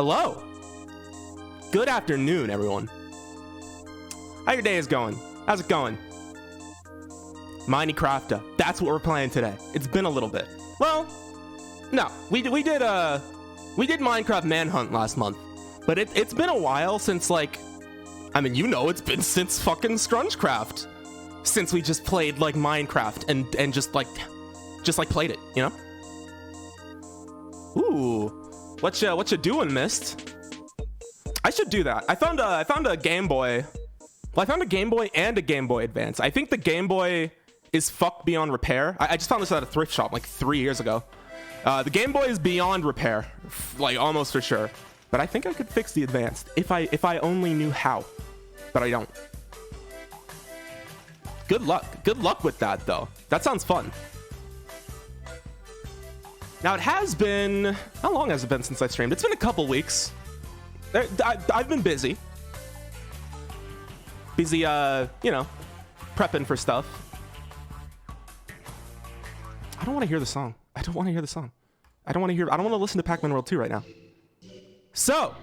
Hello. Good afternoon, everyone. How your day is going? How's it going? Minecraft. That's what we're playing today. It's been a little bit. Well, no, we did Minecraft Manhunt last month, but it's been a while since, like, I mean, you know, it's been since fucking Scrungecraft, since we just played like Minecraft and just played it, you know? Ooh, what you doing, Mist? I should do that. I found a Game Boy. Well, I found a Game Boy and a Game Boy Advance. I think the Game Boy is fucked beyond repair. I just found this at a thrift shop like 3 years ago. The Game Boy is beyond repair, like almost for sure. But I think I could fix the Advanced if I only knew how. But I don't. Good luck. Good luck with that, though. That sounds fun. Now, it has been... How long has it been since I streamed? It's been a couple weeks. I've been busy. Busy, you know, prepping for stuff. I don't want to hear the song. I don't want to hear the song. I don't want to listen to Pac-Man World 2 right now. So,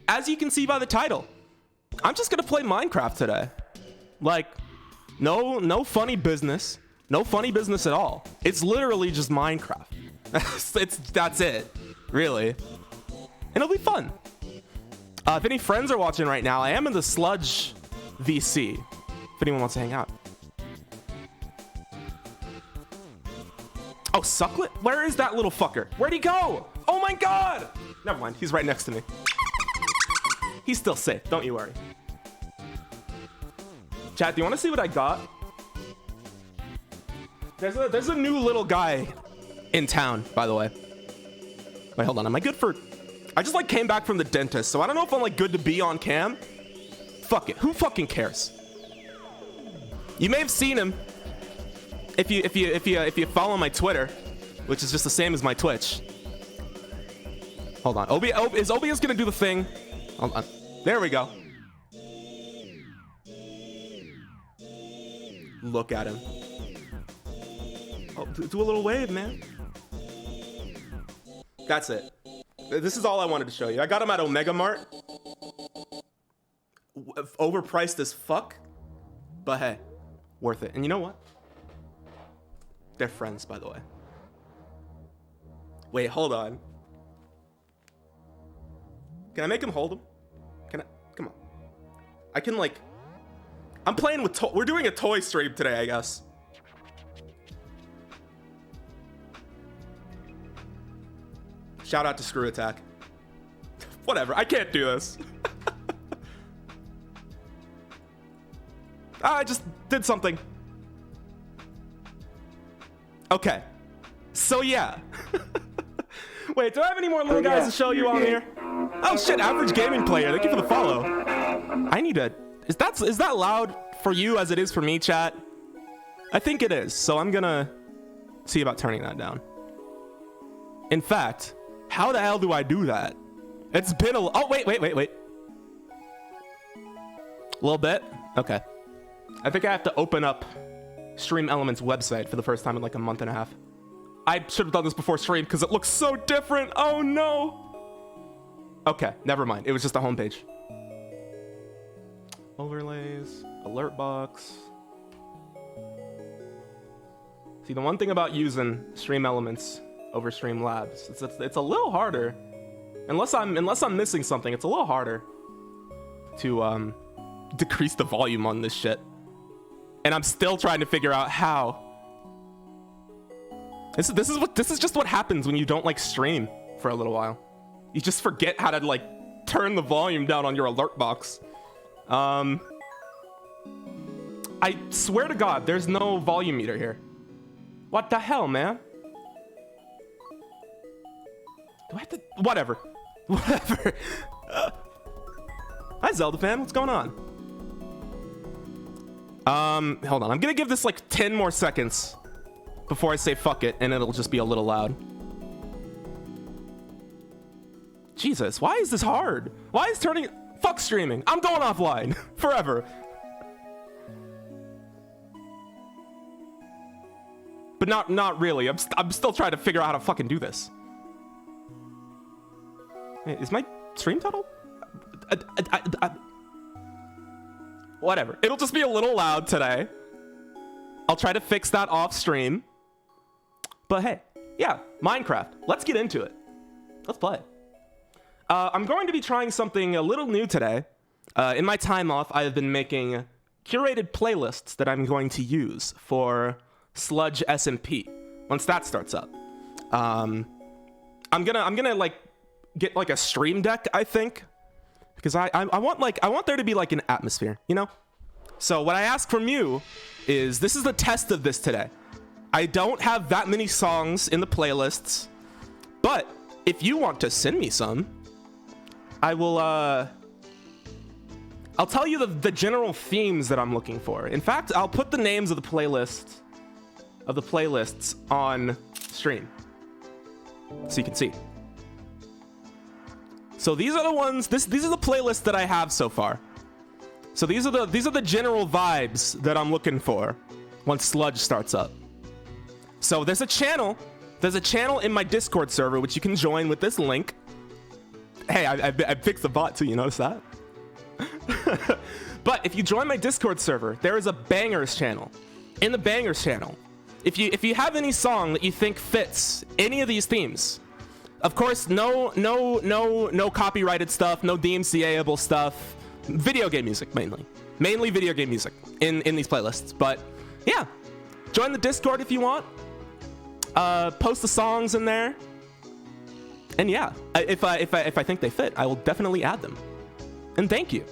as you can see by the title, I'm just going to play Minecraft today. Like, no funny business. No funny business at all. It's literally just Minecraft. That's it, really. And it'll be fun. If any friends are watching right now, I am in the Sludge VC. If anyone wants to hang out. Oh, Sucklet? Where is that little fucker? Where'd he go? Oh my god! Never mind, he's right next to me. He's still safe, don't you worry. Chat, do you want to see what I got? There's a new little guy in town, by the way. Wait, hold on, am I good for... I just like came back from the dentist, so I don't know if I'm like good to be on cam. Fuck it, who fucking cares? You may have seen him if you follow my Twitter, which is just the same as my Twitch. Hold on, is OBS gonna do the thing? Hold on. There we go. Look at him. Oh, do a little wave, man. That's it. This is all I wanted to show you. I got him at Omega Mart. Overpriced as fuck. But hey, worth it. And you know what? They're friends, by the way. Wait, hold on. Can I make him hold him? Can I? Come on. I can, like... I'm playing with we're doing a toy stream today, I guess. Shout out to Screw Attack. Whatever, I can't do this. I just did something. Okay. So yeah. Wait, do I have any more little guys to show you on here? Oh shit, Average Gaming Player, thank you for the follow. I need to... Is that loud for you as it is for me, chat? I think it is, so I'm gonna see about turning that down. In fact, how the hell do I do that? It's been a... Oh, wait. A little bit? Okay. I think I have to open up Stream Elements website for the first time in like a month and a half. I should have done this before stream because it looks so different. Oh no. Okay, never mind. It was just a homepage. Overlays, alert box. See, the one thing about using Stream Elements over Streamlabs, it's a little harder. Unless I'm missing something, it's a little harder to decrease the volume on this shit. And I'm still trying to figure out how. This is just what happens when you don't like stream for a little while. You just forget how to like turn the volume down on your alert box. I swear to God, there's no volume meter here. What the hell, man? Do I have to... Whatever. Whatever. Hi, Zelda fan. What's going on? Hold on. I'm gonna give this like 10 more seconds before I say fuck it, and it'll just be a little loud. Jesus, why is this hard? Why is turning... Fuck streaming. I'm going offline. Forever. But not really. I'm still trying to figure out how to fucking do this. Wait, is my stream title? Whatever. It'll just be a little loud today. I'll try to fix that off stream. But hey, yeah, Minecraft. Let's get into it. Let's play. I'm going to be trying something a little new today. In my time off, I have been making curated playlists that I'm going to use for Sludge SMP once that starts up. I'm gonna like get like a stream deck, I think, because I want there to be like an atmosphere, you know? So what I ask from you is, this is the test of this today. I don't have that many songs in the playlists, but if you want to send me some, I will I'll tell you the general themes that I'm looking for. In fact, I'll put the names of the playlists on stream so you can see. So these are the ones, these are the playlists that I have so far. So these are the general vibes that I'm looking for once Sludge starts up. So there's a channel in my Discord server which you can join with this link. Hey, I fixed the bot too, you notice that? But if you join my Discord server, there is a bangers channel. In the bangers channel, if you have any song that you think fits any of these themes, of course, no copyrighted stuff, no DMCA-able stuff, video game music mainly video game music in these playlists. But yeah, join the Discord if you want. Post the songs in there, and yeah, if I think they fit, I will definitely add them. And thank you.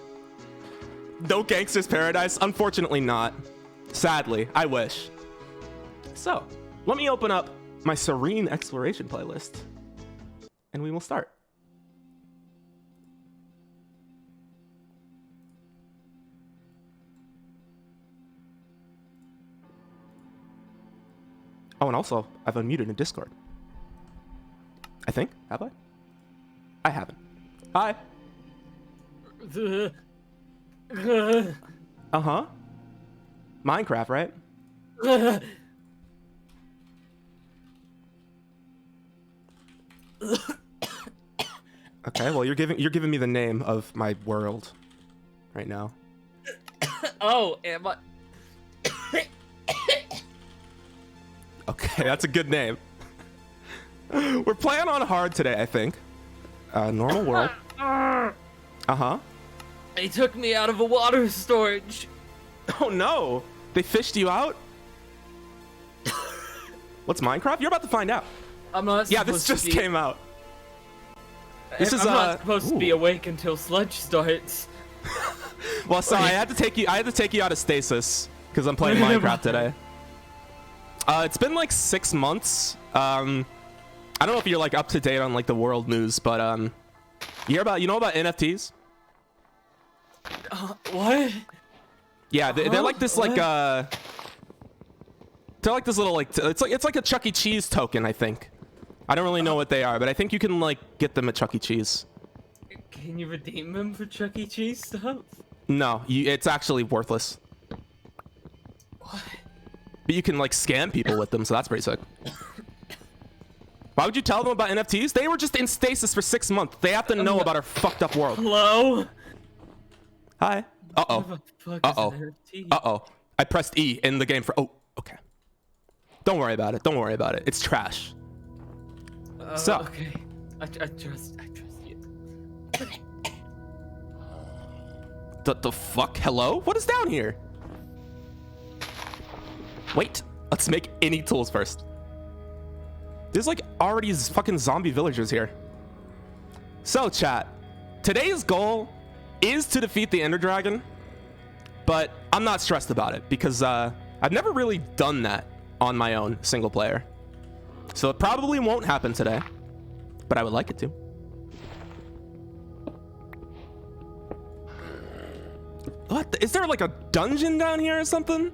No Gangster's Paradise? Unfortunately not. Sadly, I wish. So, let me open up my Serene Exploration playlist, and we will start. Oh, and also, I've unmuted in Discord. I think. Have I? I haven't. Hi. Uh-huh. Minecraft, right? Okay, well, you're giving me the name of my world right now. Oh, am I? Okay, that's a good name. We're playing on hard today, I think. Normal world. Uh-huh. They took me out of a water storage. Oh no! They fished you out? What's Minecraft? You're about to find out. I'm not. Yeah, this just came out. This is I'm not supposed to be awake until Sludge starts. Well, sorry, I had to take you out of stasis because I'm playing Minecraft today. It's been like 6 months. I don't know if you're like up to date on like the world news, but you know about NFTs? What? Yeah, they're like this like they're like this little like it's like a Chuck E. Cheese token, I think. I don't really know what they are, but I think you can like get them at Chuck E. Cheese. Can you redeem them for Chuck E. Cheese stuff? No, it's actually worthless. What? But you can like scam people with them, so that's pretty sick. Why would you tell them about NFTs? They were just in stasis for 6 months. They have to know about our fucked up world. Hello? Hi. Uh-oh. Uh-oh. Uh-oh. I pressed E in the game for... Oh, okay. Don't worry about it. Don't worry about it. It's trash. So. Okay. I trust you. The fuck? Hello? What is down here? Wait. Let's make any tools first. There's like already fucking zombie villagers here. So, chat. Today's goal is to defeat the Ender Dragon, but I'm not stressed about it because I've never really done that on my own single player. So it probably won't happen today, but I would like it to. What? Is there like a dungeon down here or something?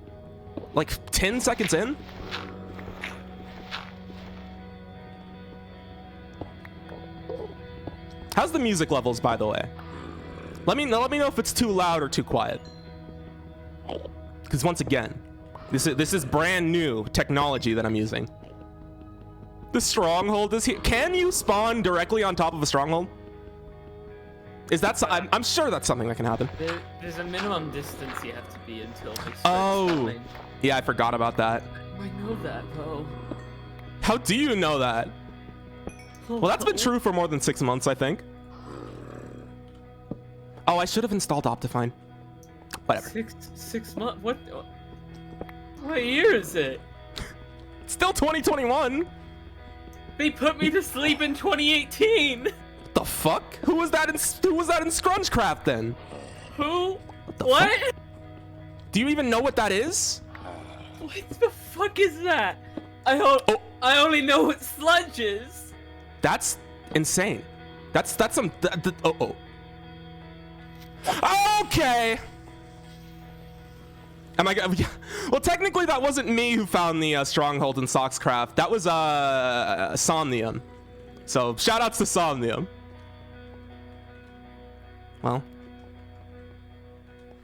Like 10 seconds in? How's the music levels, by the way? Let me know if it's too loud or too quiet. Because once again, this is brand new technology that I'm using. The stronghold is here. Can you spawn directly on top of a stronghold? Is that? I'm sure that's something that can happen. There's a minimum distance you have to be until they start Oh, spawning. yeah, I forgot about that. I know that though. How do you know that? Well, that's been true for more than 6 months, I think. Oh, I should have installed Optifine. Whatever. 6 months. What year is it? It's still 2021. They put me to sleep in 2018. The fuck? Who was that in Scrungecraft then? Who? The What? fuck? Do you even know what that is? What the fuck is that? I only know what sludge is. That's insane. That's some. Okay. Am I? Well, technically, that wasn't me who found the stronghold in Sockscraft. That was Somnium. So shout outs to Somnium. Well.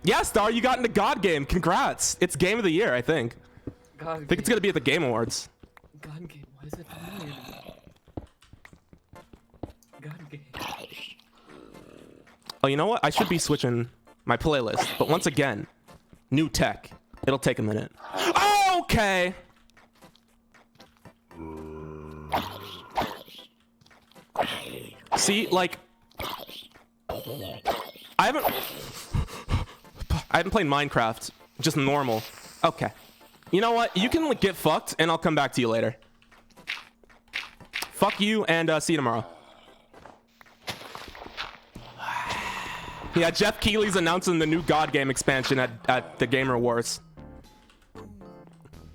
Yeah, Star, you got into God Game. Congrats. It's Game of the Year, I think. I think it's gonna be at the Game Awards. God Game. Why is it funny? God Game. Oh, you know what? I should be switching my playlist, but once again, new tech. It'll take a minute. Okay. See, like, I haven't played Minecraft, just normal. Okay. You know what? You can like, get fucked, and I'll come back to you later. Fuck you, and see you tomorrow. Yeah, Jeff Keighley's announcing the new God Game expansion at the Gamer Wars.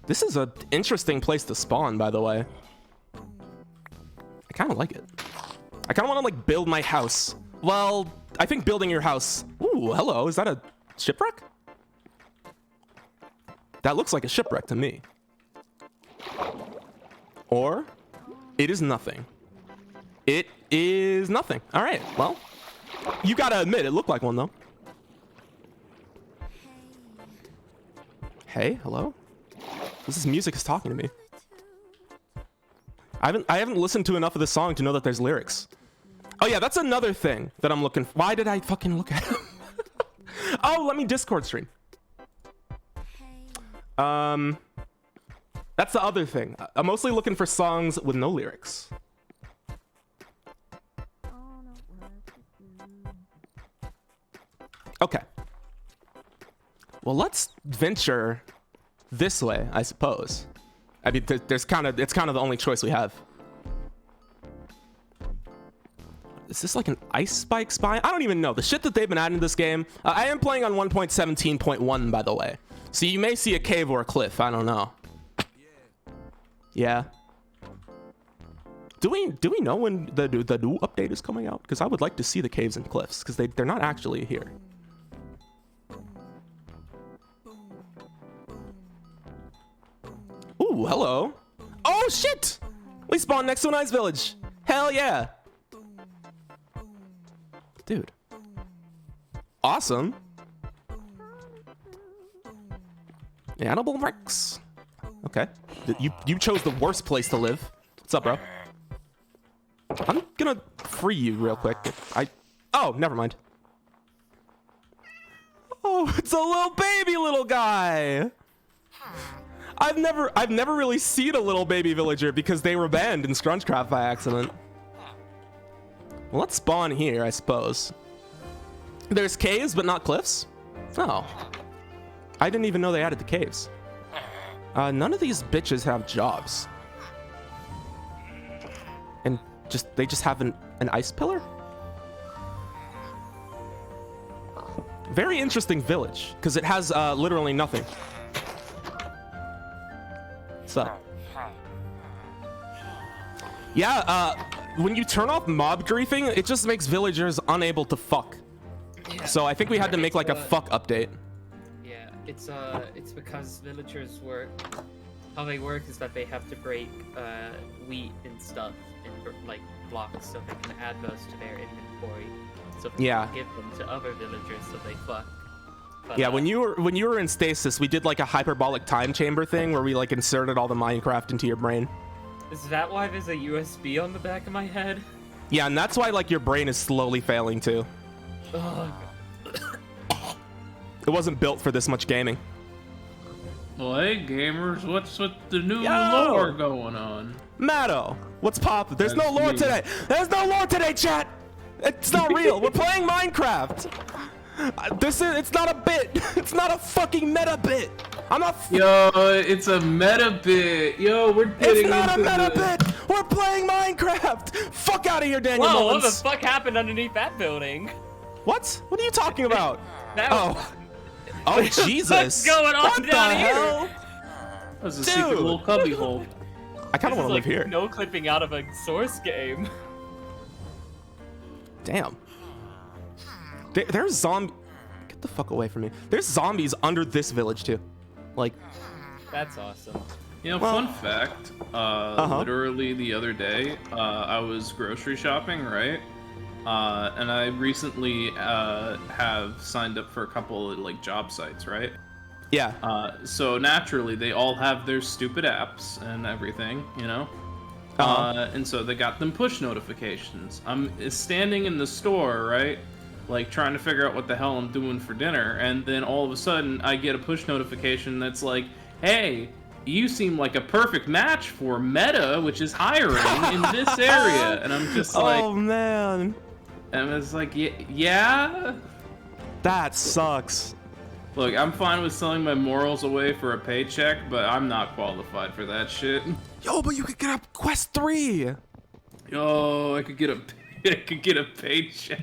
This is an interesting place to spawn, by the way. I kind of like it. I kind of want to like build my house. Well, I think building your house. Ooh, hello. Is that a shipwreck? That looks like a shipwreck to me. Or it is nothing. It is nothing. All right. Well, you gotta admit it looked like one though. Hey, hello. This music is talking to me. I haven't listened to enough of this song to know that there's lyrics. Oh yeah, that's another thing that I'm looking for. Why did I fucking look at him? Oh, let me Discord stream. That's the other thing. I'm mostly looking for songs with no lyrics. Okay. Well, let's venture this way, I suppose. I mean, it's kind of the only choice we have. Is this like an ice spike spine? I don't even know. The shit that they've been adding to this game. I am playing on 1.17.1, by the way. So you may see a cave or a cliff. I don't know. Yeah. Do we know when the new update is coming out? Because I would like to see the caves and cliffs, because they're not actually here. Ooh, hello. Oh, shit! We spawned next to an ice village. Hell yeah. Dude. Awesome. Animal Rex. Okay. You chose the worst place to live. What's up, bro? I'm gonna free you real quick. Oh, never mind. Oh, it's a little guy. I've never really seen a little baby villager because they were banned in Scrungecraft by accident. Well, let's spawn here, I suppose. There's caves, but not cliffs? Oh. I didn't even know they added the caves. None of these bitches have jobs. And they just have an ice pillar? Very interesting village, because it has literally nothing. So. Yeah, when you turn off mob griefing, it just makes villagers unable to fuck. Yeah. So I think we had to make like a fuck update. Yeah, it's because villagers how they work is that they have to break wheat and stuff in like blocks so they can add those to their inventory. So they can give them to other villagers so they fuck. But, yeah, when you were in stasis, we did like a hyperbolic time chamber thing where we like inserted all the Minecraft into your brain. Is that why there's a USB on the back of my head? Yeah, and that's why like your brain is slowly failing too. Ugh. It wasn't built for this much gaming. Well, hey gamers, what's with the new Yo! lore going on? Matto, what's poppin'? There's no That's lore me. today. There's no lore today, chat. It's not real. We're playing Minecraft. It's not a bit. It's not a fucking meta bit. I'm not. Yo, it's a meta bit. Yo, we're getting It's not a into meta the... bit. We're playing Minecraft. Fuck out of here, Daniel Whoa, what the Mullins. fuck happened underneath that building? What? What are you talking about? That Oh. Oh, Jesus. What's going on What the down here? hell? That's a Dude. secret little cubby hole. I kind of This want is to live like here. no clipping out of a Source game. Damn. There's zombie. Get the fuck away from me. There's zombies under this village too. Like, That's awesome. You know, Well- fun fact, Uh-huh. literally the other day, I was grocery shopping, right? And I recently have signed up for a couple of, like, job sites, right? yeah. So naturally, they all have their stupid apps and everything, you know? Uh-huh. And so they got them push notifications. I'm standing in the store, right? Like, trying to figure out what the hell I'm doing for dinner, and then all of a sudden, I get a push notification that's like, hey, you seem like a perfect match for Meta, which is hiring in this area. And I'm just like, Oh man, and it's like, yeah? that sucks. Look, I'm fine with selling my morals away for a paycheck, but I'm not qualified for that shit. Yo, but you could get a Quest 3. Yo, I could get a paycheck.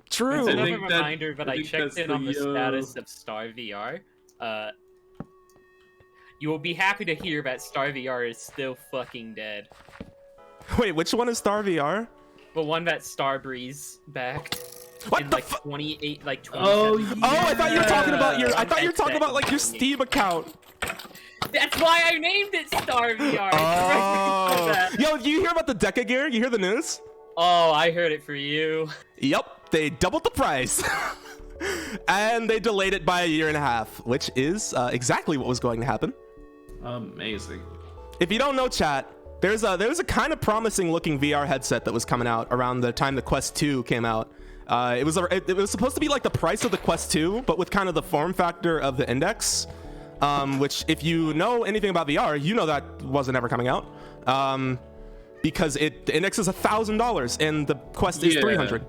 True. I Another think that- reminder, but I I think checked that's in on the the, status of Star VR. You will be happy to hear that Star VR is still fucking dead. Wait, which one is Star VR? The one that Starbreeze backed What in the like fu- 28, like 27. Oh, Oh, I thought you were talking about your. I Yeah. thought you were talking about like your Steam account. That's why I named it Star VR. Oh. Yo, you hear about the Deca gear? You hear the news? Oh, I heard it for you. Yep, they doubled the price. And they delayed it by a year and a half, which is exactly what was going to happen. amazing. If you don't know, chat, there's a kind of promising looking VR headset that was coming out around the time the Quest 2 came out. It was supposed to be like the price of the Quest 2, but with kind of the form factor of the Index, which if you know anything about VR, you know that wasn't ever coming out. Because the Index is $1,000 and the Quest is Yeah. $300.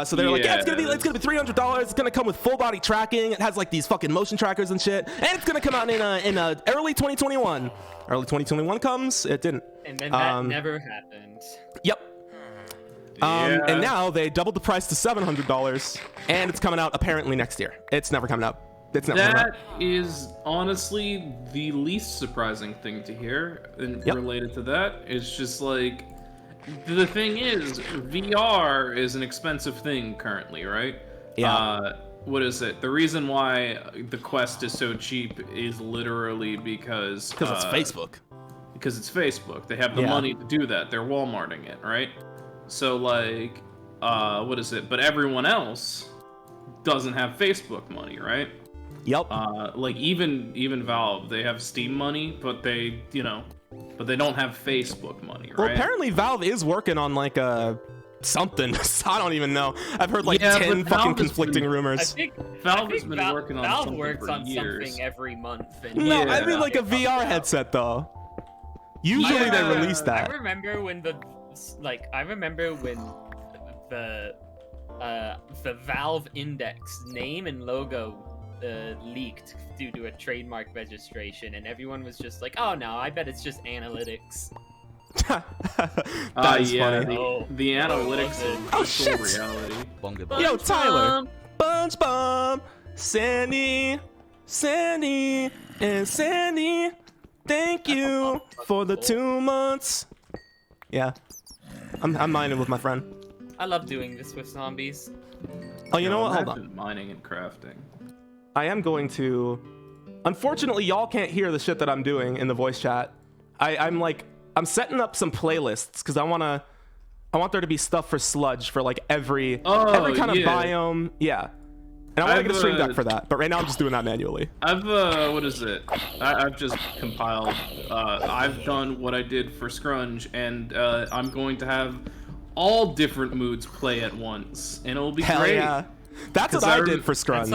So they're like, yeah, it's gonna be Yeah. $300. It's gonna come with full body tracking. It has like these fucking motion trackers and shit, and it's gonna come out in early 2021. Early 2021 comes. It didn't. And then that never happened. Yep. Yeah. And now they doubled the price to $700, and it's coming out apparently next year. It's never coming out. It's never coming out. That is honestly the least surprising thing to hear, and Yep. related to that, it's just like, the thing is, VR is an expensive thing currently, right? Yeah. What is it? The reason why the Quest is so cheap is literally because Because it's Facebook. because it's Facebook. They have the Yeah. money to do that. They're Walmarting it, right? So like, what is it? But everyone else doesn't have Facebook money, right? Yep. Like even Valve, they have Steam money, but they don't have Facebook money, Well, right? apparently Valve is working on like something. I don't even know. I've heard like Yeah, 10 but fucking Valve has conflicting been- I rumors. think Valve I think has been working on Valve something works for on years. something every month. And No, I Yeah. mean like a it comes VR out. headset though. Usually they Yeah. release that. I remember when the Valve Index name and logo leaked due to a trademark registration, and everyone was just like, "Oh no, I bet it's just analytics." That is yeah, funny. the analytics Oh, of shit. virtual reality. Yo, Tyler. SpongeBob. SpongeBob, Sandy, and Sandy. Thank you for the 2 months. Yeah, I'm mining with my friend. I love doing this with zombies. Oh, you know what? Hold on. Imagine mining and crafting. I am going to. Unfortunately, y'all can't hear the shit that I'm doing in the voice chat. I'm setting up some playlists because I want there to be stuff for sludge for like every kind of yeah. biome. Yeah. And I want to get a stream I've, deck for that, but right now I'm just doing that manually. I've what is it? I've just compiled. I've done what I did for Scrunge, and I'm going to have all different moods play at once, and it'll be Hell great. yeah. That's what 'Cause I did for That Scrunch.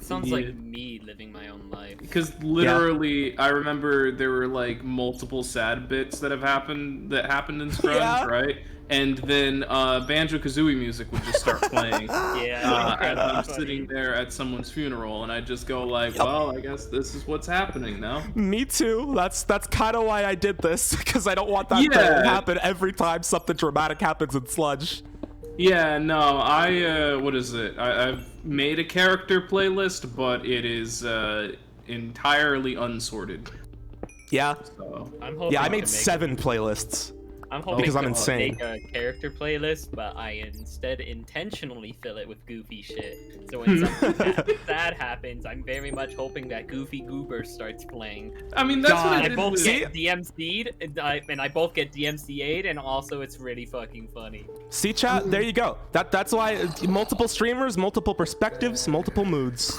sounds Yeah. like me living my own life. Because literally, I remember there were like multiple sad bits that happened in Scrunch, Yeah. right? And then Banjo-Kazooie music would just start playing. Yeah. As I'm sitting there at someone's funeral, and I just go like, well, I guess this is what's happening now. Me too. That's kind of why I did this, because I don't want that Yeah. to happen every time something dramatic happens in Sludge. Yeah, no, what is it? I've made a character playlist, but it is entirely unsorted. Yeah. So I'm hoping Yeah, I to made make 7 playlists. I'm hoping because I'm to insane. make a character playlist, but I instead intentionally fill it with goofy shit. So when something sad happens, I'm very much hoping that Goofy Goober starts playing. I mean, that's God, what I I did both with- get DMC'd, and I both get DMCA'd, and also it's really fucking funny. See, chat, there you go. That's why multiple streamers, multiple perspectives, multiple moods.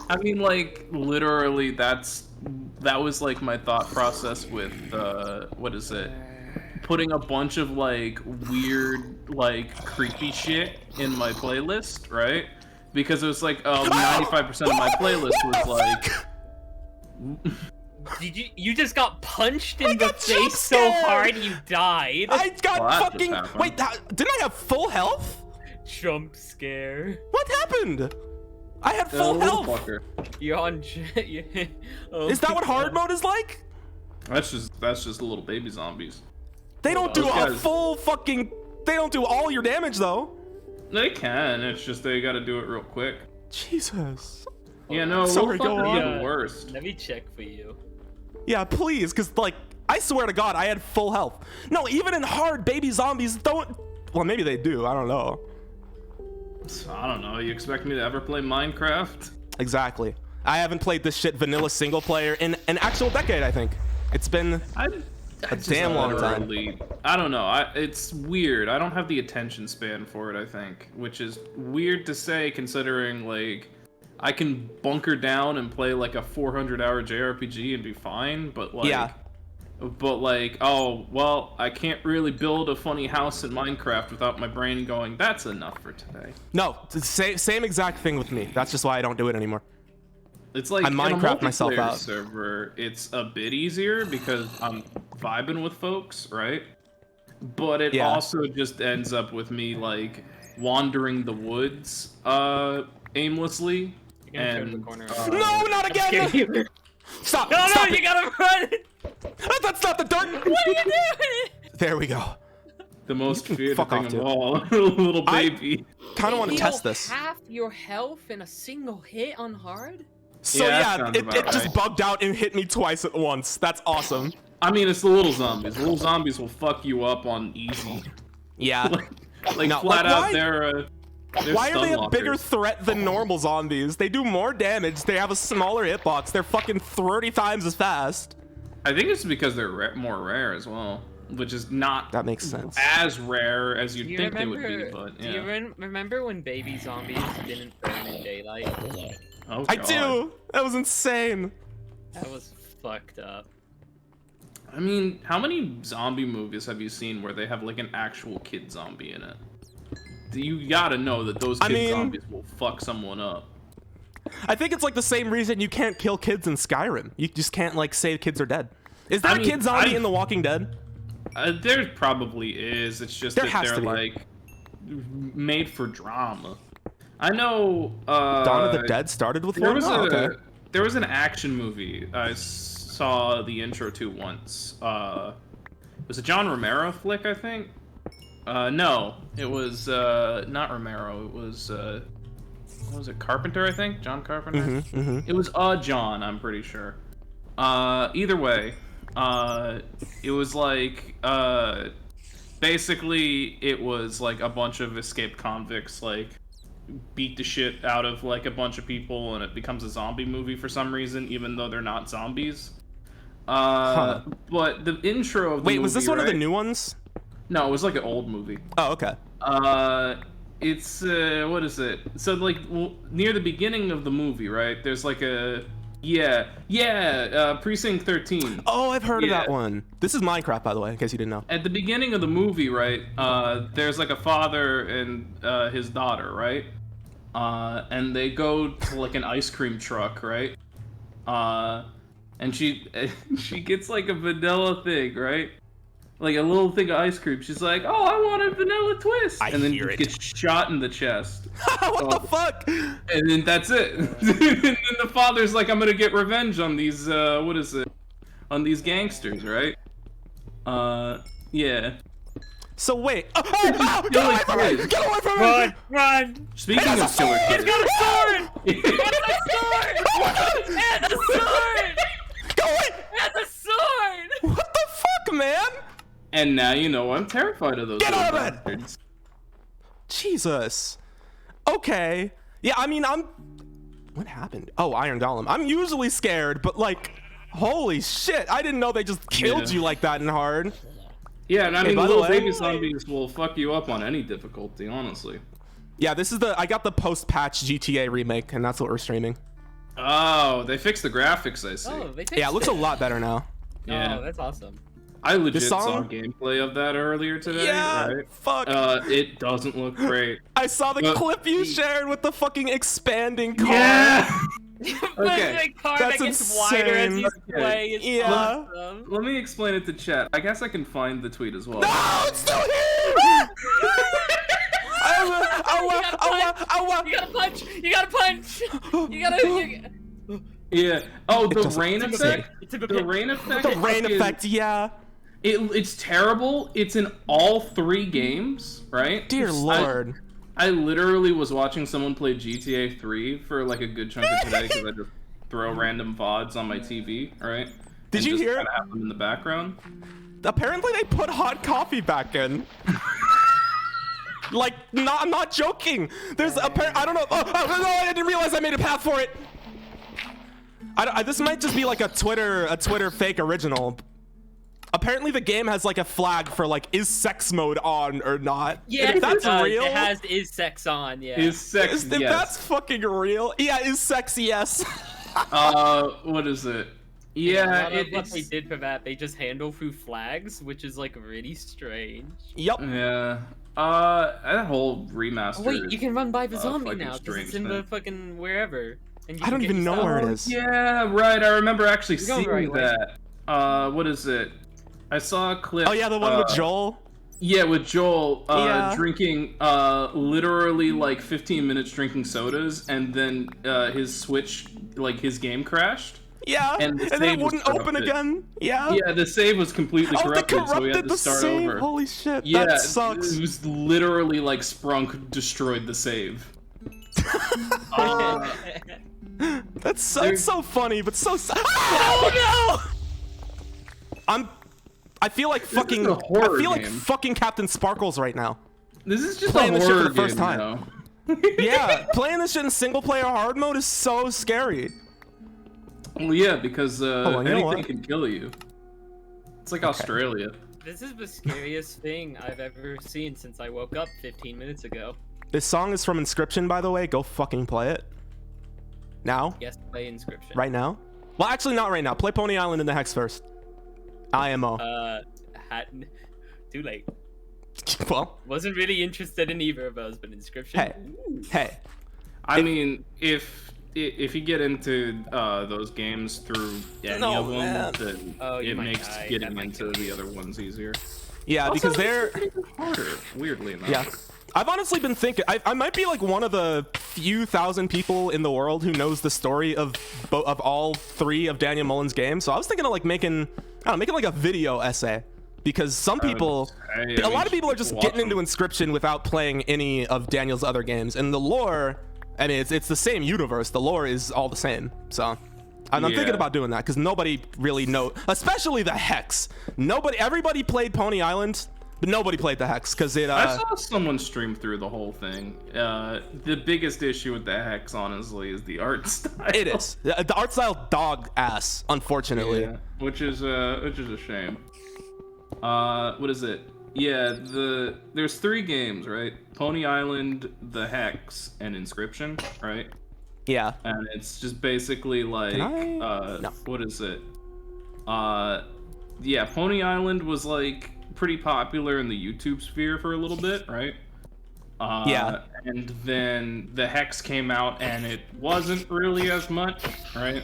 I mean, like, literally, that was like my thought process with what is it? Putting a bunch of like weird, like creepy shit in my playlist, right? Because it was like 95% of my playlist was like. You just got punched in the got jump face so scared. hard you died? I got Well, that just fucking. happened. Wait, didn't I have full health? Jump scare. What happened? I had Oh, full little health. fucker. You're on. Oh Is that my what hard God. mode is like? That's just little baby zombies. They don't do Those a guys- full fucking. They don't do all your damage though. They can. It's just they got to do it real quick. Jesus. Yeah, no, Sorry, little go fuckers on. are the worst. Let me check for you. Yeah, please, because, like, I swear to God, I had full health. No, even in hard, baby zombies don't. Well, maybe they do. I don't know. I don't know. You expect me to ever play Minecraft? Exactly. I haven't played this shit vanilla single player in an actual decade, I think. It's been. I A damn long time. literally- I don't know. It's weird. I don't have the attention span for it, I think. Which is weird to say considering, like, I can bunker down and play, like, a 400-hour JRPG and be fine, but, like... Yeah. But, like, oh, well, I can't really build a funny house in Minecraft without my brain going, that's enough for today. No, same exact thing with me. That's just why I don't do it anymore. It's like I in a Minecraft myself multiplayer out. server, it's a bit easier because I'm vibing with folks, right? But it Yeah. also just ends up with me like wandering the woods aimlessly. You're gonna turn the And corner. No, not I'm again! scared you. Stop! No, Stop you it! gotta run! That's not the dirt! What are you doing? There we go. the most can feared fuck thing off, of dude. all, little I- baby. Kind of want to Heal test this. half your health in a single hit on hard? So Yeah, that yeah, sounds it about just right. bugged out and hit me twice at once. That's awesome. I mean, it's the little zombies. The little zombies will fuck you up on easy. Yeah. Like No, flat like, out, why- they're Why are they a bigger stunlockers. threat than normal zombies? They do more damage. They have a smaller hitbox. They're fucking 30 times as fast. I think it's because they're more rare as well, which is not That makes sense. as rare as you'd Do you think they remember? would be. But Do you yeah. remember when baby zombies didn't burn in daylight? Oh, I God. do. That was insane. That was fucked up. I mean, how many zombie movies have you seen where they have like an actual kid zombie in it? You gotta know that those I kid mean- zombies will fuck someone up. I think it's like the same reason you can't kill kids in Skyrim. You just can't like say kids are dead. Is there I a mean, kid zombie I- in The Walking Dead? There probably is. It's just There that has they're to be. like made for drama. I know. Dawn of the Dead started with There one? was Oh, okay. there was an action movie I saw the intro to once. It was a John Romero flick, I think. No, it was not Romero. It was what was it? Carpenter, I think. John Carpenter. Mm-hmm. It was John, I'm pretty sure. Either way, it was like basically it was like a bunch of escaped convicts like beat the shit out of like a bunch of people, and it becomes a zombie movie for some reason, even though they're not zombies. But the intro of the Wait, was this movie, one of the right? new ones? No, it was like an old movie. Oh, okay. It's what is it? So like near the beginning of the movie, right? There's like a Yeah, Precinct 13. Oh, I've heard of Yeah. that one. This is Minecraft, by the way, in case you didn't know. At the beginning of the movie, right, there's like a father and his daughter, right? And they go to like an ice cream truck, right? And she gets like a vanilla thing, right? Like a little thing of ice cream. She's like, "Oh, I want a vanilla twist," and then hear it. gets shot in the chest. What the fuck? And then that's it. And then the father's like, "I'm gonna get revenge on these on these gangsters, right?" Yeah. So wait. Oh, get away from me! Get away from me! Run! Run! Speaking Hey, of that's a killer sword! kids, Got a sword! Got a sword! And a sword! Go away! And a sword! What the fuck, man? and now you know I'm terrified of those. Get little out of bed! bastards. Jesus. Okay. Yeah, I mean, what happened? Oh, Iron Golem. I'm usually scared, but like, holy shit! I didn't know they just killed Yeah. you like that in hard. Yeah, and I mean, by the little way- baby zombies will fuck you up on any difficulty, honestly. Yeah, this is I got the post-patch GTA remake, and that's what we're streaming. Oh, they fixed the graphics, I see. Oh, they fixed Yeah, it looks a lot better now. Yeah. Oh, that's awesome. I legit saw song- gameplay of that earlier today, Yeah, right? fuck. It doesn't look great. I saw the but- clip you shared with the fucking expanding car. Yeah! The car That's that gets wider as you insane. play. It's Yeah. awesome. Let me explain it to chat. I guess I can find the tweet as well. No, it's still here! You gotta punch! You gotta punch! You gotta. Yeah. Oh, the just- rain it's effect? It's a The rain effect? The rain fucking- effect, yeah. It's terrible. It's in all 3 games, right? Dear lord. I literally was watching someone play GTA 3 for like a good chunk of today because I just throw random VODs on my TV, right? Did And you just hear kinda it? have them in the background. Apparently they put hot coffee back in. Like, I'm not joking. There's I don't know. Oh, no, I didn't realize I made a path for it. This might just be like a Twitter fake original. Apparently the game has like a flag for like, is sex mode on or not? Yeah, And if that's it does. real. It has is sex on. Yeah. Is sex? If Yes. that's fucking real, yeah, is sex yes. What is it? A Yeah, lot of what it's they did for that, they just handle through flags, which is like really strange. Yep. yeah. That whole remaster. Oh, wait, you can run by the zombie fucking now because strange it's in the thing. fucking wherever. And you I can don't get even know yourself- where it is. Yeah, right. I remember actually You're going seeing the right way. that. What is it? I saw a clip. Oh yeah, the one with Joel. Yeah, with Joel Yeah. drinking literally like 15 minutes drinking sodas, and then his Switch, like his game crashed. Yeah, And the and then save it was wouldn't open corrupted. again. Yeah. Yeah, the save was completely Oh, they corrupted, so we had corrupted to the start save. over. Holy shit, Yeah, that sucks. it was literally like Sprunk destroyed the save. That's so funny, but so. Oh no! I feel like fucking. a I horror feel like game. fucking Captain Sparkles right now. This is just Playing a this shit for horror the first game, time. you know? Yeah, playing this shit in single player hard mode is so scary. Well, yeah, because on, you know anything what? can kill you. It's like Australia. This is the scariest thing I've ever seen since I woke up 15 minutes ago. This song is from Inscription, by the way. Go fucking play it. Now, Yes, play Inscription. right now. Well, actually, not right now. Play Pony Island in the Hex first. IMO. Too late. Well, Wasn't really interested in either of those, but Inscription. hey, hey. I mean, if you get into those games through any No, of them, man. then Oh, you it might makes die. getting That might into the other ones easier. Yeah, Also, because they're. it's harder, weirdly enough. Yeah. I've honestly been thinking, I might be like one of the few thousand people in the world who knows the story of all 3 of Daniel Mullen's games. So I was thinking of like making like a video essay, because some people, a lot of people are just getting into Inscription without playing any of Daniel's other games. And the lore, I mean, it's the same universe. The lore is all the same. So I'm thinking Yeah. about doing that because nobody really especially the Hex. Everybody played Pony Island, but nobody played the Hex because it. I saw someone stream through the whole thing. The biggest issue with the Hex, honestly, is the art style. It is. The art style dog ass, unfortunately. Yeah, which is a shame. What is it? Yeah, there's 3 games, right? Pony Island, the Hex, and Inscription, right? Yeah. and it's just basically like No. what is it? Yeah, Pony Island was like pretty popular in the YouTube sphere for a little bit, right? Yeah. And then the Hex came out, and it wasn't really as much, right?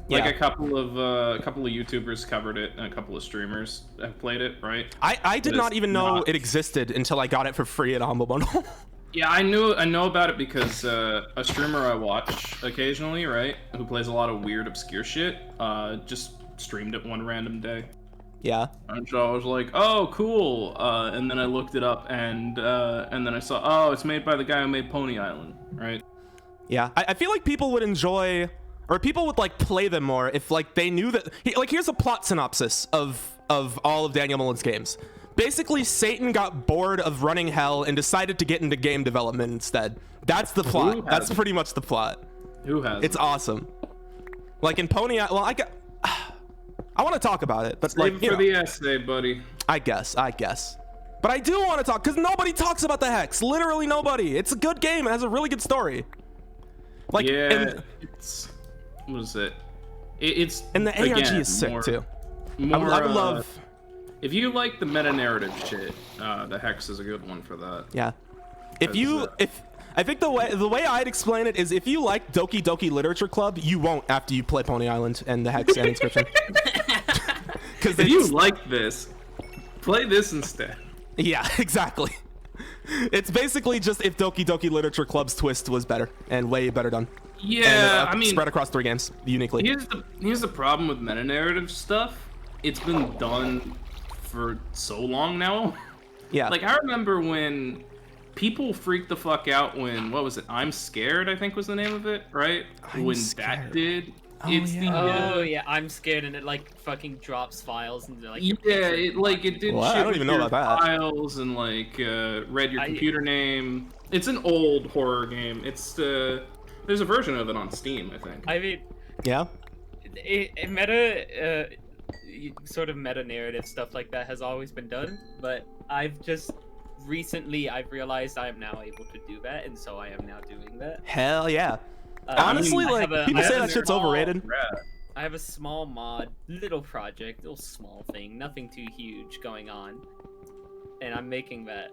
Like Yeah. a couple of YouTubers covered it, and a couple of streamers have played it, right? I did But not it's even know not- it existed until I got it for free at Humble Bundle. Yeah, I know about it because a streamer I watch occasionally, right, who plays a lot of weird, obscure shit, just streamed it one random day. Yeah. And so I was like, oh, cool. And then I looked it up, and then I saw, oh, it's made by the guy who made Pony Island, right? Yeah. I feel like people would enjoy, or people would like play them more if like they knew that. Like, here's a plot synopsis of all of Daniel Mullen's games. Basically, Satan got bored of running hell and decided to get into game development instead. That's the plot. That's hasn't? pretty much the plot. Who has It's it? awesome. Like in Pony Island, well, I want to talk about it, but Save like, it you for know, the essay, buddy. I guess. But I do want to talk because nobody talks about the Hex. Literally nobody. It's a good game. It has a really good story. Like, Yeah, it's what is it? It's and the ARG again, is sick more- too. More, I would love. if you like the meta narrative shit, the Hex is a good one for that. Yeah. If I think the way I'd explain it is if you like Doki Doki Literature Club, you won't after you play Pony Island and the Hex and Inscription. Because If you like this, play this instead. yeah, exactly. It's basically just if Doki Doki Literature Club's twist was better and way better done. Yeah, And, I mean, spread across 3 games uniquely. here's the problem with meta narrative stuff. It's been done for so long now. Yeah. Like, I remember when people freaked the fuck out when, what was it? I'm Scared, I think was the name of it, right? I'm when Scared. that did. Oh, It's yeah. Oh yeah, I'm scared, and it like fucking drops files and like. yeah, your picture. it did What? I shit don't with even know your about that. files and like read your I- computer name. It's an old horror game. It's there's a version of it on Steam, I think. I mean, Yeah. sort of meta narrative stuff like that has always been done, but I've realized I am now able to do that, and so I am now doing that. Hell yeah. I Honestly, mean, I like have a- people I say have that a shit's small- overrated. I have a small mod, little project, little small thing, nothing too huge going on, and I'm making that.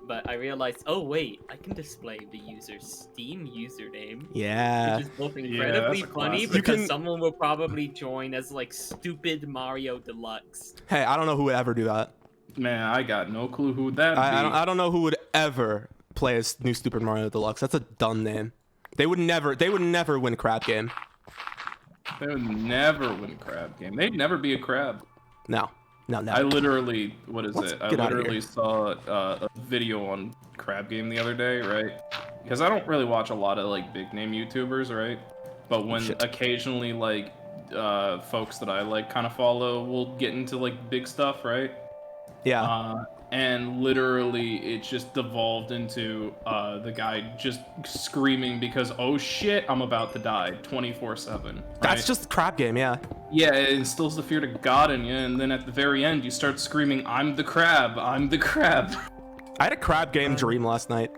But I realized, oh wait, I can display the user's Steam username, Yeah. which is both Yeah, incredibly that's a funny classic. You because can- someone will probably join as like stupid Mario Deluxe. Hey, I don't know who would ever do that. Man, I got no clue who that'd be. I don't know who would ever play as New Super Mario Deluxe. That's a dumb name. They would never win Crab Game. They would never win Crab Game. They'd never be a crab. No, I never. literally, what is Let's it? I get outta literally here. saw a video on Crab Game the other day, right? Because I don't really watch a lot of like big name YouTubers, right? But when Shit. occasionally like folks that I like kind of follow will get into like big stuff, right? Yeah. And literally it just devolved into the guy just screaming because oh shit, I'm about to die 24/7. That's just Crab Game. Yeah. Yeah, it instills the fear to God in you, and then at the very end, you start screaming, I'm the crab, I'm the crab. I had a Crab Game dream last night.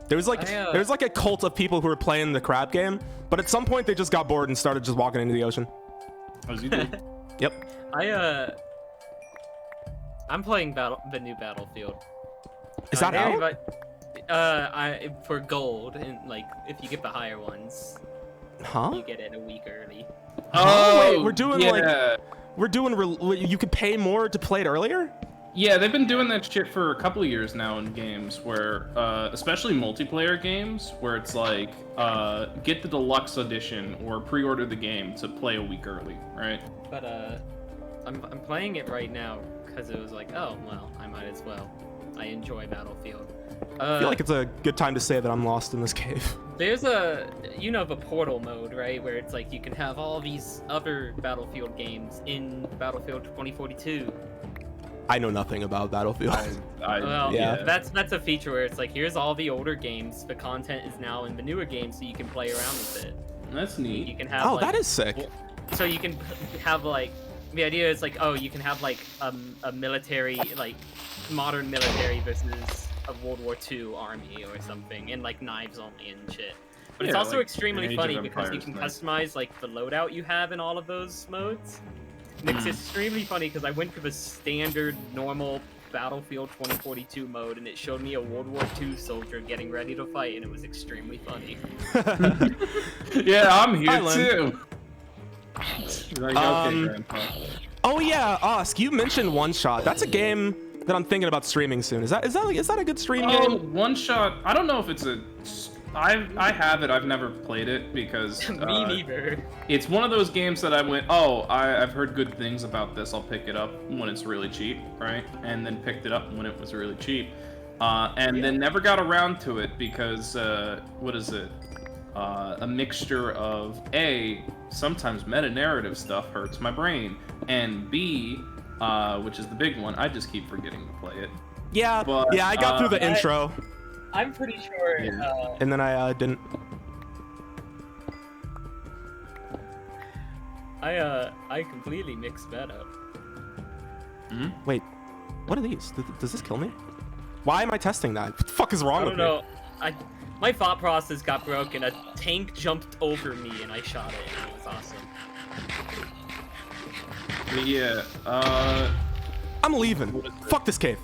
There was like a cult of people who were playing the Crab Game, but at some point they just got bored and started just walking into the ocean. As you do. Yep. I'm playing the new Battlefield. Is that out? For gold, and like if you get the higher ones, Huh? you get it a week early. Oh, wait, we're doing, like- yeah. You could pay more to play it earlier? Yeah, they've been doing that shit for a couple of years now in games where, especially multiplayer games, where it's like, get the deluxe edition or pre-order the game to play a week early, right? But I'm playing it right now because it was like, oh well, I might as well. I enjoy Battlefield. I feel like it's a good time to say that I'm lost in this cave. There's the portal mode, right, where it's like you can have all these other Battlefield games in Battlefield 2042. I know nothing about Battlefield. Well, Yeah. that's a feature where it's like here's all the older games. The content is now in the newer games, so you can play around with it. That's You neat. can have Oh, like, that is sick. so you can have like the idea is like you can have like a military like modern military versus a World War II army or something, and like knives only and shit. But it's Yeah, also like extremely Age of funny because you Empires, can nice. customize like the loadout you have in all of those modes. And it's extremely funny because I went for the standard normal Battlefield 2042 mode and it showed me a World War II soldier getting ready to fight and it was extremely funny. Yeah, I'm Hi, here Lynn. too. Like, okay, Grandpa. Oh yeah, Osk, you mentioned One Shot. That's a game that I'm thinking about streaming soon. Is that a good stream game? One Shot. I don't know if it's a. I have it. I've never played it because Me neither. it's one of those games that I went, oh, I've heard good things about this. I'll pick it up when it's really cheap, right? And then picked it up when it was really cheap, and then never got around to it because what is it? A mixture of A, sometimes meta-narrative stuff hurts my brain, and B, which is the big one, I just keep forgetting to play it. Yeah, but, yeah, I got through the intro, I'm pretty sure. Yeah. and then I didn't. I completely mixed that up. Wait, what are these? Does this kill me? Why am I testing that? What the fuck is wrong I with don't me? know. My thought process got broken. A tank jumped over me and I shot it. And it was awesome. But yeah, I'm leaving. What is it? Fuck this cave.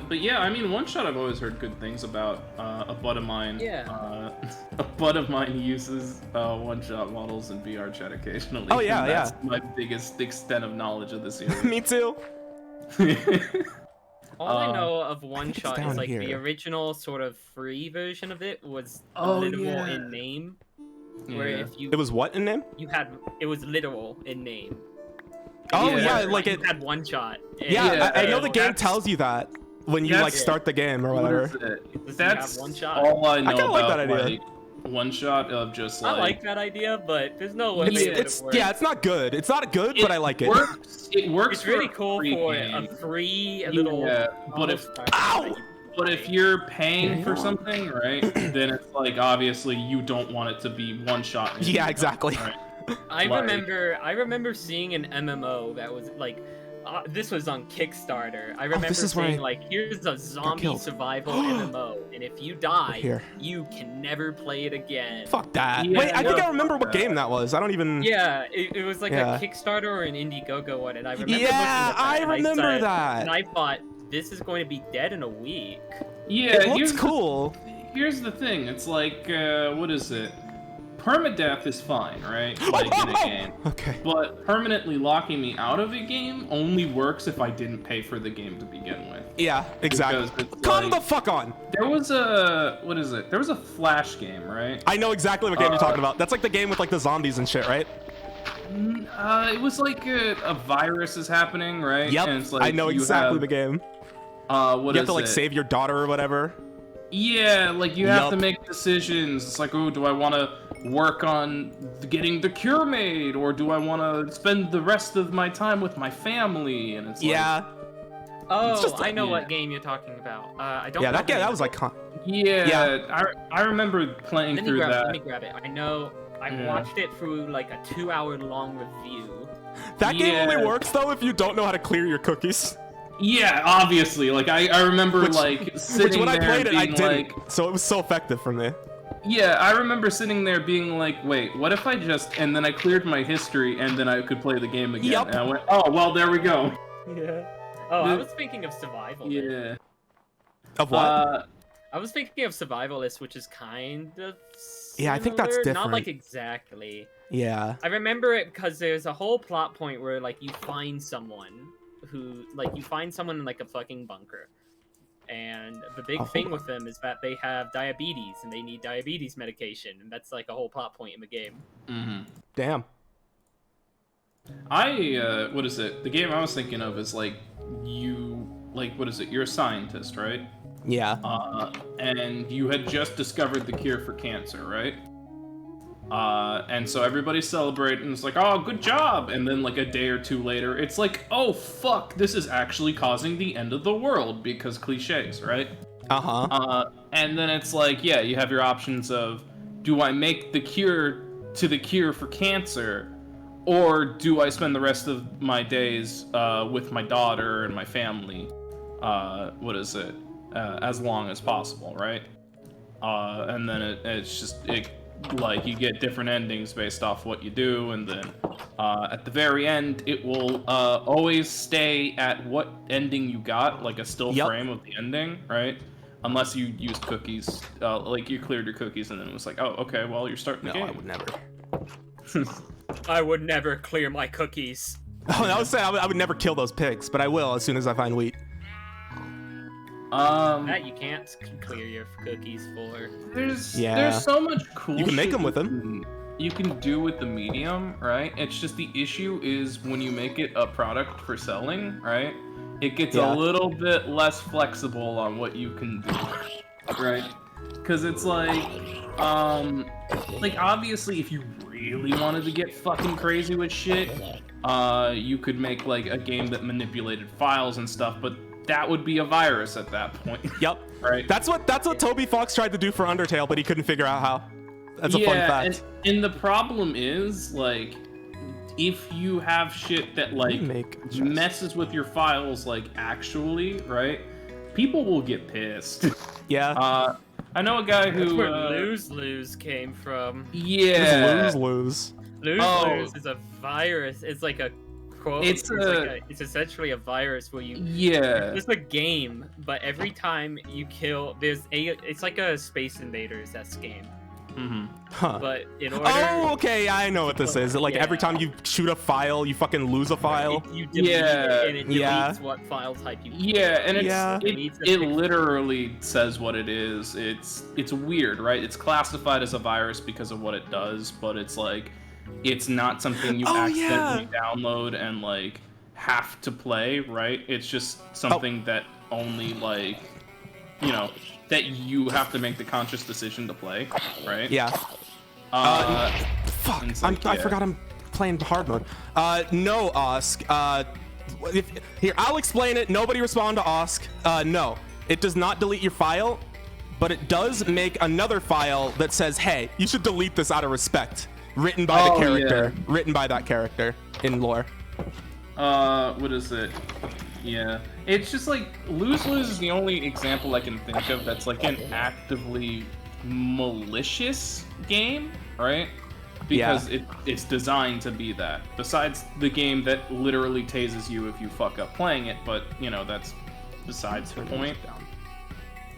but yeah, I mean, One Shot I've always heard good things about. A bud of mine, Yeah. a bud of mine uses One Shot models in VR chat occasionally. Oh, yeah, and that's yeah. my biggest extent of knowledge of the series. Me too. All I know of One think it's Shot down is like the here. original sort of free version of it was Oh, literal yeah. in name. Where Yeah. if you It was what in name? it was literal in name. Oh Yeah. yeah, like you it. had One Shot. and- Yeah, I know the game that's- tells you that when you that's- like start the game or What whatever. is it? Does it That's have One Shot? all I know kinda like about that idea. like One Shot of just like I like that idea, but there's no way It's, that it's it works. yeah, it's not good. It's not good, but I like it. Works, it works. It's really for cool free for game. a free little. Yeah, but if Ow! But if you're paying for something, right, then it's like obviously you don't want it to be one shot. and Yeah, you're exactly. done, right? I Like- remember seeing an MMO that was like, this was on Kickstarter. I remember this is where saying I like, here's a zombie killed. survival MMO, and if you die, Here. you can never play it again. Fuck that. Yeah, Wait, I think no, I remember fuck what that. game that was. I don't even. Yeah, it was like Yeah. a Kickstarter or an Indiegogo one, and I remember Yeah, looking at that, I and remember said- that. And I thought, this is going to be dead in a week. Yeah, It looks here's cool. Here's the thing. It's like what is it? Permadeath is fine, right? Like in a game. Okay. But permanently locking me out of a game only works if I didn't pay for the game to begin with. Yeah, exactly. Because it's Come like- the fuck on. There was a what is it? There was a Flash game, right? I know exactly what game you're talking about. That's like the game with like the zombies and shit, right? It was like a virus is happening, right? Yep. And it's like I know you exactly have, the game. What You have is to like it? save your daughter or whatever. Yeah, like you have Yup. to make decisions. It's like, oh, do I want to work on getting the cure made, or do I want to spend the rest of my time with my family? And it's Yeah. Oh, just a- I know yeah. what game you're talking about. I don't. Yeah, know that the game name that of was it. like yeah, I remember playing Let me through grab it. that. Let me grab it. I know. I Yeah. watched it through like a 2-hour long review. that game only Yeah. works though if you don't know how to clear your cookies. Yeah, obviously. Like I remember like Which sitting when I there played it, I being didn't. like, So it was so effective for me. yeah, I remember sitting there being like, wait, what if I just, and then I cleared my history and then I could play the game again. Yup. And I went, oh, well, there we go. Yeah. Oh, I The- was thinking of Survival. then. Yeah. Of what? I was thinking of Survivalist, which is kind of. Yeah, I think that's similar, Not like different. exactly. Yeah. I remember it because there's a whole plot point where like you find someone who like you find someone in like a fucking bunker. And the big Oh, thing hold with them is that they have diabetes and they need diabetes medication, and that's like a whole plot point in the game. Mm-hmm. Damn. What is it? The game I was thinking of is like, what is it? You're a scientist, right? Yeah. And you had just discovered the cure for cancer, right? And so everybody's celebrating. It's like, oh, good job. And then like a day or two later, it's like, oh, fuck, this is actually causing the end of the world because cliches, right? Uh-huh. And then it's like, yeah, you have your options of, do I make the cure to the cure for cancer? Or do I spend the rest of my days with my daughter and my family? What is it? As long as possible, right? and then it's just like you get different endings based off what you do, and then at the very end it will always stay at what ending you got, like a still Yep. frame of the ending, right? Unless you used cookies, like you cleared your cookies and then it was like, oh, okay, well you're starting the No, game. I would never. I would never clear my cookies. Oh, I was saying I would never kill those pigs, but I will as soon as I find wheat. That you can't clear your cookies for. There's so much cool. You can make shit them with them. You can do with the medium, right? It's just the issue is when you make it a product for selling, right? It gets Yeah. a little bit less flexible on what you can do, right? Because it's like obviously if you really wanted to get fucking crazy with shit, you could make like a game that manipulated files and stuff, but that would be a virus at that point. Yep. Right. That's what Toby Fox tried to do for Undertale, but he couldn't figure out how. That's a fun fact. And the problem is, like, if you have shit that like messes with your files, like actually, right? People will get pissed. Yeah. I know a guy That's who where lose came from. yeah. Lose. Lose is a virus. It's like a quote. It's It's essentially a virus where you. Yeah. It's a game, but every time you kill, it's like a Space Invaders-esque game. Mm-hmm. Huh. But in order. Oh, okay. I know what this is. Like every time you shoot a file, you fucking lose a file. You delete it, and it deletes Yeah. what file type you. Yeah, and Yeah. it literally says what it is. It's weird, right? It's classified as a virus because of what it does, but it's like it's not something you accidentally download and like have to play, right? It's just something that only like that you have to make the conscious decision to play, right? Yeah. Fuck. I forgot I'm playing hard mode. No, Osk. Here, I'll explain it. Nobody respond to Osk. No, it does not delete your file, but it does make another file that says, hey, you should delete this out of respect. Written by the character. Yeah. Written by that character in lore. What is it? Yeah. It's just like Lose is the only example I can think of that's like an actively malicious game, right? Because it's designed to be that. Besides the game that literally tases you if you fuck up playing it, but that's besides the point.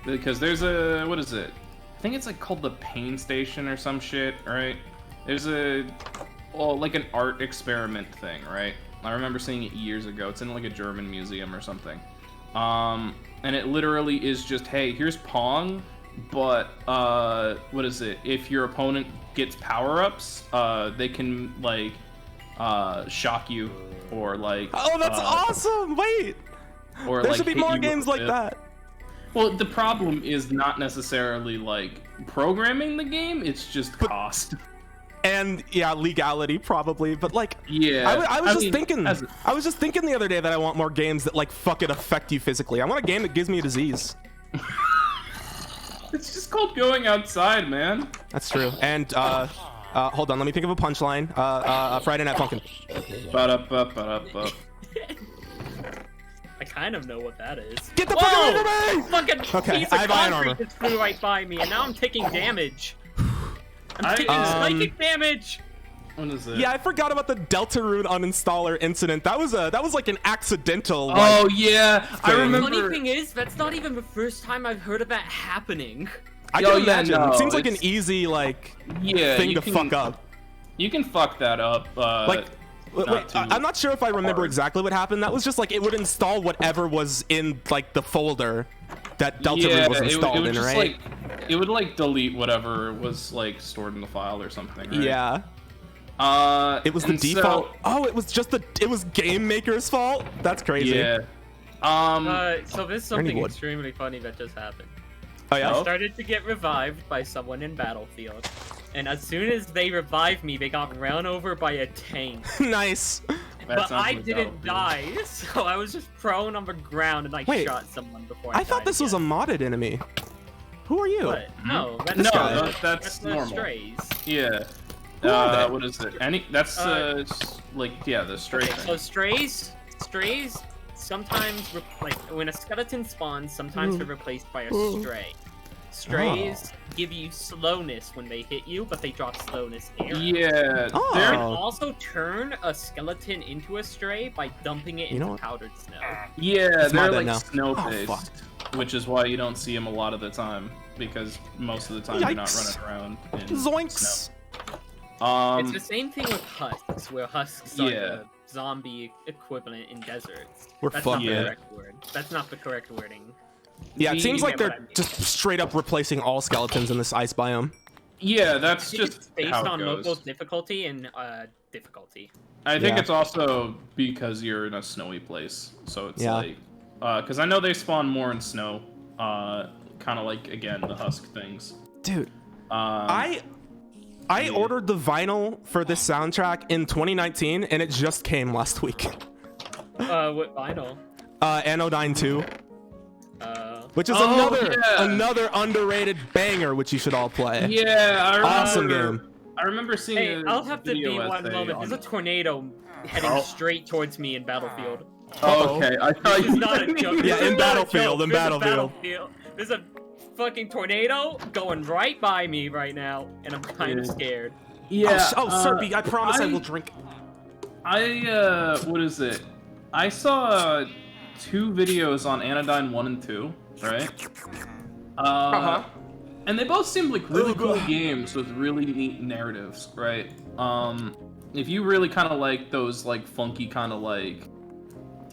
Because there's what is it? I think it's like called the Pain Station or some shit, right? There's like an art experiment thing, right? I remember seeing it years ago. It's in like a German museum or something. And it literally is just, hey, here's Pong, but what is it? If your opponent gets power-ups, they can like shock you or like. Oh, that's awesome! Wait, or there like should be hit more you games with like it. that. Well, the problem is not necessarily like programming the game; it's just cost. And legality probably, but like, Yeah, I was just thinking the other day that I want more games that like fucking affect you physically. I want a game that gives me a disease. It's just called going outside, man. That's true. And hold on, let me think of a punchline. Friday Night Funkin'. Ba-da-ba-ba-da-ba. I kind of know what that is. Get the fuck away from me! Fucking Okay, piece I of have iron concrete armor. just flew right by me, and now I'm taking damage. I'm taking psychic damage. What is it? Yeah, I forgot about the Deltarune uninstaller incident. That was like an accidental. Oh yeah, I thing. remember. Funny thing is, that's not even the first time I've heard of that happening. I Oh, can yeah, imagine. no, It seems like an it's- easy like Yeah, thing you to can- fuck up. You can fuck that up. Wait, too I'm not sure if I remember hard. exactly what happened. That was just like it would install whatever was in like the folder that Deltarune yeah, was installed it would in, just, right? it would like delete whatever was like stored in the file or something. Right? Yeah. It was the and default. so- Oh, it was Game Maker's fault. That's crazy. Yeah. So there's something wood. extremely funny that just happened. Oh yeah. I started to get revived by someone in Battlefield, and as soon as they revived me, they got run over by a tank. Nice. That But sounds I like didn't Battlefield. die, so I was just prone on the ground and I Wait, shot someone before I I thought died this was a again. modded enemy. Who are you? What? No, that's No, guy. that's the normal. Strays. Yeah. Who are they? What is it? That's the stray Okay, thing. so strays sometimes like when a skeleton spawns, sometimes they're replaced by a stray. strays give you slowness when they hit you, but they drop slowness arrows. Yeah. Oh. You can also turn a skeleton into a stray by dumping it You know into what? powdered snow. Yeah, my they're bad like now. snow-based, fuck. which is why you don't see them a lot of the time, because most of the time you're not Yikes. running around in Zoinks. snow. It's the same thing with husks, where husks are the zombie equivalent in deserts. We're That's fucked. not the Yeah. correct word. That's not the correct wording. Yeah, it The- seems like You get what they're I mean. just straight up replacing all skeletons in this ice biome. Yeah, that's I think it's just based how it on goes. local difficulty and difficulty. I think Yeah. it's also because you're in a snowy place, so it's Yeah. like, because I know they spawn more in snow, kind of like again the husk things. Dude, Um, I ordered the vinyl for this soundtrack in 2019, and it just came last week. What vinyl? Anodyne 2, which is Oh, yeah. another underrated banger, which you should all play. Yeah, I remember, Awesome game. I remember seeing. Hey, a I'll have to video be one essay moment. on- There's a tornado heading Oh. straight towards me in Battlefield. Oh, okay, I thought This is not a joke. Yeah, This is in not a Battlefield, joke. in There's a Battlefield. There's a fucking tornado going right by me right now, and I'm kind of Yeah. scared. Yeah. Serby, I promise I I- will drink. What is it? I saw 2 videos on Anodyne 1 and 2, right? And they both seemed like really cool games with really neat narratives, right? If you really kind of like those like funky kind of like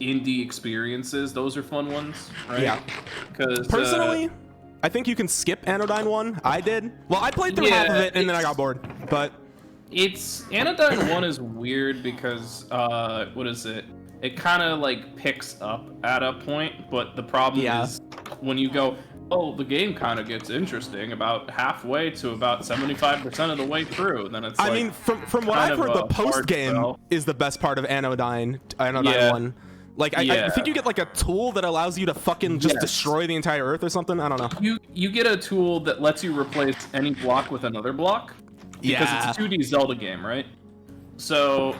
indie experiences, those are fun ones, right? Yeah. Because Personally, I think you can skip Anodyne 1. I did. Well, I played through half of Yeah, it, and then I got bored. But it's Anodyne 1 is weird because what is it? It kind of like picks up at a point, but the problem Yeah. is when you go, oh, the game kind of gets interesting about halfway to about 75% of the way through. Then it's I like, mean, from what kind I've of heard, the a post hard game sell. is the best part of Anodyne Yeah. 1. Like, I Yeah. think you get like a tool that allows you to fucking just Yes. destroy the entire Earth or something. I don't know. you get a tool that lets you replace any block with another block because Yeah. it's a 2D Zelda game, right? So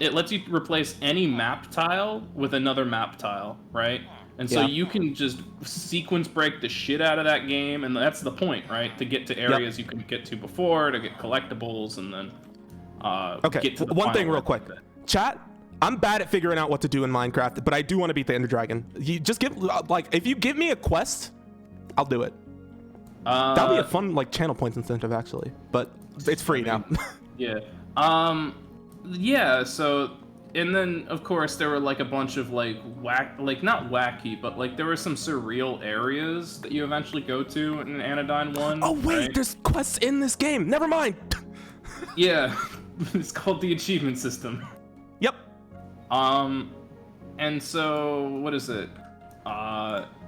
it lets you replace any map tile with another map tile, right? And so Yeah. you can just sequence break the shit out of that game, and that's the point, right? To get to areas you couldn't get to before, to get collectibles, and then Okay, get to the one final thing real end quick. of it. Chat, I'm bad at figuring out what to do in Minecraft, but I do want to beat the Ender Dragon. You just give, like, if you give me a quest, I'll do it. That'll be a fun, like, channel points incentive, actually. But it's free now. Yeah. Yeah, so and then of course there were like a bunch of like not wacky, but like there were some surreal areas that you eventually go to in Anodyne 1. Oh, wait, right? there's quests in this game. Never mind. Yeah. It's called the achievement system. Yep. And so what is it?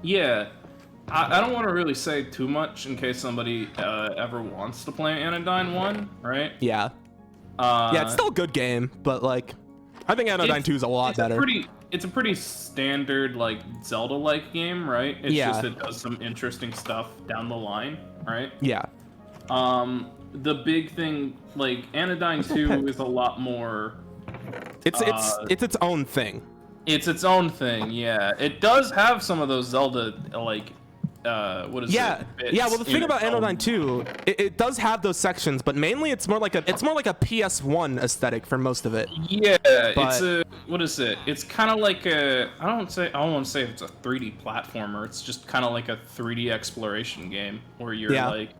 Yeah. I don't want to really say too much in case somebody ever wants to play Anodyne 1, right? Yeah. Yeah, it's still a good game, but, like, I think Anodyne 2 is a lot better. It's a pretty standard like Zelda-like game, right? It's Yeah. just it does some interesting stuff down the line, right? Yeah. The big thing, like Anodyne 2 is a lot more. It's its own thing. It's its own thing, yeah. It does have some of those Zelda like, what is Yeah, it? bits yeah. Well, the in thing its about own- Anodyne 2, it does have those sections, but mainly it's more like a PS1 aesthetic for most of it. Yeah, it's But- a what is it? It's kind of like a I don't want to say it's a 3D platformer. It's just kind of like a 3D exploration game where you're Yeah. like,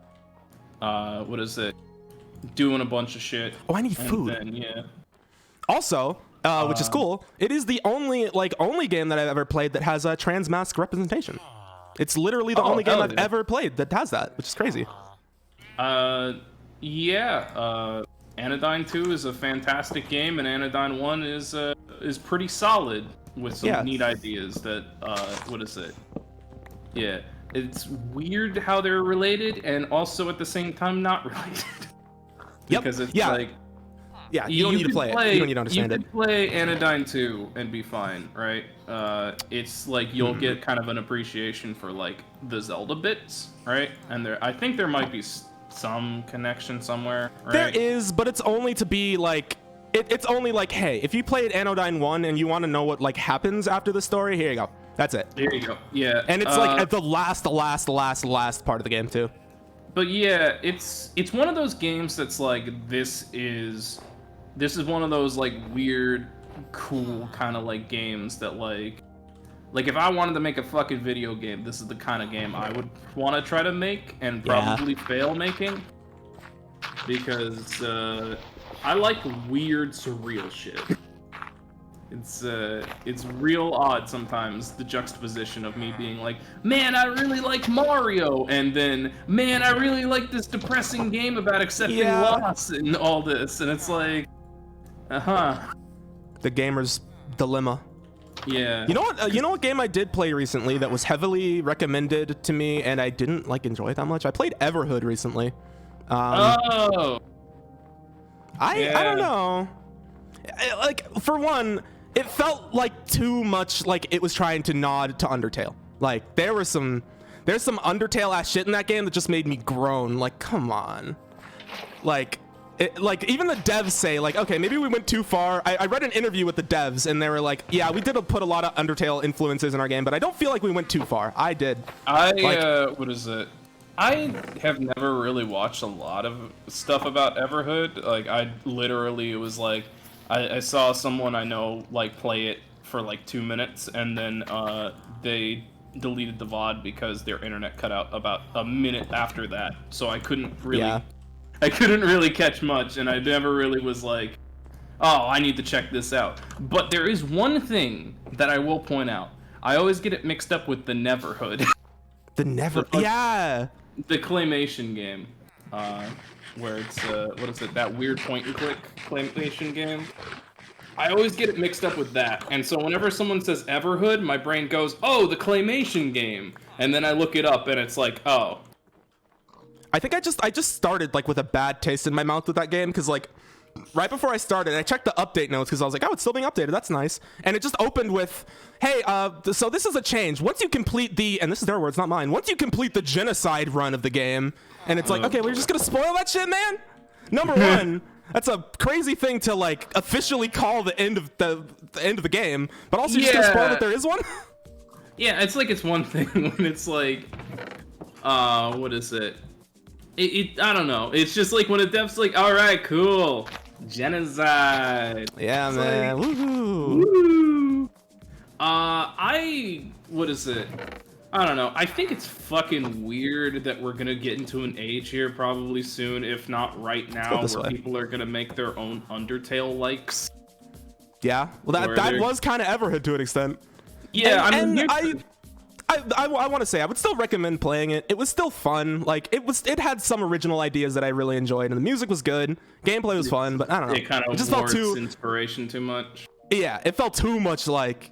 what is it? Doing a bunch of shit. Oh, I need and food. Then, yeah. Also, which is cool, it is the only game that I've ever played that has a trans mask representation. It's literally the Oh, only game hell I've yeah. ever played that has that, which is crazy. Yeah. Anodyne 2 is a fantastic game, and Anodyne 1 is pretty solid with some Yeah. neat ideas. That what is it? Yeah, it's weird how they're related, and also at the same time not related. Yep, Because it's yeah. like Yeah, you don't need to could play it. You don't need to understand you it. could play Anodyne 2 and be fine, right? It's like you'll Mm-hmm. get kind of an appreciation for like the Zelda bits, right? And I think there might be some connection somewhere, right? There is, but it's only to be like, it's only like, hey, if you played Anodyne 1 and you want to know what like happens after the story, here you go. That's it. There you go. Yeah. And it's like at the last part of the game too. But yeah, it's one of those games that's like this is one of those like weird, cool kind of like games that like if I wanted to make a fucking video game, this is the kind of game I would want to try to make and probably fail making, because I like weird, surreal shit. It's real odd sometimes, the juxtaposition of me being like, man, I really like Mario, and then, man, I really like this depressing game about accepting loss and all this, and it's like, The gamer's dilemma. Yeah. You know what? You know what game I did play recently that was heavily recommended to me and I didn't like enjoy it that much? I played Everhood recently. Oh. I don't know. Like, for one, it felt like too much like it was trying to nod to Undertale. Like, there's some Undertale ass shit in that game that just made me groan. Like, come on. Like even the devs say, like, okay, maybe we went too far. I read an interview with the devs and they were like, yeah, we did put a lot of Undertale influences in our game, but I don't feel like we went too far. I did. What is it? I have never really watched a lot of stuff about Everhood. Like, I literally, it was like, I saw someone I know, like, play it for, like, 2 minutes, and then, they deleted the VOD because their internet cut out about a minute after that, so I couldn't really... I couldn't really catch much, and I never really was like, oh, I need to check this out. But there is one thing that I will point out. I always get it mixed up with the Neverhood. Yeah! The claymation game. Where it's, what is it, that weird point-and-click claymation game? I always get it mixed up with that. And so whenever someone says Everhood, my brain goes, oh, the claymation game. And then I look it up, and it's like, oh. I think I just started like with a bad taste in my mouth with that game, because like right before I started, I checked the update notes because I was like, oh, it's still being updated. That's nice. And it just opened with, hey, so this is a change. Once you complete and this is their words, not mine. Once you complete the genocide run of the game, and it's like, okay, we're just gonna spoil that shit, man. Number one, that's a crazy thing to like officially call the end of the game, but also you're just gonna spoil that there is one. Yeah, it's like it's one thing when it's like, what is it? I don't know. It's just like when a dev's like, all right, cool, genocide. Yeah, it's man. Like, woohoo. What is it? I don't know. I think it's fucking weird that we're gonna get into an age here probably soon, if not right now, where people are gonna make their own Undertale likes. Yeah. Well, that was kind of Everhood to an extent. Yeah, I want to say I would still recommend playing it. It was still fun. Like it had some original ideas that I really enjoyed, and the music was good. Gameplay was fun, but I don't know. It just felt too inspiration too much. Yeah, it felt too much like.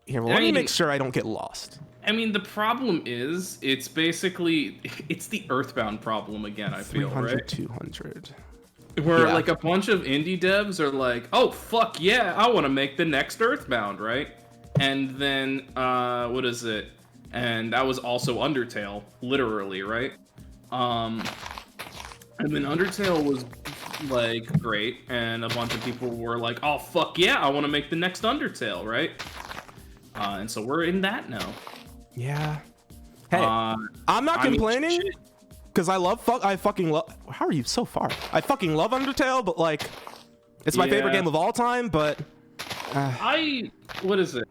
Here, well, let me make sure I don't get lost. I mean, the problem is, it's the Earthbound problem again. I feel 300, right. 200. Where like a bunch of indie devs are like, oh fuck yeah, I want to make the next Earthbound, right? And then, what is it? And that was also Undertale, literally, right? And then Undertale was, like, great, and a bunch of people were like, oh, fuck yeah, I want to make the next Undertale, right? And so we're in that now. Yeah. Hey, I'm not complaining, because I fucking love... How are you so far? I fucking love Undertale, but, like, it's my favorite game of all time, but... What is it?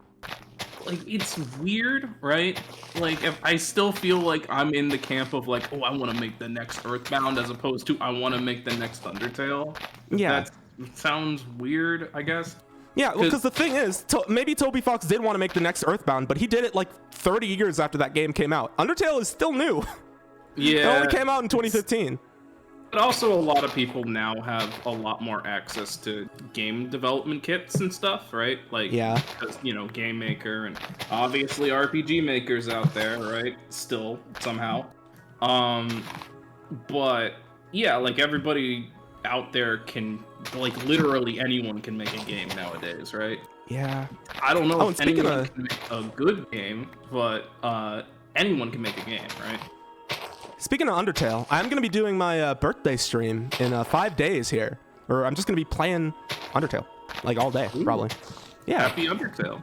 Like, it's weird, right? Like, if I still feel like I'm in the camp of like, oh, I want to make the next Earthbound, as opposed to I want to make the next Undertale. Yeah. That sounds weird, I guess. Yeah, because the thing is, maybe Toby Fox did want to make the next Earthbound, but he did it like 30 years after that game came out. Undertale is still new. Yeah. It only came out in 2015. But also, a lot of people now have a lot more access to game development kits and stuff, right? Like, yeah, because, you know, Game Maker and obviously RPG makers out there, right? Still, somehow. But, yeah, like, everybody out there can, like, literally anyone can make a game nowadays, right? Yeah. I don't know if anyone can make a good game, but anyone can make a game, right? Speaking of Undertale, I'm going to be doing my birthday stream in 5 days here. Or I'm just going to be playing Undertale, like all day, probably. Yeah. Happy Undertale.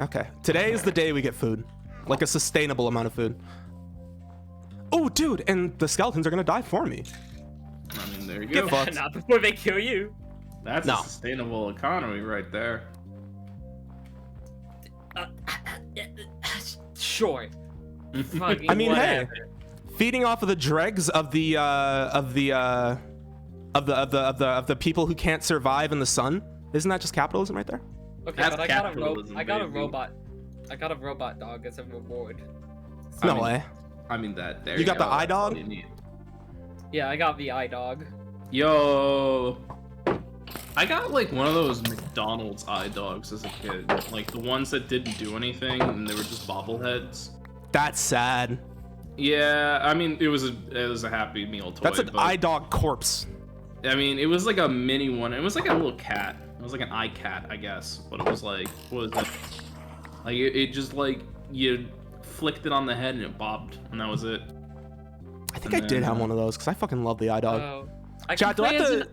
Okay. Today is the day we get food. Like a sustainable amount of food. Oh, dude, and the skeletons are gonna die for me. I mean, there you Get go. fucked. Not before they kill you. That's No. a sustainable economy right there. Sure. Fucking I mean, hey, whatever. feeding off of the dregs of the people who can't survive in the sun. Isn't that just capitalism right there? Okay, That's but I got a capitalism, I got a baby. robot. I got a robot dog as a reward. I No mean, way. I mean that. There You got go. the eye That's all dog? you need. Yeah, I got the eye dog. Yo, I got like one of those McDonald's eye dogs as a kid, like the ones that didn't do anything and they were just bobbleheads. That's sad. Yeah, I mean it was a Happy Meal toy. That's an but, eye dog corpse. I mean it was like a mini one. It was like a little cat. It was like an eye cat, I guess. But it was like, what was that? Like it just like you flicked it on the head and it bobbed, and that was it. I think I did have one of those because I fucking love the eye dog. Oh. I Chat, do I can have play as to?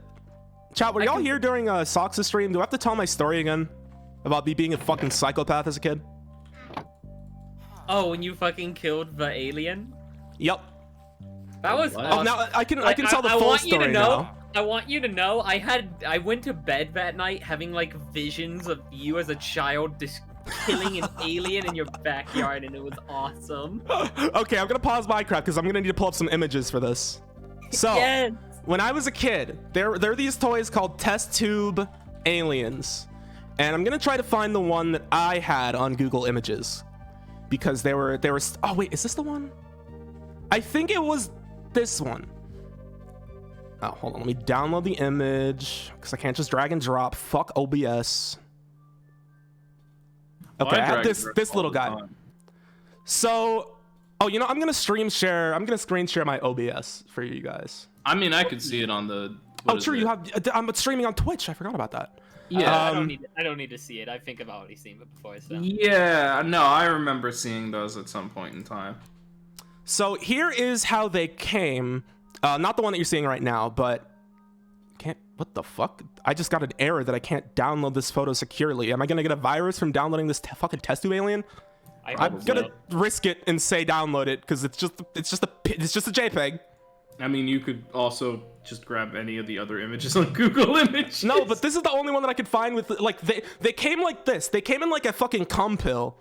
Chat, were I y'all can- here during Sox' stream? Do I have to tell my story again about me being a fucking psychopath as a kid? Oh, when you fucking killed the alien? Yep. That was What? Oh, awesome. now I can tell the I full want you to story know, now. I want you to know I went to bed that night having like visions of you as a child just killing an alien in your backyard, and it was awesome. Okay, I'm gonna pause Minecraft because I'm gonna need to pull up some images for this. So, Yes. when I was a kid, there are these toys called test tube aliens, and I'm gonna try to find the one that I had on Google Images because they were. Oh wait, is this the one? I think it was this one. Oh, hold on, let me download the image because I can't just drag and drop. Fuck OBS. Okay, I have this little guy. So, oh, you know, I'm gonna screen share my OBS for you guys. I mean, I could see it on the. Oh, true. You have. I'm streaming on Twitch. I forgot about that. Yeah. I don't need to see it. I think I've already seen it before. So. Yeah, no, I remember seeing those at some point in time. So here is how they came. Not the one that you're seeing right now, but can't. What the fuck? I just got an error that I can't download this photo securely. Am I gonna get a virus from downloading this fucking test tube alien? I I'm hope gonna so. risk it and say download it because it's just a JPEG. I mean, you could also just grab any of the other images on Google Images. No, but this is the only one that I could find with like they came like this. They came in like a fucking cum pill.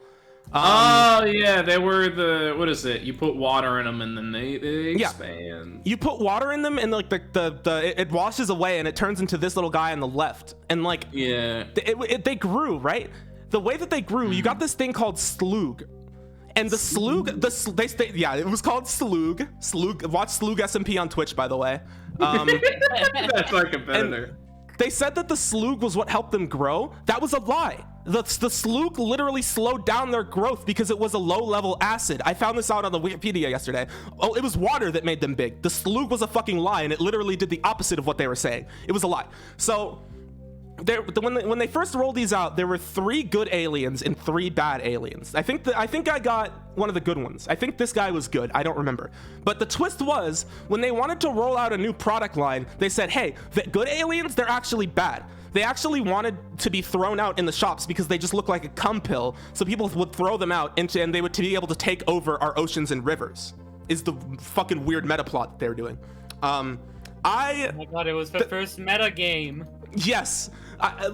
Oh yeah, they were the what is it? You put water in them and then they Yeah. expand. You put water in them and like it washes away and it turns into this little guy on the left and like Yeah. they grew, right? The way that they grew, you got this thing called Sloog. And the Sloog, it was called Sloog. Sloog, watch Sloog SMP on Twitch, by the way. That's our competitor. They said that the Sloog was what helped them grow. That was a lie. The Sloog literally slowed down their growth because it was a low-level acid. I found this out on the Wikipedia yesterday. Oh, it was water that made them big. The Sloog was a fucking lie, and it literally did the opposite of what they were saying. It was a lie. So when they first rolled these out, there were 3 good aliens and 3 bad aliens. I think I got one of the good ones. I think this guy was good. I don't remember. But the twist was when they wanted to roll out a new product line, they said, "Hey, the good aliens, they're actually bad." They actually wanted to be thrown out in the shops because they just look like a cum pill. So people would throw them out and they would be able to take over our oceans and rivers. Is the fucking weird meta plot that they were doing. Oh my god, it was the first meta game. Yes, I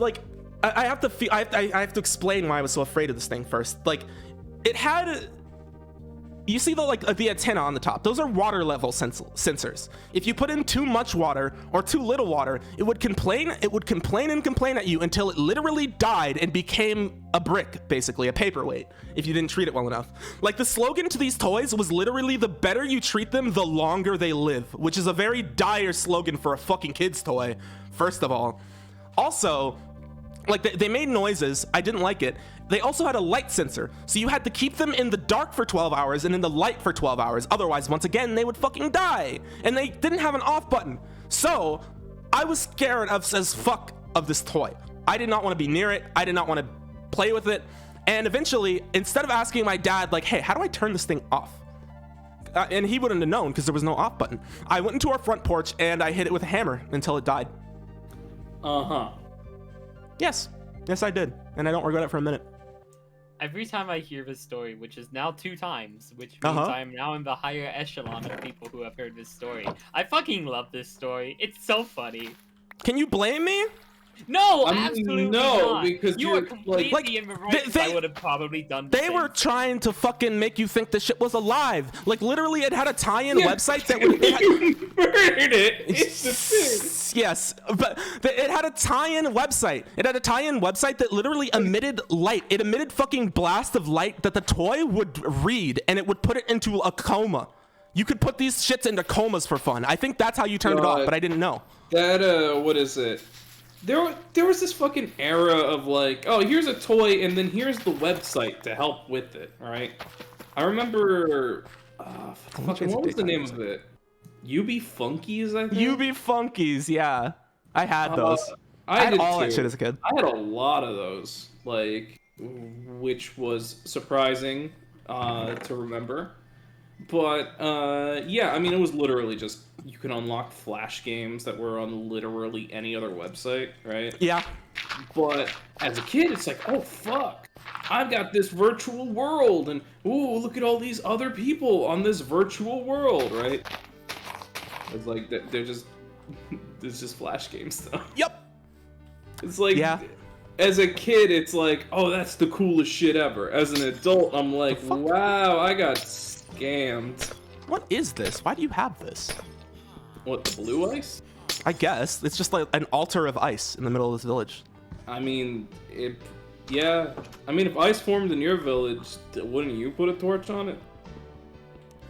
have to I have to explain why I was so afraid of this thing first. Like, it had, you see the antenna on the top. Those are water level sensors. If you put in too much water or too little water, it would complain and complain at you until it literally died and became a brick, basically a paperweight, if you didn't treat it well enough. Like, the slogan to these toys was literally, the better you treat them, the longer they live, which is a very dire slogan for a fucking kid's toy, first of all. Also, like, they made noises. I didn't like it. They also had a light sensor, so you had to keep them in the dark for 12 hours and in the light for 12 hours. Otherwise, once again, they would fucking die. And they didn't have an off button. So I was scared as fuck of this toy. I did not want to be near it. I did not want to play with it. And eventually, instead of asking my dad, like, "Hey, how do I turn this thing off?" And he wouldn't have known because there was no off button. I went into our front porch and I hit it with a hammer until it died. Uh-huh. Yes, I did. And I don't regret it for a minute. every time I hear this story, which is now 2 times, which means Uh-huh. I am now in the higher echelon of people who have heard this story. I fucking love this story. It's so funny. Can you blame me? No, I mean, absolutely no, not. because you you're, are completely like, in the right. they- I would have probably done. The They same were thing. trying to fucking make you think this shit was alive. Like literally, it had a tie-in Yeah. website that would. It had, You murdered it. It's the thing. yes, but it had a tie-in website. It had a tie-in website that literally emitted light. It emitted fucking blast of light that the toy would read, and it would put it into a coma. You could put these shits into comas for fun. I think that's how you turned it off, God. but I didn't know. That what is it? There was this fucking era of like, oh, here's a toy, and then here's the website to help with it. All right. I remember. Fucking, what was the name of it? UB Funkies, I think. UB Funkies, yeah. I had those. I had did all that too. shit as a kid. I had a lot of those, like, which was surprising to remember. But yeah, I mean, it was literally just you can unlock Flash games that were on literally any other website, right? Yeah. But as a kid, it's like, oh fuck, I've got this virtual world, and ooh, look at all these other people on this virtual world, right? It's like they're just it's just Flash games though. Yep. It's like, Yeah. as a kid, it's like, oh, that's the coolest shit ever. As an adult, I'm like, fuck? wow, I got scammed. What is this? Why do you have this? What, the blue ice? I guess it's just like an altar of ice in the middle of this village. I mean, yeah. I mean, if ice formed in your village, wouldn't you put a torch on it?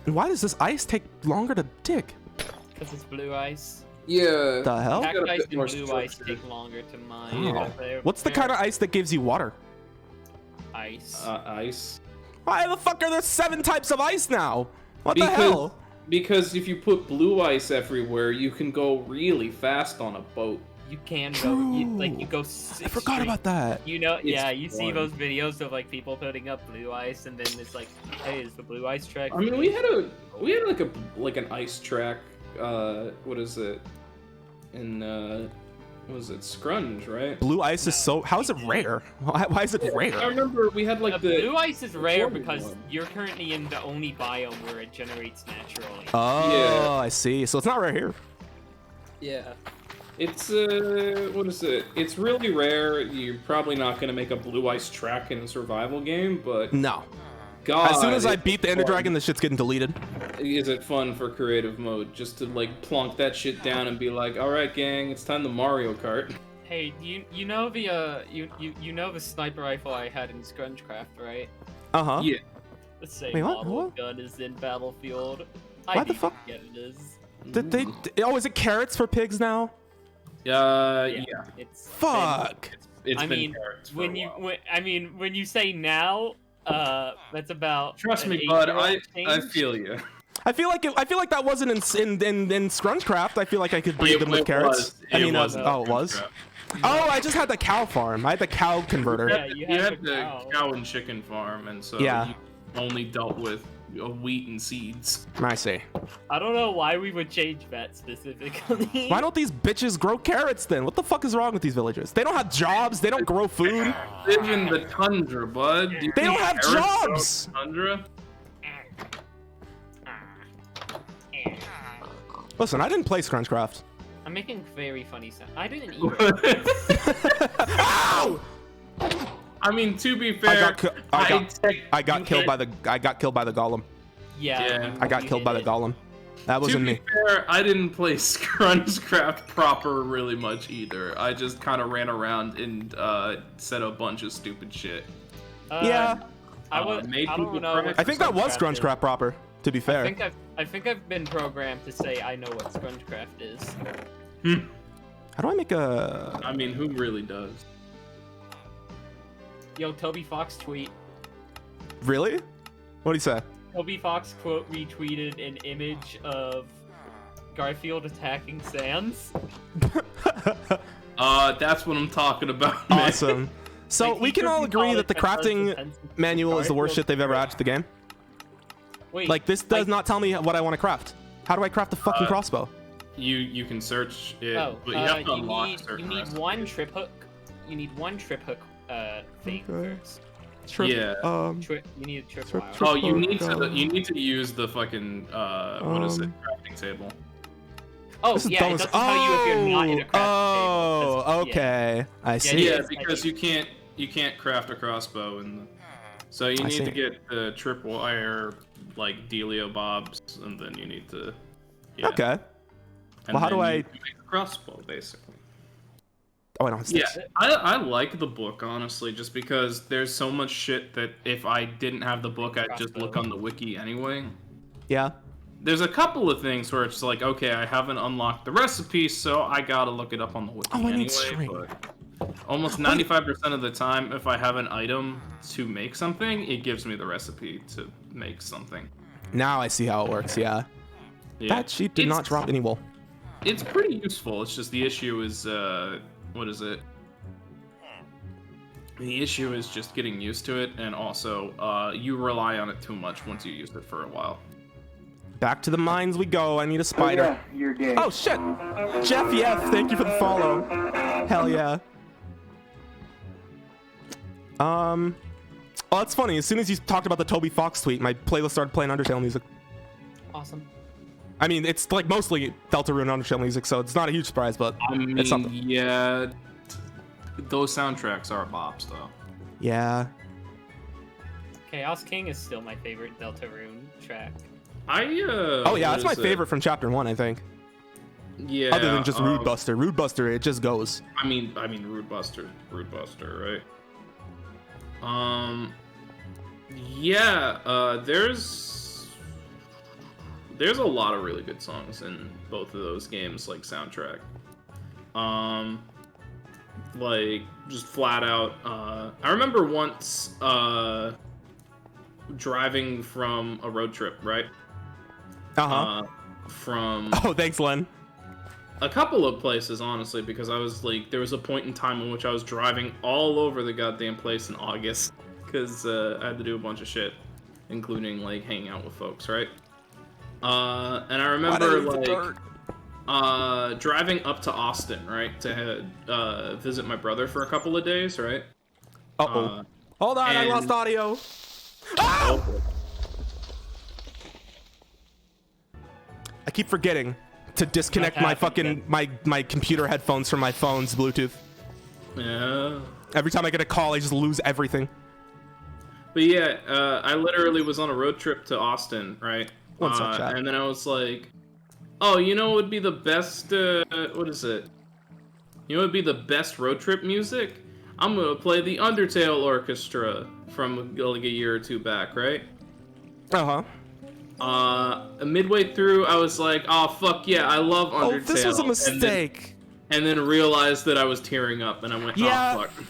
And why does this ice take longer to dig? Because it's blue ice. Yeah. The hell? got a Black ice bit and more blue ice structure. take longer to mine. Oh. They're- What's the they're kind of ice that gives you water? ice? Ice. Why the fuck are there 7 types of ice now? What the hell? Because if you put blue ice everywhere, you can go really fast on a boat. You can go, you True. go. I forgot about that. You know, yeah, you see fun. those videos of like people putting up blue ice, and then it's like, hey, is the blue ice track? I mean, we had like an ice track. What is it? In what was it? Scrunge, right? Blue ice is so. How is it rare? Why is it I rare? remember we had like the. blue ice is rare forward because one. you're currently in the only biome where it generates naturally. Oh, Yeah. I see. So it's not rare here. Yeah. It's what is it? It's really rare. You're probably not gonna make a blue ice track in a survival game, but No. God, As soon as I it's beat the Ender fun. Dragon, the shit's getting deleted. Is it fun for creative mode just to like plonk that shit down and be like, all right, gang, it's time to Mario Kart. Hey, you know the you know the sniper rifle I had in Scrungecraft, right? Uh huh. Yeah. The same Wait, what? model What? of gun is in Battlefield. Why the fuck? Yeah, it is. Did they? Oh, is it carrots for pigs now? Yeah. It's Fuck. It's I been mean, carrots for when a you while. when you say now, that's about. Trust an me, bud. 8-year-old I change. feel you. I feel like that wasn't in Scrungecraft. I feel like I could breed It- them with it carrots. was. I It mean, was oh, it was. Oh, I just had the cow farm. I had the cow converter. Yeah, You you had had the the cow and chicken farm, and so Yeah. you only dealt with wheat and seeds. I see. I don't know why we would change that specifically. Why don't these bitches grow carrots then? What the fuck is wrong with these villagers? They don't have jobs. They don't grow food. Live in the tundra, bud. Do you They don't think have carrots grow in jobs. the Tundra? Listen, I didn't play Scrungecraft. I'm making very funny sound. I didn't either. Ow! I mean, to be fair, I got killed by the golem. Yeah. I got you killed by the did it. golem. That To wasn't be me. fair, I didn't play Scrungecraft proper really much either. I just kind of ran around and said a bunch of stupid shit. Yeah. I would. made I people don't know. cry. what I think that was Scrungecraft is. Scrungecraft proper. To be fair. I think I've been programmed to say I know what Scrungecraft is. How do I make a? I mean, who really does? Yo, Toby Fox tweet. Really? What do you say? Toby Fox quote retweeted an image of Garfield attacking Sans. That's what I'm talking about, man. Awesome. So Like, we he can could all be agree called that the a defensive crafting defensive manual is the worst Garfield shit they've ever added to the game. Wait, Like this does not tell me what I want to craft. How do I craft a fucking crossbow? You can search it, Oh, but you have to you unlock need certain you need recipes. one trip hook. You need one trip hook thing Okay. first. Trip. Yeah. You need a Trip- tripwire. trip- Oh, you need Triple to use the fucking what is it? Crafting table. Oh, This is yeah, dumb it as- doesn't tell you if you're not in a craft table. 'cause- yeah. okay. I see. Yeah, it's because you can't craft a crossbow so you I need see. to get the tripwire like Delio bobs, and then you need to. Yeah. Okay. And Well, how do then I- you make a crossbow basically? Oh, I don't have Yeah, sticks. I like the book honestly, just because there's so much shit that if I didn't have the book, I'd just look on the wiki anyway. Yeah. There's a couple of things where it's like, okay, I haven't unlocked the recipe, so I gotta look it up on the wiki Oh, I need anyway. string. But almost 95% of the time, if I have an item to make something, it gives me the recipe to make something. Now I see how it works. Yeah. Yeah. That sheet did not drop any wool. It's pretty useful. It's just the issue is, what is it? The issue is just getting used to it, and also, you rely on it too much once you use it for a while. Back to the mines we go. I need a spider. You're gay. Oh shit! Jeff, yeah, thank you for the follow. Hell yeah. Oh, it's funny. As soon as you talked about the Toby Fox tweet, my playlist started playing Undertale music. Awesome. I mean, it's like mostly Deltarune Undertale music, so it's not a huge surprise, but I mean, it's something. yeah, those soundtracks are bops, though. Yeah. Chaos King is still my favorite Deltarune track. Oh yeah, what that's my is it? favorite from Chapter 1, I think. Yeah. Other than just Rude Buster. Rude Buster, it just goes. I mean, Rude Buster, right? Yeah. There's a lot of really good songs in both of those games, like soundtrack. Like just flat out. I remember once driving from a road trip, right? From Oh, thanks, Len. a couple of places, honestly, because I was like, there was a point in time in which I was driving all over the goddamn place in August because I had to do a bunch of shit, including like hanging out with folks, right? And I remember like driving up to Austin, right, to visit my brother for a couple of days, right? Uh-oh. Hold on, I and- lost audio. Ah! I keep forgetting to disconnect my fucking my computer headphones from my phone's Bluetooth. Yeah. Every time I get a call, I just lose everything. But yeah, I literally was on a road trip to Austin, right? What's up, chat? And then I was like, oh, you know what would be the best, what is it? You know what would be the best road trip music? I'm gonna play the Undertale Orchestra from like a year or two back, right? Uh-huh. Midway through, I was like, oh, fuck yeah, I love Undertale. Oh, this was a mistake. And then realized that I was tearing up, and I went, Yeah. oh, fuck.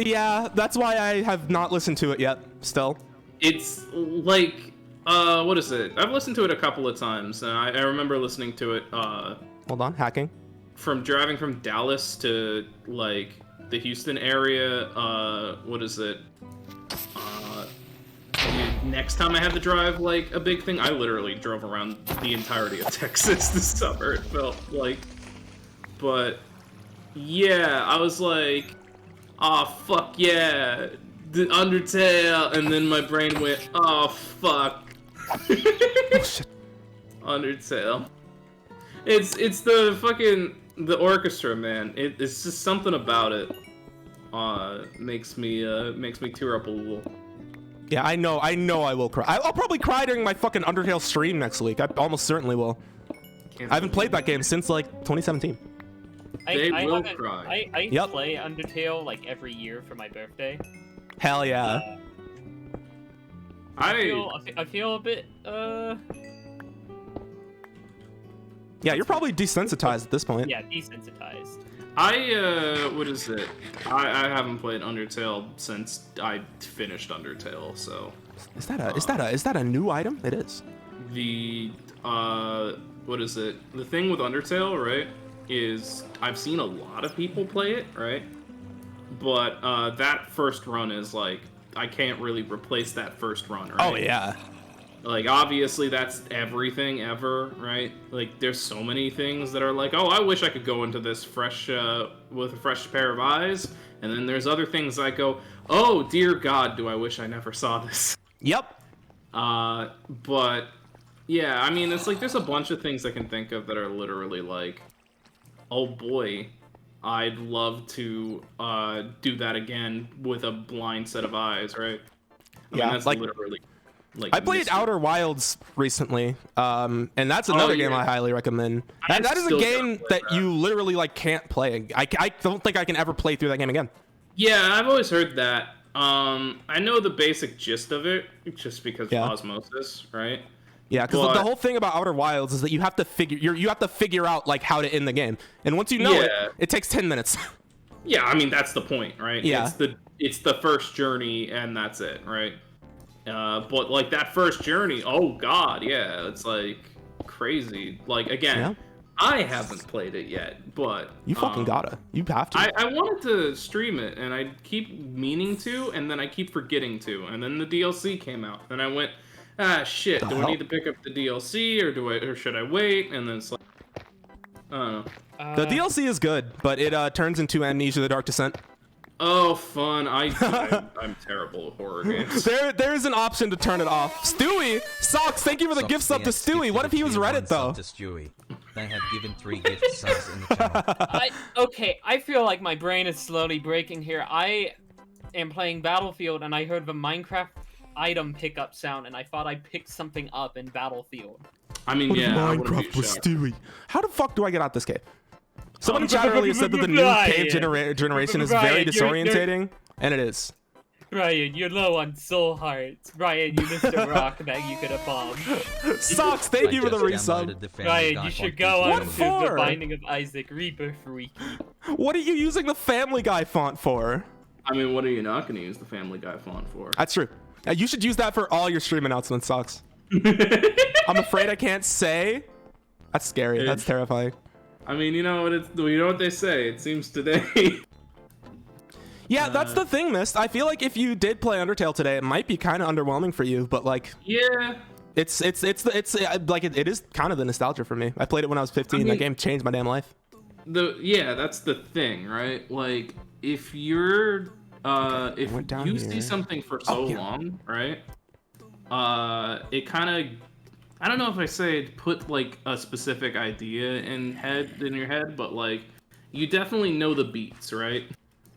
Yeah, that's why I have not listened to it yet, still. It's like, what is it? I've listened to it a couple of times, and I remember listening to it, Hold on, hacking. from driving from Dallas to, like, the Houston area, what is it? Next time I had to drive, like, a big thing, I literally drove around the entirety of Texas this summer, it felt like. But, yeah, I was like, oh, fuck yeah, the Undertale, and then my brain went, oh, fuck. Oh, shit. Undertale. It's the fucking, the orchestra, man. It's just something about it, makes me tear up a little. Yeah, I know I will cry. I'll probably cry during my fucking Undertale stream next week. I almost certainly will. I haven't played that game since, like, 2017. They will haven't- cry. I Yep. play Undertale like every year for my birthday. Hell yeah. I feel a bit Yeah, you're probably desensitized at this point. yeah, desensitized. What is it? I haven't played Undertale since I finished Undertale, so Is that a new item? It is. the what is it? The thing with Undertale, right, is I've seen a lot of people play it, right? But that first run is like I can't really replace that first run, right? Oh yeah. Like, obviously, that's everything ever, right? Like, there's so many things that are like, oh, I wish I could go into this fresh, with a fresh pair of eyes. And then there's other things I go, oh, dear God, do I wish I never saw this. Yep. But, yeah, I mean, it's like, there's a bunch of things I can think of that are literally like, oh boy, I'd love to, do that again with a blind set of eyes, right? I mean, Yeah, that's like- literally... Like, I played mystery. Outer Wilds recently, and that's another game yeah. I highly recommend. I That is a still game gotta that play that. you literally like can't play. I don't think I can ever play through that game again. Yeah, I've always heard that. I know the basic gist of it, just because Yeah. of osmosis, right? Yeah, because the But- whole thing about Outer Wilds is that you have to figure out like how to end the game, and once you know Yeah. it takes 10 minutes. Yeah, I mean that's the point, right? Yeah. It's the first journey, and that's it, right? But like that first journey, oh god, yeah, it's like crazy. Like again, Yeah. I haven't played it yet, but You fucking gotta. You have to. I wanted to stream it, and I keep meaning to, and then I keep forgetting to, and then the DLC came out, and I went, ah, shit, do I hell? need to pick up the DLC, or should I wait? And then it's like, I don't know. The DLC is good, but it turns into Amnesia: The Dark Descent. Oh, fun! I'm terrible at horror games. There is an option to turn it off. Stewie Socks, thank you for the gift sub to Stewie. What if he was Reddit though? To Stewie. They have given 3 gift subs in the channel. I feel like my brain is slowly breaking here. I am playing Battlefield and I heard the Minecraft item pickup sound and I thought I picked something up in Battlefield. I mean, What if yeah, I wouldn't Minecraft be was shocked. Stewie? How the fuck do I get out this cave? Someone in chat earlier said that the new cave generation is very Ryan, you're- disorientating, and it is. Ryan, you're low on soul hearts. Ryan, you missed a rock that you could have bombed. Socks, thank you for the I resub. just downloaded the Family Ryan, Guy you should font go feature What on on to for? the Binding of Isaac Reaper Freaky. What are you using the Family Guy font for? I mean, what are you not going to use the Family Guy font for? That's true. You should use that for all your stream announcements, Socks. I'm afraid I can't say. That's scary. That's terrifying. I mean, you know what they say. It seems today. Yeah, that's the thing, Mist. I feel like if you did play Undertale today, it might be kind of underwhelming for you, but like, Yeah. it's like it is kind of the nostalgia for me. I played it when I was 15. I That mean- game changed my damn life. That's the thing, right? Like, if you're if went down you here. see something for so yeah. long, right? It kind of, I don't know if I say put like a specific idea in your head, but like you definitely know the beats, right?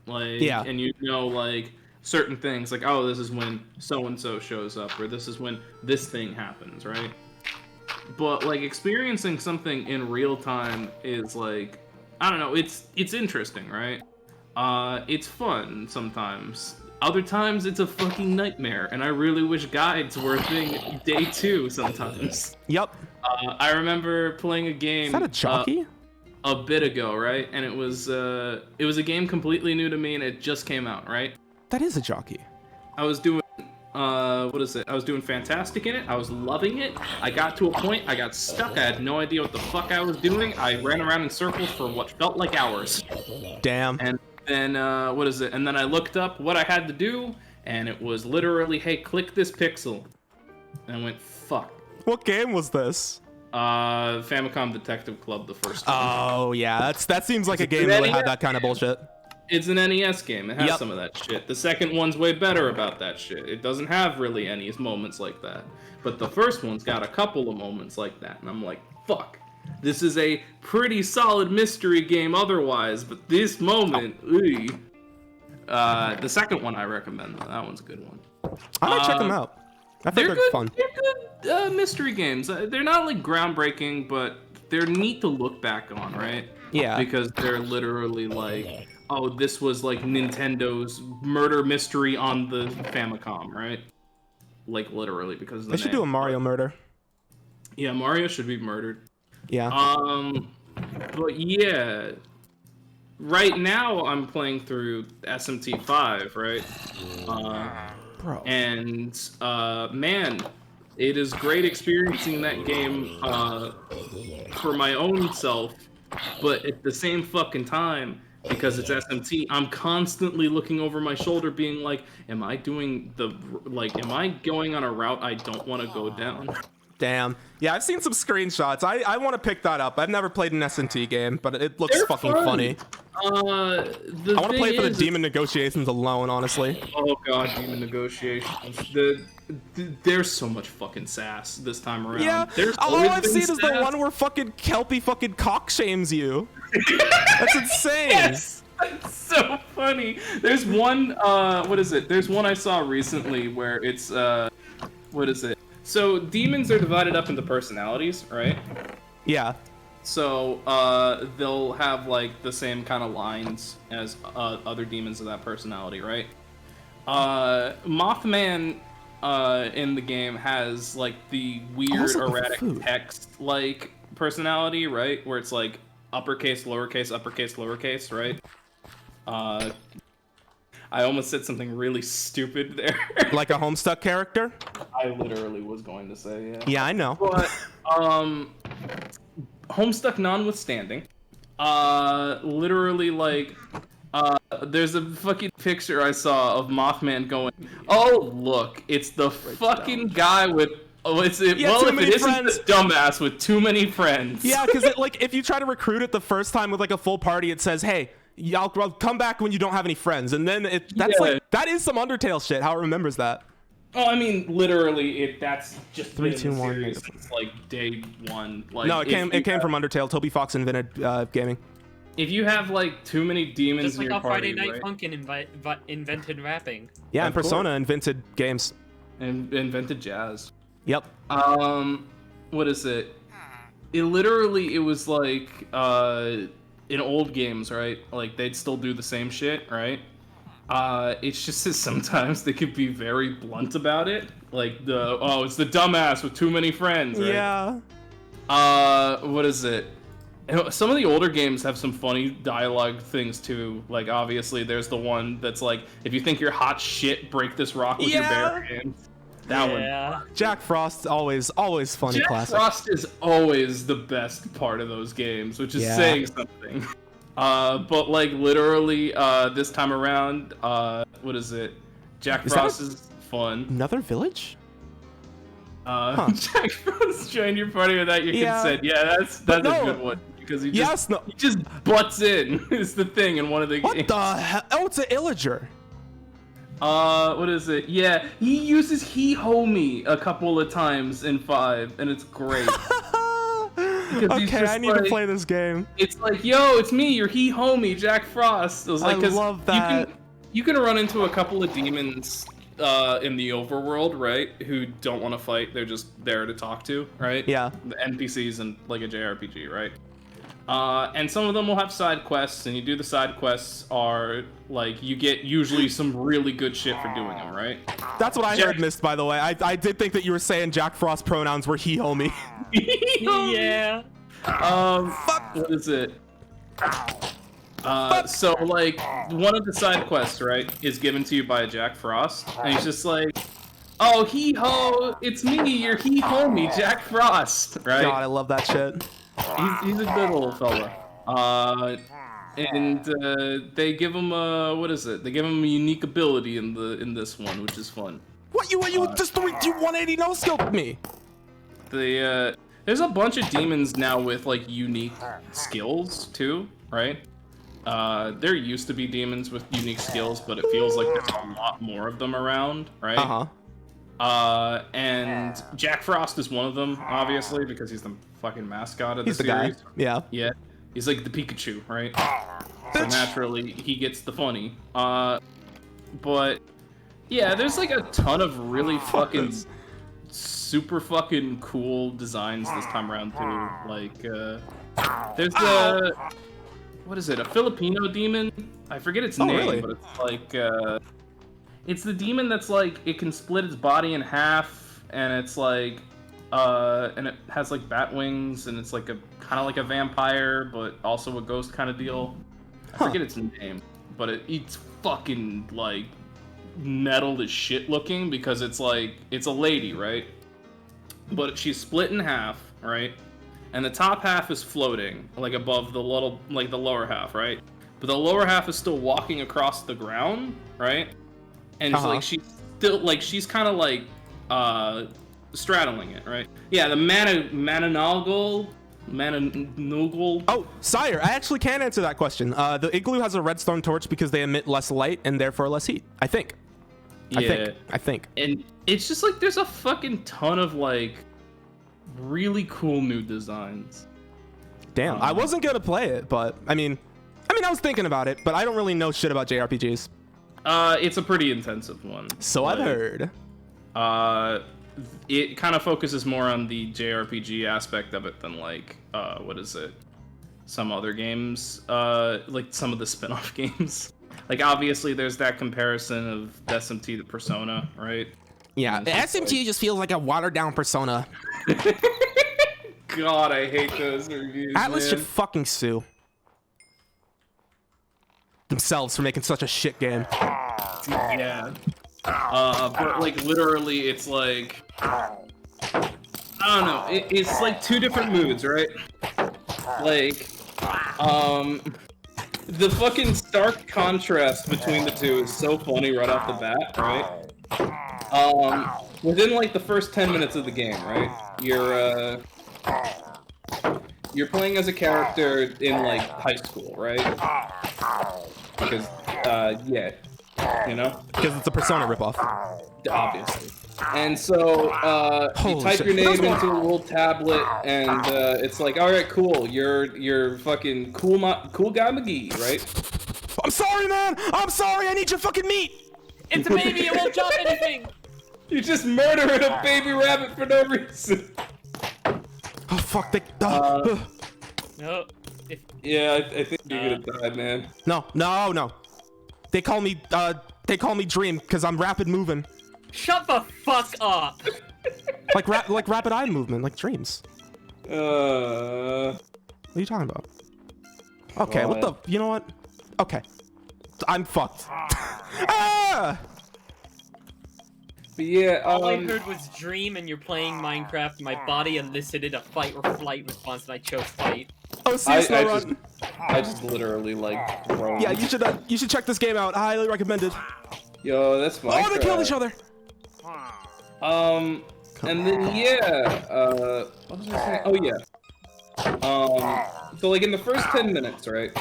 Like, Yeah. and you know like certain things, like, oh, this is when so and so shows up, or this is when this thing happens, right? But like experiencing something in real time is like, I don't know, it's interesting, right? It's fun sometimes. Other times it's a fucking nightmare, and I really wish guides were a thing day 2 sometimes. Yep. I remember playing a game Is that a jockey? a bit ago, right? And it was a game completely new to me, and it just came out, right? That is a jockey. I was doing what is it? I was doing fantastic in it. I was loving it. I got to a point, I got stuck. I had no idea what the fuck I was doing. I ran around in circles for what felt like hours. Damn. And then what is it? And then I looked up what I had to do, and it was literally, hey, click this pixel. And I went, fuck. What game was this? Famicom Detective Club, the first one. Oh yeah, that seems like a it game that would NES have that kind of bullshit. It's an NES game. It has Yep. some of that shit. The second one's way better about that shit. It doesn't have really any moments like that. But the first one's got a couple of moments like that. And I'm like, fuck. This is a pretty solid mystery game otherwise, but this moment, ooh. The second one I recommend, though. That one's a good one. I might check them out. I think they're good, fun. They're good mystery games. They're not like groundbreaking, but they're neat to look back on, right? Yeah. Because they're literally like, oh, this was like Nintendo's murder mystery on the Famicom, right? Like literally because of the They should do a Mario murder. Yeah, Mario should be murdered. Yeah. But yeah, right now I'm playing through SMT5, right? Bro. And man, it is great experiencing that game for my own self, but at the same fucking time, because it's SMT, I'm constantly looking over my shoulder being like, am I going on a route I don't want to go down? Damn. Yeah, I've seen some screenshots. I want to pick that up. I've never played an SMT game, but it looks They're fucking fun. funny. I I want to play for the demon negotiations alone, honestly. Oh god, demon negotiations. There's so much fucking sass this time around. Yeah, There's all always I've been seen is the sass. one where fucking Kelpie fucking cock shames you. That's insane. Yes, that's so funny. There's one. What is it? There's one I saw recently where it's what is it? So demons are divided up into personalities, right? Yeah. So they'll have like the same kind of lines as other demons of that personality, right? Mothman in the game has like the weird Also the erratic food. text like personality, right? Where it's like uppercase, lowercase, right? I almost said something really stupid there. Like a Homestuck character? I literally was going to say, yeah. Yeah, I know. But Homestuck notwithstanding, literally like there's a fucking picture I saw of Mothman going, oh look, it's the fucking guy with it's it, Yeah, well too if many it isn't friends. this dumbass with too many friends. Yeah, because like if you try to recruit it the first time with like a full party, it says, "Hey, I'll come back when you don't have any friends," and then that's Yeah. like that is some Undertale shit. How it remembers that. Oh, I mean, literally, that's just 3, been 2, in the 1, series negative. since like day one. Like, No, it came from Undertale. Toby Fox invented gaming. If you have like too many demons Just in like your how Friday party, Night right? Funkin' invented rapping. Yeah, and Of course. Persona invented games. And invented jazz. Yep. What is it? It was like in old games, right? Like they'd still do the same shit, right? It's just that sometimes they could be very blunt about it. Like it's the dumbass with too many friends, right? Yeah. What is it? Some of the older games have some funny dialogue things too. Like obviously there's the one that's like, if you think you're hot shit, break this rock with your bare hands. That one. Yeah. Jack Frost's always funny Jack classic. Frost is always the best part of those games, which is Yeah. saying something. But like literally, this time around, what is it? Jack Is that Frost is fun. Another village? Jack Frost joined your party without your Yeah. consent. Yeah, that's But a no. good one because he Yes. No. just butts in. Is the thing in one of the What games. the hell? Oh, it's an Illager. What is it? Yeah, he uses he homie a couple of times in 5, and it's great. he's Okay, just I need to like- play this game. It's like, yo, it's me, your he homie, Jack Frost. It was like, I 'cause love that. You can run into a couple of demons in the overworld, right? Who don't want to fight; they're just there to talk to, right? Yeah. The NPCs in like a JRPG, right? And some of them will have side quests, and you do the side quests are like you get usually some really good shit for doing them, right? That's what I Jack- heard, Mist, by the way. I did think that you were saying Jack Frost pronouns were he homie. Yeah. What is it? So like one of the side quests, right, is given to you by Jack Frost, and he's just like, "Oh, hee ho, it's me, your he homie, Jack Frost," right? God, I love that shit. He's a good little fella. And they give him what is it? They give him a unique ability in this one, which is fun. What you just you 180 no scoped me? There's a bunch of demons now with like unique skills too, right? There used to be demons with unique skills, but it feels like there's a lot more of them around, right? And Jack Frost is one of them, obviously, because he's the fucking mascot of He's the the guy. series. Yeah. Yeah, he's like the Pikachu, right? So naturally, he gets the funny. But yeah, there's like a ton of really fucking this. super fucking cool designs this time around too. Like, there's the what is it? A Filipino demon? I forget its Oh, name, really? but it's like it's the demon that's like it can split its body in half, and it's like and it has like bat wings, and it's like a kind of like a vampire, but also a ghost kind of deal. I forget its name, but it eats fucking like metal as shit looking because it's like it's a lady, right? But she's split in half, right? And the top half is floating, like above the little, like the lower half, right? but the lower half is still walking across the ground, right? And it's Uh-huh. like she's kind of like straddling it, right? Yeah, the Manananggal. Oh, sire, I actually can answer that question. The igloo has a redstone torch because they emit less light and therefore less heat. I think. Yeah. I think. And it's just like there's a fucking ton of like really cool new designs. Damn, I wasn't gonna play it, but I mean, I was thinking about it, but I don't really know shit about JRPGs. It's a pretty intensive one. So I've Like, heard. It kind of focuses more on the JRPG aspect of it than like what is it? Some other games, like some of the spin-off games. Like obviously there's that comparison of SMT to Persona, right? Yeah, the SMT just feels like a watered down Persona. God, I hate those reviews. Atlas should man. fucking sue themselves for making such a shit game. Yeah. But like literally, it's like I don't know. It's like two different moods, right? Like, the fucking stark contrast between the two is so funny right off the bat, right? Within like the first 10 minutes of the game, right? You're playing as a character in like high school, right? Because yeah, you know, Because it's a Persona ripoff. obviously. And so you Holy type shit. your name into a little tablet, and it's like, all right, cool, you're fucking cool guy McGee, right? I'm sorry, man. I'm sorry. I need your fucking meat. It's a baby. It won't drop anything. You're just murdering a baby rabbit for no reason. Oh fuck. No. If Yeah, I think you're gonna die, man. No. They call me Dream because I'm rapid moving, shut the fuck up. like rapid eye movement, like dreams. What are you talking about? Okay, what the? You know what? Okay, I'm fucked. Ah! But yeah, All I heard was dream, and you're playing Minecraft. My body elicited a fight or flight response, and I chose fight. Oh, CS no run. I just literally like groaned. Yeah, you should check this game out. Highly recommended. Yo, that's Minecraft. Oh, they killed each other. And then yeah, what was I saying? Oh yeah. So like in the first 10 minutes, right?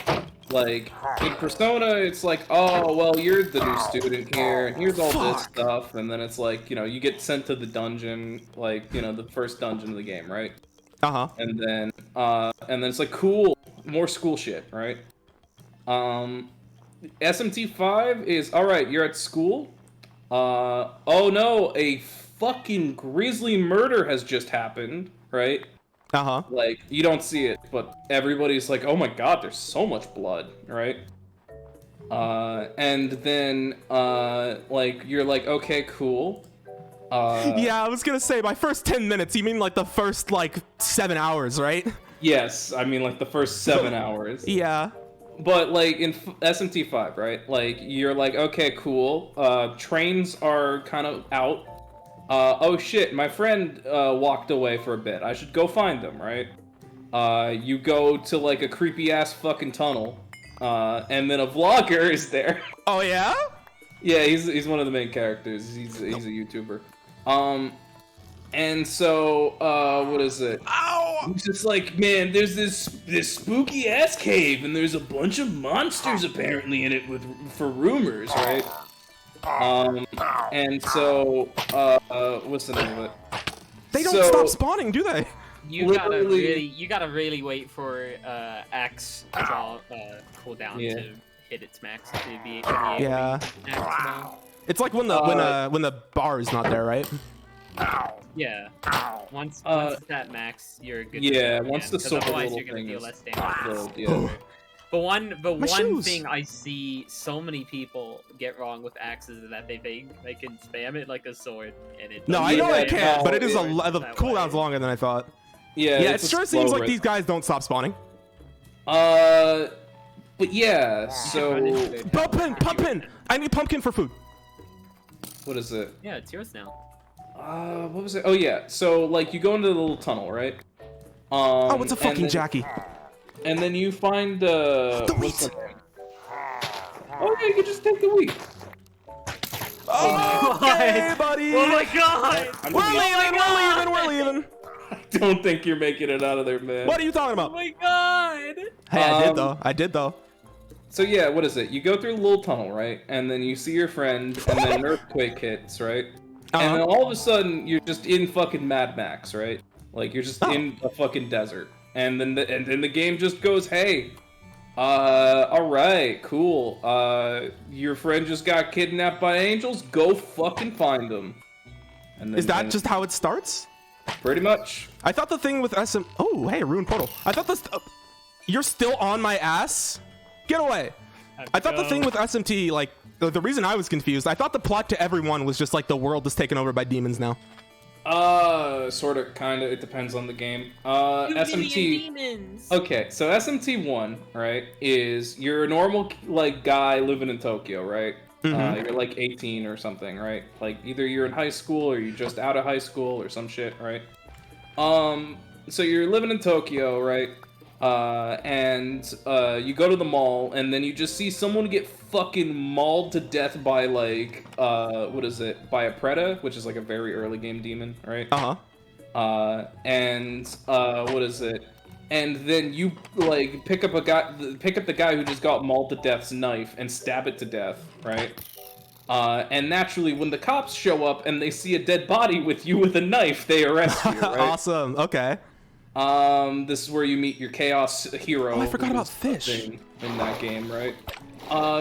Like in Persona, it's like, oh well, you're the new student here, and here's all this stuff, and then it's like, you know, you get sent to the dungeon, like, you know, the first dungeon of the game, right? And then it's like, cool, more school shit, right? SMT5 is, alright, you're at school. Oh no, a fucking grisly murder has just happened, right? Like, you don't see it, but everybody's like, oh my god, there's so much blood, right? And then, like, you're like, okay, cool. Yeah, I was gonna say, by first 10 minutes, you mean like the first, like, 7 hours, right? Yes, I mean, like, the first 7 hours. Yeah. But, like, in SMT5, right? Like, you're like, okay, cool. Trains are kind of out. Oh shit, my friend walked away for a bit. I should go find them, right? You go to, like, a creepy-ass fucking tunnel. And then a vlogger is there. Oh, yeah? Yeah, he's one of the main characters. He's a YouTuber. And so, what is it? Ow! He's just like, man, there's this spooky ass cave, and there's a bunch of monsters apparently in it for rumors, right? And so, what's the name of it? They don't stop spawning, do they? You Literally- gotta really wait for axe draw cooldown to hit its max to be able Yeah. to axe down. It's like when the bar is not there, right? Yeah. Once it's at max, you're good. Yeah, to go once again, the 'cause silver otherwise little you're gonna thing deal is less damage. yeah. But one shoes. thing I see so many people get wrong with axes is that they think they can spam it like a sword, and it. No, I know Yeah, I can, no, but it is yeah, the that cooldown's way. longer than I thought. Yeah, Yeah, it it's a sure slow seems like rhythm. these guys don't stop spawning. But yeah, so Pumpkin! I need pumpkin for food. what is it? Yeah, it's yours now. What was it? Oh yeah, so like you go into the little tunnel, right? Oh, it's a and fucking then- Jackie. And then you find The what's wheat. the name? you can just take the week. Okay, buddy. Oh my god! I'm We're gonna be- leaving. We're leaving. I don't think you're making it out of there, man. What are you talking Oh about? my god! Hey, I did Um, though. So yeah, what is it? You go through the little tunnel, right? And then you see your friend, and then an earthquake hits, right? And then all of a sudden, you're just in fucking Mad Max, right? Like you're just in a fucking desert, and then the game just goes, hey, all right, cool. Your friend just got kidnapped by angels. Go fucking find them. And then, Is that and just how it starts? pretty much? I thought the thing with SM. Oh, hey, ruined portal. I thought this. You're still on my ass. Get away. I thought the thing with SMT, like the reason I was confused, I thought the plot to everyone was just like the world is taken over by demons now. Sort of, kind of. It depends on the game. You SMT. demons! Okay, so SMT1, right, is you're a normal like guy living in Tokyo, right? You're like 18 or something, right? Like either you're in high school or you're just out of high school or some shit, right? So you're living in Tokyo, right? And you go to the mall and then you just see someone get fucking mauled to death by like what is it? By a Preda, which is like a very early game demon, right? And what is it? And then you like pick up the guy who just got mauled to death's knife and stab it to death, right? And naturally, when the cops show up and they see a dead body with you with a knife, they arrest you, right? Awesome. Okay. This is where you meet your chaos hero. Oh, I forgot who about is a Fish. thing in that game, right?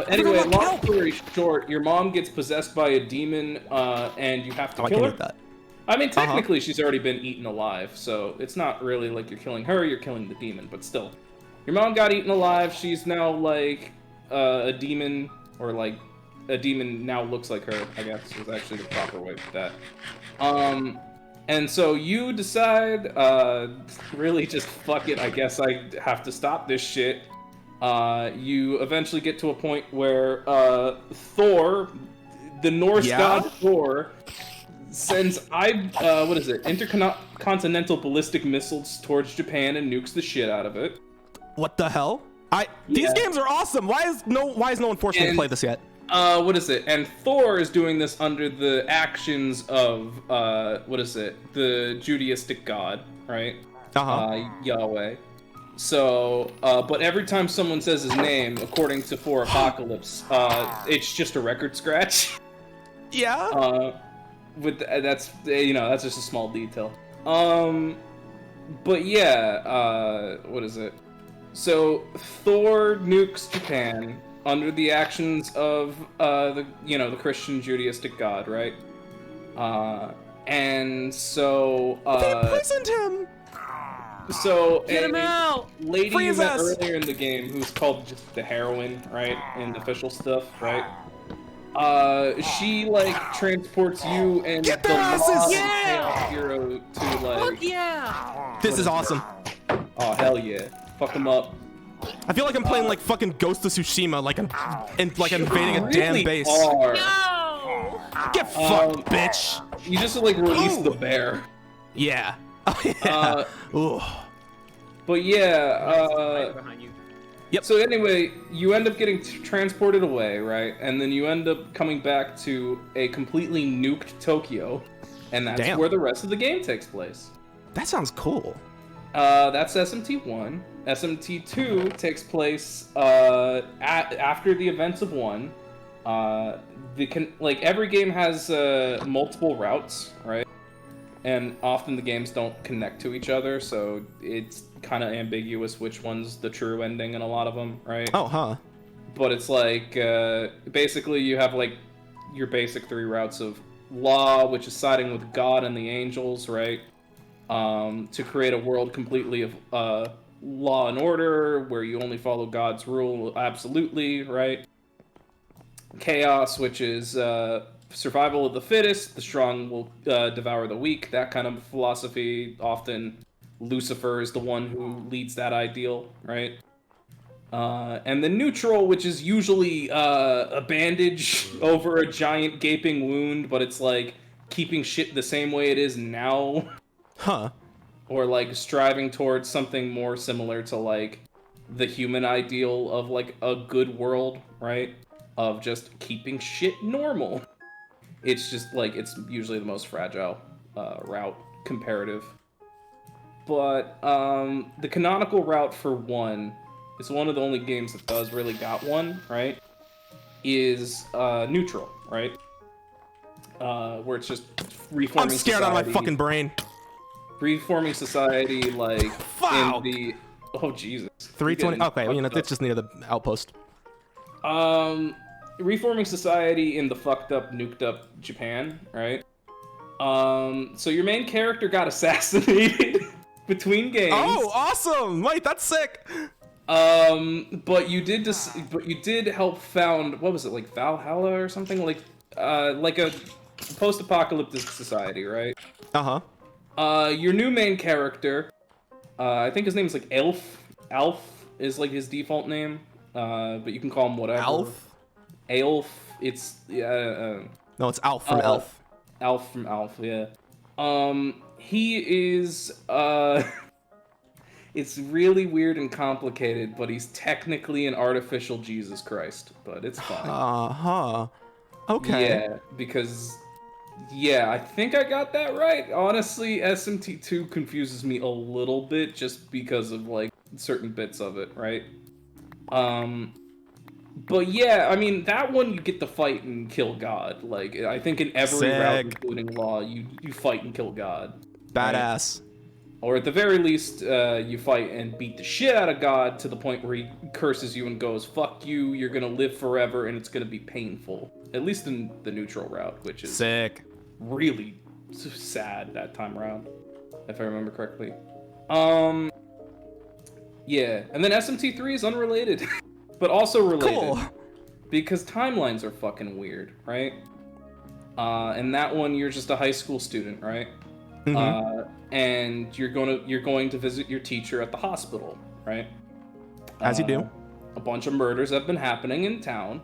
Anyway, about long Kelp. story short, your mom gets possessed by a demon, and you have to Oh, I kill can her. eat that. I mean, technically, she's already been eaten alive, so it's not really like you're killing her, you're killing the demon, but still. Your mom got eaten alive, she's now, like, a demon, or, like, a demon now looks like her, I guess, is actually the proper way for that. And so you decide, really just fuck it, I guess I have to stop this shit. You eventually get to a point where, Thor, the Norse god Thor, sends what is it? Intercontinental ballistic missiles towards Japan and nukes the shit out of it. What the hell? These Yeah. games are awesome. Why is no one forcing me to And- play this yet? What is it? And Thor is doing this under the actions of what is it? The Judaistic god, right? Yahweh. So, but every time someone says his name, according to For Apocalypse, it's just a record scratch. Yeah. That's that's just a small detail. But yeah, what is it? So Thor nukes Japan under the actions of the Christian Judaistic god, right? And so They poisoned him. so Get him out! lady Free you his met ass. earlier in the game, who's called just the heroine, right, in official stuff, right? She like transports you and Get the their asses! lost Yeah! hero to like. Fuck yeah! This is awesome. Oh hell yeah! Fuck them up. I feel like I'm playing like fucking Ghost of Tsushima, like I'm invading a damn Really base. are. No! Get fucked, bitch. You just like released the bear. Yeah. Oh yeah. Ooh. But yeah, Right behind you. so anyway, you end up getting transported away, right? And then you end up coming back to a completely nuked Tokyo, and that's Damn. where the rest of the game takes place. That sounds cool. That's SMT1. SMT2 takes place after the events of 1. Every game has multiple routes, right? And often the games don't connect to each other, so it's kind of ambiguous which one's the true ending in a lot of them, right? Oh, huh. But it's like basically you have like your basic 3 routes of law, which is siding with God and the angels, right? To create a world completely of law and order, where you only follow God's rule absolutely, right? Chaos, which is survival of the fittest, the strong will devour the weak, that kind of philosophy. Often Lucifer is the one who leads that ideal, right? And the neutral, which is usually a bandage over a giant gaping wound, but it's like keeping shit the same way it is now. Huh. Or like striving towards something more similar to like the human ideal of like a good world, right? of just keeping shit normal. It's just like it's usually the most fragile route comparative. But the canonical route for 1 is one of the only games that does really got one, right? Is neutral, right? Where it's just reforming. I'm scared out of my fucking brain. Reforming society, like Wow. in the Jesus. 320. Okay, well, it's just near the outpost. Reforming society in the fucked up, nuked up Japan, right? So your main character got assassinated between games. Oh, awesome! Wait, that's sick. But you did help found, what was it, like Valhalla or something, like a post-apocalyptic society, right? Your new main character, I think his name is like Elf. Alf is like his default name, but you can call him whatever. Alf? Elf. It's No, it's Alf from Elf. Alf from Alf, yeah. He is it's really weird and complicated, but he's technically an artificial Jesus Christ, but it's fine. Okay. Yeah, because I think I got that right. Honestly, SMT2 confuses me a little bit just because of like certain bits of it, right? But yeah, I mean, that one you get to fight and kill God. Like, I think in every route, including Law, you fight and kill God. Badass. Right? Or at the very least, you fight and beat the shit out of God to the point where he curses you and goes, fuck you, you're gonna live forever, and it's gonna be painful. At least in the neutral route, which is sick. Really sad that time around, if I remember correctly. Yeah, and then SMT3 is unrelated. But also related. Cool. Because timelines are fucking weird, right? And that one you're just a high school student, right? And you're going to visit your teacher at the hospital, right? As you do. A bunch of murders have been happening in town,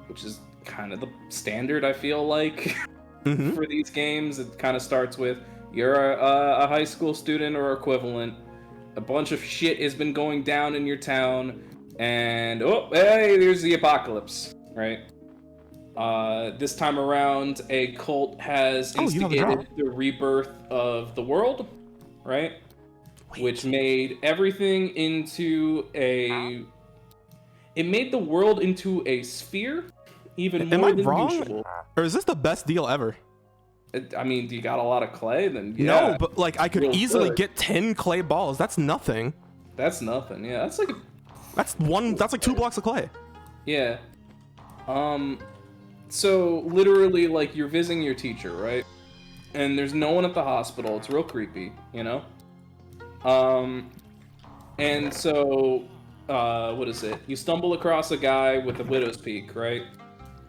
which is kind of the standard, I feel like, for these games. It kind of starts with you're a high school student or equivalent. A bunch of shit has been going down in your town. And, oh, hey, there's the apocalypse, right? This time around, a cult has instigated the rebirth of the world, right? Which made everything into a... It made the world into a sphere, even more than usual. Or is this the best deal ever? I mean, you got a lot of clay, then yeah. No, but, like, I could easily get 10 clay balls. That's nothing. That's nothing, yeah. That's like... That's like 2 blocks of clay. Yeah. So literally, like, you're visiting your teacher, right? And there's no one at the hospital. It's real creepy, And so, what is it? You stumble across a guy with a widow's peak, right?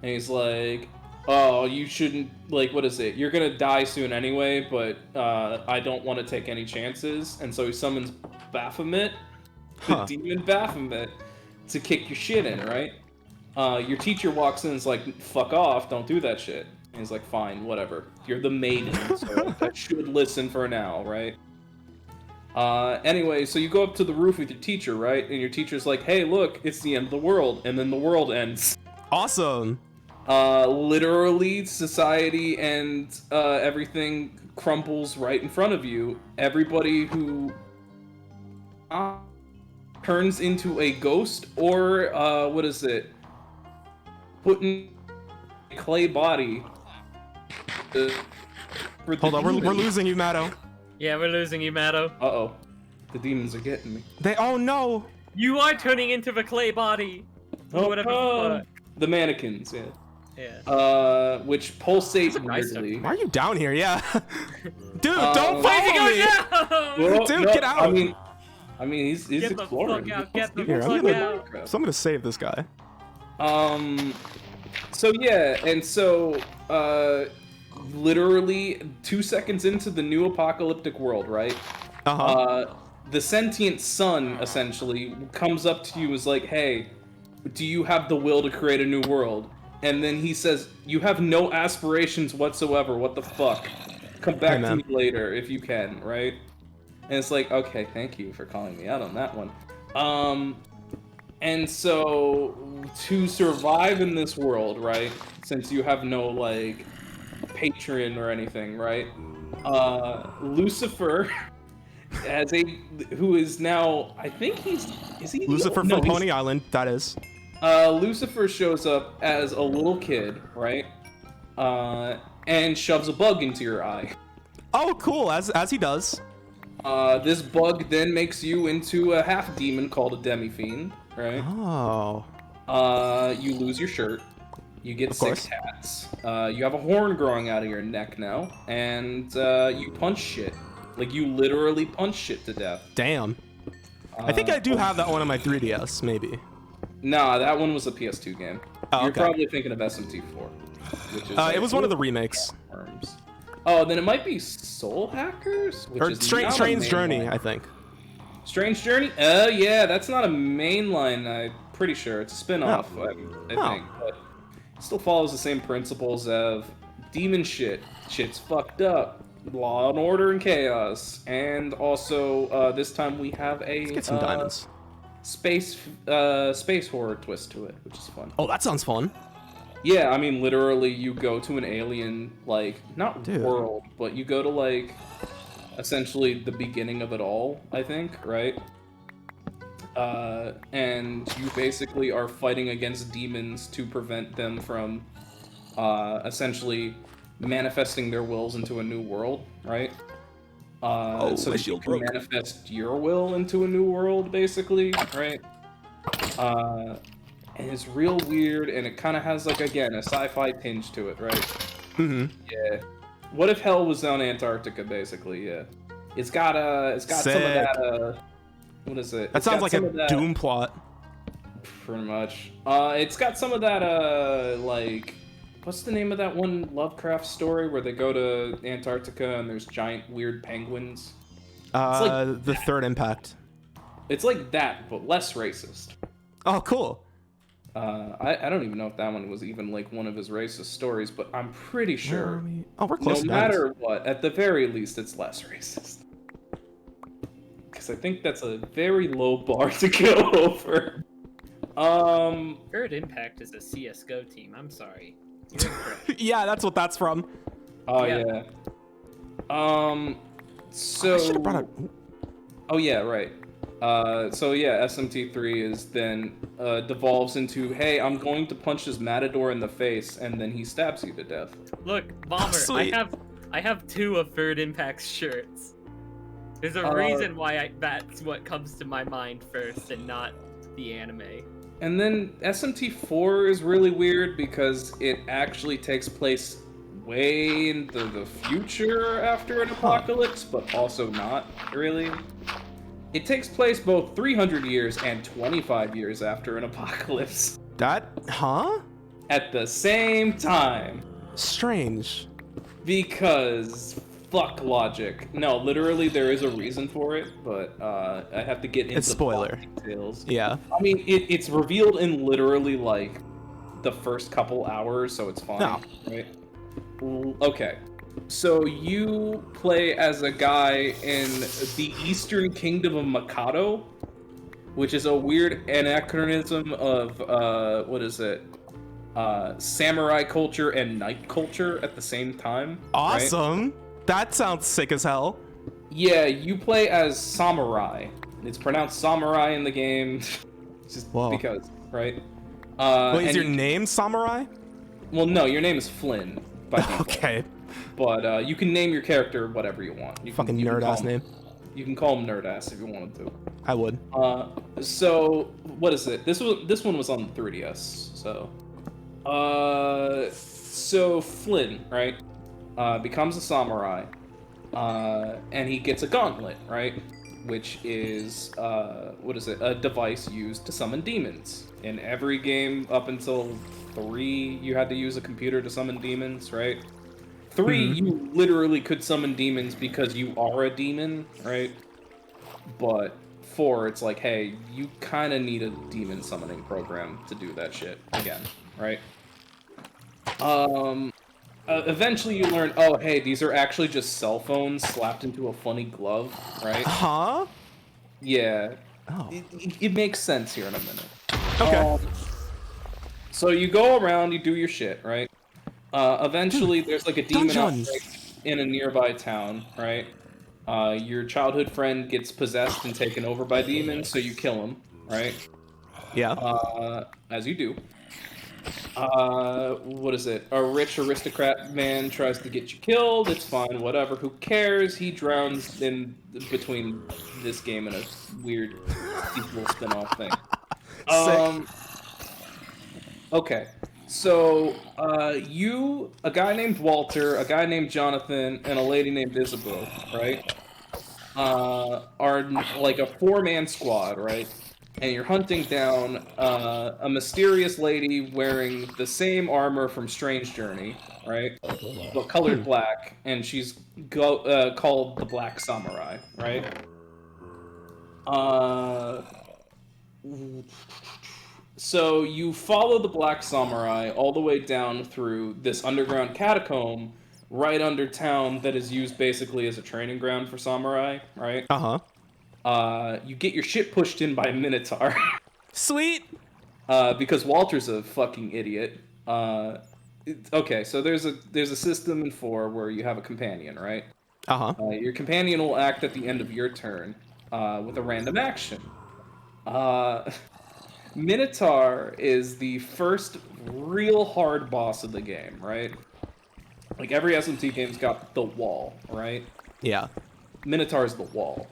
And he's like, oh, you shouldn't, like, what is it? You're gonna die soon anyway, but I don't want to take any chances. And so he summons Baphomet, the demon Baphomet, to kick your shit in, right? Your teacher walks in and is like, fuck off, don't do that shit. And he's like, fine, whatever. You're the maiden, so I should listen for now, right? Anyway, so you go up to the roof with your teacher, right? And your teacher's like, hey, look, it's the end of the world. And then the world ends. Awesome. Literally, society and everything crumbles right in front of you. Everybody who turns into a ghost or, what is it? Put in a clay body. Hold on, we're losing you, Matto. Yeah, we're losing you, Matto. Uh-oh. The demons are getting me. Oh no! You are turning into the clay body. Oh, whatever the fuck. The mannequins, yeah. Yeah. Which pulsate nice weirdly. Why are you down here? Yeah. Dude, don't follow me! Well, Dude, no, get out! I mean, he's Get exploring. the fuck out, get the Here, fuck out. so I'm gonna save this guy. So yeah, and so, literally 2 seconds into the new apocalyptic world, right? The sentient sun, essentially, comes up to you and is like, hey, do you have the will to create a new world? And then he says, you have no aspirations whatsoever, what the fuck? Come back to me later, if you can, right? And it's like, okay, thank you for calling me out on that one. And so, to survive in this world, right? Since you have no like patron or anything, right? Lucifer who is now, I think is he Lucifer no, from he's- Pony Island, that is. Lucifer shows up as a little kid, right? And shoves a bug into your eye. Oh, cool, as he does. This bug then makes you into a half demon called a demi-fiend, right? Oh. You lose your shirt. You get Of 6 course. hats. You have a horn growing out of your neck now, and you punch shit. Like, you literally punch shit to death. Damn. I think I do have that one on my 3DS, maybe. Nah, that one was a PS2 game. Oh, You're okay. probably thinking of SMT4. Which is It was one of the remakes. Worms. Oh, then it might be Soul Hackers? Which Or is Strange not a main Journey, line. I think. Strange Journey? Oh, yeah, that's not a main line, I'm pretty sure. It's a spin-off, I Oh. think. But it still follows the same principles of demon shit. Shit's fucked up. Law and order and chaos. And also, this time we have a Let's get some diamonds. space horror twist to it, which is fun. Oh, that sounds fun. Yeah, I mean, literally, you go to an alien, like, not Dude. world, but you go to, like, essentially the beginning of it all, I think, right? And you basically are fighting against demons to prevent them from, essentially manifesting their wills into a new world, right? So my that you shield can broke. manifest your will into a new world, basically, right? And it's real weird, and it kind of has, like, again, a sci-fi tinge to it, right? Mm-hmm. Yeah. What if hell was on Antarctica, basically? Yeah. It's got some of Sick. that. What is it? That It's sounds got like some a of that- Doom plot. Pretty much. It's got some of that. Like, what's the name of that one Lovecraft story where they go to Antarctica and there's giant weird penguins? The Third Impact. It's like that, but less racist. Oh, cool. I don't even know if that one was even like one of his racist stories, but I'm pretty sure. Oh, we're close No to diamonds. matter what, at the very least, it's less racist. Because I think that's a very low bar to go over. Third Impact is a CS:GO team. I'm sorry. You're incorrect. Yeah, that's what that's from. Oh Yeah. yeah. So. I should have brought up. Oh yeah, right. So yeah, SMT3 is then devolves into, hey, I'm going to punch this matador in the face, and then he stabs you to death. Look, Bomber, Sweet. I have 2 of Third Impact's shirts. There's a reason why that's what comes to my mind first and not the anime. And then SMT4 is really weird because it actually takes place way into the future after an apocalypse, but also not really. It takes place both 300 years and 25 years after an apocalypse Huh? at the same time. Strange. Because fuck logic. No, literally there is a reason for it, but I have to get into It's spoiler. plot details. Yeah. I mean, it's revealed in literally like the first couple hours, so it's fine, No. right? Okay. So you play as a guy in the Eastern Kingdom of Mikado, which is a weird anachronism of what is it? Samurai culture and knight culture at the same time. right? Awesome. That sounds sick as hell. Yeah, you play as Samurai. It's pronounced Samurai in the game, just Whoa. because, right? Wait, is and your you- name Samurai? Well, no, your name is Flynn. By default. Okay. But you can name your character whatever you want. You Fucking you nerd call ass him- name. You can call him Nerd Ass if you wanted to. I would. So what is it? This one was on 3DS. So Flynn, right? Becomes a samurai, and he gets a gauntlet, right? Which is what is it? A device used to summon demons. In every game up until 3, you had to use a computer to summon demons, right? 3, you literally could summon demons because you are a demon, right? But 4, it's like, hey, you kind of need a demon summoning program to do that shit again, right? Eventually you learn, oh, hey, these are actually just cell phones slapped into a funny glove, right? Huh? Yeah. Oh. It makes sense here in a minute. Okay. So you go around, you do your shit, right? Eventually, there's like a demon Dungeons. outbreak in a nearby town, right? Your childhood friend gets possessed and taken over by demons, so you kill him, right? Yeah. As you do. What is it? A rich aristocrat man tries to get you killed. It's fine, whatever. Who cares? He drowns in between this game and a weird sequel spin-off thing. Okay. So, a guy named Walter, a guy named Jonathan, and a lady named Isabel, right? Are like a 4-man squad, right? And you're hunting down a mysterious lady wearing the same armor from Strange Journey, right? But colored black, and she's called the Black Samurai, right? So you follow the Black Samurai all the way down through this underground catacomb right under town that is used basically as a training ground for samurai, right? You get your shit pushed in by Minotaur. Sweet. Because Walter's a fucking idiot. Okay, so there's a system in 4 where you have a companion, right? Your companion will act at the end of your turn with a random action. Minotaur is the first real hard boss of the game, right? Like every SMT game's got the wall, right? Yeah. Minotaur's the wall.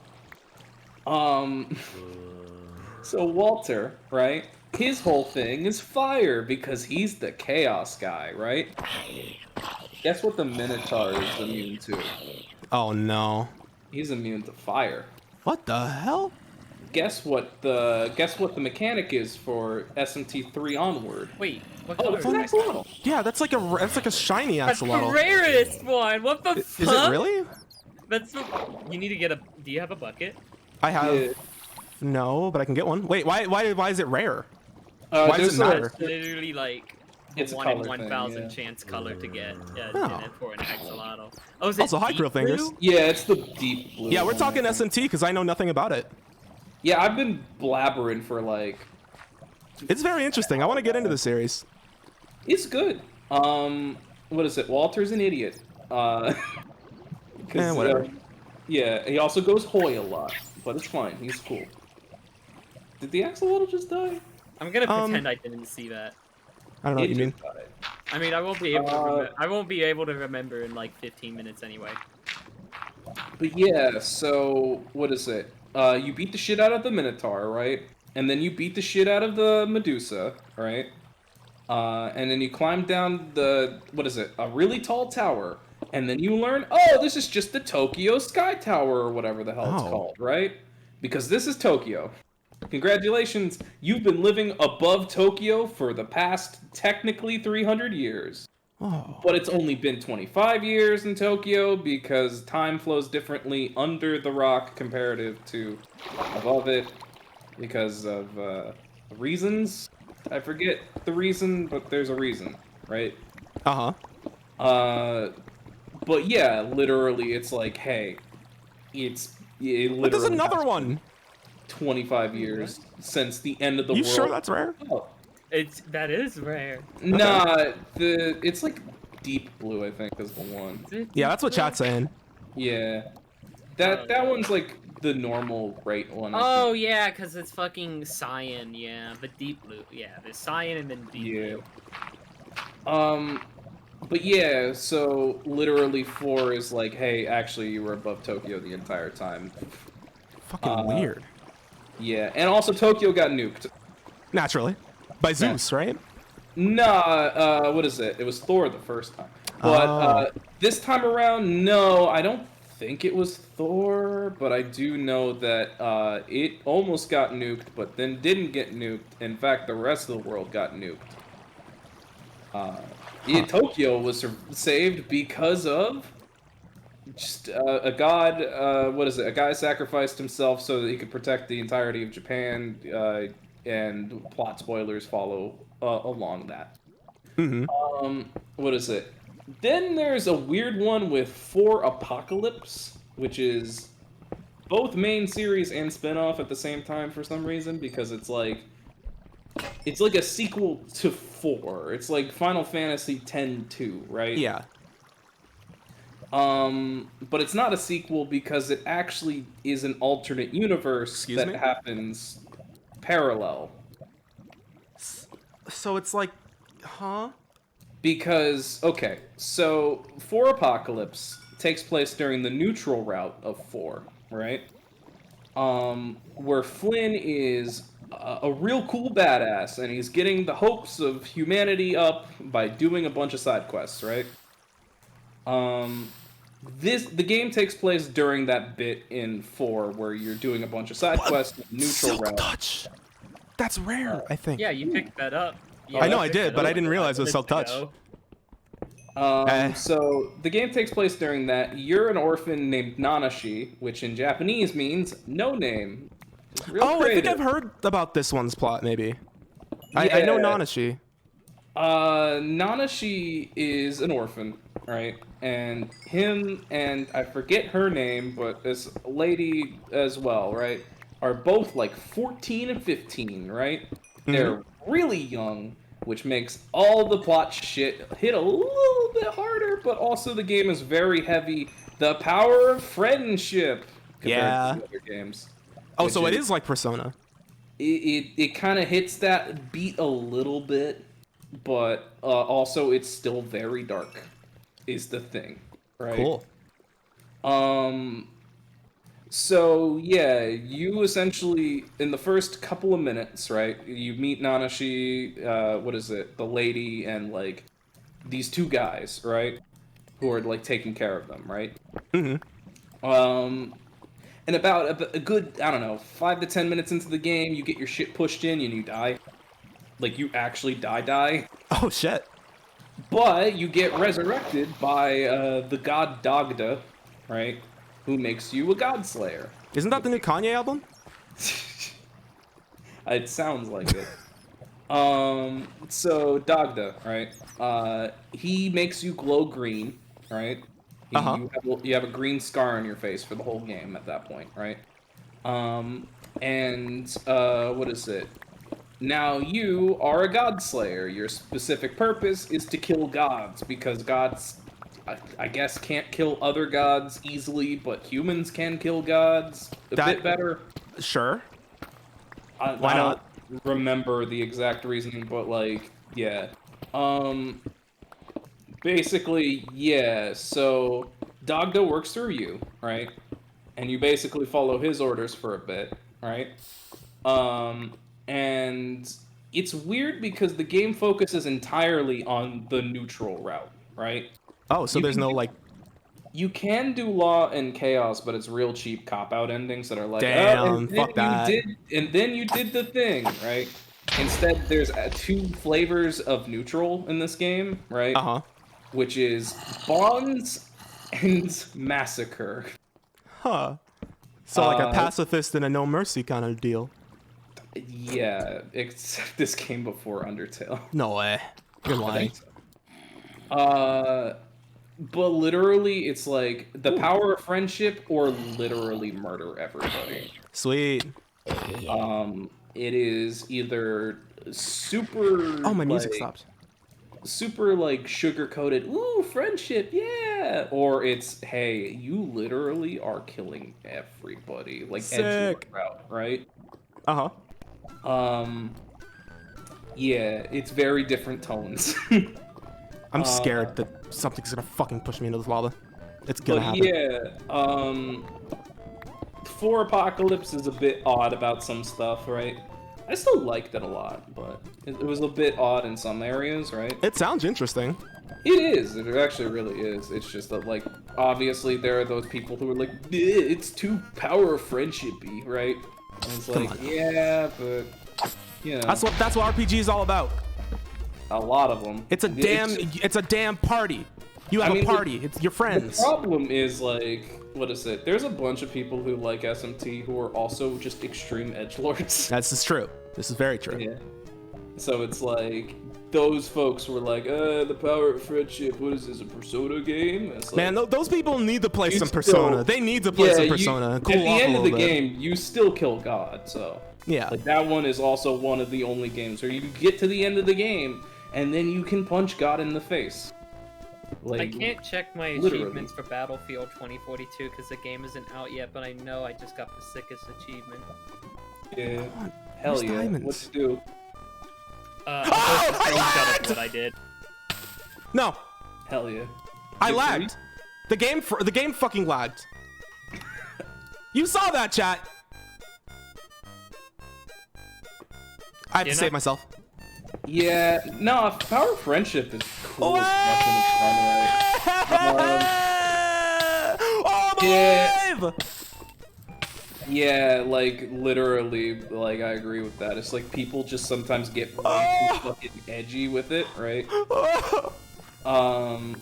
So Walter, right? His whole thing is fire because he's the chaos guy, right? Guess what the Minotaur is immune to? Oh no. He's immune to fire. What the hell? Guess what the mechanic is for SMT 3 onward? Wait, what Oh, color it's is an that? axolotl. Yeah, that's like a shiny That's the axolotl. rarest one. What the fuck? Is it really? That's the. You need to get a. Do you have a bucket? I have Yeah. no, but I can get one. Wait, why is it rare? Why does There's it a- matter? It's literally like It's a 1 in color thing, 1,000 yeah. chance color to get. Yeah, Oh. and for an axolotl. Oh, is it Also, hi, deep Krill Fingers. blue? Yeah, it's the deep blue. Yeah, we're one, talking I think. SMT because I know nothing about it. Yeah, I've been blabbering for like. It's very interesting. I want to get into the series. It's good. What is it? Walter's an idiot. 'Cause, whatever. Yeah, he also goes hoy a lot, but it's fine. He's cool. Did the axolotl just die? I'm gonna pretend I didn't see that. I don't know what It you mean. just died. I mean, I won't be able. I won't be able to remember in like 15 minutes anyway. But yeah, so what is it? You beat the shit out of the Minotaur, right? And then you beat the shit out of the Medusa, right? And then you climb down a really tall tower. And then you learn, oh, this is just the Tokyo Sky Tower or whatever the hell it's Oh. called, right? Because this is Tokyo. Congratulations, you've been living above Tokyo for the past technically 300 years. Oh. But it's only been 25 years in Tokyo because time flows differently under the rock comparative to above it because of reasons. I forget the reason, but there's a reason, right? But yeah, literally, it's like, hey, it literally But there's another has one. 25 years since the end of the You world. sure that's rare? Oh. That is rare. Nah, it's like deep blue, I think, is the one. Is it Yeah, that's what deep blue? chat's saying. Yeah, that one's like the normal right one. I Oh think. yeah, cause it's fucking cyan. Yeah, but deep blue. Yeah, there's cyan and then deep Yeah. blue. But yeah, so literally 4 is like, hey, actually you were above Tokyo the entire time. Fucking weird. Yeah, and also Tokyo got nuked. Naturally. By Zeus, right? Nah, what is it? It was Thor the first time. But Oh. this time around, no, I don't think it was Thor, but I do know that it almost got nuked, but then didn't get nuked. In fact, the rest of the world got nuked. Yeah, Tokyo was saved because of just a god. What is it? A guy sacrificed himself so that he could protect the entirety of Japan, and plot spoilers follow along that. What is it? Then there's a weird one with 4 Apocalypse, which is both main series and spin-off at the same time for some reason, because it's like It's like a sequel to 4. It's like Final Fantasy X-2, right? Yeah. But it's not a sequel because it actually is an alternate universe Excuse that me? happens parallel. So it's like, huh? Because, okay, so 4 Apocalypse takes place during the neutral route of 4, right? Where Flynn is a real cool badass, and he's getting the hopes of humanity up by doing a bunch of side quests, right? The game takes place during that bit in 4 where you're doing a bunch of side quests, neutral Silk route. Touch. That's rare, I think. Yeah, you picked that up. Yeah, I know you I picked did, that but up I didn't realize it was minutes Silk Touch. ago. So the game takes place during that. You're an orphan named Nanashi, which in Japanese means no name. Real Oh, I think creative. I've heard about this one's plot, maybe. I know Yeah. Nanashi. Nanashi is an orphan, right? And him and I forget her name, but this lady as well, right? Are both like 14 and 15, right? They're really young, which makes all the plot shit hit a little bit harder, but also the game is very heavy. The power of friendship compared Yeah. to other games. Oh, which so it is like Persona. It kind of hits that beat a little bit, but also it's still very dark, is the thing, right? Cool. So yeah, you essentially in the first couple of minutes, right? You meet Nanashi, what is it? The lady and like these 2 guys, right? Who are like taking care of them, right? And about a good, I don't know, 5 to 10 minutes into the game, you get your shit pushed in and you die. Like, you actually die. Oh, shit. But you get resurrected by the god Dagda, right? Who makes you a god slayer. Isn't that the new Kanye album? It sounds like it. So Dagda, right? He makes you glow green, right? You have a green scar on your face for the whole game at that point, right? What is it? Now you are a god slayer. Your specific purpose is to kill gods, because gods, I guess, can't kill other gods easily, but humans can kill gods a bit better. Sure. Why not? don't remember the exact reasoning, but like, yeah. Basically, yeah. So Dagda works through you, right? And you basically follow his orders for a bit, right? And it's weird because the game focuses entirely on the neutral route, right? Oh, so there's no like. You can do Law and Chaos, but it's real cheap cop-out endings that are like, Damn, oh, and then fuck that. and then you did the thing, right? Instead, there's 2 flavors of neutral in this game, right? Which is Bonds and Massacre. Huh. So like a pacifist and a no mercy kind of deal. Yeah, except this came before Undertale. No way. You're lying. But literally, it's like the power of friendship or literally murder everybody. Sweet. It is either super. Oh, my music stopped. Super like sugar coated. Ooh, friendship, yeah. Or it's hey, you literally are killing everybody. Like edgelord route, right? Yeah, it's very different tones. I'm scared that something's gonna fucking push me into this lava. It's gonna happen. Yeah, 4 Apocalypse is a bit odd about some stuff, right? I still liked it a lot, but it was a bit odd in some areas, right? It sounds interesting. It is. It actually really is. It's just that, like, obviously there are those people who are like, it's too power friendship-y, right? And it's like, yeah, but, you know. That's what RPG is all about. A lot of them. It's a damn party. You have a party. It's your friends. The problem is, like, what is it? There's a bunch of people who like SMT who are also just extreme edgelords. This is true. This is very true. Yeah. So it's like those folks were like, the power of friendship. What is this, a Persona game? It's like, Man, those people need to play You some still- Persona. They need to play some you- Persona. Cool at the off end a of the little bit. game, you still kill God. So Yeah. like that one is also one of the only games where you get to the end of the game and then you can punch God in the face. Like, I can't check my literally. achievements for Battlefield 2042 because the game isn't out yet, but I know I just got the sickest achievement. Yeah. on, Hell where's yeah. diamonds? What to do? I'll Oh, post a I screenshot lagged! of what I did. No, Hell yeah. I Good lagged. The game fucking lagged. You saw that, chat. I have to You're save not- myself. Yeah, no, Power of Friendship is cool. as fuck when it's done right. Oh, I'm yeah. alive! Yeah, like literally, like I agree with that. It's like people just sometimes get way too fucking edgy with it, right?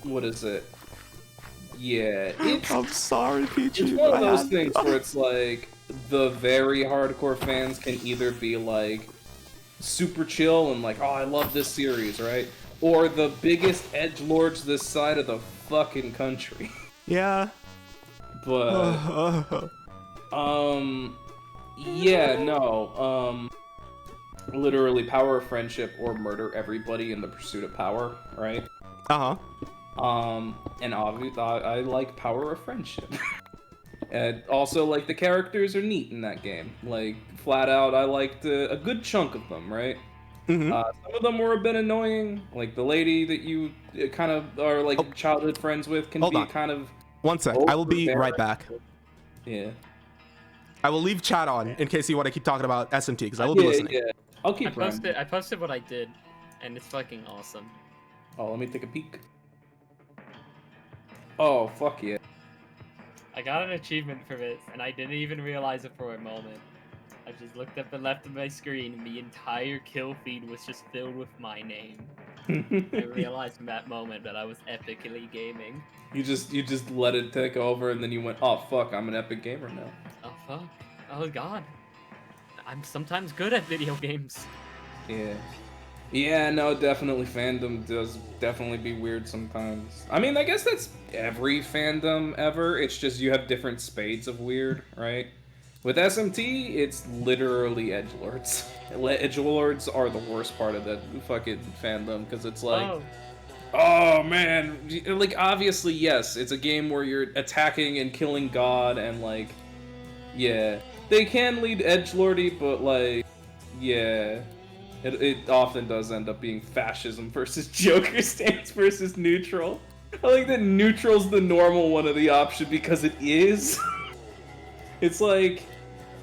What is it? Yeah, I'm sorry, Peachy. it's one but of I those had- things where it's like the very hardcore fans can either be like super chill and like, oh, I love this series, right? Or the biggest edgelords this side of the fucking country. Yeah. But yeah, no, literally Power of Friendship or murder everybody in the pursuit of power, right? Uh-huh. And obviously I like Power of Friendship. And also, like, the characters are neat in that game. Like, flat out, I liked a good chunk of them, right? Mhm. Some of them were a bit annoying. Like, the lady that you kind of are, like, Oh. childhood friends with can Hold be on. kind of... One sec. I will be overbearing. right back. Yeah. I will leave chat on in case you want to keep talking about SMT because I will be Yeah, listening. yeah. I'll keep running. I posted what I did, and it's fucking awesome. Oh, let me take a peek. Oh, fuck yeah. I got an achievement for this, and I didn't even realize it for a moment. I just looked at the left of my screen, and the entire kill feed was just filled with my name. I realized in that moment that I was epically gaming. You just let it take over, and then you went, oh fuck, I'm an epic gamer now. Oh fuck. Oh god. I'm sometimes good at video games. Yeah. Yeah, no, definitely fandom does definitely be weird sometimes. I mean, I guess that's every fandom ever. It's just you have different spades of weird, right? With SMT, it's literally edgelords. Edgelords are the worst part of that fucking fandom because it's like, Oh, oh man, like obviously yes, it's a game where you're attacking and killing God and like, yeah, they can lead edgelordy, but like, yeah. It often does end up being fascism versus Joker stance versus neutral. I like that neutral's the normal one of the option because it is. It's like,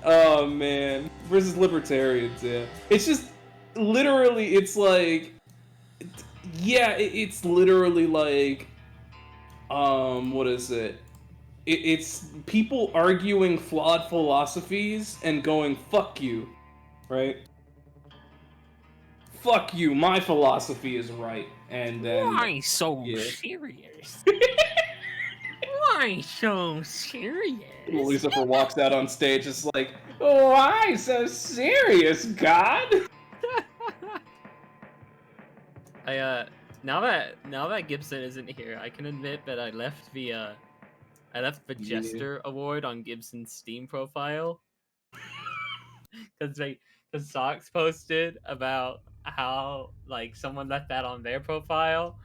oh man, versus libertarians, yeah. It's just, literally, it's like, yeah, it's literally like, what is it? It's people arguing flawed philosophies and going, fuck you, right? Fuck you, my philosophy is right. And then why so yeah. serious? Why so serious? Lucifer walks out on stage, it's like, why so serious, God? Now that Gibson isn't here, I can admit that I left the Jester award on Gibson's Steam profile. Cause Socks posted about how like someone left that on their profile,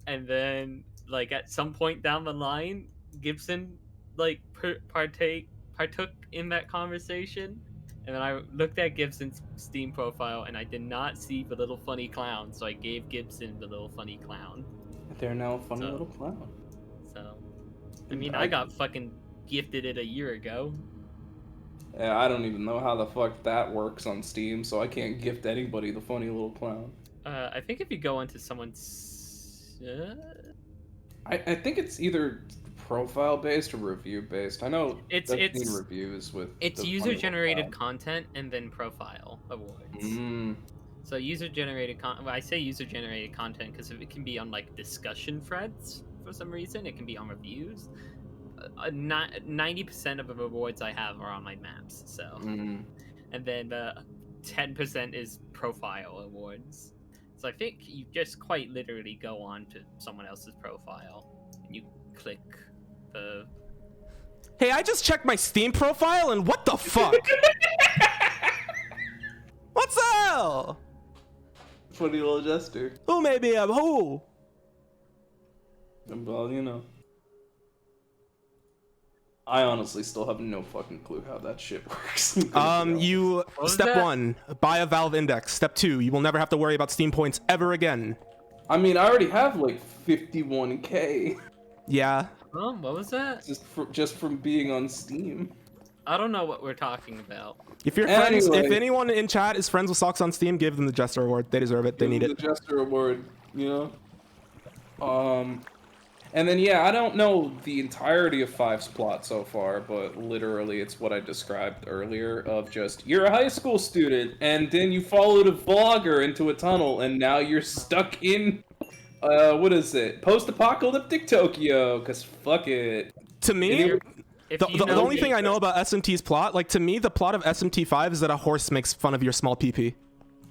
and then like at some point down the line, Gibson like partook in that conversation, and then I looked at Gibson's Steam profile and I did not see the little funny clown, so I gave Gibson the little funny clown. They're now a funny So- little clown. So, I mean, I got fucking gifted it a year ago. Yeah, I don't even know how the fuck that works on Steam, so I can't gift anybody the funny little clown. I think if you go into someone's, I think it's either profile based or review based. I know It's- I've it's- seen reviews with it's the funny user little generated clown. content and then profile awards. Mm. So user generated well, I say user generated content because it can be on like discussion threads for some reason. It can be on reviews. 90% of the rewards I have are on my maps. So, Mm. and then 10% is profile awards. So I think you just quite literally go on to someone else's profile and you click the. Hey, I just checked my Steam profile and what the fuck? What's the hell? Funny little gesture. Who made me a who? Well, you know. I honestly still have no fucking clue how that shit works. You was step that? 1, buy a Valve Index. Step 2, you will never have to worry about Steam points ever again. I mean, I already have like 51k Yeah. What was that? just from being on Steam. I don't know what we're talking about. If you're friends, Anyway. if anyone in chat is friends with Socks on Steam, give them the Jester Award. They deserve it. They need The it. Jester Award, you know? And then, yeah, I don't know the entirety of Five's plot so far, but literally it's what I described earlier of just, you're a high school student, and then you followed a vlogger into a tunnel, and now you're stuck in, what is it? Post-apocalyptic Tokyo, because fuck it. To me, If the you the know only the- thing I know about SMT's plot, like to me, the plot of SMT5 is that a horse makes fun of your small PP.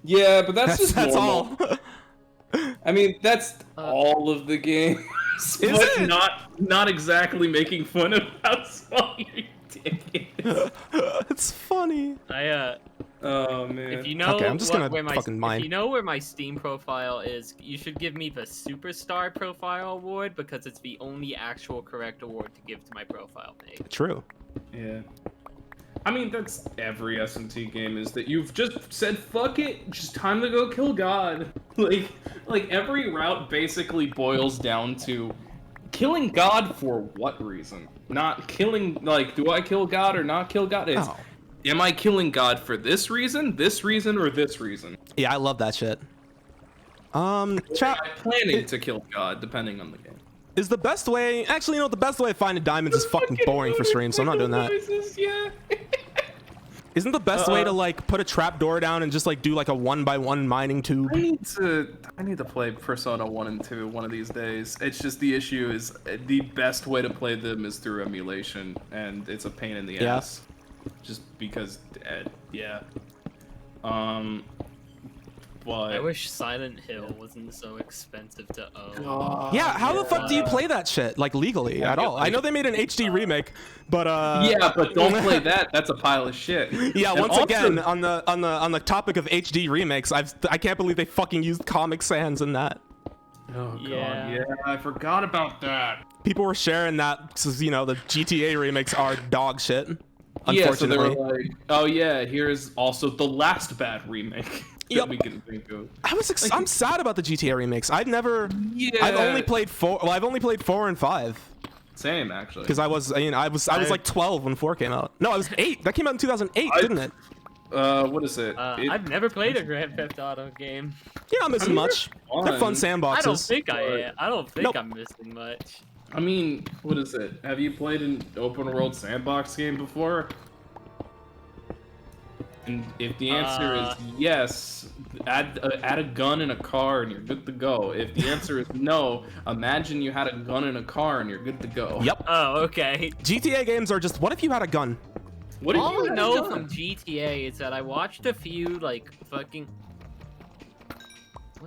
Yeah, but that's just That's normal. all. I mean, that's all of the game. Is But it? not exactly making fun of how small your dick is. It's funny. Oh, man. If you know Okay, I'm just what- gonna where my, fucking mine. If you know where my Steam profile is, you should give me the Superstar Profile Award because it's the only actual correct award to give to my profile page. True. Yeah. I mean, that's every SMT game, is that you've just said, fuck it, just time to go kill God. Like every route basically boils down to killing God for what reason? Not killing, like, do I kill God or not kill God? It's, Oh. am I killing God for this reason, or this reason? Yeah, I love that shit. Chat, Am I planning to kill God, depending on the game? is the best way... Actually, you know what? The best way of finding diamonds is fucking boring for stream, so I'm not doing that. Yeah. Isn't the best way to, like, put a trap door down and just, like, do, like, a 1x1 mining tube? I need to play Persona 1 and 2 one of these days. It's just the issue is the best way to play them is through emulation, and it's a pain in the Yeah. ass. Just because, yeah. But I wish Silent Hill wasn't so expensive to own. Yeah, how the fuck do you play that shit, like, legally at all? I know they made an HD remake, but, yeah, but don't play that. That's a pile of shit. Yeah, And once also- again, on the topic of HD remakes, I can't believe they fucking used Comic Sans in that. Oh god, Yeah. yeah, I forgot about that. People were sharing that because, you know, the GTA remakes are dog shit. Yeah, so they Unfortunately. were like, oh yeah, here's also the last bad remake that Yep. we can think of. I'm sad about the GTA remakes. I've Yeah. only played 4. Well, I've only played 4 and 5 Same, actually. because I was like 12 when 4 came out. No, I was 8. That came out in 2008, didn't it? What is it? I've never played a Grand Theft Auto game. You're not missing much. They're fun fun. I don't sandboxes. think I am. I don't think Nope. I'm missing much. I mean, what is it? Have you played an open world sandbox game before? And if the answer is yes, add a gun in a car and you're good to go. If the answer is no, imagine you had a gun in a car and you're good to go. Yep. Oh, okay. GTA games are just, what if you had a gun? What if All you I had a know gun? from GTA is that I watched a few like fucking.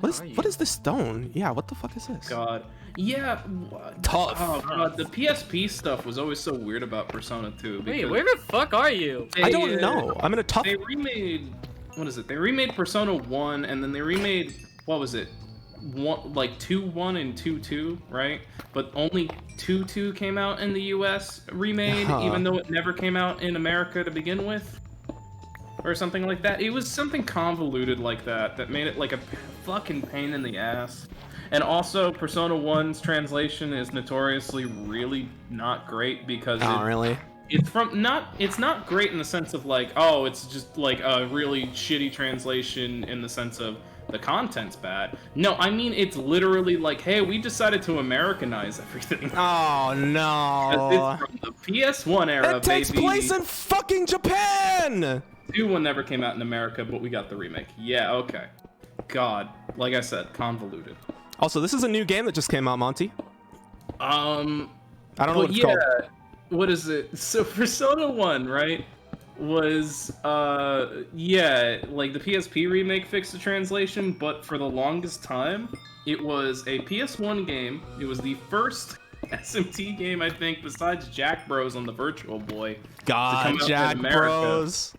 What is this stone? Yeah, what the fuck is this? God. Yeah. What? Tough. Oh god, the PSP stuff was always so weird about Persona 2. Wait, because where the fuck are you? I don't know. I'm in a tough... They remade, what is it? They remade Persona 1, and then they remade, what was it? 2-1 and 2-2, right? But only 2-2 came out in the US remade, Huh. even though it never came out in America to begin with. Or something like that. It was something convoluted like that, that made it like a fucking pain in the ass. And also, Persona 1's translation is notoriously really not great because Oh, really? it's not great in the sense of like, oh, it's just like a really shitty translation in the sense of the content's bad. No, I mean it's literally like, hey, we decided to Americanize everything. Oh, no. It's from the PS1 era, It takes baby. place in fucking Japan! 2-1 never came out in America, but we got the remake. Yeah, okay. God, like I said, convoluted. Also, this is a new game that just came out, Monty. I don't know what it's called. What is it? So Persona 1, right? was yeah, like the PSP remake fixed the translation, but for the longest time it was a PS1 game. It was the first SMT game, I think, besides Jack Bros on the Virtual Boy. to God, come out in Jack America. Bros.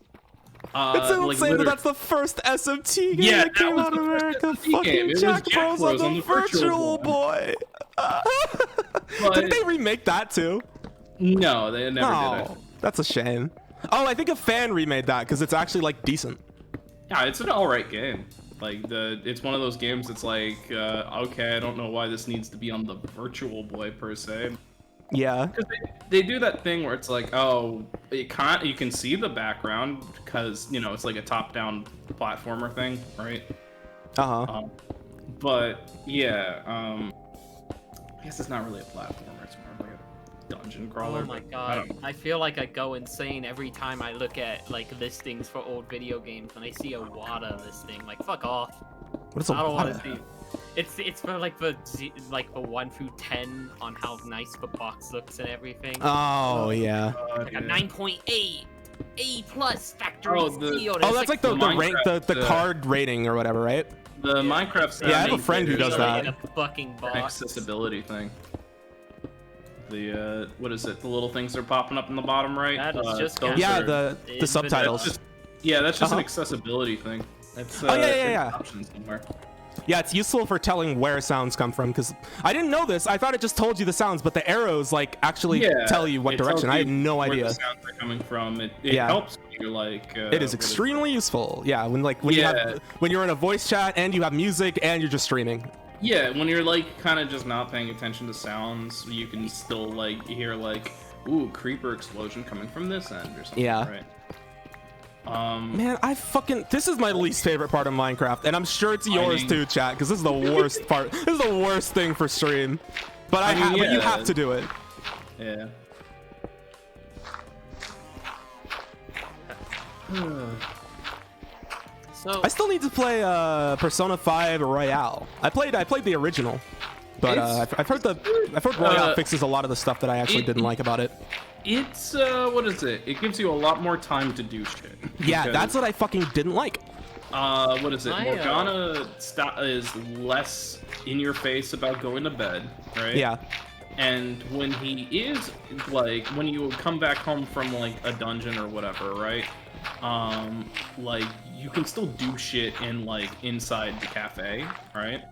It's insane Like, that that's the first SMT game Yeah, that that came was out the in first America. SMT Fucking game. It was Jack Jack Bros on the Virtual Boy. But- Didn't they remake that too? No, they never did No, it. that's a shame. Oh, I think a fan remade that because it's actually like decent. Yeah, it's an alright game. Like it's one of those games that's like, okay, I don't know why this needs to be on the Virtual Boy per se. Yeah. Because they do that thing where it's like, oh, you can see the background because it's like a top-down platformer thing, right? Uh-huh. But yeah, I guess it's not really a platformer. It's more like a dungeon crawler. Oh my but god. I feel like I go insane every time I look at like listings for old video games and I see a WADA listing. Like, fuck off. What is a I don't want WADA? to see. It's for like the 1 through 10 on how nice the box looks and everything. Oh, yeah. Like a 9.8, A plus factory Oh, the- seal. Oh, that's like the rank, the Minecraft, card rating or whatever, right? The Minecraft. Yeah, I have a friend who does that. In a fucking box. Accessibility thing. The what is it? The little things are popping up in the bottom right. That is just those kinda- Yeah, are- the Infinite- subtitles. That's just, that's just an Uh-huh. accessibility thing. It's, Oh, yeah, it's yeah. an option somewhere. Yeah, it's useful for telling where sounds come from because I didn't know this. I thought it just told you the sounds, but the arrows like actually Yeah, tell you what it tells direction. I had you no where idea. the sounds are coming from. It Yeah. helps when you're like. It is extremely useful. Yeah, when Yeah. when you're in a voice chat and you have music and you're just streaming. Yeah, when you're like kind of just not paying attention to sounds, you can still like hear like, ooh, creeper explosion coming from this end or something. Yeah. Right. Man, this is my least favorite part of Minecraft, and I'm sure it's yours Mining. too, chat, because this is the worst part. This is the worst thing for stream. But but you yeah. have to do it. Yeah. So I still need to play Persona 5 Royale. I played the original, but I've heard Royale fixes a lot of the stuff that I actually didn't like about it. It's what is it? It gives you a lot more time to do shit. Yeah, Because, that's what I fucking didn't like. what is it? I, Morgana is less in your face about going to bed, right? Yeah. And when he is like, when you come back home from like a dungeon or whatever, right? Like you can still do shit in like inside the cafe, right?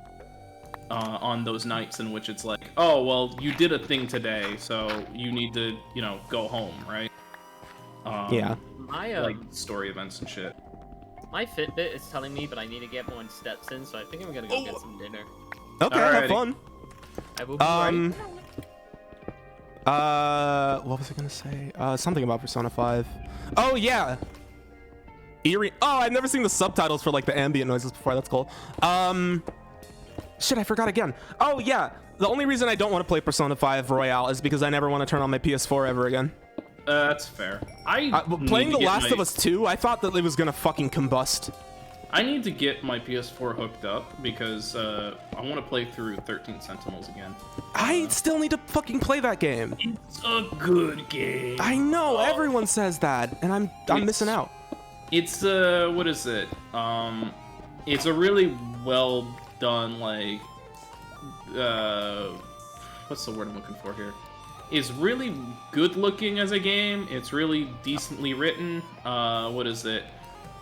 On those nights in which it's like, oh well, you did a thing today, so you need to, go home, right? Yeah. my Like story events and shit. my Fitbit is telling me, but I need to get more steps in, so I think I'm gonna go get some dinner. Okay, have Alrighty. fun. I will be right. What was I gonna say? Something about Persona 5. Oh yeah. Eerie. Oh, I've never seen the subtitles for like the ambient noises before. That's cool. Shit, I forgot again. Oh yeah. The only reason I don't want to play Persona 5 Royale is because I never want to turn on my PS4 ever again. That's fair. Playing The Last of Us 2, I thought that it was gonna fucking combust. I need to get my PS4 hooked up because I want to play through 13 Sentinels again. I still need to fucking play that game. It's a good game. I know everyone says that, and I'm missing out. It's what is it? It's a really well done like what's the word I'm looking for here? It's really good looking as a game. It's really decently written. What is it?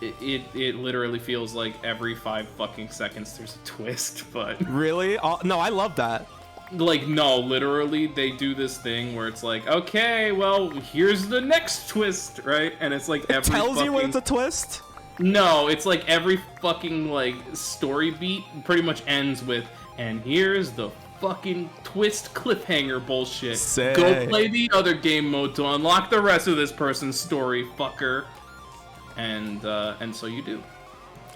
It literally feels like every 5 fucking seconds there's a twist, but Really? No, I love that. like no, literally they do this thing where it's like, okay, well, here's the next twist, right? And it's like every Tells you when fucking- it's a twist? No, it's like every fucking like story beat pretty much ends with, and here's the fucking twist cliffhanger bullshit. Sick. Go play the other game mode to unlock the rest of this person's story, fucker. And so you do.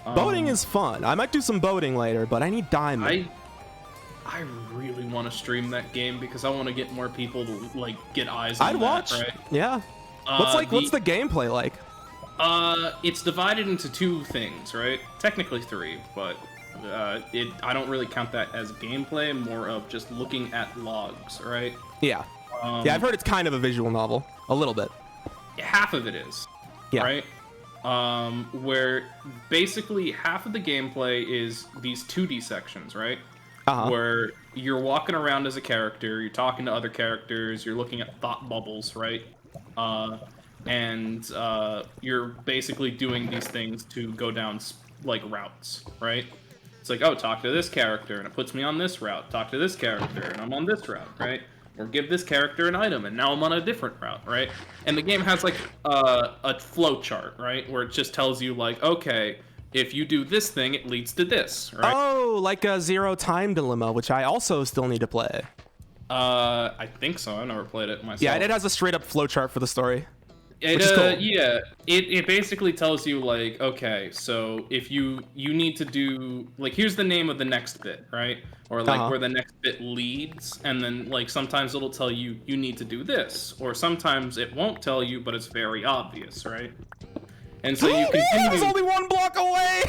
Boating is fun. I might do some boating later, but I need diamond. I really want to stream that game because I want to get more people to like get eyes on I'd that, watch. right? Yeah. What's the gameplay like? It's divided into 2 things, right? Technically 3, but I don't really count that as gameplay, more of just looking at logs, right? Yeah. Yeah, I've heard it's kind of a visual novel. A little bit. Half of it is. Yeah. right? Where basically half of the gameplay is these 2D sections, right? Where you're walking around as a character, you're talking to other characters, you're looking at thought bubbles, right? And you're basically doing these things to go down like routes, right? It's like, oh, talk to this character, and it puts me on this route. Talk to this character, and I'm on this route, right? Or give this character an item, and now I'm on a different route, right? And the game has like a flow chart, right? Where it just tells you like, okay, if you do this thing, it leads to this, right? Oh, like a Zero Time Dilemma, which I also still need to play. I think so. I've never played it myself. Yeah, it has a straight up flowchart for the story. It, which is cool. Yeah, it basically tells you like, okay, so if you need to do like, here's the name of the next bit, right? Or like where the next bit leads, and then like sometimes it'll tell you you need to do this, or sometimes it won't tell you, but it's very obvious, right? And so you continue. I was only 1 block away.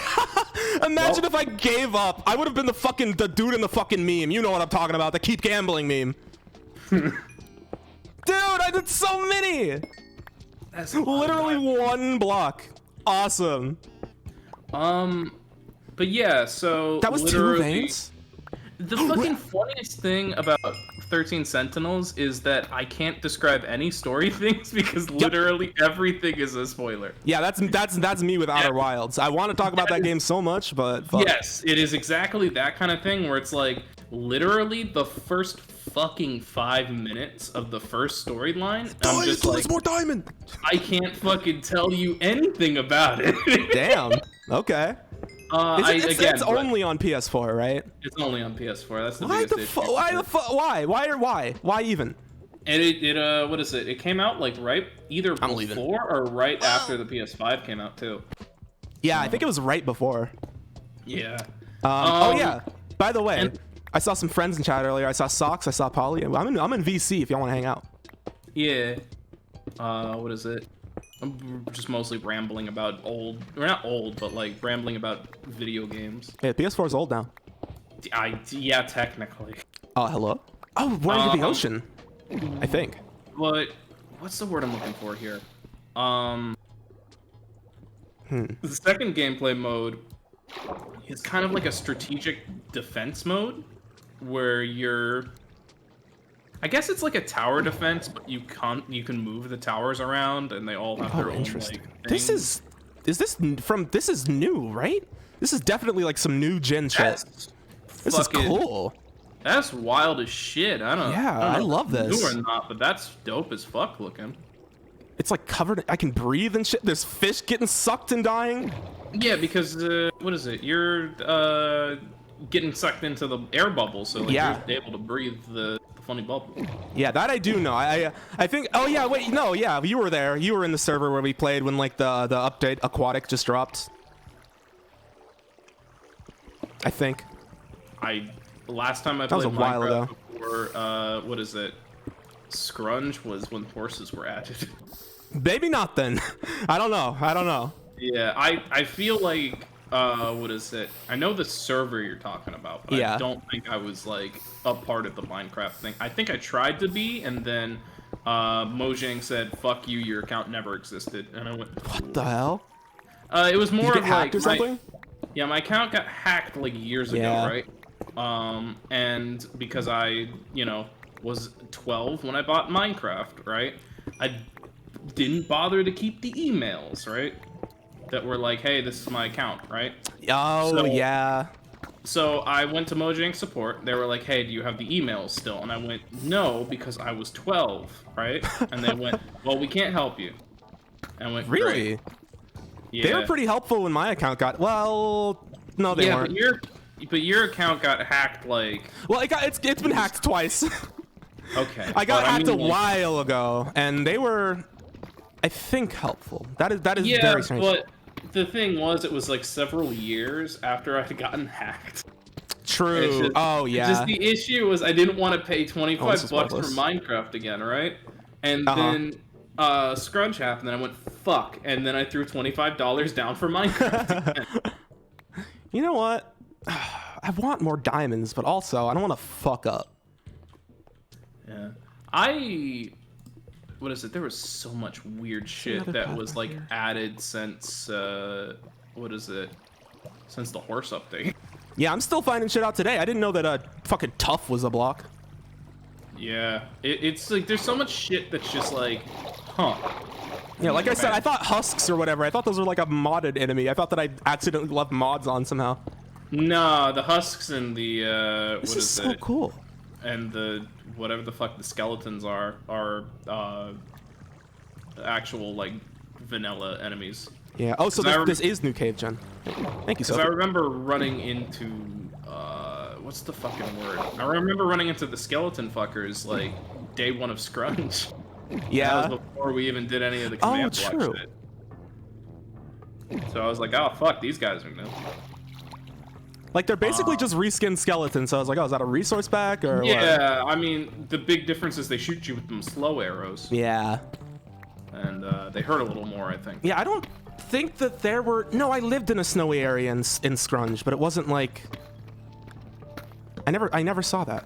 Imagine if I gave up. I would have been the dude in the fucking meme. You know what I'm talking about? The keep gambling meme. Dude, I did so many. That's Literally 1 block. Awesome. But yeah, so That was 2 literally- veins. The fucking funniest thing about 13 Sentinels is that I can't describe any story things because literally everything is a spoiler. Yeah, that's me with Outer Wilds. I want to talk about that game so much, but fuck. Yes, it is exactly that kind of thing where it's like literally the first fucking 5 minutes of the first storyline. I'm just like, more diamond. I can't fucking tell you anything about it. Damn. Okay. It's but only on PS4, right? it's only on PS4. That's the Why biggest the issue. fuck? Why even? And it what is it? It came out like right either I'm leaving. before or right after the PS5 came out too. Yeah, I think it was right before. Yeah. Oh yeah. By the way, and- I saw some friends in chat earlier. I saw Socks. I saw Polly. I'm in VC if y'all want to hang out. Yeah. What is it? I'm just mostly rambling about old, or not old, but like rambling about video games. Yeah, PS4 is old now. Yeah, technically. Oh, hello. Oh, we're into the ocean. I think. But what's the word I'm looking for here? The second gameplay mode is kind of like a strategic defense mode where you're, I guess it's like a tower defense, but you can move the towers around and they all have their Oh, own interesting. like This things. this is new, right? This is definitely like some new gen shit. That's This is fucking- cool. That's wild as shit. I don't. Yeah, I I don't know love if it's this. New or not, but that's dope as fuck looking. It's like covered. I can breathe and shit. There's fish getting sucked and dying. Yeah, because what is it? You're getting sucked into the air bubble, so like, Yeah. you're able to breathe the funny bubble. Yeah, that I do know. I think. Oh yeah, wait, no, yeah, you were there. You were in the server where we played when like the update Aquatic just dropped. I think. Last time I That was played a while Minecraft ago. before, what is it? Scrunch was when horses were added. Maybe not then. I don't know. Yeah, I feel like what is it? I know the server you're talking about, but Yeah. I don't think I was like a part of the Minecraft thing. I think I tried to be, and then Mojang said, "Fuck you, your account never existed," and I went, What the hell? It was Did more you get of hacked like or something? yeah, my account got hacked like years ago, Yeah. right? And because I, was 12 when I bought Minecraft, right? I didn't bother to keep the emails, right? That were like, hey, this is my account, right? Oh So- yeah. So I went to Mojang support. They were like, hey, do you have the emails still? And I went, no, because I was 12, right? And they went, well, we can't help you. And I went, Really? "Great." Yeah. They were pretty helpful when my account got. Well, no, they yeah, weren't. but your account got hacked like Well, it's been hacked twice. okay. I got but hacked mean, a like, while ago, and they were, I think, helpful. That is Yeah, very strange. but the thing was, it was like several years after I had gotten hacked. It's True. just- Oh Just yeah. the issue was I didn't want to pay 25 this is bucks for worthless. Minecraft again, right? And Uh-huh. then Scrunch happened, and I went fuck, and then I threw $25 down for Minecraft. again. You know what? I want more diamonds, but also I don't want to fuck up. Yeah. I what is it? There was so much weird shit another that path was right like here. added since what is it? Since the horse update. Yeah, I'm still finding shit out today. I didn't know that fucking Tough was a block. Yeah, it's like there's so much shit that's just like, huh. Yeah, like I said, Man. I thought husks or whatever. I thought those were like a modded enemy. I thought that I accidentally left mods on somehow. No, the husks and the This what is is so it? cool. And the whatever the fuck the skeletons are actual like vanilla enemies. Yeah. Oh, so 'Cause I this is New Cave Gen. Thank you, Because I Sophie. remember running into what's the fucking word? I remember running into the skeleton fuckers like day one of Scrunch. Yeah. That was before we even did any of the Oh, command block true. shit. So I was like, oh fuck, these guys are new. Like they're basically just reskinned skeletons. So I was like, oh, is that a resource pack or what? Yeah, I mean the big difference is they shoot you with them slow arrows, Yeah. and they hurt a little more, I think. Yeah, I don't think that there were. No, I lived in a snowy area in Scrunge, but it wasn't like. I never saw that.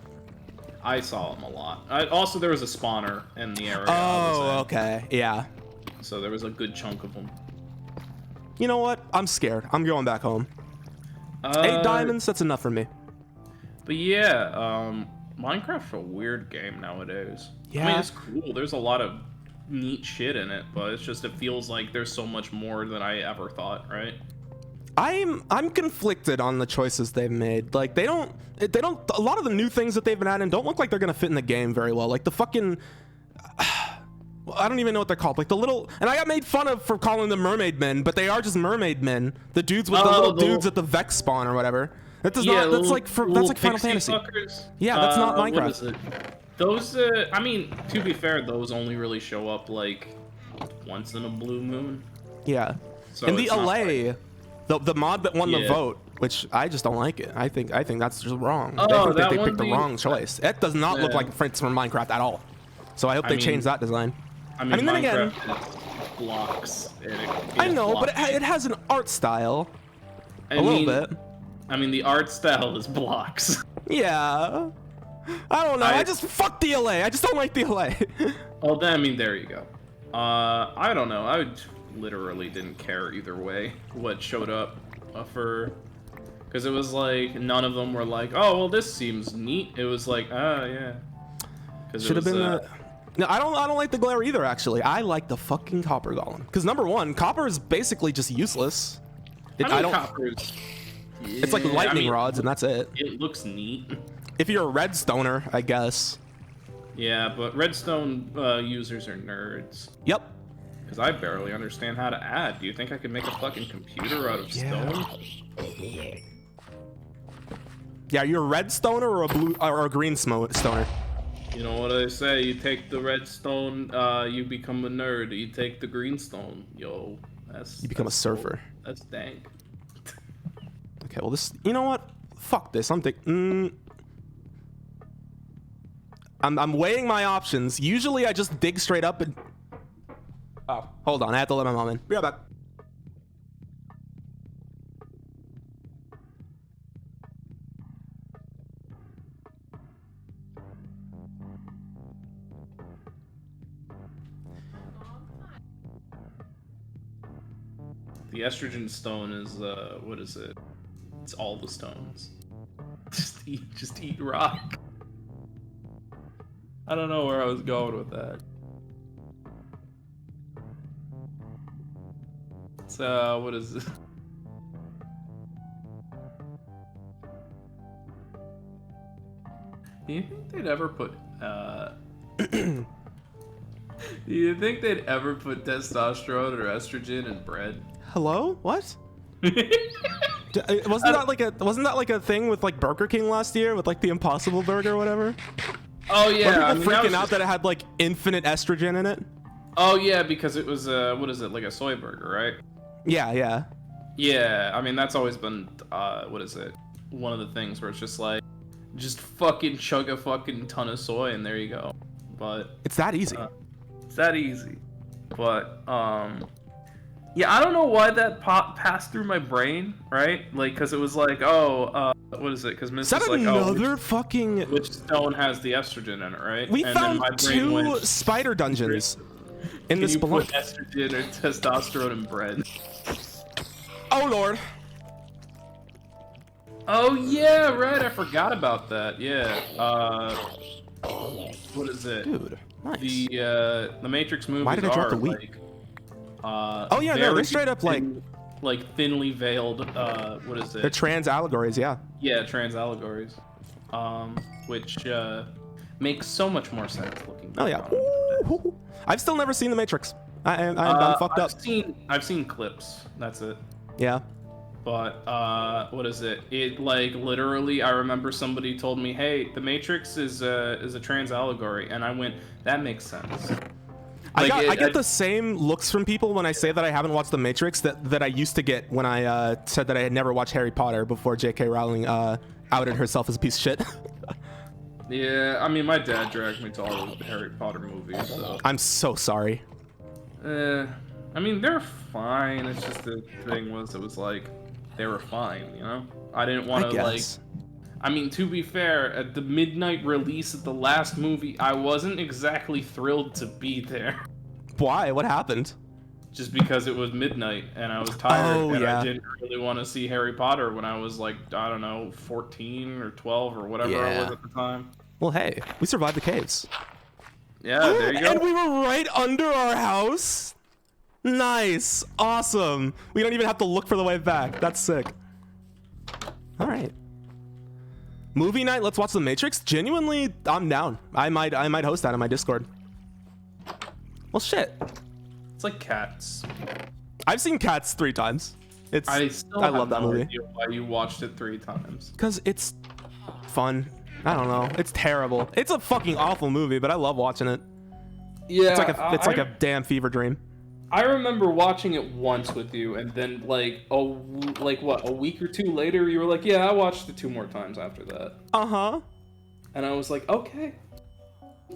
I saw them a lot. Also, there was a spawner in the area. I was Oh, in, okay. Yeah. So there was a good chunk of them. You know what? I'm scared. I'm going back home. 8 diamonds, that's enough for me. But yeah, Minecraft's a weird game nowadays. I mean, Yeah. it's cool. There's a lot of neat shit in it, but it's just it feels like there's so much more than I ever thought, right? I'm conflicted on the choices they've made. Like they don't a lot of the new things that they've been adding don't look like they're gonna fit in the game very well. Like the fucking well, I don't even know what they're called. Like the little, and I got made fun of for calling them mermaid men, but they are just mermaid men. The dudes with the little dudes at the Vex spawn or whatever. That does not. That's like that's like Final Fantasy. Fuckers. Yeah, that's not What Minecraft. is it? Those, I mean, to be fair, those only really show up like once in a blue moon. Yeah. So and the it's not LA, the mod that won the Yeah. vote, which I just don't like it. I think that's just wrong. Oh, I think that they one picked the being- wrong choice. It does not look Yeah. like it's from Minecraft at all. So I hope I they mean- change that design. I mean, then again- Minecraft is blocks. And it I is know, but block it has an art style. I A little mean- bit. I mean, the art style is blocks. Yeah. I don't know. I just fuck the LA. I just don't like the LA. Well, then, I mean, there you go. I don't know. I literally didn't care either way what showed up for, because it was like none of them were like, oh, well, this seems neat. It was like, oh yeah. Should have been the. No, I don't like the glare either. Actually, I like the fucking copper golem. Because number one, copper is basically just useless. I don't. Coppers, It's like yeah, lightning I mean, rods, and that's it. It looks neat. If you're a redstoner, I guess. Yeah, but redstone users are nerds. Yep. Because I barely understand how to add. Do you think I could make a fucking computer out of stone? Yeah, you're a red stoner or a blue or a green stoner. You know what I say? You take the redstone, you become a nerd. You take the greenstone, yo. You become a that's surfer. cool. That's dank. Okay, well this. You know what? Fuck this. I'm weighing my options. Usually I just dig straight up and. Oh, hold on. I have to let my mom in. Be right back. The estrogen stone is what is it? It's all the stones. Just eat rock. I don't know where I was going with that. So what is it? Do you think they'd ever put do you think they'd ever put testosterone or estrogen in bread? Hello? What? Wasn't that like a thing with like Burger King last year with like the Impossible Burger or whatever? Oh yeah, Were people freaking out that it had like infinite estrogen in it? Oh yeah, because it was what is it, like a soy burger, right? Yeah, yeah. Yeah, I mean that's always been what is it? One of the things where it's just like just fucking chug a fucking ton of soy and there you go. But It's that easy. it's that easy. But Yeah, I don't know why that passed through my brain, right? Like, because it was like, oh, what is it? Because Miss Is that is like, another fucking... which stone has the estrogen in it, right? We And then found my brain 2 went, spider dungeons in Can this you put block. estrogen or testosterone in bread? Oh, Lord. Oh yeah, right. I forgot about that. Yeah. What is it? Dude, nice. The Matrix movies Why did I drop are the wheat? like. Oh, yeah, no, they're very straight up, like- like thinly veiled. What is it? They're trans allegories, yeah. Yeah, trans allegories. Which makes so much more sense looking. Oh, yeah. back on it. Ooh. I've still never seen The Matrix. I'm fucked up. I've seen clips. That's it. Yeah. But what is it? It like literally, I remember somebody told me, "Hey, The Matrix is a trans allegory," and I went, "That makes sense." Like, I get the same looks from people when I say that I haven't watched The Matrix that I used to get when I said that I had never watched Harry Potter before J.K. Rowling outed herself as a piece of shit. Yeah, I mean, my dad dragged me to all the Harry Potter movies, so. I'm so sorry. I mean, they're fine. It's just the thing was, it was like, they were fine, you know? I didn't want I to, like. guess. I mean, to be fair, at the midnight release of the last movie, I wasn't exactly thrilled to be there. Why? What happened? Just because it was midnight and I was tired Oh, and yeah. I didn't really want to see Harry Potter when I was like, I don't know, 14 or 12 or whatever I was Yeah. at the time. Well, hey, we survived the caves. Yeah, there you go. And we were right under our house. Nice. Awesome. We don't even have to look for the way back. That's sick. All right. Movie night. Let's watch The Matrix. Genuinely, I'm down. I might host that on my Discord. Well, shit. It's like Cats. I've seen Cats 3 times. I love that no movie. idea why you watched it 3 times. Because it's fun. I don't know. It's terrible. It's a fucking awful movie, but I love watching it. Yeah, It's like a damn fever dream. I remember watching it once with you, and then like a week or 2 later, you were like, "Yeah, I watched it 2 more times after that," Uh-huh. and I was like, "Okay,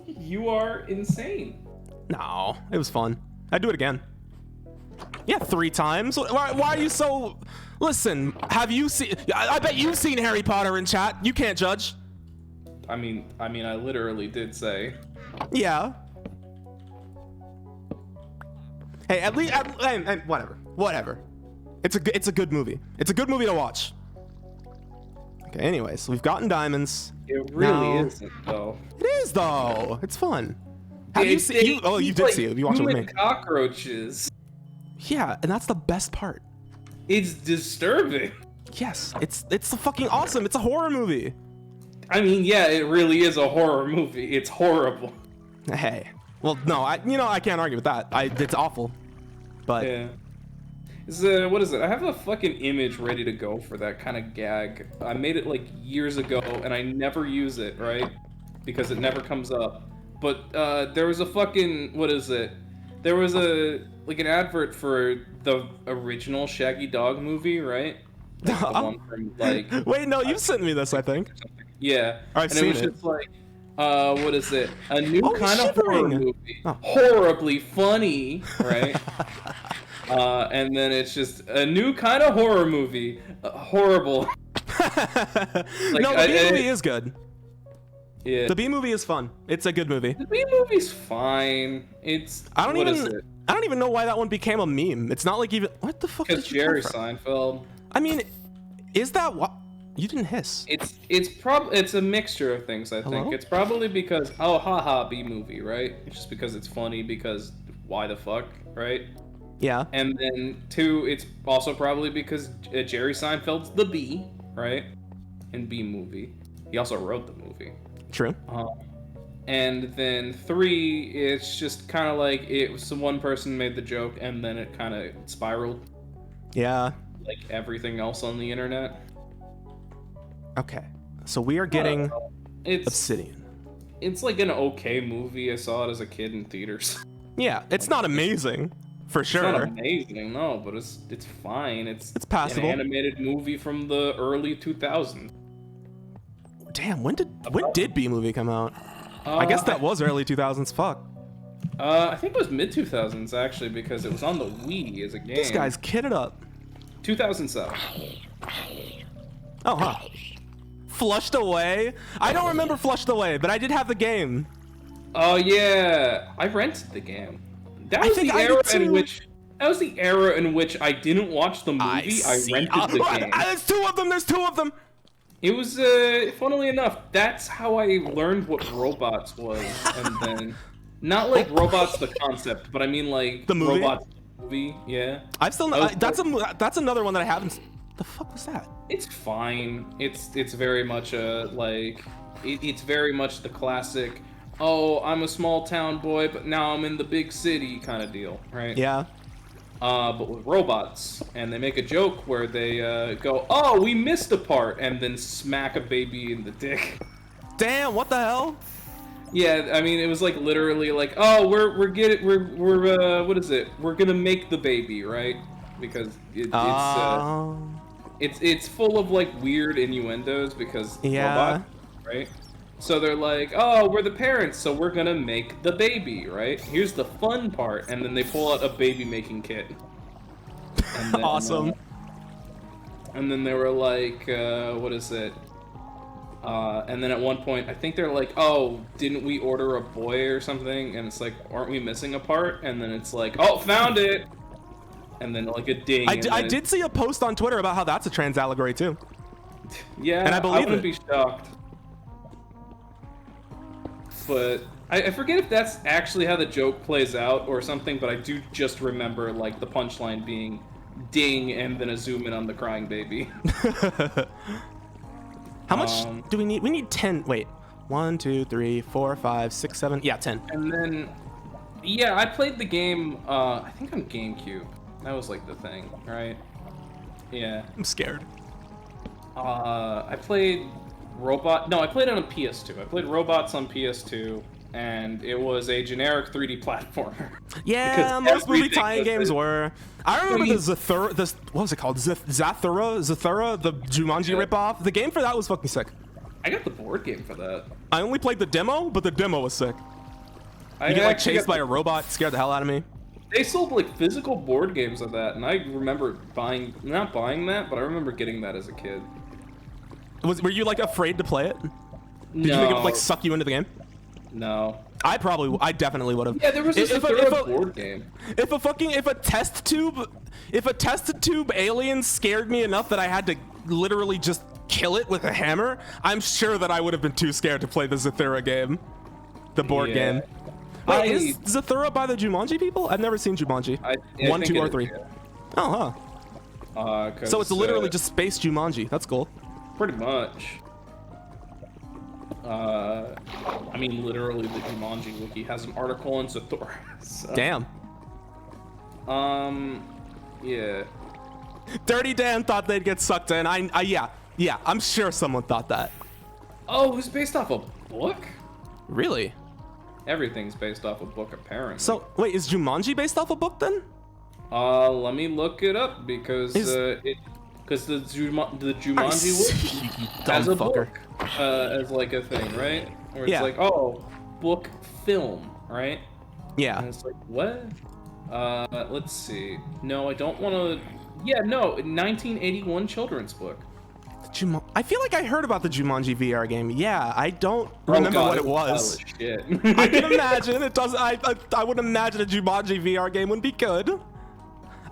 you are insane." No, it was fun. I'd do it again. Yeah, 3 times. Why are you so... Listen, have you seen... I bet you've seen Harry Potter in chat. You can't judge. I mean, I literally did say. Yeah. Hey, at least... and whatever. It's a good movie. It's a good movie to watch. Okay, anyways, we've gotten diamonds. It really No. isn't, though. It is, though. It's fun. Have you seen... you did see it. You watched it with me. Cockroaches. Yeah, and that's the best part. It's disturbing. Yes, it's fucking awesome. It's a horror movie. I mean, yeah, it really is a horror movie. It's horrible. Hey, well, no, I can't argue with that. It's awful, but Yeah. What is it? I have a fucking image ready to go for that kind of gag. I made it like years ago, and I never use it, right? Because it never comes up. But there was a fucking, what is it? There was an advert for the original Shaggy Dog movie, right? Like the one from like. wait, no, you've sent me this, I think. Yeah. I've and seen it was it. just like, what is it? A new Oh, kind of horror shivering. movie. Oh. Horribly funny, right? And then it's just a new kind of horror movie. Horrible. No, the B movie is good. Yeah. The B movie is fun. It's a good movie. The B movie's fine. It's I don't what is even. it? I don't even know why that one became a meme. It's not like even. What the fuck? Because Did you Jerry come from? Seinfeld. I mean, is that what? You didn't hiss. It's a mixture of things. I think Hello? it's probably because haha B movie, right? It's just because it's funny because why the fuck, right? Yeah. And then 2, it's also probably because Jerry Seinfeld's the B, right? In B movie. He also wrote the movie. True. And then 3, it's just kind of like it was one person made the joke and then it kind of spiraled Yeah. like everything else on the internet. Okay. So we are getting It's Obsidian. it's like an okay movie. I saw it as a kid in theaters. Yeah, it's not amazing, for It's not sure. amazing, no, but it's fine. It's passable. An animated movie from the early 2000s. Damn, when did B movie come out? I guess that was early 2000s. Fuck. I think it was mid 2000s actually because it was on the Wii as a game. This guy's kitted up. 2007. Oh, huh. Flushed Away? I don't remember Flushed Away, but I did have the game. Oh yeah, I rented the game. That I was think the I era did in too. which I didn't watch the movie. I see. rented the Oh, game. There's two of them. There's two of them. It was, funnily enough, that's how I learned what Robots was, and then, not like Robots the concept, but I mean like The movie? Robots the movie, yeah. I've still. That was That's another one that I haven't. The fuck was that? It's fine. It's very much it's very much the classic. Oh, I'm a small town boy, but now I'm in the big city kind of deal, right? Yeah. But with robots, and they make a joke where they go, "Oh, we missed a part," and then smack a baby in the dick. Damn. What the hell? Yeah, I mean, it was like literally like, "Oh, we're what is it? We're gonna make the baby, right?" Because it's full of like weird innuendos because Yeah. robot, right? So they're like, "Oh, we're the parents, so we're gonna make the baby, right? Here's the fun part," and then they pull out a baby making kit. And then, Awesome. and then they were like, "What is it?" And then at one point, I think they're like, "Oh, didn't we order a boy or something?" And it's like, "Aren't we missing a part?" And then it's like, "Oh, found it!" And then like a ding. I and then did see a post on Twitter about how that's a trans allegory too. Yeah, and I believe wouldn't it. be shocked. But I forget if that's actually how the joke plays out or something, but I do just remember like the punchline being ding and then a zoom in on the crying baby. How much do we need? We need 10. Wait. 1, 2, 3, 4, 5, 6, 7. Yeah, 10. And then, yeah, I played the game, I think on GameCube. That was like the thing, right? Yeah. I'm scared. I played I played it on PS2. I played Robots on PS2, and it was a generic 3D platformer. Yeah, Because most movie everything tie-in was games it. were. I remember mean- the Zathura. What was it called? Zathura, the Jumanji Yeah. ripoff. The game for that was fucking sick. I got the board game for that. I only played the demo, but the demo was sick. I You get like actually chased got by a robot, scared the hell out of me. They sold like physical board games of that, and I remember not buying that, but I remember getting that as a kid. Were you like afraid to play it? Did you no, think it would like suck you into the game? no. I definitely would have. Yeah, there was this board game. If a test tube alien scared me enough that I had to literally just kill it with a hammer, I'm sure that I would have been too scared to play the Zathura game, the board Yeah. game. Wait, is Zathura by the Jumanji people? I've never seen Jumanji. I 1, think 2, or it is, 3. yeah. Oh, huh. 'Cause, So it's literally just space Jumanji. That's cool. pretty much. I mean, literally, the Jumanji wiki has an article on Zathura. So, Damn. yeah. Dirty Dan thought they'd get sucked in. Yeah, I'm sure someone thought that. Oh, it was based off a book? Really? Everything's based off a book, apparently. So, wait, is Jumanji based off a book then? Let me look it up because the Jumanji wiki has a book as like a thing, right? Where it's Yeah. like, oh, book film, right? Yeah. And it's like, what? Let's see. No, I don't want to. Yeah, no, 1981 children's book. I feel like I heard about the Jumanji VR game. Yeah, I don't remember God, what it was. Oh, shit. I can imagine it does. I would imagine a Jumanji VR game would be good.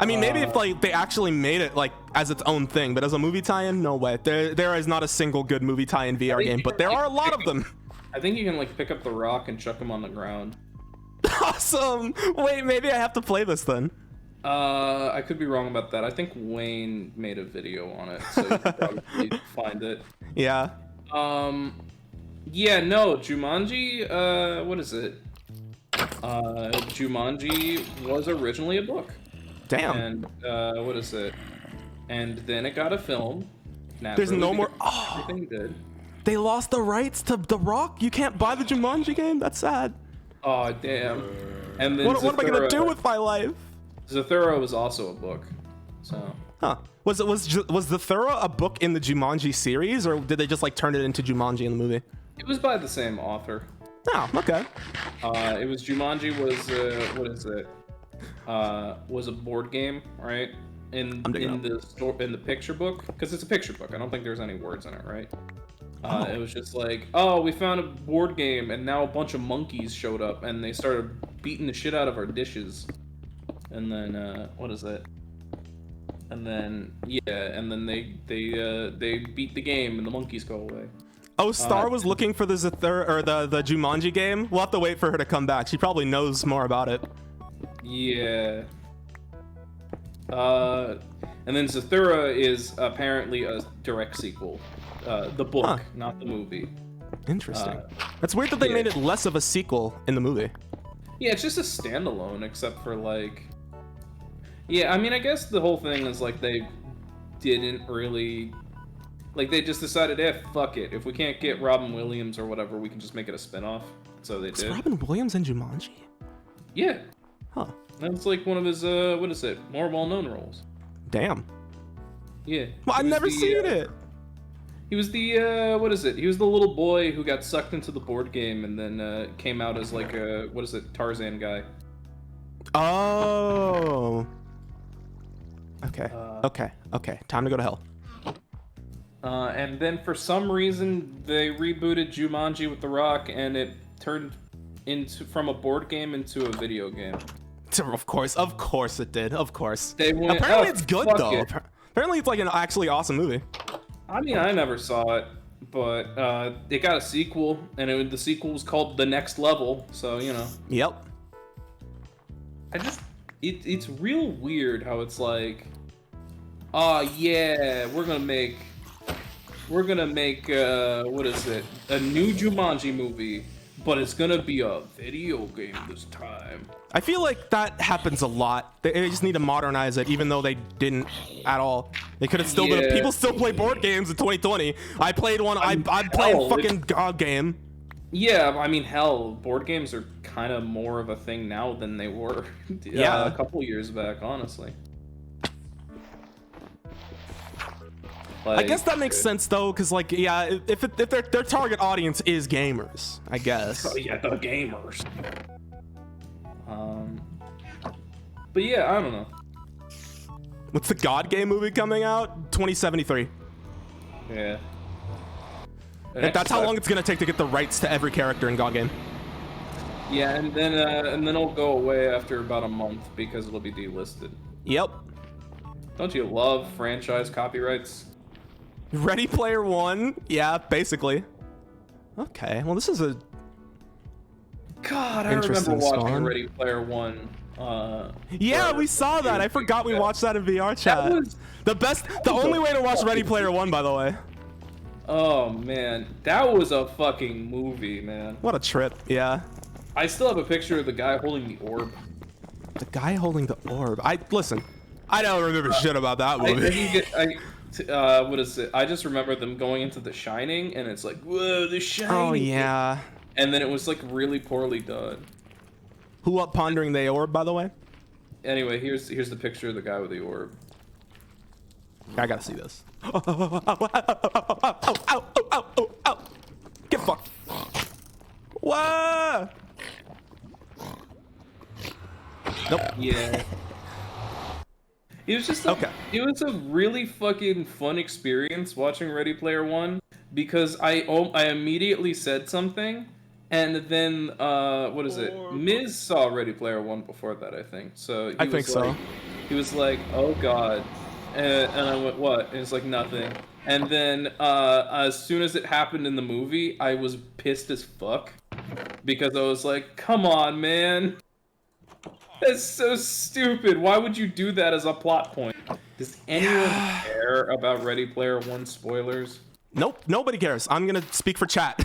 I mean, maybe if like they actually made it like as its own thing, but as a movie tie-in, no way. There is not a single good movie tie-in VR game, but there are a lot of them. I think you can like pick up the rock and chuck him on the ground. Awesome. Wait, maybe I have to play this then. I could be wrong about that. I think Wayne made a video on it, so you can probably find it. Yeah. Yeah, no, Jumanji, what is it? Jumanji was originally a book. Damn. And, what is it? And then it got a film. There's no naturally, more. because Oh, everything did. they lost the rights to The Rock. You can't buy the Jumanji game. That's sad. Oh, damn. And then What am I gonna do with my life? Zathura was also a book. So, Huh? Was Zathura a book in the Jumanji series, or did they just like turn it into Jumanji in the movie? it was by the same author. Oh, okay. It was Jumanji was what is it? Was a board game, right? In I'm digging the store in the picture book, because it's a picture book. I don't think there's any words in it, right? It was just like, oh, we found a board game, and now a bunch of monkeys showed up, and they started beating the shit out of our dishes. And then what is it? And then and then they beat the game, and the monkeys go away. Oh, Star was looking for the the Jumanji game. We'll have to wait for her to come back. She probably knows more about it. Yeah. And then Zathura is apparently a direct sequel. The book, not the movie. Interesting. That's weird that they made it less of a sequel in the movie. Yeah, it's just a standalone, except for like... Yeah, I mean, I guess the whole thing is like they didn't really... Like, they just decided, fuck it. If we can't get Robin Williams or whatever, we can just make it a spin-off. So they did. Robin Williams in Jumanji? Yeah. Huh. That's like one of his, what is it? More well-known roles. Damn. Yeah. Well, I've never seen it. He was the, what is it? He was the little boy who got sucked into the board game and then came out as like a, what is it, Tarzan guy. Oh. Okay. Okay. Time to go to hell. And then for some reason, they rebooted Jumanji with The Rock and it turned from a board game into a video game. Of course it did. Of course. They went, apparently it's good though. It. Apparently it's like an actually awesome movie. I mean, I never saw it, but it got a sequel, and the sequel was called The Next Level, so, you know. Yep. It's real weird how it's like, oh yeah, we're gonna make, what is it, a new Jumanji movie, but it's gonna be a video game this time. I feel like that happens a lot. They just need to modernize it, even though they didn't at all. They could have still been. People still play board games in 2020. I played one. I'm playing fucking God game. Yeah, I mean, hell, board games are kind of more of a thing now than they were a couple years back, honestly. Like, I guess that makes sense though, because like, yeah, if their target audience is gamers, I guess. Oh yeah, the gamers. But yeah, I don't know. What's the God game movie coming out? 2073. Yeah. That's how long it's gonna take to get the rights to every character in God game. Yeah, and then it'll go away after about a month because it'll be delisted. Yep. Don't you love franchise copyrights? Ready Player One? Yeah, basically. Okay, well this is a... God, I remember watching Ready Player One. Yeah, we saw that. I forgot we watched that in VR chat. That was the only way to watch Ready Player One, by the way. Oh man, that was a fucking movie, man. What a trip, yeah. I still have a picture of the guy holding the orb. The guy holding the orb. Listen, I don't remember shit about that movie. What is it? I just remember them going into The Shining, and it's like, whoa, The Shining. Oh yeah. And then it was like really poorly done. Who up pondering the orb, by the way? Anyway, here's the picture of the guy with the orb. I gotta see this. Get fucked. Whoa! Nope. Yeah. It was just It was a really fucking fun experience watching Ready Player One because I immediately said something, and then what is it? Miz saw Ready Player One before that, I think. So I think so. He was like, "Oh God," and I went, "What?" And it's like nothing. And then as soon as it happened in the movie, I was pissed as fuck because I was like, "Come on, man." That's so stupid. Why would you do that as a plot point? Does anyone care about Ready Player One spoilers? Nope, nobody cares. I'm gonna speak for chat.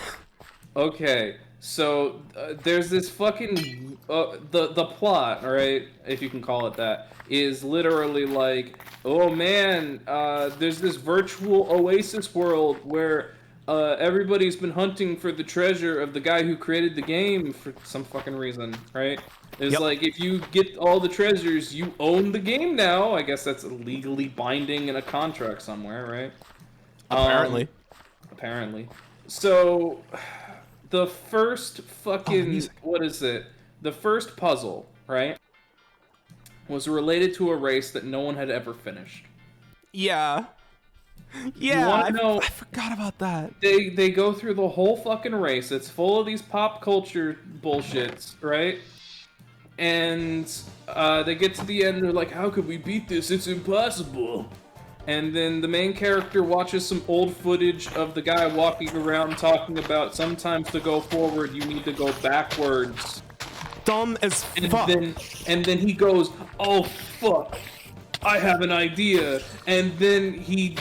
Okay, so there's this fucking the plot, all right, if you can call it that, is literally like, oh man, there's this virtual oasis world where everybody's been hunting for the treasure of the guy who created the game for some fucking reason, right? It's like, if you get all the treasures, you own the game now. I guess that's legally binding in a contract somewhere, right? Apparently. Apparently. So, the first fucking music. what is it? The first puzzle, right? Was related to a race that no one had ever finished. Yeah. Yeah, wanna know- I forgot about that. They go through the whole fucking race. It's full of these pop culture bullshits, right? And they get to the end, they're like, how could we beat this? It's impossible. And then the main character watches some old footage of the guy walking around talking about sometimes to go forward, you need to go backwards. Dumb as And fuck. then he goes, oh fuck, I have an idea. And then he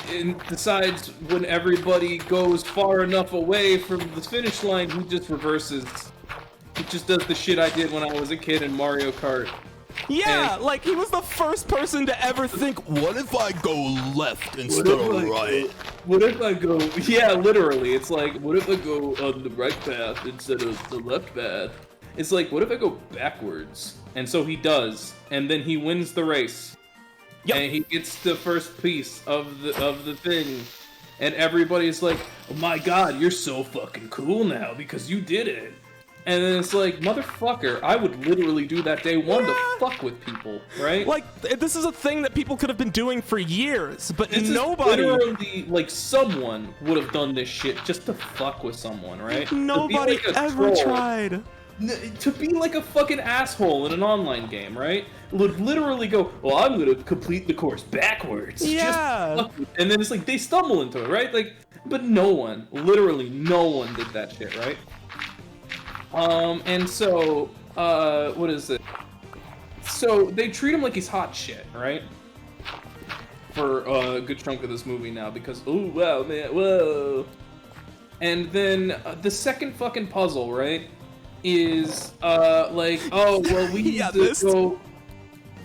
decides when everybody goes far enough away from the finish line, he just reverses. He just does the shit I did when I was a kid in Mario Kart. Yeah, and- like he was the first person to ever think, what if I go left instead What if of I right? What if I go, yeah, literally, it's like, what if I go on the right path instead of the left path? It's like, what if I go backwards? And so he does, and then he wins the race. Yep. And he gets the first piece of the thing. And everybody's like, oh my god, you're so fucking cool now because you did it. And then it's like, motherfucker, I would literally do that day one to fuck with people, right? Like, this is a thing that people could have been doing for years, but This nobody, is literally, like, someone would have done this shit just to fuck with someone, right? nobody To be like a ever troll. tried. To be like a fucking asshole in an online game, right? Would literally go, well, I'm gonna complete the course backwards. Yeah. Just fuck with- and then it's like, they stumble into it, right? Like, but no one, literally no one did that shit, right? And so, what is it? So, they treat him like he's hot shit, right? For a good chunk of this movie now, because, oh, wow, man, whoa. And then, the second fucking puzzle, right, is, like, oh, well, we need Yeah, to this- go,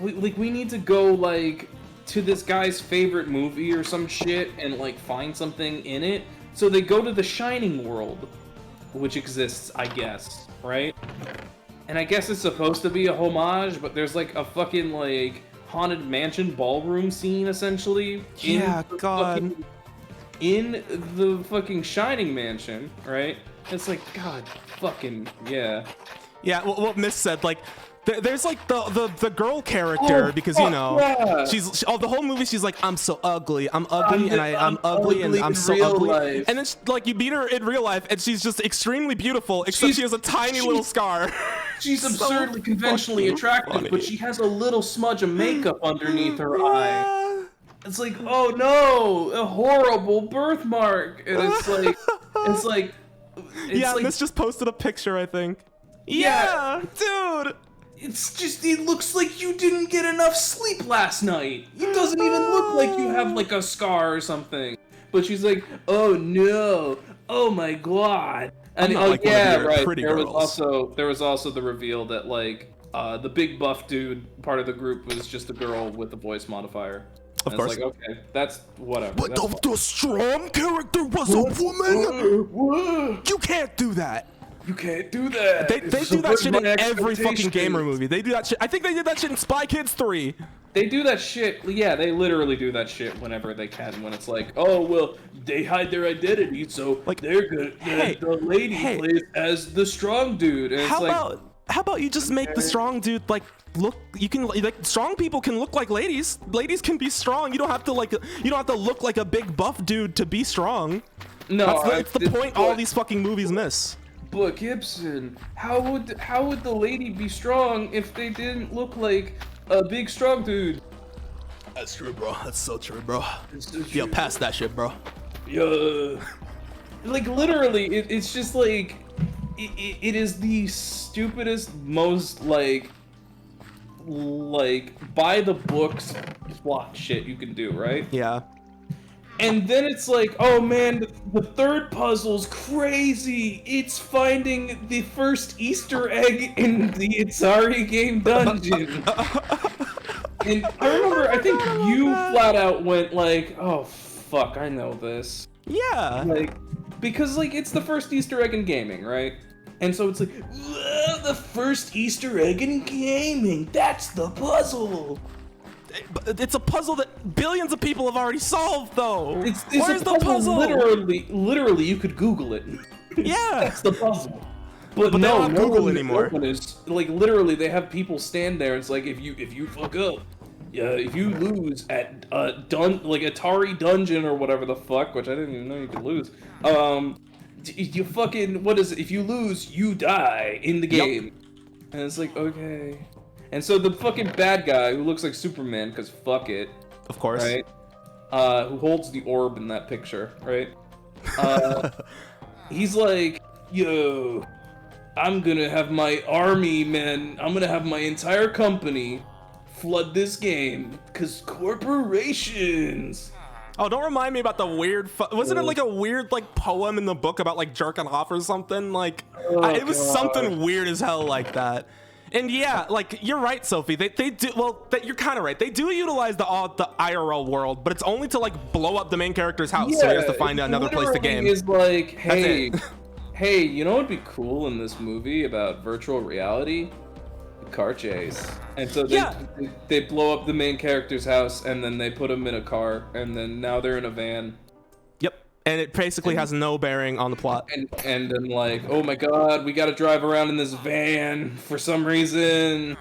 we need to go, like, to this guy's favorite movie or some shit and, like, find something in it. So they go to the Shining World, which exists, I guess, right? And I guess it's supposed to be a homage, but there's like a fucking like haunted mansion ballroom scene essentially. Yeah, the God. in the fucking Shining Mansion, right? It's like, God, fucking yeah. Yeah, what Miss said, like, there's like the girl character, Oh, because, you fuck, know, yeah. the whole movie she's like, I'm so ugly, I'm ugly, and I'm I'm ugly, and ugly I'm in so real ugly. life. And then, like, you meet her in real life, and she's just extremely beautiful, except she has a tiny little scar. She's So absurdly conventionally fucking attractive, funny. but she has a little smudge of makeup underneath her eye. Yeah. It's like, oh no, a horrible birthmark. And it's like, it's like, Yeah, like, Miss just posted a picture, I think. Yeah. Yeah, dude. it's just, it looks like you didn't get enough sleep last night. It doesn't even look like you have like a scar or something. But she's like, oh no, oh my god. And not like one of your right. pretty there girls. was also the reveal that like the big buff dude part of the group was just a girl with a voice modifier. Of And course. It's like, okay, that's whatever. But That's the strong character was a woman? Whoa, You can't do that. you can't do that. They It's do that shit in subverting my every fucking gamer expectations. movie. They do that shit. I think they did that shit in Spy Kids 3. They do that shit. Yeah, they literally do that shit whenever they can. When it's like, oh well, they hide their identity, so Like, they're good. hey, the lady hey. plays as the strong dude. And How it's like, about you just make the strong dude like look? You can like strong people can look like ladies. Ladies can be strong. You don't have to look like a big buff dude to be strong. no, It's the point all these fucking movies miss. But Gibson, how would the lady be strong if they didn't look like a big strong dude? That's true, bro. That's so true, bro. It's so Yeah, true. pass that shit, bro. Yeah. Like literally, it's just like it is the stupidest, most like by the books plot shit you can do, right? Yeah. And then it's like, oh man, the third puzzle's crazy. It's finding the first Easter egg in the Atari game dungeon. And I remember, I think you flat out went like, oh fuck, I know this. Yeah. Like, because like it's the first Easter egg in gaming, right? And so it's like, "Whoa, the first Easter egg in gaming. That's the puzzle. But it's a puzzle that billions of people have already solved, though. It's Where's a the puzzle? Literally, you could Google it. Yeah. That's the puzzle. But they no, don't have no Google one, anymore. No one is like literally. They have people stand there. It's like if you fuck up, if you lose at like Atari Dungeon or whatever the fuck, which I didn't even know you could lose. You fucking what is it? If you lose, you die in the game. And it's like okay. And so the fucking bad guy who looks like Superman, because fuck it, Of course. right? Who holds the orb in that picture, right? He's like, yo, I'm gonna have my army, man. I'm gonna have my entire company flood this game, because corporations. Oh, don't remind me about the weird. Wasn't it like a weird like poem in the book about like jerking off or something? Like it was something weird as hell like that. And yeah, like you're right, Sophie. They do well. You're kind of right. They do utilize the IRL world, but it's only to like blow up the main character's house, so he has to find another place to literally game. Is like, hey, it. hey, you know what'd be cool in this movie about virtual reality? A car chase. And so they blow up the main character's house, and then they put him in a car, and then now they're in a van. Yep. And it basically has no bearing on the plot. And then like, oh my god, we gotta drive around in this van for some reason.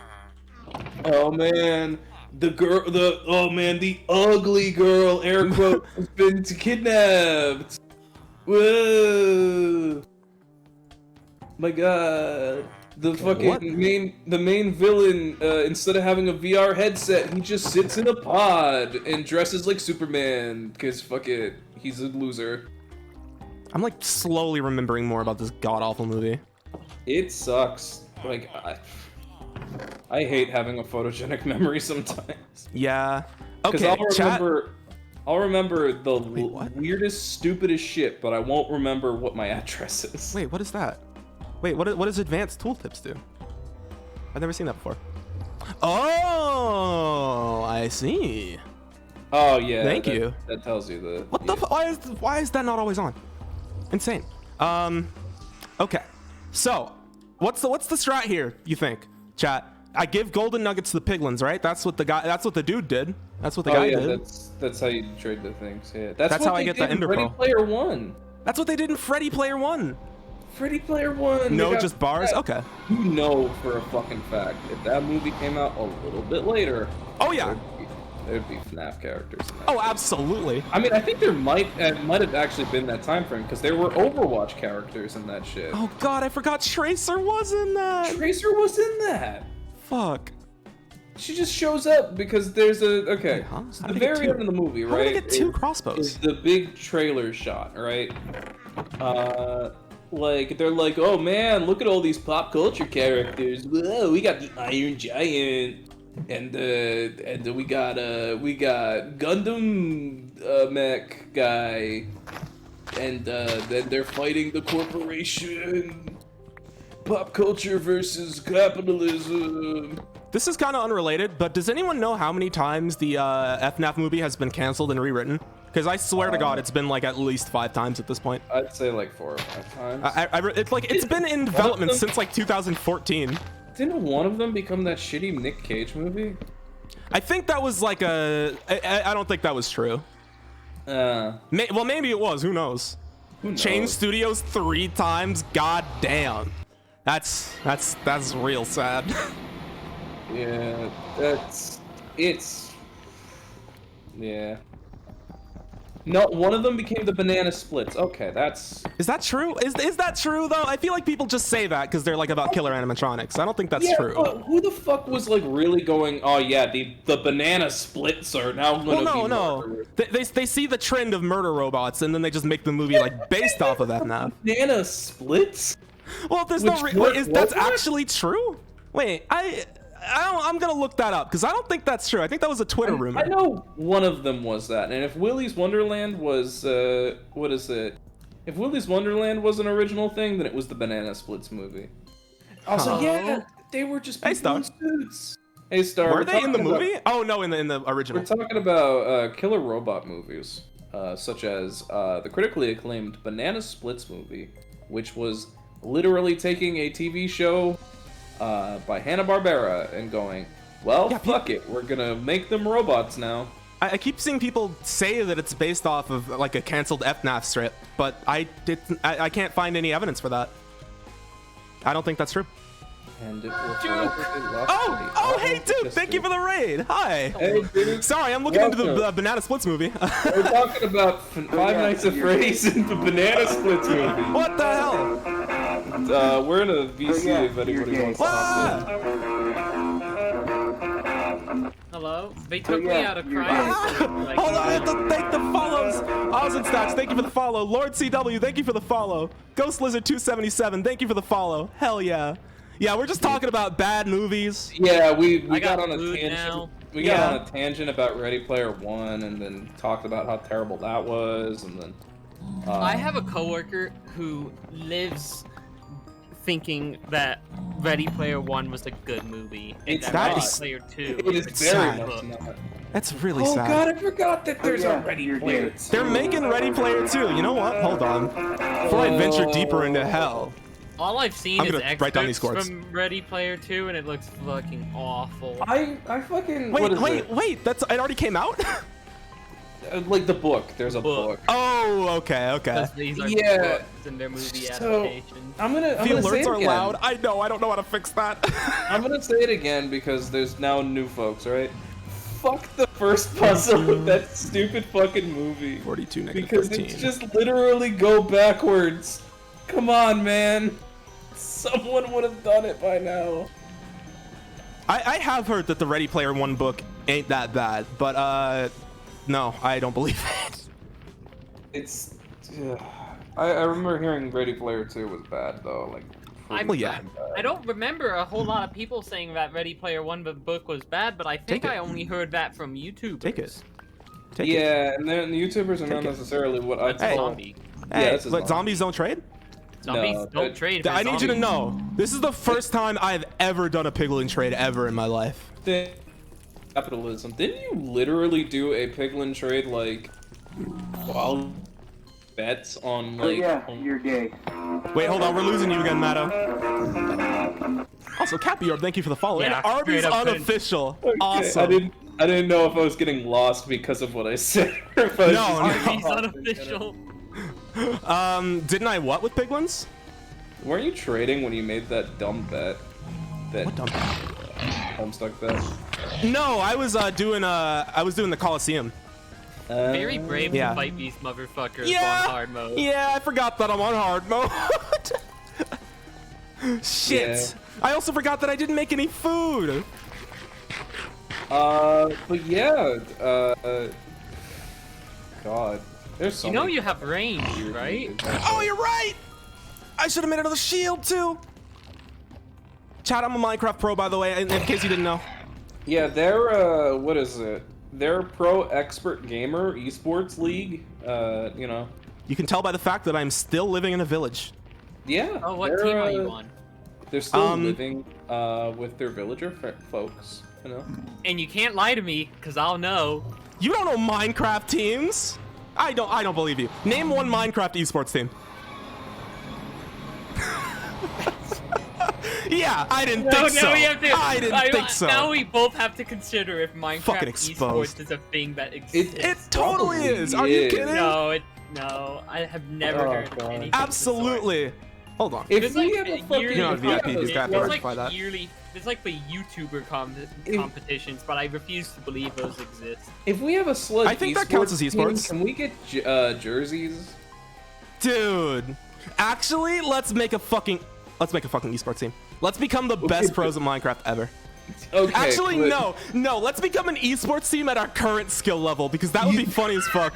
Oh man, the ugly girl, air quote, has been kidnapped. Whoa. My god. The fucking main villain, instead of having a VR headset, he just sits in a pod and dresses like Superman, cause fuck it, he's a loser. I'm like slowly remembering more about this god-awful movie. It sucks. Like, I hate having a photogenic memory sometimes. Yeah. Because Okay, I'll remember the what? weirdest, stupidest shit, but I won't remember what my address is. Wait, what is that? Wait, what does advanced tooltips do? I've never seen that before. Oh, I see. Oh yeah. Thank you. That tells you the. What the? Why is that not always on? Insane. Okay. So, what's the strat here? You think, chat? I give golden nuggets to the piglins, right? That's what the dude did. That's what the guy did. That's how you trade the things. Yeah. That's what how I they get did the in Ender Ready Pearl. Player One. That's what they did in Freddy Player One. Ready Player One. No, just bars. Okay. You know for a fucking fact if that movie came out a little bit later. Oh yeah. There'd be FNAF characters in that. Oh, absolutely. I mean, I think there might have actually been that time frame because there were Overwatch characters in that shit. Oh god, I forgot Tracer was in that. Tracer was in that. Fuck. She just shows up because there's a okay. Wait, huh? So How the did I get very two? end of the movie, How right? did I get two is crossbows? the big trailer shot, right? Like they're like, oh man, look at all these pop culture characters. Whoa, we got the Iron Giant, and we got Gundam mech guy, and then they're fighting the corporation. Pop culture versus capitalism. This is kind of unrelated, but does anyone know how many times the FNAF movie has been canceled and rewritten? Because I swear to God, it's been like at least 5 times at this point. I'd say like 4 or 5 times. It's been in development since like 2014. Didn't one of them become that shitty Nick Cage movie? I think that was like I don't think that was true. Well, maybe it was. Who knows? Change studios 3 times. God damn. That's real sad. Yeah, yeah. No, one of them became the Banana Splits. Okay, that's... Is that true? Is that true though? I feel like people just say that because they're like about killer animatronics. I don't think that's true. But who the fuck was like really going, oh yeah, the Banana Splits are now gonna be murderers. They see the trend of murder robots and then they just make the movie like based off of that now. Banana Splits? Well, there's Which no work wait, was that's that? actually true? Wait, I'm gonna look that up because I don't think that's true. I think that was a Twitter rumor. I know one of them was that, and if Willy's Wonderland was, what is it? If Willy's Wonderland was an original thing, then it was the Banana Splits movie. Also, yeah, they were just Hey, people in Star. suits. Hey, Star. Were we're they in the talking about- movie? Oh no, in the original. We're talking about killer robot movies, such as the critically acclaimed Banana Splits movie, which was literally taking a TV show by Hanna-Barbera and going, well, Yeah, fuck it, we're gonna make them robots now. I keep seeing people say that it's based off of like a canceled FNAF strip, but I can't find any evidence for that. I don't think that's true. And it will Oh, hey, dude! Thank you for the raid. Hi. Hey, dude. Sorry, I'm looking into the Welcome. Banana Splits movie. We're talking about Five Nights at Freddy's and the Banana Splits movie. What the hell? We're in a VC if anybody wants to hop in. Hello? They took me out of crime. Like, Hold on, I have to thank the follows. Ozenstocks, thank you for the follow. Lord CW, thank you for the follow. Ghost Lizard 277, thank you for the follow. Hell yeah. Yeah, we're just talking about bad movies. Yeah, we I got got on a food tangent. now. We got on a tangent about Ready Player One, and then talked about how terrible that was, and then. I have a coworker who lives thinking that Ready Player One was a good movie, and It's that Ready not. Player Two It is is very sad. much not. That's really Oh sad. God, I forgot that there's a Ready Player 2. They're making Ready Player 2. You know what? Hold on. Before I venture deeper into hell. All I've seen I'm is gonna write down these excerpts chords. from Ready Player 2, and it looks fucking awful. I fucking Wait, what is wait. That's it already came out? it? Like the book. There's a book. Oh, okay. Because these are Yeah. books and they're movie So- adaptations. I'm The gonna say alerts it are again. loud. I know. I don't know how to fix that. I'm gonna say it again because there's now new folks, right? Fuck the first puzzle of that stupid fucking movie. 42 negative Because 13. it's just literally go backwards. Come on, man. Someone would have done it by now. I have heard that the Ready Player 1 book ain't that bad, but no, I don't believe it. It's. I remember hearing Ready Player 2 was bad though. Like. I'm- Well, yeah. I don't remember a whole lot of people saying that Ready Player One book was bad, but I think Take it. I only heard that from YouTube. Take it. Take it. Yeah, and then the YouTubers are not it. necessarily what I That's a Hey. call. zombie. Yeah, Hey, that's a but zombie. zombies don't trade? Zombies No, don't but- trade. For I need you to zombies. know, this is the first time I've ever done a piglin trade ever in my life. Capitalism. Didn't you literally do a piglin trade like while bets on like? you're gay. Wait, hold on, we're losing you again, Matto. Also, Cappy Orb, thank you for the follow. Yeah, and Arby's straight up couldn't- unofficial. Okay, Awesome. I didn't know if I was getting lost because of what I said. Or if I was No, just no. He's unofficial. Didn't I what with piglins? Weren't you trading when you made that dumb bet? That What dumb? Homestuck bet? No, I was doing the Coliseum. Very brave Yeah. to fight these motherfuckers Yeah. on hard mode. Yeah, I forgot that I'm on hard mode. Shit. Yeah. I also forgot that I didn't make any food. But yeah, God, there's so You know many you have range, right? Oh, you're right. I should have made another shield too. Chat, I'm a Minecraft pro, by the way, in case you didn't know. Yeah, they're what is it? They're pro expert gamer esports league. You know. You can tell by the fact that I'm still living in a village. Yeah. Oh, what they're, team are you on? They're still Um, living with their villager folks. You know. And you can't lie to me, cause I'll know. You don't know Minecraft teams. I don't believe you. Name one Minecraft esports team. Yeah, I didn't think so. we have to. I didn't think so. Now we both have to consider if Fucking Minecraft exposed. esports is a thing that exists. It totally Probably is. Are you is. kidding? No, I have never Oh, heard of God. anything. of the sort. Absolutely. Hold on. If There's we like have a a fucking, yearly You know, if we have VIP, a these guys there's to like rectify that. yearly, there's like the YouTuber competitions, but I refuse to believe those exist. If we have a sludge I think that counts as team, esports. Can we get jerseys? Dude, actually, let's make a fucking esports team. Let's become the best pros at Minecraft ever. Okay. Actually, but- no. Let's become an esports team at our current skill level because that would be funny as fuck.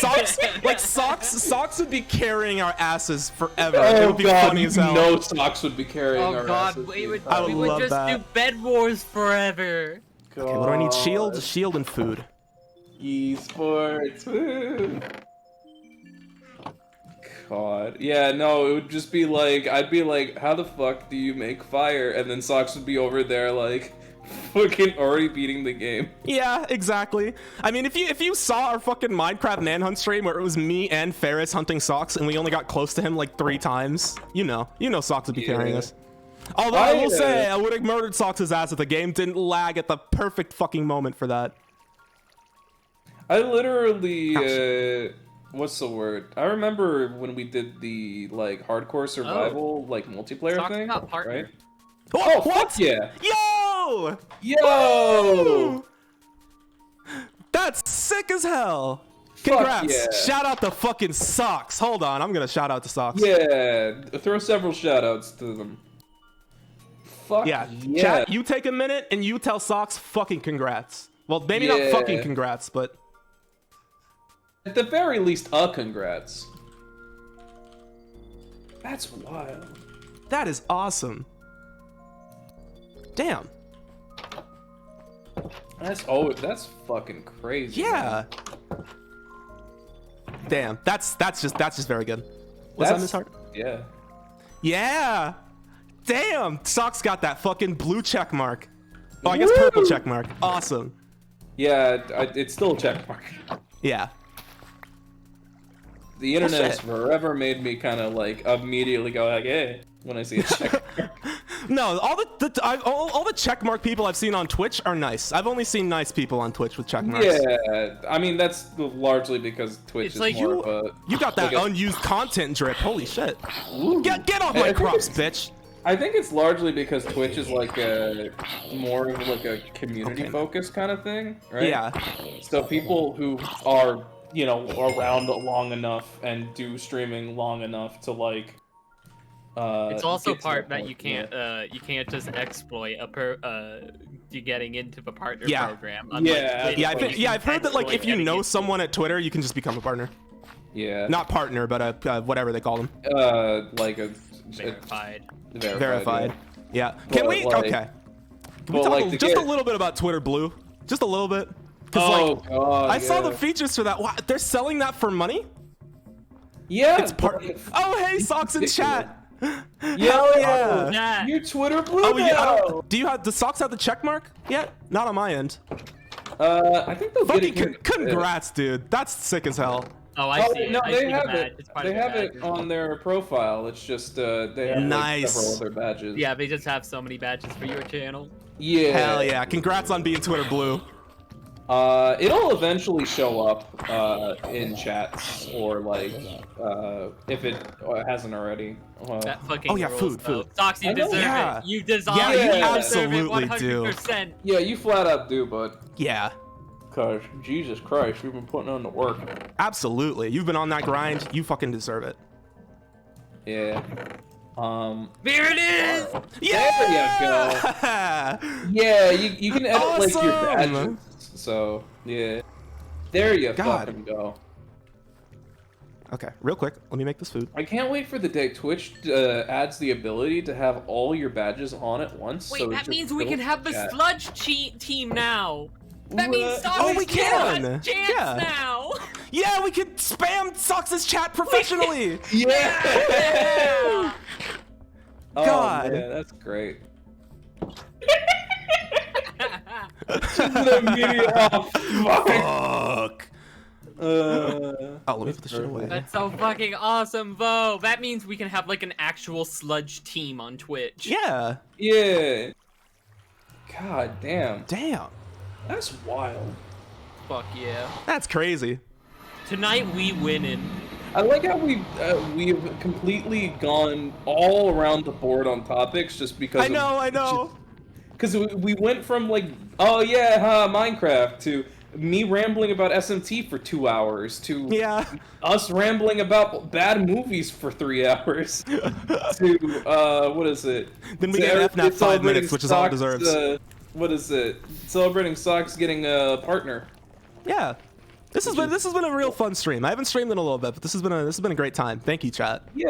Socks would be carrying our asses forever. It Oh would be God, funny as hell. no socks would be carrying Oh our god, asses. we would, I would we would love just that. do Bed Wars forever. Okay, what do I need? Shield, and food. Esports. Woo. God. Yeah, no, it would just be like, I'd be like, how the fuck do you make fire? And then Socks would be over there like, fucking already beating the game. Yeah, exactly. I mean, if you saw our fucking Minecraft manhunt stream where it was me and Ferris hunting Socks and we only got close to him like 3 times, you know Socks would be carrying Yeah. us. Although I will say, I would have murdered Socks' ass if the game didn't lag at the perfect fucking moment for that. I literally, what's the word? I remember when we did the like hardcore survival like multiplayer Socks thing, got partner. right? Oh, Fuck yeah! Yo! Yo! That's sick as hell. Fuck Congrats. yeah. Shout out to fucking Socks. Hold on, I'm gonna shout out to Socks. Yeah, throw several shoutouts to them. Fuck Yeah. yeah. Chat, you take a minute and you tell Socks fucking congrats. Well, maybe not Yeah. fucking congrats, but At the very least, congrats. That's wild. that is awesome. Damn. That's fucking crazy. Yeah. Damn. That's just very good. Was that That's Miss Hart? Yeah. Yeah. Damn. Socks got that fucking blue check mark. Oh, I guess Woo! purple check mark. Awesome. Yeah, it's still a check mark. Yeah. The internet has shit. forever made me kind of like immediately go like, hey, when I see a check mark. No, all the check mark people I've seen on Twitch are nice. I've only seen nice people on Twitch with check marks. Yeah, I mean that's largely because Twitch It's is like more of a. You got that like a- unused content drip. Holy shit. Ooh. Get off I my think crops, it's- bitch. I think it's largely because Twitch is like a more of like a community Okay. focused kind of thing, right? Yeah. So people who are, you know, around long enough and do streaming long enough to like. It's also get to part that point, you can't just exploit you getting into the partner Yeah. program. Yeah, Twitch, Yeah, where you can I've heard that like exploit if you getting know into- someone at Twitter, you can just become a partner. Yeah. Not partner, but whatever they call them. Like a verified. Verified. yeah. Yeah. Can But, we? like- Okay. Can we but, talk like, to just a get- little bit about Twitter Blue? Just a little bit. 'Cause, Oh like, god. I saw yeah. the features for that. Wow, they're selling that for money? Yeah. It's part. Oh, hey, Socks in chat. Yeah. Hell yeah. Yeah. Your Twitter Blue. Oh, yeah. now! Do Socks have the check mark yet? Not on my end. I think they'll Fucking get it. congrats, dude. That's sick as hell. Oh, I Oh, see. no, I they see the have badge. it. It's part They of the have it badge. on their profile. It's just they have Nice. like, several other badges. Yeah, they just have so many badges for your channel. Yeah. Hell yeah. Congrats on being Twitter Blue. It'll eventually show up in chats or like if it hasn't already. That fucking Oh, yeah, rules, food, though. food. Socks, you I know. deserve Yeah. it. You deserve Yeah, it. you deserve absolutely it do. 100%. Yeah, you flat out do, bud. Yeah. Cause Jesus Christ, we've been putting on the work. Absolutely. You've been on that grind. You fucking deserve it. Yeah. There it is! Yeah! Yeah, you can edit like your Awesome! badges. So yeah. There you God. fucking go. Okay, real quick. Let me make this food. I can't wait for the day Twitch adds the ability to have all your badges on at once. Wait, so it that just means we can fills have the chat. sludge team now. That means What? Socks Oh, we can! can! Chance Yeah. now! Yeah, we could spam Socks' chat professionally. Yeah. Yeah! Oh, God. man, that's great. The immediate- oh, fuck. Fuck. Uh, Oh, let me put this shit away. That's so fucking awesome, Vo. That means we can have like an actual sludge team on Twitch. Yeah. yeah. God damn. Damn. That's wild. Fuck yeah. That's crazy. Tonight we winning. I like how we've completely gone all around the board on topics just because. I know. Because we went from like, oh yeah, Minecraft to me rambling about SMT for 2 hours to Yeah. us rambling about bad movies for 3 hours to what is it? Then we To gave every- FNAF 5 celebrating minutes, which is all it Socks, deserves. what is it? Celebrating Socks getting a partner. Yeah. This has been a real fun stream. I haven't streamed in a little bit, but this has been a great time. Thank you, chat. Yeah.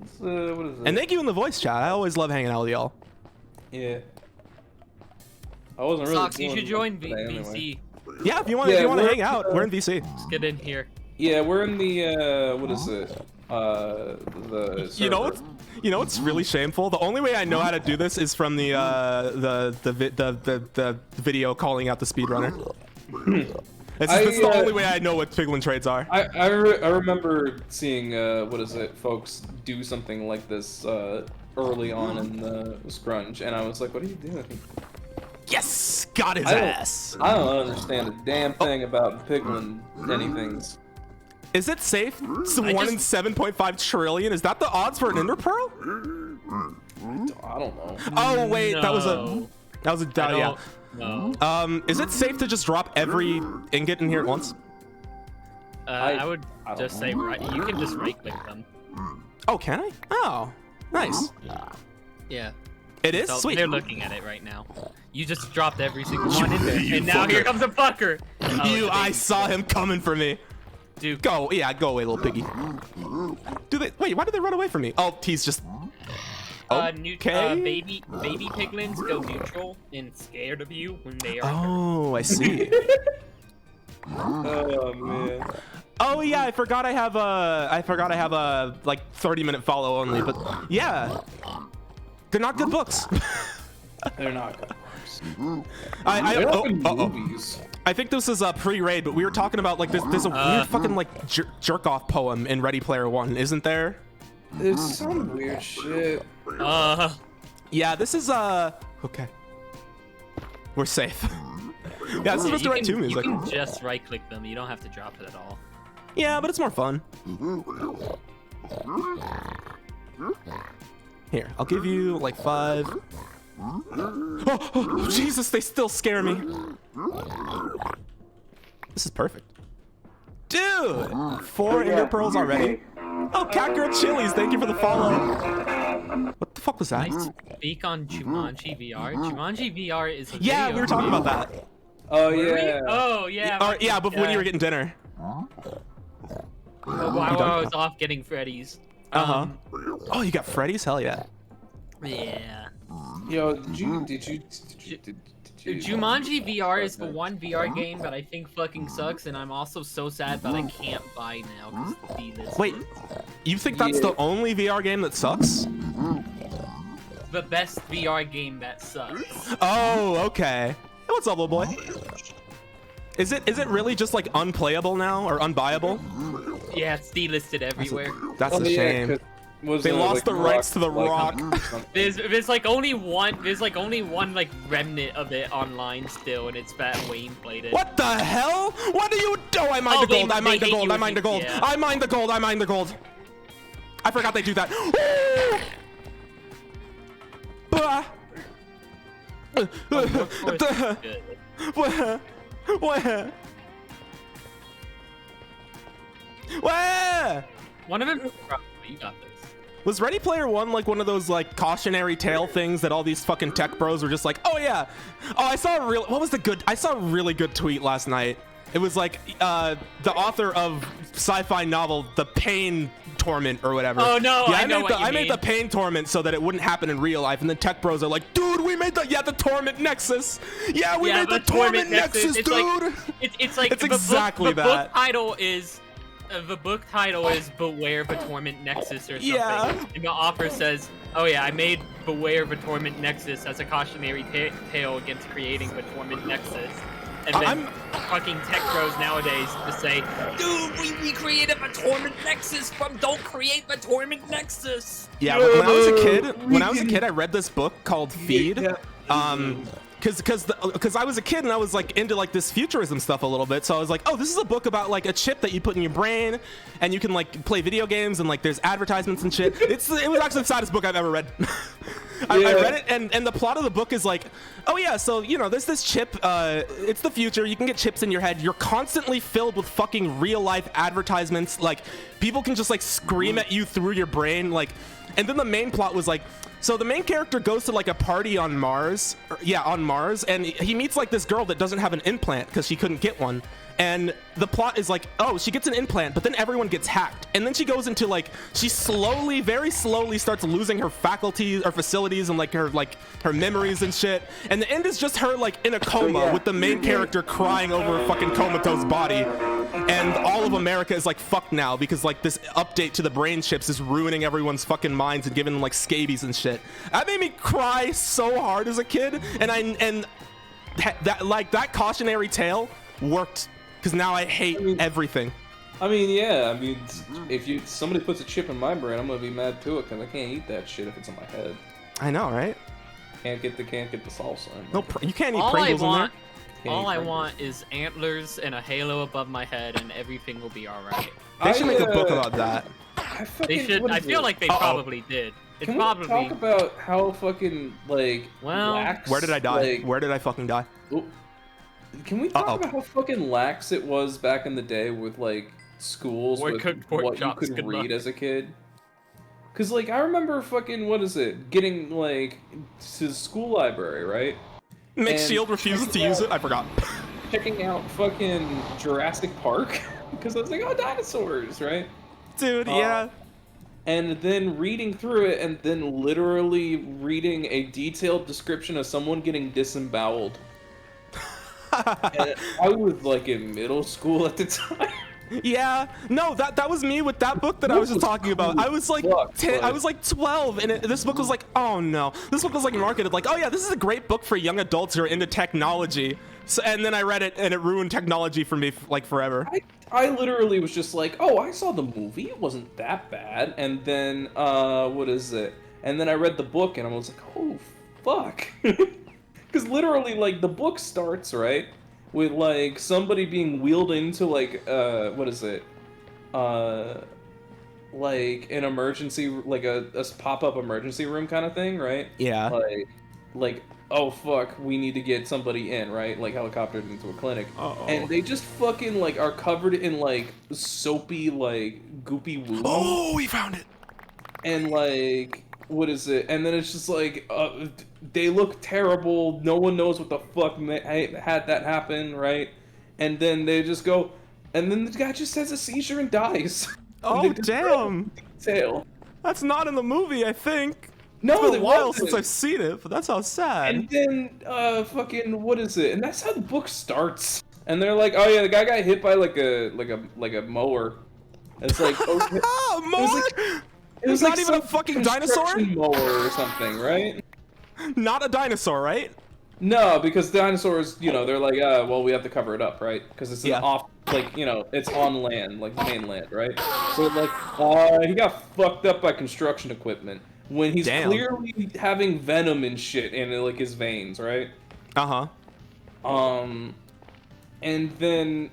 It's, what is it? And thank you in the voice chat. I always love hanging out with y'all. Yeah. I wasn't really. Socks, you doing should join much today VC. anyway. Yeah, if you want Yeah, to we're- hang out, we're in VC. Let's get in here. Yeah, we're in the what is it? The server. You know what's really shameful? The only way I know how to do this is from the video calling out the speedrunner. That's the only way I know what Piglin trades are. I remember seeing what is it, folks do something like this early on in the scrunch, and I was like, what are you doing? Yes, got his I don't- ass. I don't understand a damn thing about Piglin anythings. Is it safe? It's 1 in 7.5 trillion. Is that the odds for an Ender Pearl? I don't know. Oh wait, that was a No. yeah. No. Is it safe to just drop every ingot in here at once? I would I don't just know. say you can just right click them. Oh, can I? Oh, nice. Yeah. It is So sweet. they're looking at it right now. You just dropped every single one in there, and now here comes a fucker. Oh, I saw him coming for me. Dude, Go away, little piggy. Wait? Why did they run away from me? Oh, he's just. Okay. baby piglins go neutral and scared of you when they are. Oh, I see. Oh man. Oh yeah, I forgot I have a like 30-minute follow only, but yeah, they're not good books. They're not good. I They're not good oh. movies. I think this is a pre-raid, but we were talking about like there's a weird fucking like jerk-off poem in Ready Player One, isn't there? There's some weird shit. Yeah, this is okay. We're safe. Yeah, this is Mr. Right 2 music. You can just right click them. You don't have to drop it at all. Yeah, but it's more fun. Here, I'll give you like 5. Oh, Jesus, they still scare me. This is perfect. Dude! 4 Ender Pearls already? Oh, Cat Girl Chilies, thank you for the follow. What the fuck was that? Speak on Jumanji VR. Jumanji VR is a Yeah, we video were talking game. about that. Oh Were we? yeah. Oh yeah. Yeah, but when you were getting dinner. While I was off getting Freddy's. Uh-huh. Oh, you got Freddy's? Hell yeah. Yeah. Yo, did you Jumanji VR is the one VR game that I think fucking sucks, and I'm also so sad that I can't buy now because the D-list. Wait, you think that's the only VR game that sucks? The best VR game that sucks. Oh, okay. Hey, what's up, little boy? Is it really just like unplayable now or unbuyable? Yeah, it's delisted everywhere. That's a shame. They lost the rights to The Rock. There's like only one like remnant of it online still, and it's that Wayne played it. What the hell? What do you do? I mined Oh, the gold. they I mined the hate gold. you I mined the if gold. you- yeah. I mined the gold. I mined the gold. I forgot they do that. Bah. Good. Where? One of them. You got this. Was Ready Player One like one of those like cautionary tale things that all these fucking tech bros were just like, oh yeah, oh I saw a really good tweet last night. It was like the author of sci-fi novel The Pain Torment or whatever. Oh no, yeah, I know what you I made mean. the Pain Torment so that it wouldn't happen in real life, and then tech bros are like, dude, we made the Torment Nexus. Yeah, we made the Torment Nexus, it's dude. Like, it's like It's the exactly book, that. The book title is Beware the Torment Nexus or something. Yeah. And the author says, oh yeah, I made Beware the Torment Nexus as a cautionary tale against creating the Torment Nexus. And then fucking tech bros nowadays just say, dude, we recreated the Torment Nexus from Don't Create the Torment Nexus. Yeah, when I was a kid, I read this book called Feed. Because I was a kid and I was like into like this futurism stuff a little bit, so I was like, oh, this is a book about like a chip that you put in your brain and you can like play video games and like there's advertisements and shit. It was actually the saddest book I've ever read. I read it and the plot of the book is like, oh yeah, so you know there's this chip, it's the future, you can get chips in your head, you're constantly filled with fucking real life advertisements, like people can just like scream at you through your brain, like, and then the main plot was like, so the main character goes to like a party on Mars, and he meets like this girl that doesn't have an implant because she couldn't get one. And the plot is like, oh, she gets an implant, but then everyone gets hacked. And then she goes into like, she very slowly starts losing her faculties or facilities and like her memories and shit. And the end is just her like in a coma with the main character crying over a fucking comatose body. And all of America is like fucked now because like this update to the brain chips is ruining everyone's fucking minds and giving them like scabies and shit. That made me cry so hard as a kid. And that cautionary tale worked. Because now I hate everything. I mean, yeah. I mean, if somebody puts a chip in my brain, I'm gonna be mad too, because I can't eat that shit if it's in my head. I know, right? Can't get the salsa. In No, there. you can't eat All I Pringles in there. want, Can't all eat I Pringles. want is antlers and a halo above my head, and everything will be all right. They should make a book I, about that. I fucking, They should. what I is feel it? like they Uh-oh. probably did. It's Can we probably. talk about how fucking like Well, lax? Where did I die? Like, Where did I fucking die? Can we talk Uh-oh. about how fucking lax it was back in the day with like schools Boy with cooked pork what you chops, could good read luck. as a kid? Cause like I remember fucking what is it? Getting like to the school library, right? Mixed And- Shield refuses to use it. I forgot. Checking out fucking Jurassic Park because I was like, oh, dinosaurs, right? Dude, yeah. And then reading through it, and then literally reading a detailed description of someone getting disemboweled. And I was like in middle school at the time. Yeah, no, that was me with that book that I was just talking about. I was like Fuck, 10, I but- was like 12, and this book was like, oh no, this book was like marketed like, oh yeah, this is a great book for young adults who are into technology. So, and then I read it, and it ruined technology for me like forever. I literally was just like, oh, I saw the movie. It wasn't that bad. And then, what is it? And then I read the book, and I was like, oh, fuck. Because literally, like, the book starts, right, with, like, somebody being wheeled into, like, what is it? Like, an emergency, like, a pop-up emergency room kind of thing, right? Yeah. Like, oh, fuck, we need to get somebody in, right? Like, helicoptered into a clinic. Uh-oh. And they just fucking, like, are covered in, like, soapy, like, goopy woo. Oh, we found it. And, like, what is it? And then it's just like, they look terrible. No one knows what the fuck had that happen, right? And then they just go, and then the guy just has a seizure and dies. Oh, They describe damn. it in detail. That's not in the movie, I think. No, It's been it a while wasn't. since I've seen it, but that's how sad. And then, fucking, what is it? And that's how the book starts. And they're like, oh yeah, the guy got hit by like a mower. It's like, okay. Ah, more? It was Not like even a some fucking dinosaur? construction mower or something, right? Not a dinosaur, right? No, because dinosaurs, you know, they're like, well, we have to cover it up, right? Because it's Yeah. an off, like, you know, it's on land, like the mainland, right? So like, he got fucked up by construction equipment when he's Damn. clearly having venom and shit in like his veins, right? Uh-huh. And then,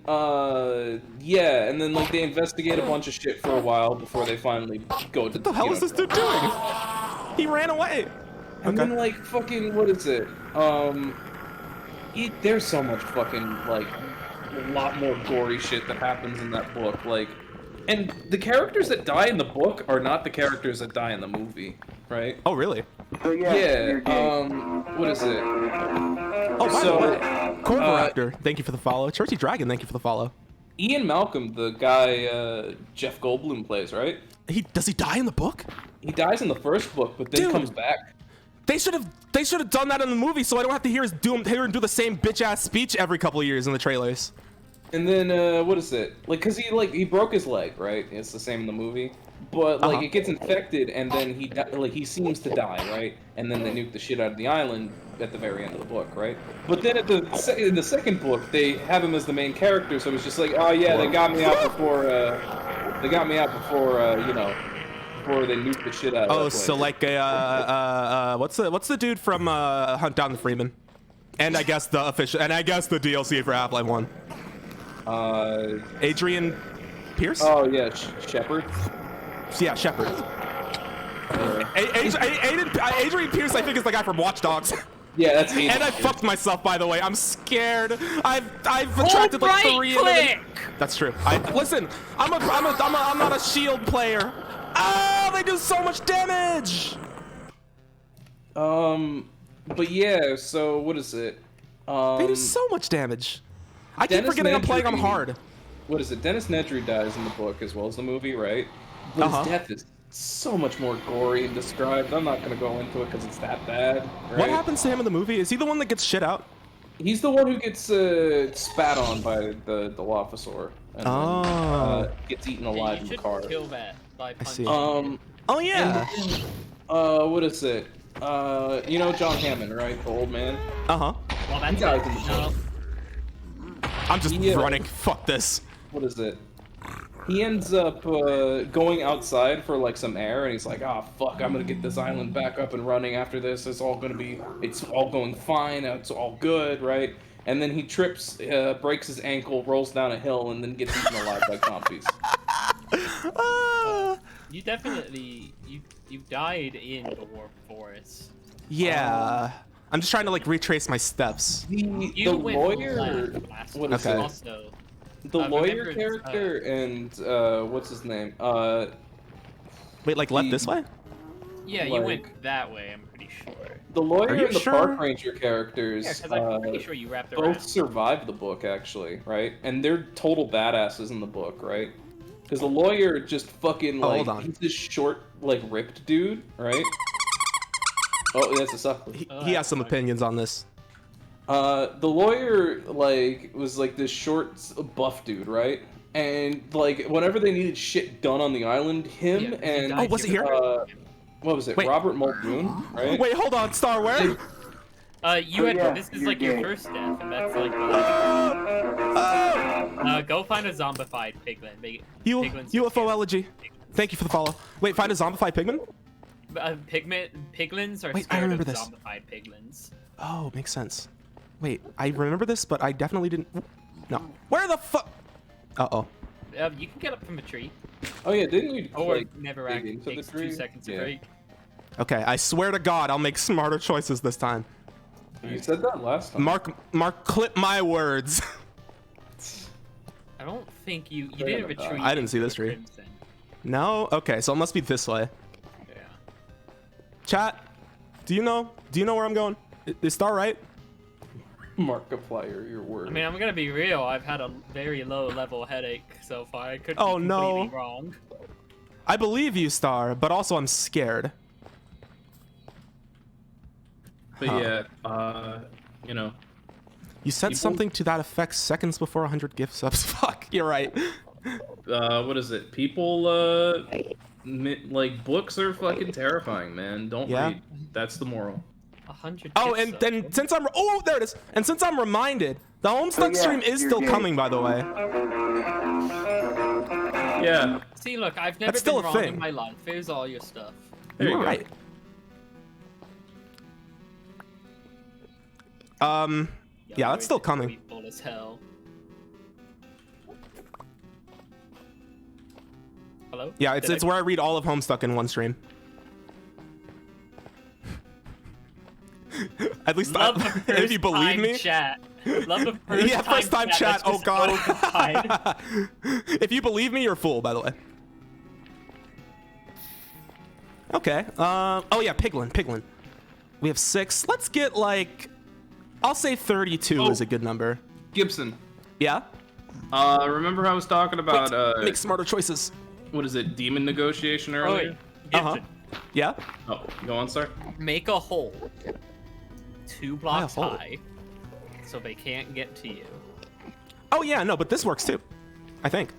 yeah, and then like they investigate a bunch of shit for a while before they finally go to. What the hell is this dude doing? He ran away. And then like fucking what is it? There's so much fucking like a lot more gory shit that happens in that book, like, and the characters that die in the book are not the characters that die in the movie, right? Oh, really? Yeah. What is it? Oh, by So, the way, Corporactor, thank you for the follow. Churchy Dragon, thank you for the follow. Ian Malcolm, the guy Jeff Goldblum plays, right? Does he die in the book? He dies in the first book, but then Dude. comes back. They should have done that in the movie, so I don't have to hear him do the same bitch ass speech every couple of years in the trailers. And then what is it? Like, cause he broke his leg, right? It's the same in the movie, but like Uh-huh. it gets infected, and then he seems to die, right? And then they nuke the shit out of the island at the very end of the book, right? But then in the second book, they have him as the main character, so it's just like, oh yeah, they got me out before you know, before they nuked the shit out of Oh, that so place. like what's the dude from Hunt Down the Freeman? And I guess the DLC for Half-Life 1. Adrian Pierce? Oh yeah, Shepard. Yeah, Shepard. Adrian Pierce, I think, is the guy from Watch Dogs. Yeah, that's Aiden. And I fucked myself, by the way. I'm scared. I've attracted like right 3 click! That's true. Listen. I'm not a shield player. Oh, they do so much damage. But yeah, so what is it? They do so much damage. I keep Dennis forgetting I'm playing them Nedry- hard. What is it? Dennis Nedry dies in the book as well as the movie, right? But Uh-huh. his death is so much more gory and described. I'm not gonna go into it because it's that bad. Right? What happens to him in the movie? Is he the one that gets shit out? He's the one who gets spat on by the officer and Oh. then, gets eaten Yeah, alive you in the should car. kill that by see. punching. Oh yeah. What is it? You know John Hammond, right? The old man. Uh-huh. Well, that's dies it. in the No. I'm just Yeah. running. Fuck this. What is it? he ends up going outside for like some air, and he's like, "Ah, fuck! I'm gonna get this island back up and running after this. It's all going fine. It's all good, right?" And then he trips, breaks his ankle, rolls down a hill, and then gets eaten alive by zombies. You definitely you died in the warp forest. Yeah. I'm just trying to like retrace my steps. You The went lawyer, left last what time. is Okay. it? Also, The lawyer remember, character and what's his name? Wait, like left this way? yeah, you like- went that way. I'm pretty sure. The lawyer Are you and the sure? park ranger characters Yeah, because I'm pretty sure you wrapped both around. survived the book actually, right? And they're total badasses in the book, right? Because the lawyer just fucking Oh, like hold on. he's this short, like ripped dude, right? Oh, that's a suckling. He has some opinions on this. The lawyer like was like this short, buff dude, right? And like whenever they needed shit done on the island, him Yeah, he and died Oh, was it here? What was it? Wait. Robert Muldoon, right? Wait, hold on, Star, where? You had yeah, this is you're like your gay. first death, and that's like. Go find a zombified piglin. Piglins are UFO scary. elegy. Thank you for the follow. Wait, find a zombified pigman? Piglins are Wait, I scared remember of this. zombified piglins. Oh, makes sense. Wait, I remember this, but I definitely didn't. No. Where the fuck? Uh-oh. You can get up from a tree, Oh yeah, didn't you or like never dig act. into the Takes 2 tree? seconds to Yeah. break. Okay, I swear to God, I'll make smarter choices this time. You said that last time. Mark, clip my words. I don't think you Fair didn't enough. retreat. I didn't see into this the tree. crimson. No? Okay, so it must be this way. Yeah. Chat, do you know where I'm going? Is Star right? Markiplier, your word. I mean, I'm gonna be real. I've had a very low level headache so far. I could be Oh, completely no. wrong. I believe you, Star, but also I'm scared. But Huh. yeah, you know, You said People- something to that effect seconds before 100 gift subs. Fuck, you're right. what is it? People, like books are fucking terrifying, man. Don't Yeah. read. That's the moral. 100. Oh, gifts, and though. then since I'm there it is. And since I'm reminded, the Homestuck yeah, stream is you're still gay. coming, by the way. Yeah. See, look, I've never That's still been a wrong thing. in my life. Here's all your stuff. There you You're go. right. Yeah, that's still coming. Full as hell. Hello? Yeah, it's Did I- where I read all of Homestuck in one stream. At least Love the first if you believe time me. chat. Love the first Yeah, first time chat. that's Oh just god. open-eyed. If you believe me, you're a fool, by the way. Okay. Oh yeah, Piglin. We have 6. Let's get like, I'll say 32 Oh. is a good number. Gibson. Yeah. Remember how I was talking about Make smarter choices. what is it? Demon negotiation Oh, earlier? wait. Uh-huh. Gibson, Yeah. Oh, go on, sir. make a hole 2 blocks hole. high so they can't get to you. Oh yeah, no, but this works too. I think.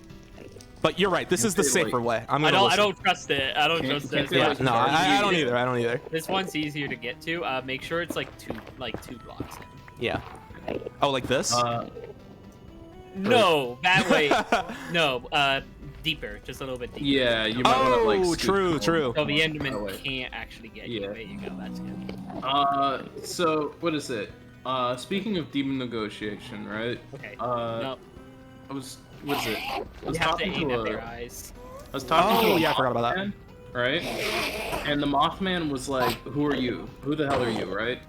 But you're right. This is the say, like- safer way. I'm I gonna don't. I listen. don't trust it. I don't Can't- trust can't it. say, Yeah. like, No, I don't either. I don't either. This one's easier to get to. Make sure it's like two blocks in. Yeah. Oh, like this? No, that way. No, deeper, just a little bit deeper. Yeah, you might want to like. Oh, scoot true, forward. true. So the That Enderman way. can't actually get you. Yeah. There you go. That's good. So what is it? Speaking of demon negotiation, right? Okay. Uh, no, I was. What is it? I you was have to talking aim to at their a. eyes. I was talking to Oh, a yeah, I forgot about that. Mothman, right? And the Mothman was like, "Who are you? Who the hell are you?" Right?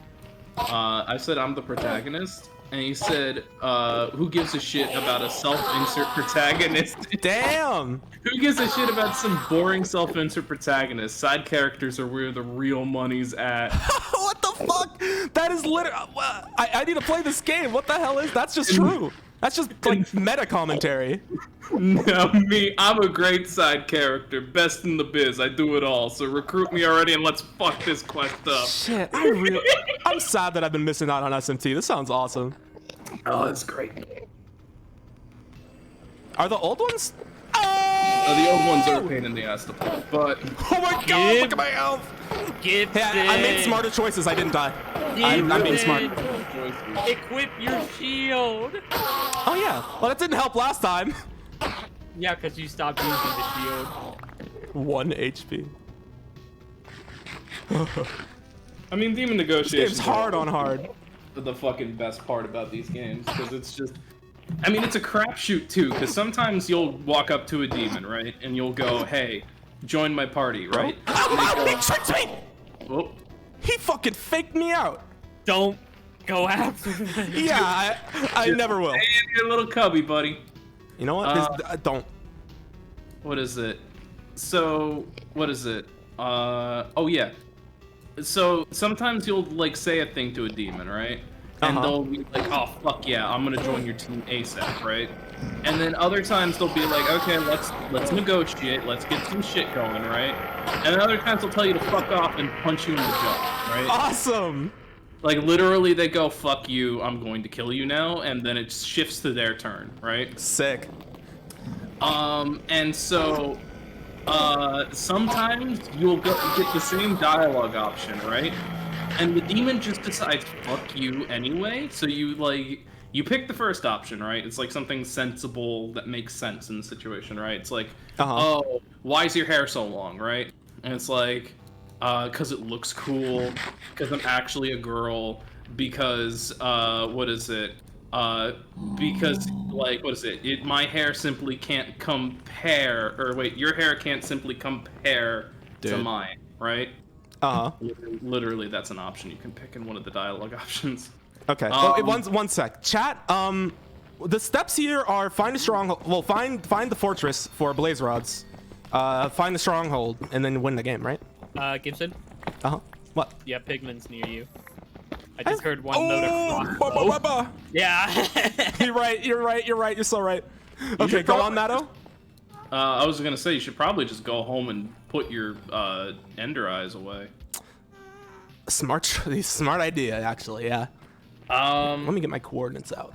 I said, "I'm the protagonist," and he said, "Who gives a shit about a self-insert protagonist? Damn. Who gives a shit about some boring self-insert protagonist? Side characters are where the real money's at." What the fuck? That is literally. I need to play this game. What the hell is? That's just true. That's just like meta commentary. No, me, I'm a great side character, best in the biz. I do it all. So recruit me already and let's fuck this quest up. Shit, I'm sad that I've been missing out on SMT. This sounds awesome. Oh, that's great. Are the old ones? The old ones are a pain in the ass to play, but Oh my god, look at my health. Gibson. Hey, I made smarter choices. I didn't die. I'm being smart. Equip your shield. Oh yeah. Well, that didn't help last time. Yeah, because you stopped using the shield. 1 HP. I mean, Demon This Negotiations game's hard on hard. the fucking best part about these games, because it's just... I mean, it's a crapshoot too, because sometimes you'll walk up to a demon, right, and you'll go, "Hey, join my party," right? Oh, he tricked me! Oh, He fucking faked me out. Don't go after me. Yeah, I never will. hey, you're a little cubby, buddy. You know what? Don't. What is it? So, what is it? Oh yeah. So sometimes you'll like say a thing to a demon, right? And they'll be like, "Oh fuck yeah, I'm gonna join your team ASAP," right? And then other times they'll be like, "Okay, let's negotiate, let's get some shit going," right? And then other times they'll tell you to fuck off and punch you in the jaw, right? Awesome. Like literally, they go, "Fuck you, I'm going to kill you now," and then it shifts to their turn, right? Sick. And so, sometimes you'll get the same dialogue option, right? And the demon just decides, fuck you anyway, so you pick the first option, right? It's like something sensible that makes sense in the situation, right? It's like, oh, why is your hair so long, right? And it's like, because it looks cool, because I'm actually a girl, because, what is it? Because, like, what is it? My hair simply can't compare, or wait, your hair can't simply compare to Dude. mine, right? Literally, that's an option you can pick in one of the dialogue options. Okay. One sec. Chat. The steps here are find a stronghold. Well, find the fortress for blaze rods. Find the stronghold and then win the game, right? Gibson? What? Yeah, Pigman's near you. I just heard one note of crossbow. Yeah. You're right. You're so right. Okay, go on, Matto. I was gonna say you should probably just go home and put your ender eyes away. Smart idea, actually. Yeah. Let me get my coordinates out.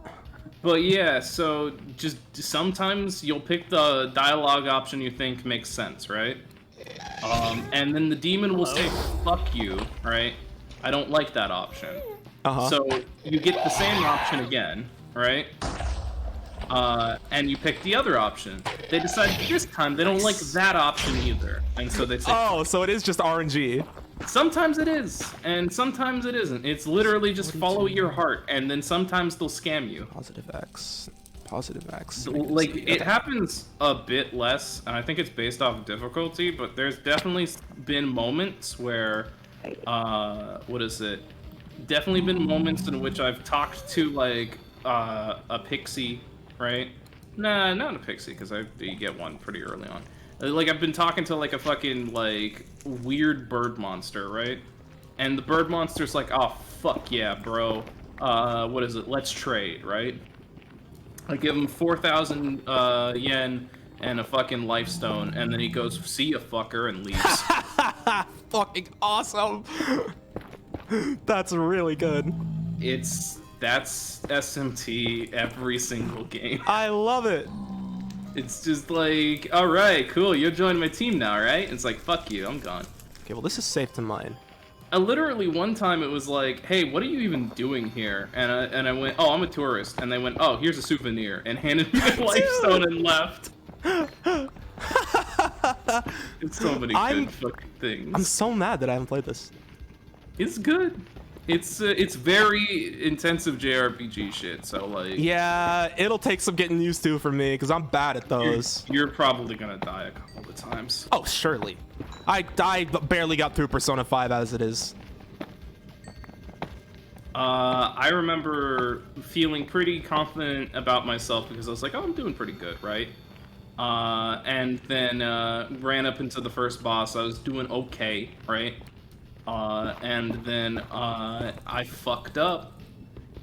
But yeah, so just sometimes you'll pick the dialogue option you think makes sense, right? And then the demon will say, "Fuck you," right? I don't like that option. So you get the same option again, right? And you pick the other option. They decide this time they don't like that option either, and so they say, "Oh, so it is just RNG." Sometimes it is, and sometimes it isn't. It's literally just follow your heart, and then sometimes they'll scam you. Positive X. Like, it happens a bit less, and I think it's based off difficulty, but there's definitely been moments where, what is it? Definitely been moments in which I've talked to, like, a pixie, right? Nah, not a pixie, because you get one pretty early on. Like, I've been talking to, like, a fucking, like, weird bird monster, right? And the bird monster's like, "Oh, fuck yeah, bro. What is it? Let's trade," right? I give him 4,000 yen and a fucking life stone, and then he goes, "See ya, fucker," and leaves. Fucking awesome. That's really good. That's SMT every single game. I love it. It's just like, all right, cool, you're joining my team now, right? It's like, fuck you, I'm gone. Okay, well, this is safe to mine. Literally one time it was like, "Hey, what are you even doing here?" And I went, "Oh, I'm a tourist." And they went, "Oh, here's a souvenir," and handed me a life stone and left. It's so many good fucking things. I'm so mad that I haven't played this. It's good. It's very intensive JRPG shit. So like, Yeah, it'll take some getting used to for me because I'm bad at those. you're probably gonna die a couple of times. Oh, surely. I barely got through Persona 5 as it is. I remember feeling pretty confident about myself because I was like, "Oh, I'm doing pretty good, right?" And then ran up into the first boss. I was doing okay, right? And then I fucked up.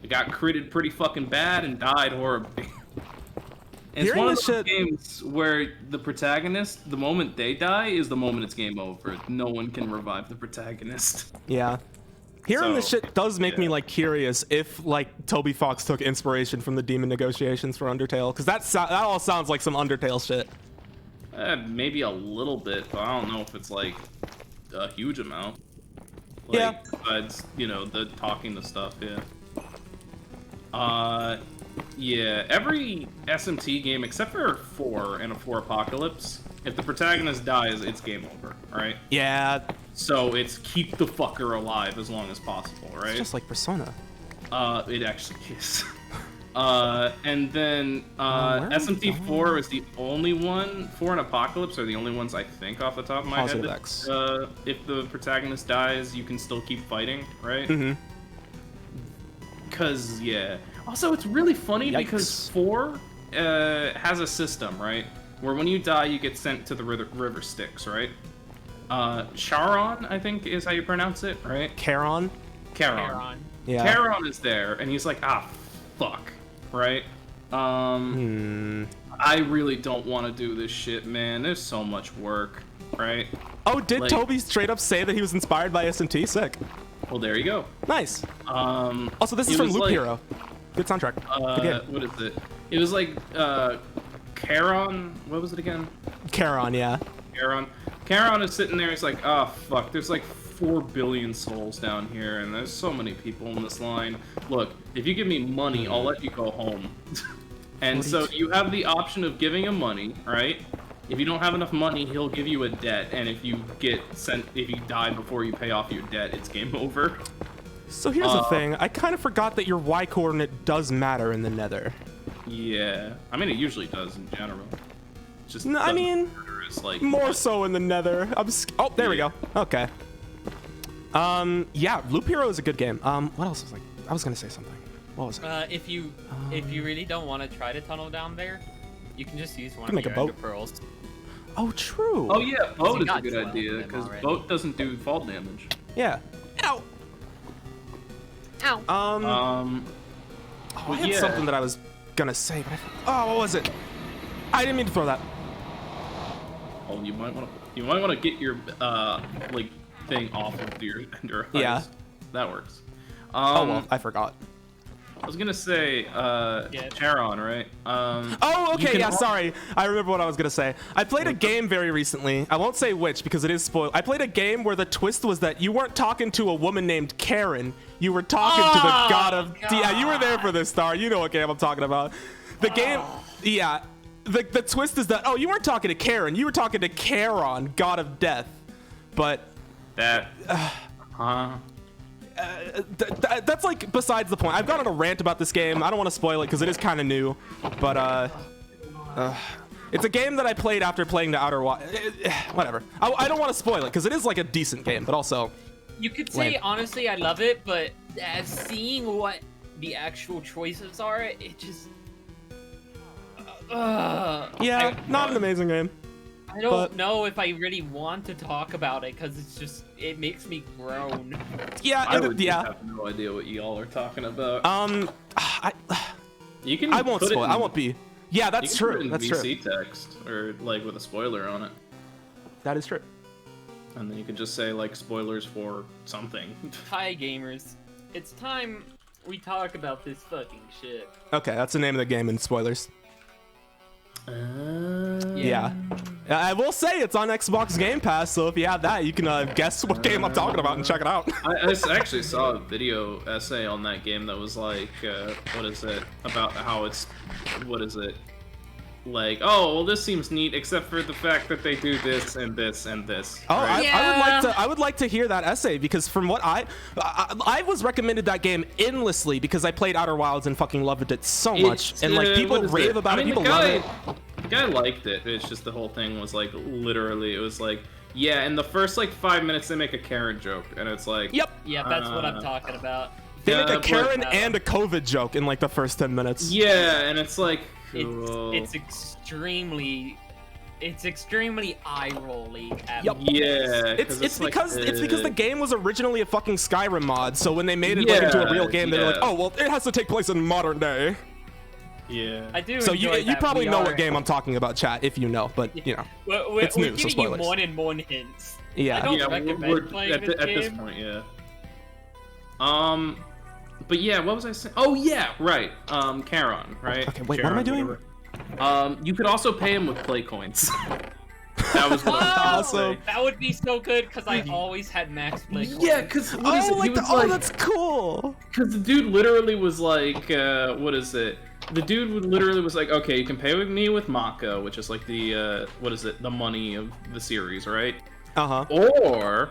I got critted pretty fucking bad and died horribly. It's Hearing one of this those shit- games where the protagonist, the moment they die, is the moment it's game over. No one can revive the protagonist. Yeah. Hearing this So, shit does make me yeah. like curious if like Toby Fox took inspiration from the demon negotiations for Undertale, because that all sounds like some Undertale shit. Maybe a little bit, but I don't know if it's like a huge amount. Like, Yeah. Besides, the talking the stuff, yeah. Yeah, every SMT game except for 4 and a 4 Apocalypse, if the protagonist dies, it's game over, alright? Yeah, So it's keep the fucker alive as long as possible, it's right? just like Persona. It actually is. And then where are we SMT4 is the only one. 4 and Apocalypse are the only ones I think off the top of my Positive head. X. If the protagonist dies, you can still keep fighting, right? Mm-hmm. Because yeah. Also, it's really funny because Yikes. 4 has a system, right? Where when you die, you get sent to the river Styx, right? Charon, I think is how you pronounce it, right? Charon. Charon. Yeah. Charon is there, and he's like, ah, fuck, right? I really don't want to do this shit, man. There's so much work, right? Oh, did Like- Toby straight up say that he was inspired by SMT? Sick. Well, there you go. Nice. Also, this it is from was Loop like- Hero. Good soundtrack. Good game. What is it? It was like, Charon, what was it again? Charon, yeah. Charon is sitting there, he's like, oh, fuck, there's like 4 billion souls down here, and there's so many people in this line. Look, if you give me money, I'll let you go home. And so you have the option of giving him money, right? If you don't have enough money, he'll give you a debt, and if you die before you pay off your debt, it's game over. So here's the thing. I kind of forgot that your Y coordinate does matter in the Nether. Yeah, I mean, it usually does in general. It's just No, I doesn't mean, matter, it's like more so in the Nether. Oh, there we go. Okay. Yeah, Loop Hero is a good game. What else was I was gonna say something. What was it? If you really don't want to try to tunnel down there, you can just use one can of make a your boat. Ender pearls. Oh, true. Oh yeah, boat is a got good 12 idea of them because already. boat doesn't do fall damage. Yeah. Ow. Ow. Oh, I had yeah. something that I was gonna say, but what was it? I didn't mean to throw that. Oh, you might want to get your like thing off of your eyes. Yeah. That works. Oh well, I forgot. I was gonna say Charon, right? Oh, you okay, can yeah, al- sorry. I remember what I was gonna say. I played a game very recently. I won't say which because it is spoiled. I played a game where the twist was that you weren't talking to a woman named Karen. You were talking to the god of... Yeah, you were there for this, Star. You know what game I'm talking about. The game... Yeah. The twist is that, oh, you weren't talking to Karen. You were talking to Charon, god of death. But... That. That's like besides the point. I've gone on a rant about this game. I don't want to spoil it because it is kind of new, but it's a game that I played after playing the Outer Wilds. Whatever. I don't want to spoil it because it is like a decent game, but also You could say lame. honestly, I love it, but as seeing what the actual choices are, it just. yeah, not an amazing game. I don't but- know if I really want to talk about it because it makes me groan. Yeah, I would yeah. have no idea what y'all are talking about. I You can. won't put it spoil. in- I won't be. Yeah, You that's can put it true. in That's true. VC text or like with a spoiler on it, That is true. and then you could just say like spoilers for something. Hi gamers, it's time we talk about this fucking shit. Okay, that's the name of the game in spoilers. Yeah. I will say it's on Xbox Game Pass, so if you have that, you can guess what game I'm talking about and check it out. I actually saw a video essay on that game that was like, what is it? About how it's, what is it? Like, oh, well, this seems neat, except for the fact that they do this and this and this. Oh, right? I would like to hear that essay because from what I was recommended that game endlessly because I played Outer Wilds and fucking loved it so much, It's, and like people what is rave about it, I mean, people the love guy, it. The guy liked it. It's just the whole thing was like literally, it was like, yeah, in the first like 5 minutes they make a Karen joke, and it's like, Yep, Yeah, that's what I'm talking about. they make a but- Karen and a COVID joke in like the first 10 minutes. yeah, and it's like, cool. It's extremely eye-rolly. At Yep. moments. yeah, It's like, because the game was originally a fucking Skyrim mod, so when they made it like into a real game, they were like, yeah. oh well, it has to take place in modern day. yeah. I do. So you enjoy that probably we know are- what game I'm talking about, chat, if you know, but you know, We're it's new, so giving spoilers. you more and more hints. yeah. I don't Yeah, recommend playing at this this game. point, yeah. But yeah, what was I saying? Oh yeah, right. Charon, right? Okay, wait, what am I doing? Whatever. You could also pay him with play coins. That was what I was Oh, trying to Also- say. that would be so good because I always had max play. Yeah, because Oh, like that's cool. Because the dude literally was like, what is it? the dude would literally was like, okay, you can pay with me with Mako, which is like the what is it, the money of the series, right? Uh-huh. Or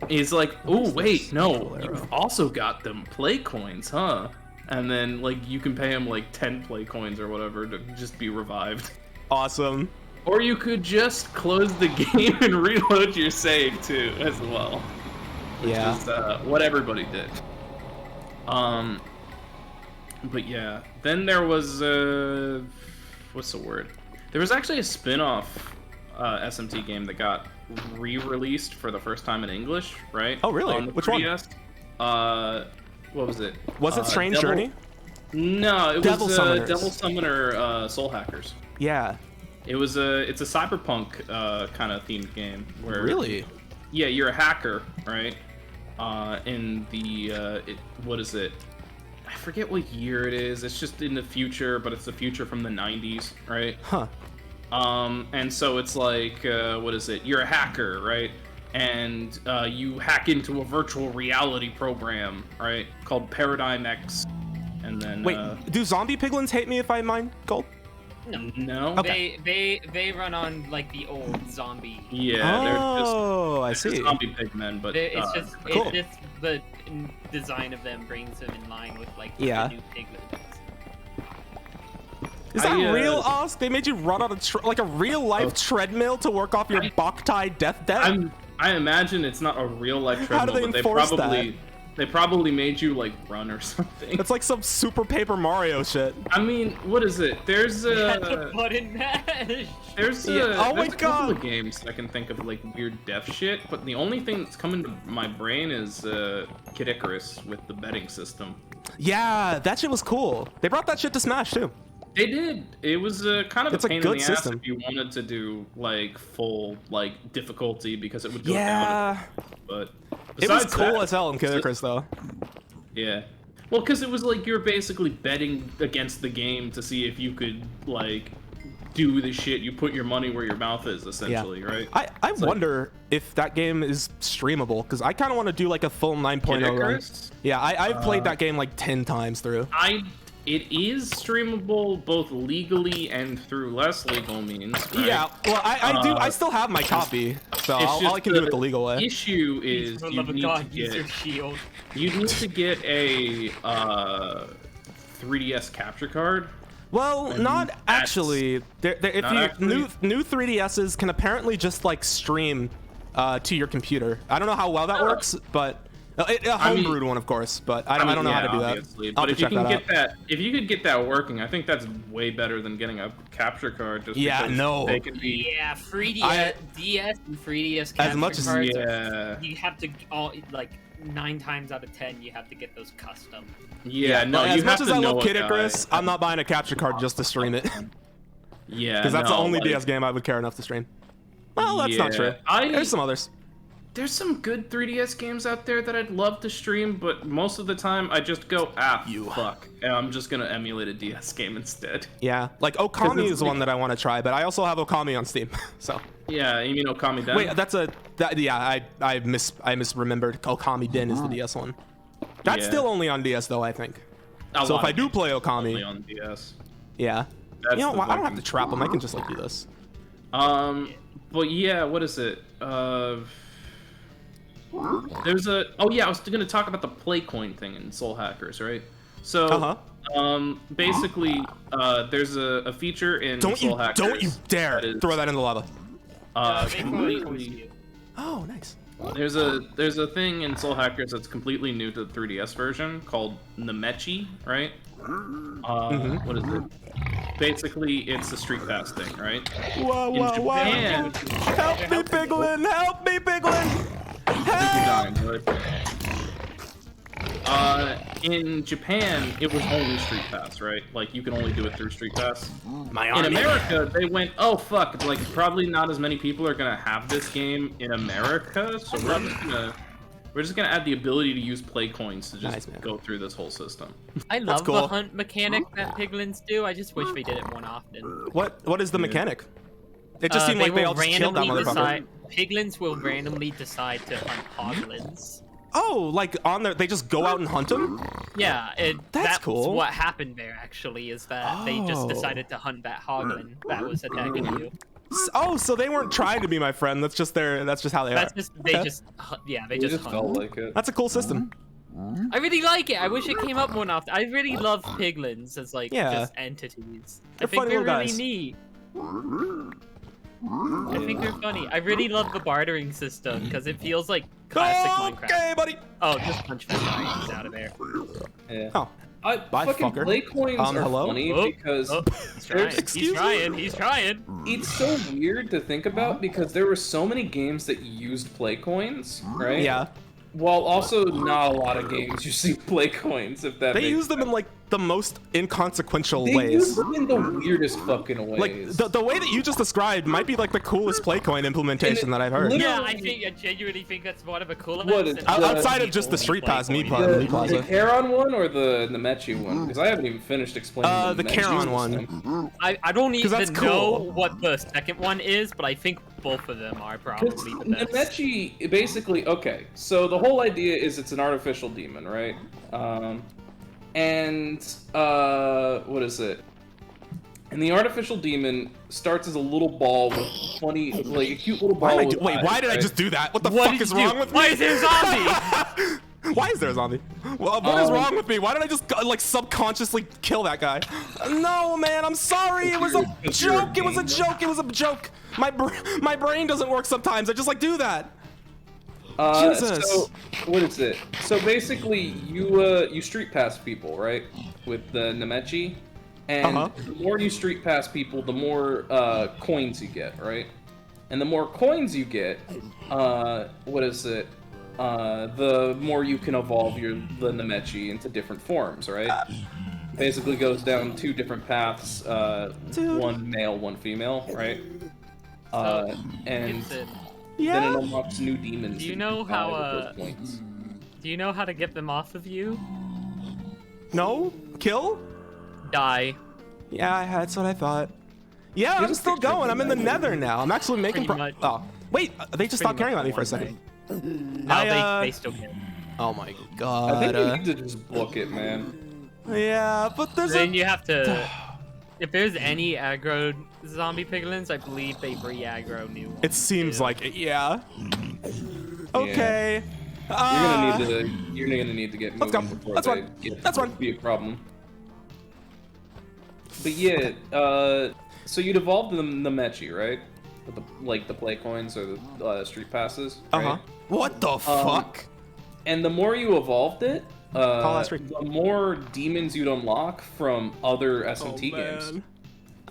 he's like, oh wait, no, you've also got them play coins, huh? And then like you can pay him like 10 play coins or whatever to just be revived. Awesome. Or you could just close the game and reload your save too, as well. Yeah. Which is what everybody did. But yeah, then there was what's the word? There was actually a spin-off SMT game that got re-released for the first time in English, right? Oh, really? On the Which one? 3DS. What was it? Was it Strange Devil- Journey? No, it Devil was Summoners. Devil Summoner Soul Hackers. Yeah. It's a cyberpunk kind of themed game where Really? yeah, you're a hacker, right? In the what is it? I forget what year it is. It's just in the future, but it's the future from the 90s, right? Huh. And so it's like what is it? You're a hacker, right? And you hack into a virtual reality program, right? Called Paradigm X. And then Wait, do zombie piglins hate me if I mine gold? no. Okay. They run on like the old zombie. Yeah, Oh, I they're see. just zombie pigmen, but It's just Cool. it's just the design of them brings them in line with like the Yeah. new piglins. Is that I, real, Osk? They made you run on like a real life treadmill to work off your Boktai death debt? I imagine it's not a real life How do treadmill, they but they enforce probably made you like run or something. It's like some Super Paper Mario shit. I mean, what is it? There's The button mash. there's Yeah. Oh my there's a couple God. of games I can think of like weird death shit, but the only thing that's coming to my brain is Kid Icarus with the betting system. Yeah, that shit was cool. They brought that shit to Smash too. They did. It was kind of It's a a pain in good the system. ass if you wanted to do like full like difficulty because it would go Yeah. down. But It was besides cool that, as hell in Kid Icarus though. yeah. Well, because it was like you're basically betting against the game to see if you could like do the shit. You put your money where your mouth is, essentially, right? I wonder if that game is streamable because I kind of want to do like a full 9.0 Kid run. Icarus? Yeah, I've played that game like 10 times through. It is streamable both legally and through less legal means. Right? Yeah, well, I do. I still have my copy, so It's all just I can do it the legal way. Issue is For the you love of need to God, use get your shield. you need to get a 3DS capture card. Well, not actually. If Not you actually? new 3DSs can apparently just like stream to your computer. I don't know how well that works, but a homebrewed one, of course. But I don't know how to do obviously. that. I'll But have if to you check can that out. get that, if you could get that working, I think that's way better than getting a capture card. Just Yeah, because no. they can be. Yeah, 3DS, I- DS, and 3DS capture much as- cards. Yeah. You have to all like 9 times out of 10, you have to get those custom. Yeah, no. As you much have as to I know love a Kid guy. Icarus, I'm not buying a capture card just to stream it. Yeah, Because that's the no, only like, DS game I would care enough to stream. Well, that's not Yeah, true. There's some others. There's some good 3DS games out there that I'd love to stream, but most of the time I just go, fuck, and I'm just gonna emulate a DS game instead. Yeah, like Okami it's is one that I want to try, but I also have Okami on Steam. So Yeah, you mean Okami Den? wait, yeah, I misremembered. Okami Den is the DS one. That's Yeah. still only on DS though, I think. A So lot if I of do games play are only Okami, on DS. yeah. That's You know the what? I don't have fucking- to trap them. I can just like do this. But yeah, what is it? There's a. Oh yeah, I was gonna talk about the play coin thing in Soul Hackers, right? So, basically, there's a feature in Don't Soul you Hackers. dare that is, throw that in the lava. They totally force you. Oh, nice. There's a thing in Soul Hackers that's completely new to the 3DS version called Namechi, right? What is it? Basically, it's a Street Pass thing, right? Whoa, In whoa, whoa! Japan, Help me, Piglin! Help me, Piglin! you're dying, right? In Japan, it was only Street Pass, right? Like, you can only do it through Street Pass. My In army. America, they went, oh fuck, like, probably not as many people are gonna have this game in America, so we're just gonna add the ability to use play coins to just Nice, man. go through this whole system. I love cool. the hunt mechanic that piglins do. I just wish they did it more often. What is the mechanic? It just seemed like they will all just killed that randomly motherfucker. decide. Piglins will randomly decide to hunt hoglins. Oh, like on there, they just go out and hunt them? Yeah, that's cool. what happened there. Actually, is that they just Oh. decided to hunt that hoglin that was attacking you. Oh, so they weren't trying to be my friend. That's just how they That's are. just they Okay. just yeah they It just just hunt. felt like it. That's a cool system. I really like it. I wish it came up more often. I really love piglins as like Yeah. just entities. They're I think funny they're little really guys. neat. I think they're funny. I really love the bartering system because it feels like classic Minecraft. Okay, buddy. Oh, just punch that guy. He's out of there. Yeah. Oh, Fucking fucker. play coins are Hello? funny Oh, because oh, he's trying. Excuse He's me? trying. He's trying. it's so weird to think about because there were so many games that used play coins, right? yeah. While also not a lot of games using play coins, if that They makes use them in like the most inconsequential They use ways. them in the weirdest fucking ways. Like the way that you just described might be like the coolest Playcoin implementation that I've heard. literally- Yeah, I genuinely think that's one of the coolest. What is- and Out- outside of just the Street Pass Meat Plaza. the Charon one or the Nemechi one? Because I haven't even finished explaining The Nemechi Charon one. system. I don't 'Cause that's even know cool. what the second one is, but I think both of them are Because probably the best. Nemechi, basically, okay, so the whole idea is it's an artificial demon, right? What is it? And the artificial demon starts as a little ball with funny, like a cute little ball. with Wait, eyes, why did I right? just do that? What the What fuck did is you do? wrong with me? Why is there a zombie? Why is there a zombie? Well, what is Um, wrong with me? Why did I just like subconsciously kill that guy? No, man, I'm sorry. It was a Because you're a joke. It was a gamer. joke. It was a joke. My brain doesn't work sometimes. I just like do that. Jesus. So what is it? So basically, you street pass people, right? With the Nemechi, and Uh-huh. the more you street pass people, the more coins you get, right? And the more coins you get, what is it? The more you can evolve the Nemechi into different forms, right? Basically goes down two different paths, Dude. one male, one female, right? And Gibson, then it Yeah. unlocks new demons. Do you that know can buy how, with those points. do you know how to get them off of you? No. Kill. Die. Yeah, that's what I thought. Yeah, Here's I'm a still picture of going. the I'm in the Nether. Nether now. I'm actually making. Pretty much. Oh, wait. They just stopped Pretty caring about me much for a one second. No, I, they still can. Oh my I think god. you need to just book it, man. Yeah, but there's Then a. you have to. If there's any aggro zombie piglins, I believe they re-aggro new ones. It seems too. like it. Yeah. Okay. You're gonna need to get Let's moving go. before That's they fine. get That's to fine. be a problem. But yeah, so you'd evolve the Nemechi, right? With the play coins or the street passes, Uh right? huh. What the fuck? And the more you evolved it, last week. the more demons you'd unlock from other SMT games.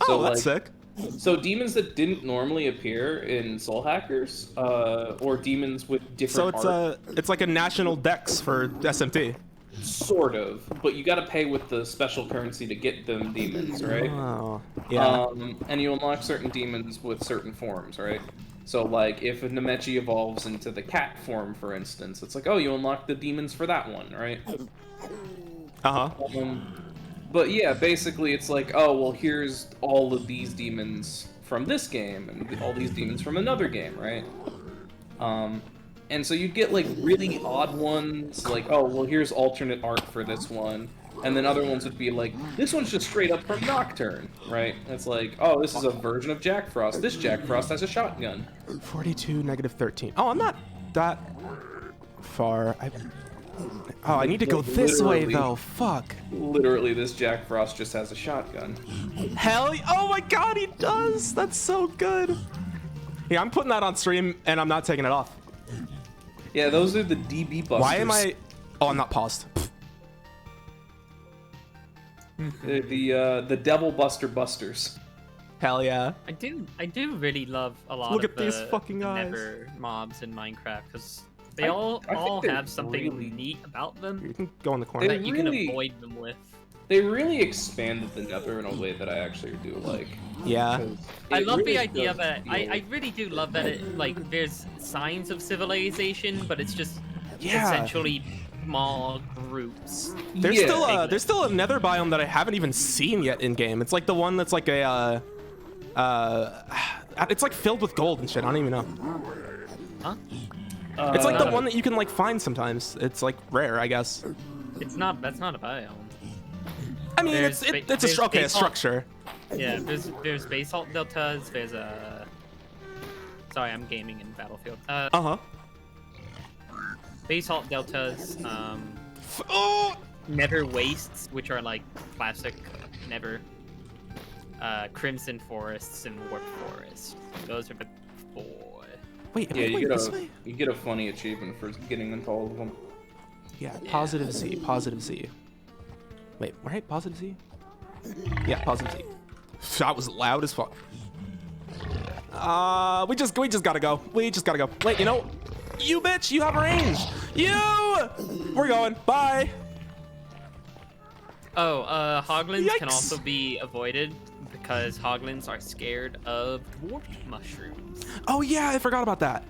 Oh, So, that's like, sick. So demons that didn't normally appear in Soul Hackers, or demons with So different it's art, it's like a national dex for SMT. sort of, but you got to pay with the special currency to get them demons, right? Oh. Yeah. And you unlock certain demons with certain forms, right? So like if a Nemechi evolves into the cat form, for instance, it's like, oh, you unlock the demons for that one, right? Uh huh. But yeah, basically it's like, oh, well, here's all of these demons from this game, and all these demons from another game, right? And so you'd get like really odd ones, like, oh, well, here's alternate art for this one. And then other ones would be like, this one's just straight up from Nocturne, right? It's like, oh, this is a version of Jack Frost. This Jack Frost has a shotgun. 42, -13. Oh, I'm not that far. I need to go this way Literally. though. Fuck. Literally, this Jack Frost just has a shotgun. Oh my god, he does. That's so good. Yeah, I'm putting that on stream and I'm not taking it off. Yeah, those are the DB busters. Why am I? Oh, I'm not paused. The Devil Buster Busters. Hell yeah. I do really love a lot Look of at these the fucking eyes. Nether mobs in Minecraft because they I all think they're have something really- neat about them You can go in the corner. They that you can really- avoid them with. They really expanded the Nether in a way that I actually do like. Yeah. 'Cause I it love really the idea does that feel- I really do love that it like there's signs of civilization, but it's just Yeah. essentially small groups. There's Yeah. still there's still a nether biome that I haven't even seen yet in game. It's like the one that's like a it's like filled with gold and shit. I don't even know. Huh? It's like the not a- one that you can like find sometimes. It's like rare, I guess. It's not. That's not a biome. I mean, There's it's ba- a there's a basalt. structure. Yeah. There's basalt deltas. There's a. Sorry, I'm gaming in Battlefield. Uh-huh. Basalt deltas. Oh! Nether wastes, which are like classic Nether. Crimson forests and warp forests. Those are the 4. Wait, am Yeah, I going this you way? get a funny achievement for getting into all of them. Yeah, positive Z, positive Z. Wait, right? Positive Z? Yeah, positive Z. That was loud as fuck. We just gotta go. We just gotta go. Wait, you know, you bitch, you have range. We're going. Bye. Oh, hoglins can Yikes. also be avoided because hoglins are scared of dwarf mushrooms. Oh yeah, I forgot about that.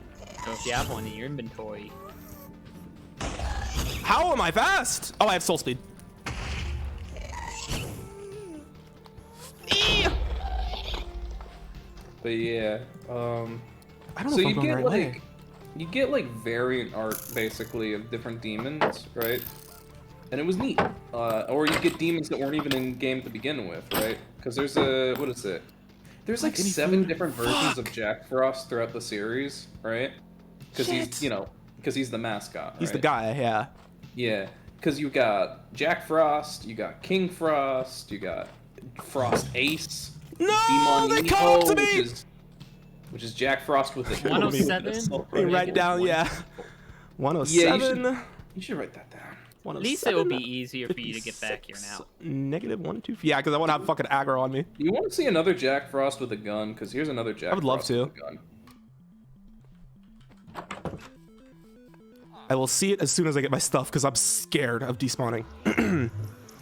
So if you have one in your inventory, How am I fast? Oh, I have soul speed. Eee! But yeah, I don't know so if I'm you going the get right like way. you get like variant art basically of different demons, right? And it was neat. Or you get demons that weren't even in game to begin with, right? Because there's a what is it? There's like Any 7 food? different versions of Fuck. Jack Frost throughout the series, right? Because Shit. he's because he's the mascot. He's the right? guy, yeah. Yeah, because you got Jack Frost, you got King Frost, you got Frost Ace, No, Demon they Nico, come to me. which is Jack Frost with the 107? Let me write down, yeah. 107. You should write that down. at least it will be easier for you to get back here now. Negative 1, 2. Yeah, because I won't have fucking aggro on me. You want to see another Jack Frost with a gun? Because here's another Jack. I would love Frost to. With a gun. I will see it as soon as I get my stuff because I'm scared of despawning.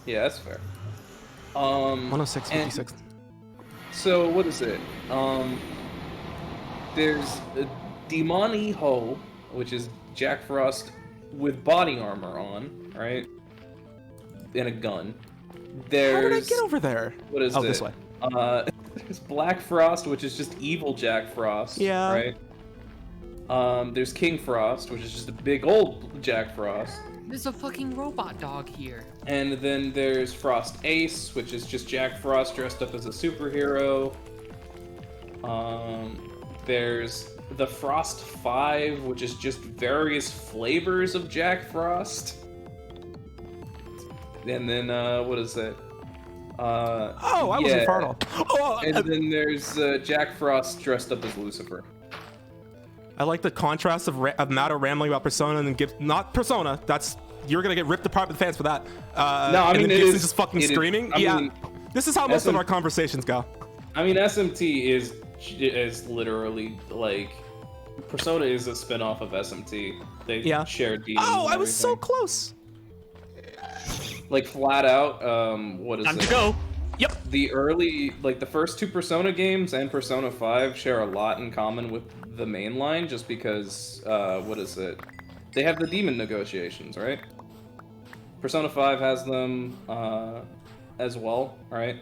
Yeah, that's fair. 106, and 56. So what is it? There's a Demoni Ho, which is Jack Frost with body armor on, right? And a gun. How There's did I get over there? what is Oh, it? this way. There's Black Frost, which is just evil Jack Frost. Yeah. Right. There's King Frost, which is just a big old Jack Frost. There's a fucking robot dog here. And then there's Frost Ace, which is just Jack Frost dressed up as a superhero. There's the Frost 5, which is just various flavors of Jack Frost. And then, what is it? Oh, I was infernal. Oh, And then there's Jack Frost dressed up as Lucifer. I like the contrast of Matter rambling about Persona and then not Persona. That's you're gonna get ripped apart with fans for that. No, I and mean, then it Gibson is- just fucking it is- screaming. I Yeah, mean, this is how most of SM our conversations go. I mean, SMT is literally like Persona is a spin-off of SMT. They Yeah. share demons. Oh, and I was so everything. close. Like flat out. What is Time it? to go. Yep. The first 2 Persona games and Persona 5 share a lot in common with the main line, just because what is it? They have the demon negotiations, right? Persona 5 has them as well, right?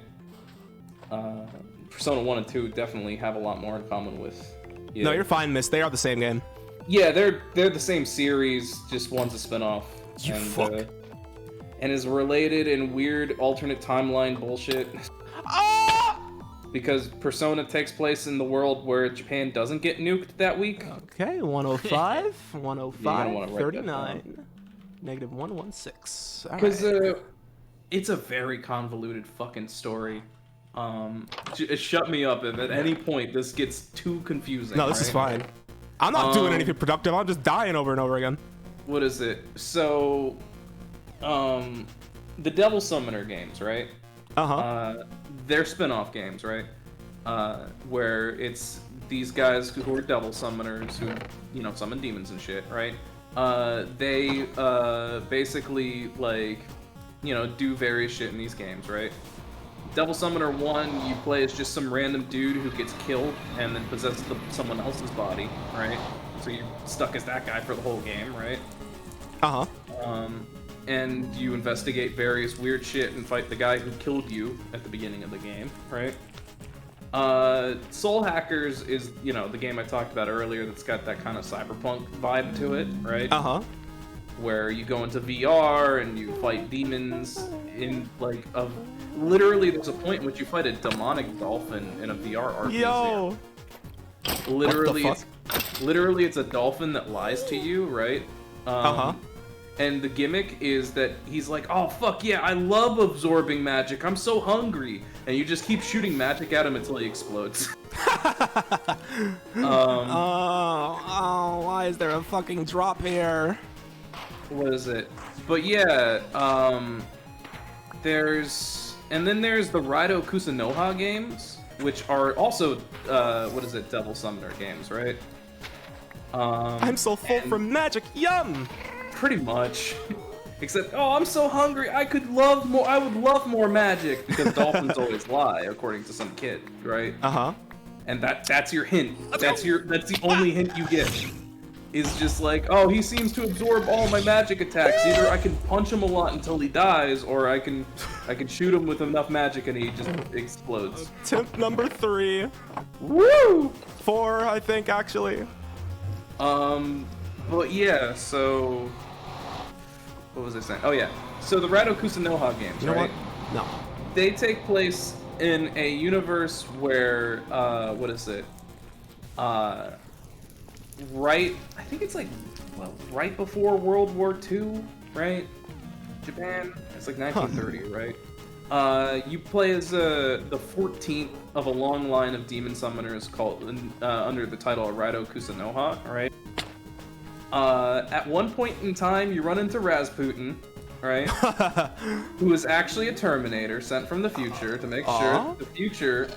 Persona 1 and 2 definitely have a lot more in common with. Yeah. No, you're fine, Miss. They are the same game. Yeah, they're the same series, just one's a spin-off. You fuck. And is related in weird alternate timeline bullshit. Ah! Because Persona takes place in the world where Japan doesn't get nuked that week. Okay, 105, You're gonna 105, wanna write that 39, negative 116. All Because right. it's a very convoluted fucking story. Shut me up if at any point this gets too confusing. No, this is right? fine. I'm not doing Um, anything productive. I'm just dying over and over again. What is it? So, the Devil Summoner games, right? Uh-huh. They're spin-off games, right? Where it's these guys who are devil summoners who, summon demons and shit, right? They basically do various shit in these games, right? Devil Summoner 1, you play as just some random dude who gets killed and then possesses someone else's body, right? So you're stuck as that guy for the whole game, right? Uh-huh. And you investigate various weird shit and fight the guy who killed you at the beginning of the game, right? Soul Hackers is, you know, the game I talked about earlier that's got that kind of cyberpunk vibe to it, right? Uh-huh. Where you go into VR and you fight demons in like literally there's a point in which you fight a demonic dolphin in a VR art Yo. museum. Literally, What the it's a dolphin that lies to you, right? Uh-huh. And the gimmick is that he's like, oh fuck yeah, I love absorbing magic. I'm so hungry, and you just keep shooting magic at him until he explodes. Oh, why is there a fucking drop here? What is it? But yeah, there's the Raido Kusunoha games, which are also Devil Summoner games, right? I'm so full from magic. Yum. Pretty much. Except, oh, I'm so hungry. I would love more magic because dolphins always lie, according to some kid, right? Uh-huh. And that's your hint. That's the only hint you get. Is just like, oh, he seems to absorb all my magic attacks. Either I can punch him a lot until he dies, or I can shoot him with enough magic and he just explodes. Tip number 3. Woo! 4, I think, actually. But yeah, so what was I saying? Oh yeah, so the Raido Kusunoha games, You know right? what? No. They take place in a universe where right, I think it's like, well, right before World War II, right? Japan. It's like 1930, right? You play as the 14th of a long line of demon summoners called under the title of Raido Kusunoha, right? At one point in time, you run into Rasputin, right? Who is actually a Terminator sent from the future to make sure the future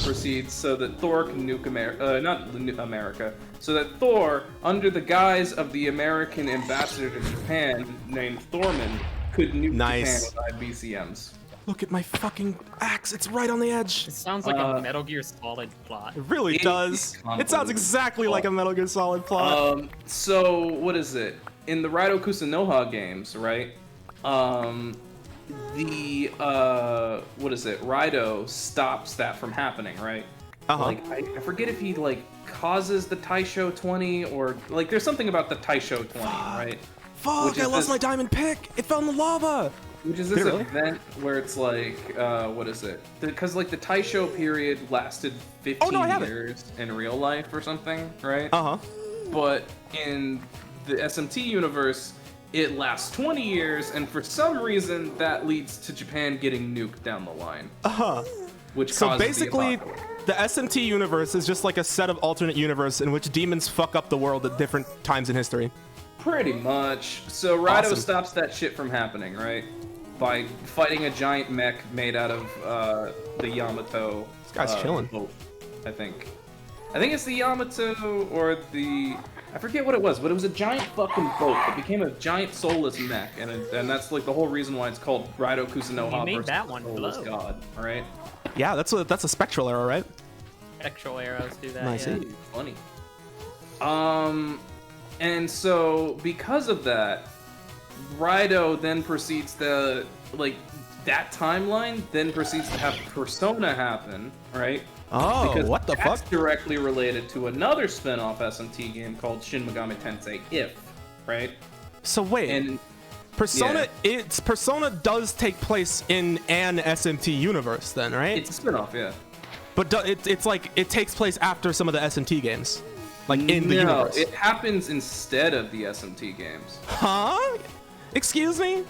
proceeds so that Thor can nuke America, so that Thor, under the guise of the American ambassador to Japan named Thorman, could nuke Japan with IBCMs. Look at my fucking axe. It's right on the edge. It sounds like a Metal Gear Solid plot. It really does. It sounds exactly like a Metal Gear Solid plot. So what is it? In the Raido Kusunoha games, right? Raido stops that from happening, right? Uh-huh. Like I forget if he like causes the Taisho 20 or like there's something about the Taisho 20, right? Fuck, I lost my diamond pick. It fell in the lava. Which is this Did it really? event where it's like, Because like the Taisho period lasted 15 years in real life or something, right? Uh-huh. But in the SMT universe, it lasts 20 years, and for some reason that leads to Japan getting nuked down the line. Uh-huh. Which So causes basically, the apocalypse. the SMT universe is just like a set of alternate universe in which demons fuck up the world at different times in history. Pretty much. So Raido Awesome. stops that shit from happening, right? By fighting a giant mech made out of the Yamato. This guy's chilling. Boat, I think it's the Yamato or the... I forget what it was, but it was a giant fucking boat. It became a giant soulless mech, and that's like the whole reason why it's called Raido Kusunoha You made versus that one Soulless glow. God, alright? Yeah, that's a spectral arrow, right? Spectral arrows do that. Nice. Yeah. Funny. And so because of that, Raido then proceeds to that timeline then proceeds to have Persona happen, right? Oh, Because what the that's fuck? directly related to another spin-off SMT game called Shin Megami Tensei If, right? So wait, And Persona Persona does take place in an SMT universe then, right? it's a spin-off, yeah. But it's like it takes place after some of the SMT games, like in the No, universe. it happens instead of the SMT games. Huh? Excuse me?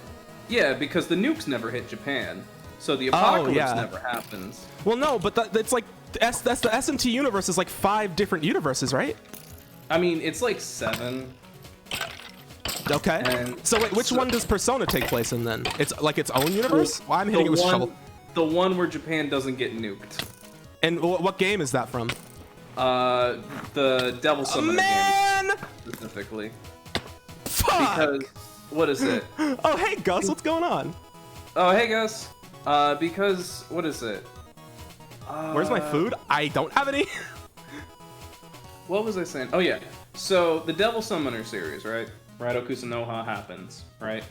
Yeah, because the nukes never hit Japan, so the apocalypse yeah. never happens. Well, no, but it's like that's the SMT universe is like 5 different universes, right? I mean, it's like 7. Okay. And So wait, which so- one does Persona take place in then? It's like its own universe? Well, I'm hitting it with shovel. The one where Japan doesn't get nuked. And what game is that from? The Devil Summoner Man! games specifically. Fuck! Because what is it? Oh, hey Gus, what's going on? Oh, hey Gus. Because what is it? Where's my food? I don't have any. What was I saying? Oh yeah. So the Devil Summoner series, right? Raido Kusunoha happens, right?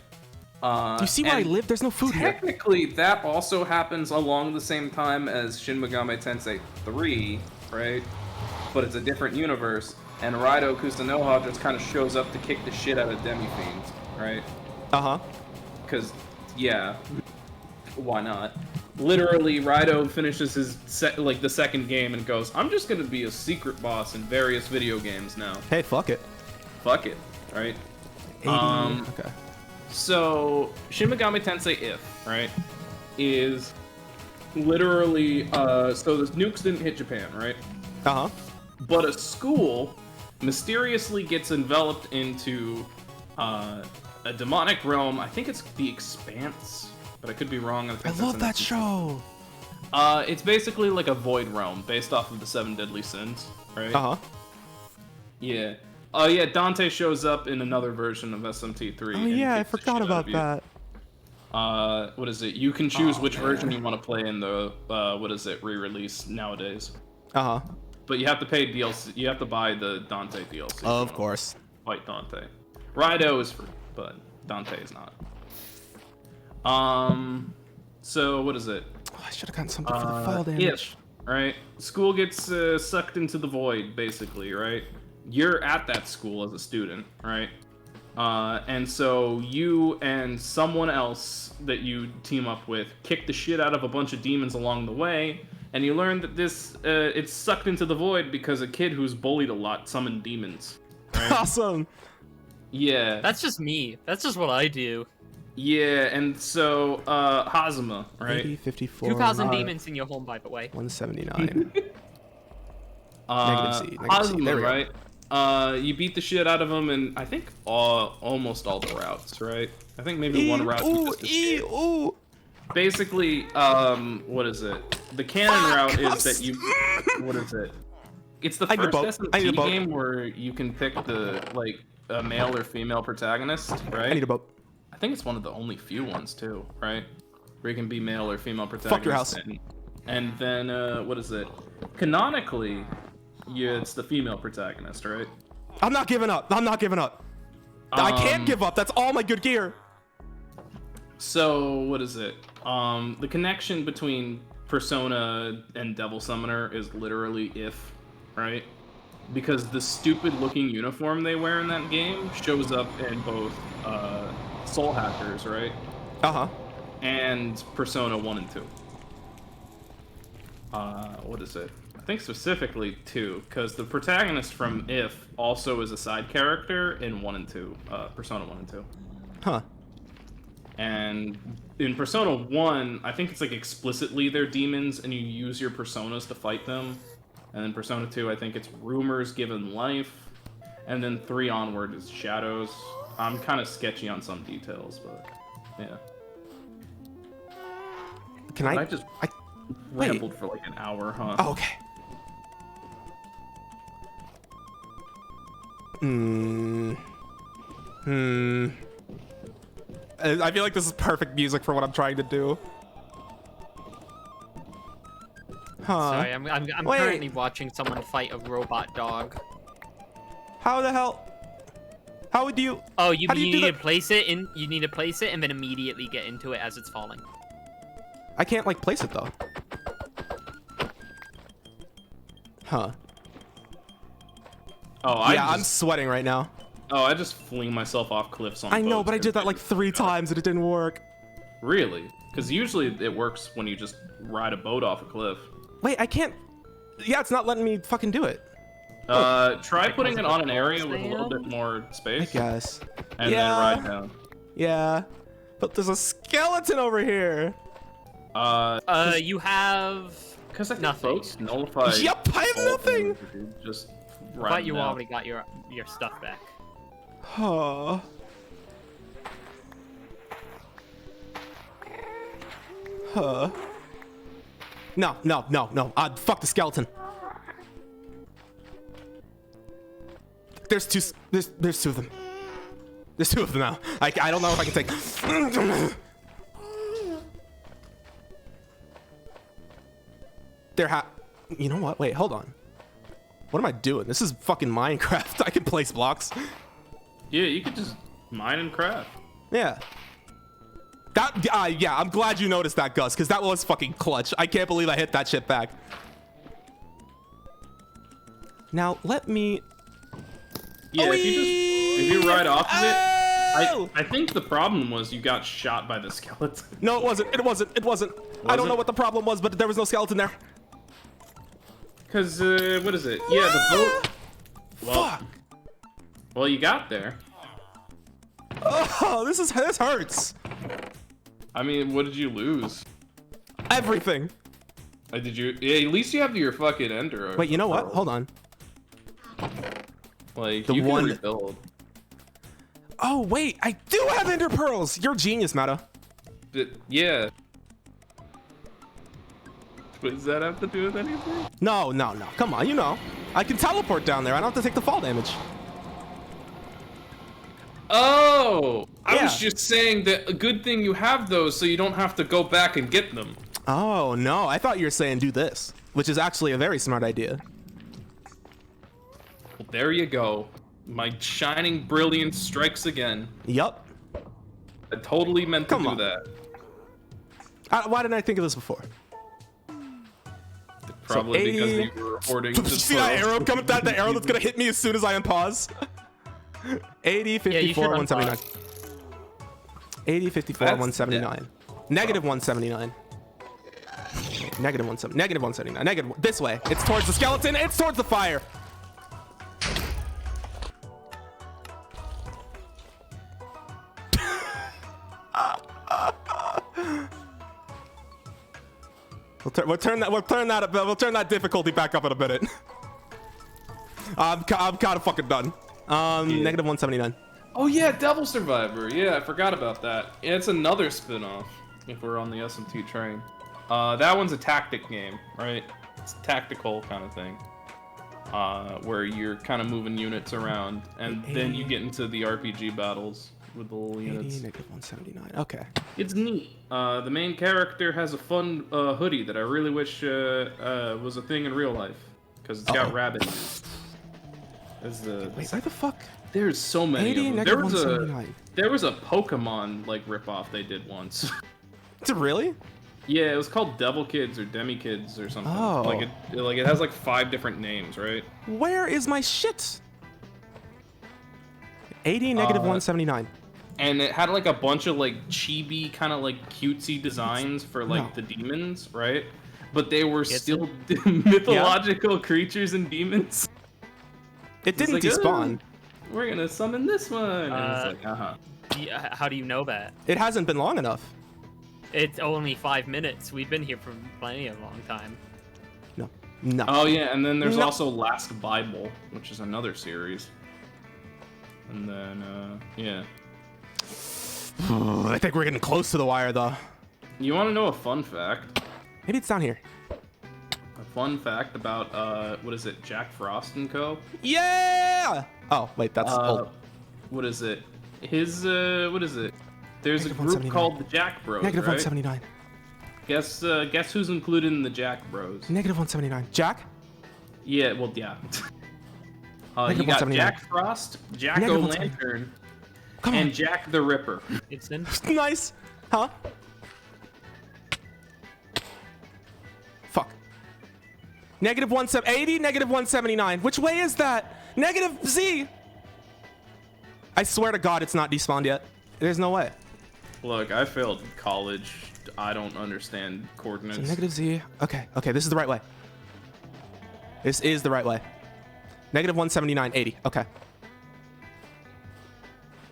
Do you see where I and live? There's no food here. technically, that also happens along the same time as Shin Megami Tensei 3, right? But it's a different universe, and Raido Kusunoha just kind of shows up to kick the shit out of Demi-Fiends, right? Uh-huh. Because, yeah, why not? Literally, Raido finishes his the second game and goes, "I'm just gonna be a secret boss in various video games now. Hey, fuck it. Fuck it, right?" 80. Okay. So, Shin Megami Tensei If, right, is literally, so the nukes didn't hit Japan, right? Uh-huh. But a school mysteriously gets enveloped into a demonic realm. I think it's the Expanse, but I could be wrong. I, think I that's love an that SCP. show. It's basically like a void realm based off of the Seven Deadly Sins, right? Uh-huh. Yeah. Oh yeah, Dante shows up in another version of SMT3. Oh and yeah, I kicks the forgot shit out about of you. that. What is it? You can choose Oh, which version man. you want to play in the re-release nowadays. Uh-huh. But you have to pay DLC. You have to buy the Dante DLC. if you Of wanna course. Fight Dante. Raido is free, but Dante is not. So what is it? Oh, I should have gotten something for the fall damage. If, right? School gets sucked into the void, basically, right? You're at that school as a student, right? And so you and someone else that you team up with kick the shit out of a bunch of demons along the way, and you learn that this it's sucked into the void because a kid who's bullied a lot summoned demons. Right? Awesome. Yeah. That's just me. That's just what I do. Yeah, and so Hazuma, right? 80, 54. 2,000 demons in your home, by the way. 179. Uh, C, negative C. Hazuma, There we go. right? You beat the shit out of him, and I think almost all the routes, right? I think maybe one route. you just escape. ooh. Basically, what is it? The canon route is that you. What is it? It's the I need a first boat. I need a SMT boat. game where you can pick the a male or female protagonist, right? I need a boat. I think it's one of the only few ones too, right? Where you can be male or female protagonist. Fuck your house. And then what is it? Canonically, yeah, it's the female protagonist, right? I'm not giving up. I'm not giving up. I can't give up. That's all my good gear. So what is it? The connection between Persona and Devil Summoner is literally if, right? Because the stupid looking uniform they wear in that game shows up in both Soul Hackers, right? Uh-huh. And Persona 1 and 2. What is it? I think specifically 2, because the protagonist from If also is a side character in 1 and 2, Persona 1 and 2. Huh. And in Persona 1, I think it's like explicitly they're demons and you use your personas to fight them. And then Persona 2, I think it's rumors given life. And then 3 onward is shadows. I'm kind of sketchy on some details, but yeah. Can I? I just wait. rambled for like an hour, huh? Oh, okay. I feel like this is perfect music for what I'm trying to do. Huh. Sorry, I'm Wait. currently watching someone fight a robot dog. How the hell? How would you? Oh, you How do you do need to that? place it in. You need to place it and then immediately get into it as it's falling. I can't like place it though. Huh. Oh, I'm sweating right now. I just fling myself off cliffs on I know, boats but I did that like and- 3 times and it didn't work. Really? Because usually it works when you just ride a boat off a cliff. Wait, I can't. Yeah, it's not letting me fucking do it. Try putting it on an area with a little bit more I space, guess. and Yeah. then ride down. Yeah. But there's a skeleton over here. You have. Because I think Nothing. boats nullify. Yep, I have all nothing. things if you just ride But you down. already got your stuff back. Huh. Huh. No. Fuck the skeleton. There's two of them. There's 2 of them now. I don't know if I can take. You know what? Wait, hold on. What am I doing? This is fucking Minecraft. I can place blocks. Yeah, you could just mine and craft. Yeah. That, yeah, I'm glad you noticed that, Gus, because that was fucking clutch. I can't believe I hit that shit back. Now, let me... Yeah, if you ride off of it, Oh! I think the problem was you got shot by the skeleton. No, it wasn't. It wasn't. It wasn't. I don't know what the problem was, but there was no skeleton there. Cause what is it? Yeah, the boat. Well, Fuck. well, you got there. Oh, this hurts. I mean, what did you lose? Everything. Did you? Yeah, at least you have your fucking ender. Wait, you know what? Hold on. Like The you one- can rebuild. Oh, wait. I do have ender pearls. You're a genius, Mata. But, yeah. What does that have to do with anything? No. Come on, you know. I can teleport down there. I don't have to take the fall damage. Oh, I was Yeah. just saying that a good thing you have those, so you don't have to go back and get them. Oh, no. I thought you were saying do this, which is actually a very smart idea. Well, there you go. My shining brilliance strikes again. Yup. I totally meant to Come do on. that. Why didn't I think of this before? Probably 80 because you were hoarding the See that pearls. arrow coming? That the arrow that's gonna hit me as soon as I unpause. 80, 54, should 179. 80, 54, That's 179. Negative 179. Negative 179. Negative 179. Negative. This way. It's towards the skeleton. It's towards the fire. We'll turn that difficulty back up in a minute. I'm kind of fucking done. Negative 179. Oh yeah, Devil Survivor. Yeah, I forgot about that. Yeah, it's another spin-off. If we're on the SMT train, that one's a tactic game, right? It's a tactical kind of thing, where you're kind of moving units around, and then you get into the RPG battles with the little 80, units. negative 179. Okay. It's neat. The main character has a fun hoodie that I really wish was a thing in real life, because it's got rabbit ears. As the Wait, where the fuck? There's so many 80, of them. negative 179. There was a Pokemon like ripoff they did once. Is it really? Yeah, it was called Devil Kids or Demi Kids or something. Oh. Like it has like 5 different names, right? Where is my shit? 80, negative 179. And it had like a bunch of like chibi kind of like cutesy designs for like No. the demons, right? But they were Yes, still mythological creatures and demons. It didn't like, despawn. We're gonna summon this one. And Uh, it's like, Yeah, how do you know that? It hasn't been long enough. It's only 5 minutes. We've been here for plenty of long time. No. Oh yeah, and then there's No. also Last Bible, which is another series. And then yeah. I think we're getting close to the wire, though. You want to know a fun fact? Maybe it's down here. A fun fact about what is it? Jack Frost and Co. Yeah! Oh, wait, that's old. What is it? His what is it? There's Negative a group 179. called the Jack Bros. Negative right? 179. Guess who's included in the Jack Bros? Negative 179. Jack? Yeah, well, yeah. You Negative got 179. Jack Frost, Jack Negative O'Lantern, Come and on. Jack the Ripper. Gibson? Nice. Huh? Fuck. Negative 80, negative 179. Which way is that? Negative Z. I swear to God, it's not despawned yet. There's no way. Look, I failed college. I don't understand So coordinates. negative Z. Okay, this is the right way. This is the right way. Negative 179, 80. Okay.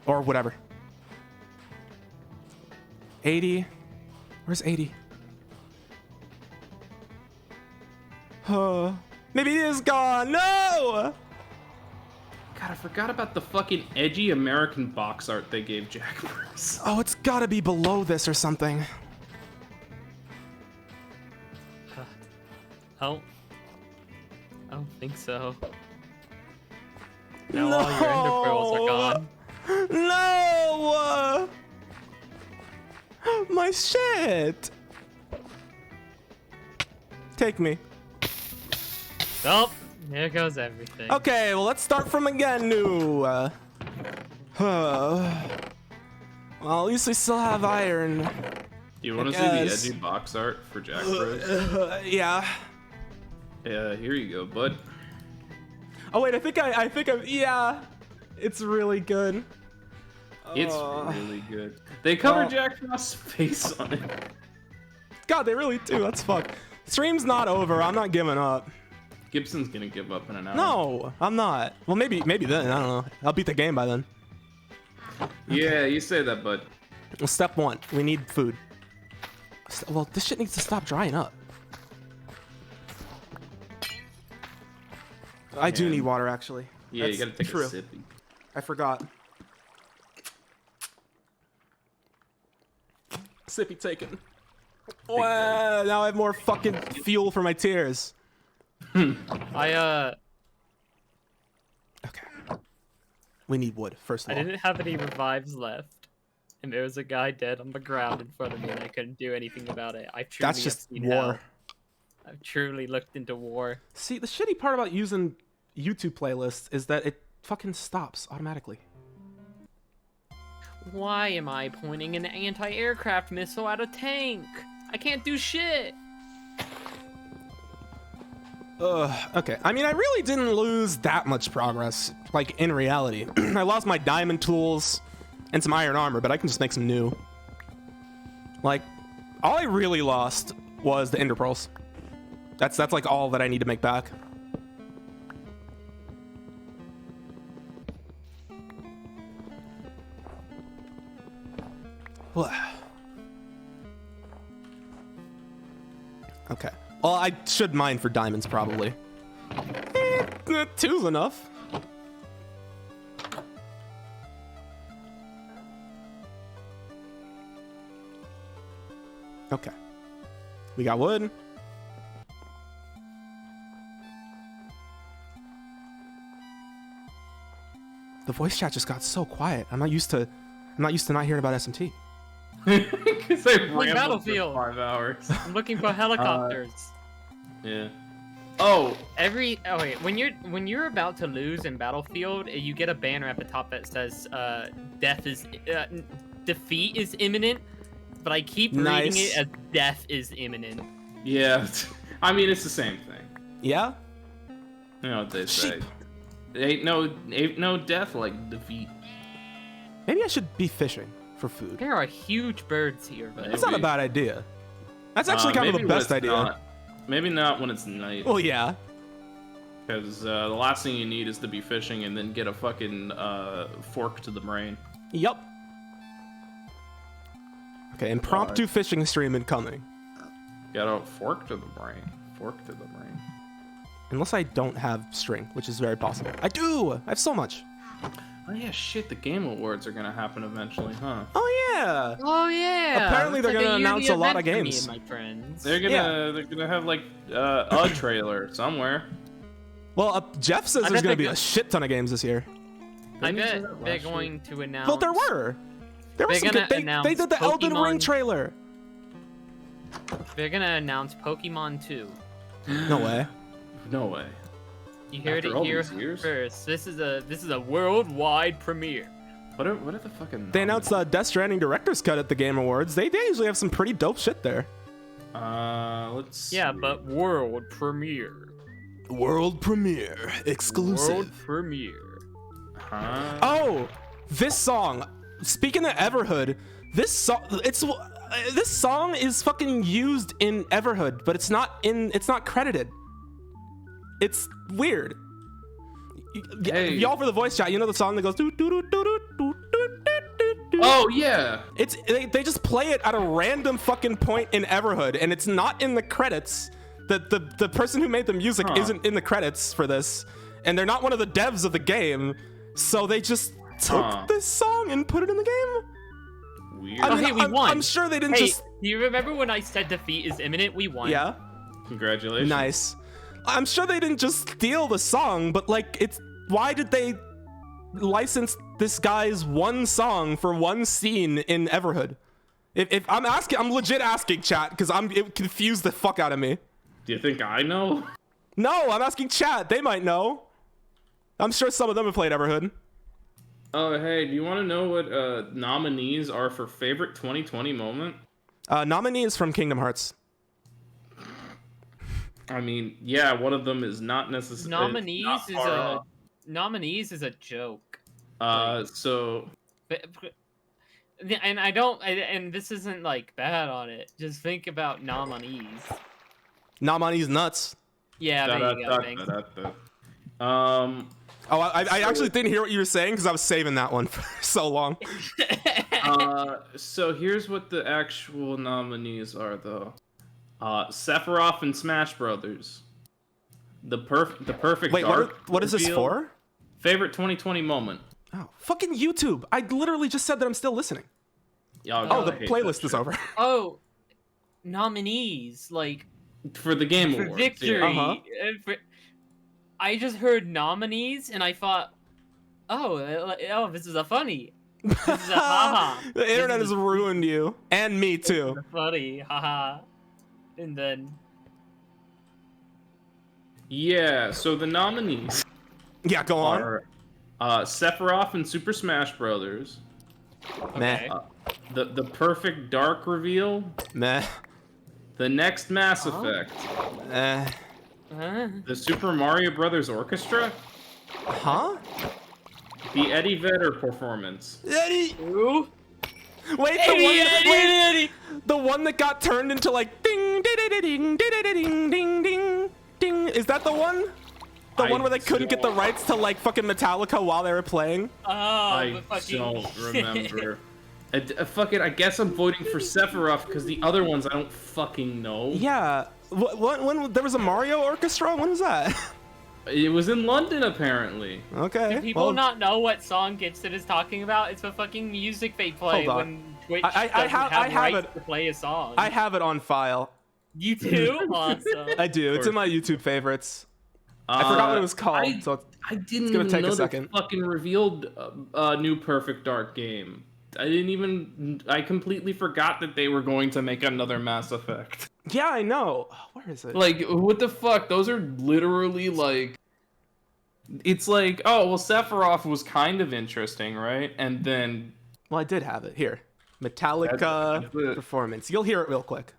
Or whatever. 80. Where's 80? Maybe it is gone. No! God, I forgot about the fucking edgy American box art they gave Jack Bros. Oh, it's gotta be below this or something. Oh. I don't think so. Now all your ender pearls are gone. No! My shit! Take me. Oh, there goes everything. Okay, well, let's start from again, new. Well, at least we still have iron. You want to see guess. the edgy box art for Jack Bros? Yeah. Yeah, here you go, bud. Oh wait, I think I'm. Yeah, it's really good. It's really good. They cover Jack Frost's face on it. God, they really do. That's fuck. Stream's not over. I'm not giving up. Gibson's gonna give up in an hour. No, I'm not. Well, maybe then. I don't know. I'll beat the game by then. Yeah, you say that, bud. Well, step 1, we need food. Well, this shit needs to stop drying up. I do need water, actually. Yeah, you That's gotta take true. a sippy. I forgot. Sippy taken. Well, now I have more fucking fuel for my tears. I Okay. We need wood, first of all. didn't have any revives left, and there was a guy dead on the ground in front of me, and I couldn't do anything about it. I truly That's have just seen war. hell. I've truly looked into war. See, the shitty part about using YouTube playlists is that it fucking stops automatically. Why am I pointing an anti-aircraft missile at a tank? I can't do shit. Okay. I mean, I really didn't lose that much progress, like, in reality. I lost my diamond tools and some iron armor, but I can just make some new. Like, all I really lost was the ender pearls. That's like all that I need to make back. Okay. Well, I should mine for diamonds, probably. 2's enough. Okay. We got wood. The voice chat just got so quiet. I'm not used to not hearing about SMT. Because they rambled Battlefield. for 5 hours. I'm looking for helicopters. Yeah. Oh, When you're about to lose in Battlefield, you get a banner at the top that says defeat is imminent, but I keep reading Nice. it as death is imminent. yeah. I mean, it's the same thing. Yeah? You know what they say. Sheep. Ain't no death like defeat. Maybe I should be fishing for food. There are huge birds here, but That's not a bad idea. That's actually kind of the Maybe when best it's idea. not- maybe not when it's night. Well, yeah. Because the last thing you need is to be fishing and then get a fucking fork to the brain. Yup. Okay, impromptu fishing stream incoming. Got a fork to the brain. Fork to the brain. Unless I don't have string, which is very possible. I do! I have so much. Oh yeah, shit. The Game Awards are gonna happen eventually, huh? Oh, yeah! oh yeah. Apparently they're It's gonna a announce yearly a lot of event for me games. and my friends. They're gonna have like a trailer somewhere. Well, Jeff says I there's bet gonna they be go- a shit ton of games this year. I Didn't you say bet that they're last year? going to announce. Well, there were. There was They're some gonna good. They announce did the Elden Ring Pokemon- trailer. They're gonna announce Pokemon 2. No way. No way. You heard After it all here these years? first. This is a worldwide premiere. What are the fucking? They announced the Death Stranding Director's Cut at the Game Awards. They usually have some pretty dope shit there. Let's. Yeah, see. but world premiere. World premiere exclusive. World premiere. Huh? Oh, this song. Speaking of Everhood, this song is fucking used in Everhood, but it's not credited. It's weird. Hey. Y'all for the voice chat, you know the song that goes doo doo doo doo doo doo doo doo doo. Oh yeah. They just play it at a random fucking point in Everhood, and it's not in the credits. The person who made the music Huh. isn't in the credits for this, and they're not one of the devs of the game, so they just took Huh. this song and put it in the game. Weird. I mean, hey, we I'm, won. I'm sure they didn't Hey, just. do you remember when I said defeat is imminent? We won. Yeah, Congratulations. nice. I'm sure they didn't just steal the song, but like, why did they license this guy's one song for one scene in Everhood? If I'm asking, I'm legit asking chat because it confused the fuck out of me. Do you think I know? No, I'm asking chat. They might know. I'm sure some of them have played Everhood. Oh, hey, do you want to know what nominees are for favorite 2020 moment? Nominees from Kingdom Hearts. I mean, yeah, one of them is not necessarily Nominees is a joke. So And I don't, and this isn't like bad on it. Just think about nominees. Nominees nuts. Yeah, there you go. Thanks. Oh, I actually didn't hear what you were saying because I was saving that one for so long. So here's what the actual nominees are, though. Sephiroth and Smash Brothers. The perfect. Wait, dark what is this reveal. for? Favorite 2020 moment. Oh, fucking YouTube. I literally just said that I'm still listening. Y'all The hate that playlist is shit. over. Oh, nominees like For the Game for Awards. victory. Uh-huh. I just heard nominees and I thought, oh, this is a funny. This is a haha. The internet This has is ruined you. And me too. funny, haha. And then Yeah, so the nominees Yeah, go on. are Sephiroth and Super Smash Brothers. Meh. okay. The perfect dark reveal. Meh. The next Mass Oh. Effect. Huh? The Super Mario Brothers Orchestra. Huh? The Eddie Vedder performance. Eddie. Ooh. Wait, the one that got turned into like ding ding ding ding ding ding ding ding. Is that the one? The I one where they couldn't get the don't- rights to like fucking Metallica while they were playing? Oh, I the fucking... don't remember. I guess I'm voting for Sephiroth because the other ones I don't fucking know. Yeah. When there was a Mario orchestra? When was that? It was in London apparently. Okay. Do people well, not know what song Gibson is talking about? It's the fucking music they play Hold on. when Twitch I doesn't have rights it. to play a song. I have it on file. You too? Awesome. I do. It's in my YouTube favorites. I forgot what it was called. I didn't gonna even take a know they second. fucking revealed a new Perfect Dark game. I completely forgot that they were going to make another Mass Effect. Yeah, I know. Where is it? Like, what the fuck? Those are literally like... It's like, oh, well, Sephiroth was kind of interesting, right? And then... Well, I did have it here. Metallica That's it. performance. You'll hear it real quick.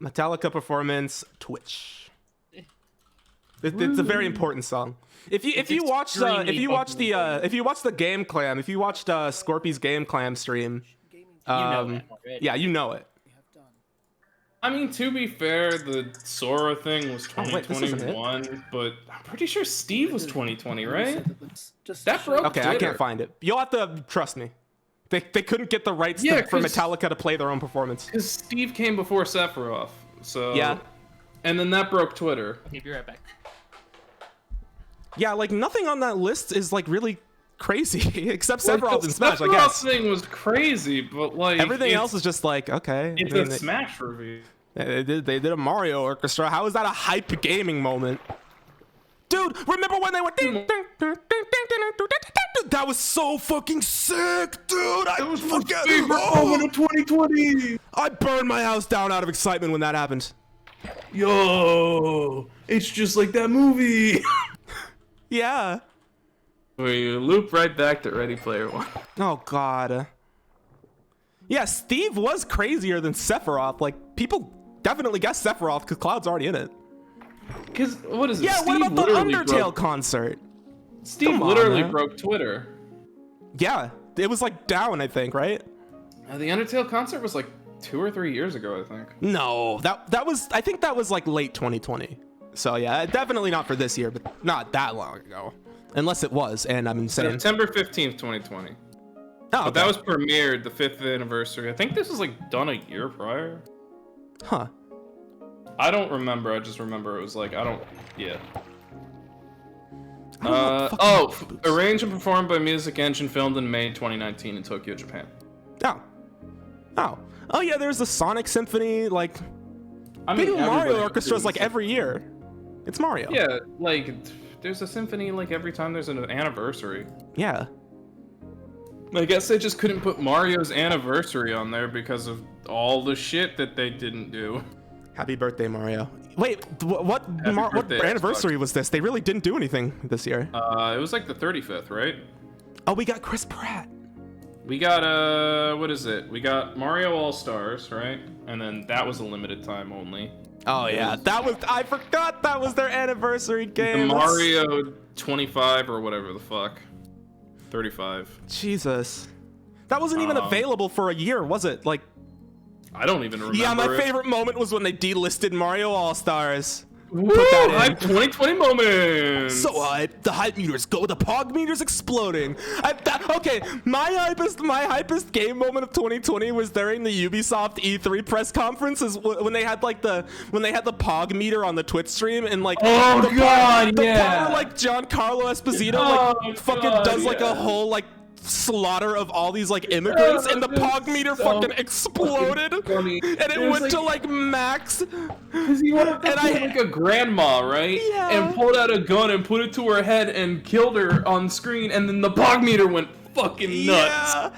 Metallica performance Twitch. It's a very important song. If you watch the game clam, if you watched Scorpy's game clam stream, know that already. yeah, you know it. I mean, to be fair, the Sora thing was Oh, wait, this isn't it. 2021, but I'm pretty sure Steve was 2020, right? Just That broke Okay, I Twitter. can't find it. You'll have to trust me. They couldn't get the rights Yeah, for 'cause- Metallica to play their own performance. Because Steve came before Sephiroth, so... Yeah. And then that broke Twitter. Okay, be right back. Yeah, like nothing on that list is like really crazy except Like, Sephiroth the and Smash, I Sephiroth guess. thing was crazy, but like... Everything it's- else is just like, okay. It's I mean, a Smash review. they did a Mario orchestra. How is that a hype gaming moment? Dude, remember when they went ding, ding, ding, ding, ding, ding, ding, ding, ding? That was so fucking sick, dude. I was fucking of 2020. I burned my house down out of excitement when that happened. Yo, it's just like that movie. Yeah. We loop right back to Ready Player One. Oh god. Yeah, Steve was crazier than Sephiroth. Like people definitely guessed Sephiroth because Cloud's already in it. Because, what is it? Yeah, Steve what about the literally Undertale broke- concert? Steve Come on, literally man. broke Twitter. Yeah, it was like down, I think, right? The Undertale concert was like 2 or 3 years ago, I think. No, that was I think that was like late 2020. So yeah, definitely not for this year, but not that long ago. Unless it was, and I'm insane. September 15th, 2020. Oh, But that okay. was premiered the 5th anniversary. I think this was like done a year prior. Huh. I don't remember. I just remember it was like, I don't. Yeah. I don't know what fucking boots. Arranged and performed by Music Engine, filmed in May 2019 in Tokyo, Japan. Oh yeah, there's the Sonic Symphony. Like I they do everybody Mario was orchestras doing like something. every year. It's Mario. Yeah, like there's a symphony like every time there's an anniversary. Yeah. I guess they just couldn't put Mario's anniversary on there because of all the shit that they didn't do. Happy birthday, Mario. Wait, what birthday, anniversary was this? They really didn't do anything this year. It was like the 35th, right? Oh, we got Chris Pratt. We got what is it? We got Mario All Stars, right? And then that was a limited time only. Oh yeah, I forgot that was their anniversary The game. Mario 25 or whatever the fuck. 35. Jesus. That wasn't even available for a year, was it? Like, I don't even remember. yeah, my it. favorite moment was when they delisted Mario All Stars. Woo! that in. Hype 2020 moments. So the hype meters go. The pog meters exploding. Okay, my hypest game moment of 2020 was during the Ubisoft E3 press conferences when they had like the pog meter on the Twitch stream and like Oh, the God, part yeah. where, like Giancarlo Esposito Oh, fucking God, does like yeah. a whole like slaughter of all these like immigrants and the that's pog meter so fucking exploded funny. and it There's, went to like max. Because he went up And to I- like a grandma, right? Yeah. And pulled out a gun and put it to her head and killed her on screen, and then the pog meter went fucking nuts. Yeah.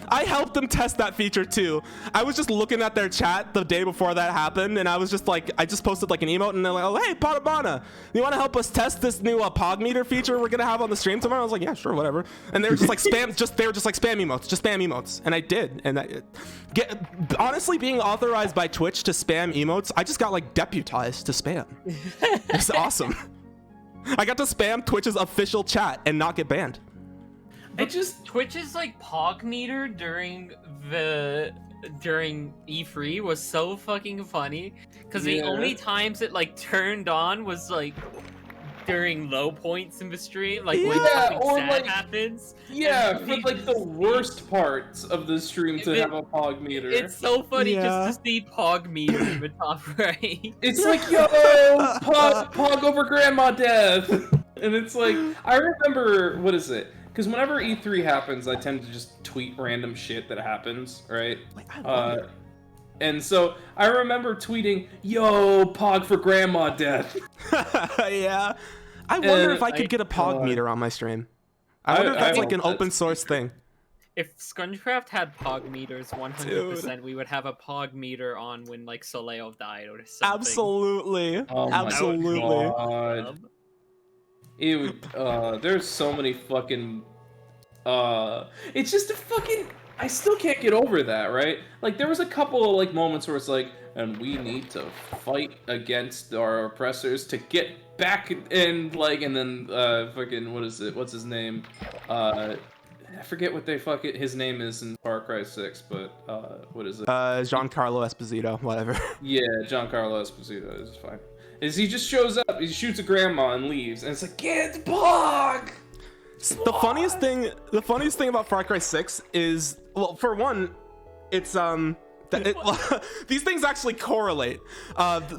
I helped them test that feature too. I was just looking at their chat the day before that happened, and I was just like, I just posted like an emote, and they're like, "Oh, hey, Patabana, you want to help us test this new pog meter feature we're gonna have on the stream tomorrow?" I was like, "Yeah, sure, whatever." And they were just like they were just like spam emotes, and I did. And honestly, being authorized by Twitch to spam emotes, I just got like deputized to spam. It's awesome. I got to spam Twitch's official chat and not get banned. Twitch's like pog meter during E3 was so fucking funny because the Yeah. only times it like turned on was like during low points in the stream, like when Yeah, something or, sad like- happens. Yeah, and for they like the just- worst parts of the stream to It- have a pog meter. It's so funny Yeah. just to see pog meter in the top right. It's like, yo, pog over grandma death. And it's like, I remember, what is it? Because whenever E3 happens, I tend to just tweet random shit that happens, right? And so I remember tweeting, yo, pog for grandma death. Yeah. I wonder if I I- could get a pog God. meter on my stream. I wonder if that's I like an hope open that's- source thing. If Scungecraft had pog meters, 100%, we would have a pog meter on when like Soleo died or something. Absolutely. Oh my Absolutely. God. It would, there's so many fucking, it's just a fucking, I still can't get over that, right? Like, there was a couple of, like, moments where it's like, and we need to fight against our oppressors to get back, and, like, and then, fucking, what is it, what's his name? I forget what his name is in Far Cry 6, but, what is it? Giancarlo Esposito, whatever. Yeah, Giancarlo Esposito is fine. Is he just shows up, he shoots a grandma and leaves, and it's like, get pog! The funniest thing about Far Cry 6 is, well, for one, it's these things actually correlate.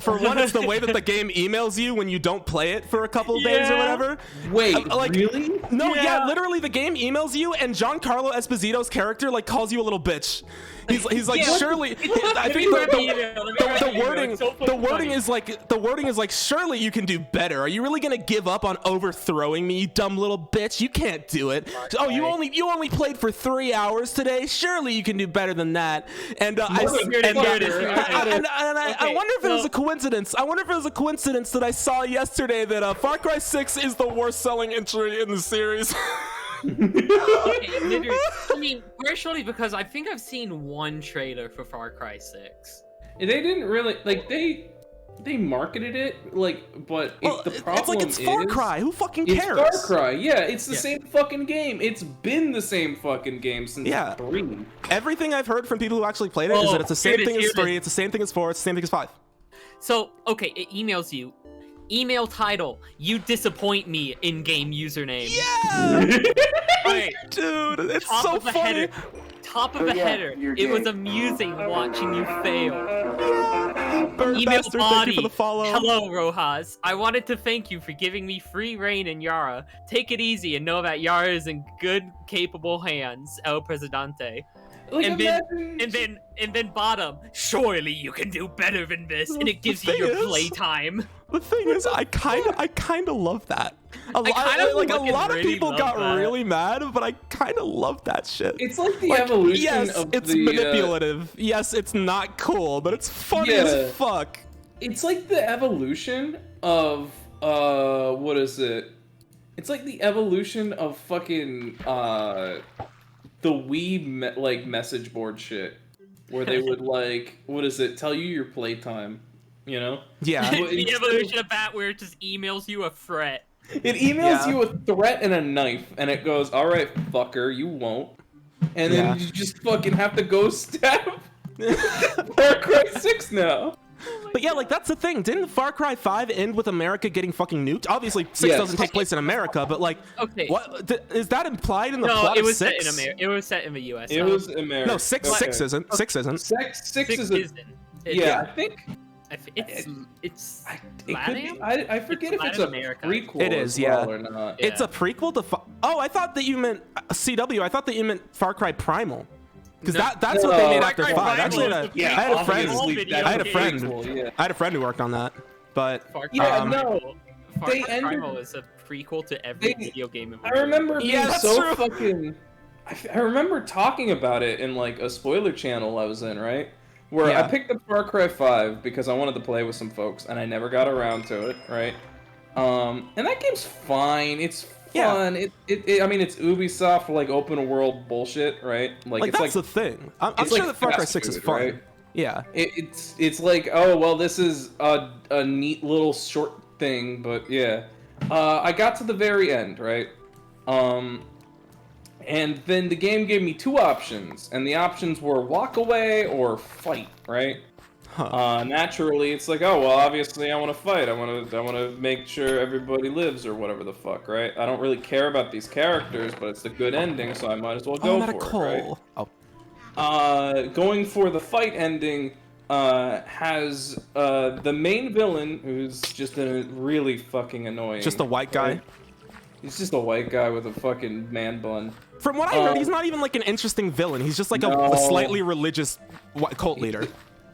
For one, it's the way that the game emails you when you don't play it for a couple days or whatever. Wait, Like, really? No, yeah, literally the game emails you, and Giancarlo Esposito's character like calls you a little bitch. He's like, Yeah. surely. I think the wording is like, surely you can do better. Are you really gonna give up on overthrowing me, you dumb little bitch? You can't do it. Oh, you only played for 3 hours today. Surely you can do better than that. And I wonder if it was a coincidence. I wonder if it was a coincidence that I saw yesterday that Far Cry 6 is the worst selling entry in the series. Okay, literally, I mean, partially because I think I've seen one trailer for Far Cry 6. They didn't really, like, they marketed it, like, but the problem it's like it's Far Cry. Who fucking It's cares? Far Cry, yeah, it's the same fucking game. It's been the same fucking game since 3. Everything I've heard from people who actually played it is that it's the same thing as 3, it's the same thing as 4, it's the same thing as 5. So, okay, it emails you. Email title, you disappoint me, in-game username. Yeah! Okay, Dude, it's top so of the funny. header. Top of the header. It was amusing watching you fail. Bird Email Bastard, body. thank you for the follow. Hello, Rojas. I wanted to thank you for giving me free reign in Yara. Take it easy and know that Yara is in good, capable hands. El Presidente. Like, And then bottom. Surely you can do better than this, and it gives you thing your is- playtime. The thing is, I kind of love that. A lot of really people love got that. really mad, but I kind of love that shit. It's like the Like, evolution yes, of it's the manipulative. Yes, it's not cool, but it's funny Yeah. as fuck. it's like the evolution of what is it? It's like the evolution of fucking the Wii like message board shit, where they would like, what is it? Tell you your playtime, you know? Yeah. Well, the instead evolution of that where it just emails you a threat. It emails Yeah. you a threat and a knife, and it goes, "All right, fucker, you won't," and then Yeah. you just fucking have to go stab Far Cry 6 now. But yeah, like that's the thing. Didn't Far Cry 5 end with America getting fucking nuked? Obviously, 6 Yes. doesn't take place in America, but like, Okay. what is that implied in the No, plot it of was 6? set in America. It was set in the U.S. It was America. No, 6 isn't. 6 isn't. Six Six is a isn't. It's, yeah. I think it's it could be. LATAM? I forget It's if it's Latin a America. prequel. It is, as well yeah. or not. Yeah. It's a prequel to. Oh, I thought that you meant CW. I thought that you meant Far Cry Primal. Because No. that's what they made No. after Far 5. Cry Actually, Primal is Yeah, I had a friend. obviously, I had a that's friend. prequel, yeah. I had a friend who worked on that. But Far Cry Yeah, Um, no. Far they Cry ended- Primal is a prequel to every They- video game. In the I world. remember being Yeah, that's so true. fucking. I remember talking about it in like a spoiler channel I was in, right? Where Yeah. I picked up Far Cry 5 because I wanted to play with some folks, and I never got around to it, right? And that game's fine. It's Yeah. fun. I mean, it's Ubisoft like open world bullshit, right? like it's that's like the thing. I'm it's sure like that Far Cry fast 6 is food, fun. right? Yeah. It's like, oh well, this is a neat little short thing, but yeah. I got to the very end, right? And then the game gave me two options, and the options were walk away or fight, right? Huh. Naturally, it's like, oh well, obviously I want to fight. I want to make sure everybody lives or whatever the fuck, right? I don't really care about these characters, but it's a good ending, so I might as well Oh, go not a for it, right? call. Oh. Going for the fight ending has the main villain, who's just really fucking annoying. Just a white guy. right? He's just a white guy with a fucking man bun. From what I heard, Um, he's not even like an interesting villain. He's just like a no. slightly religious cult leader.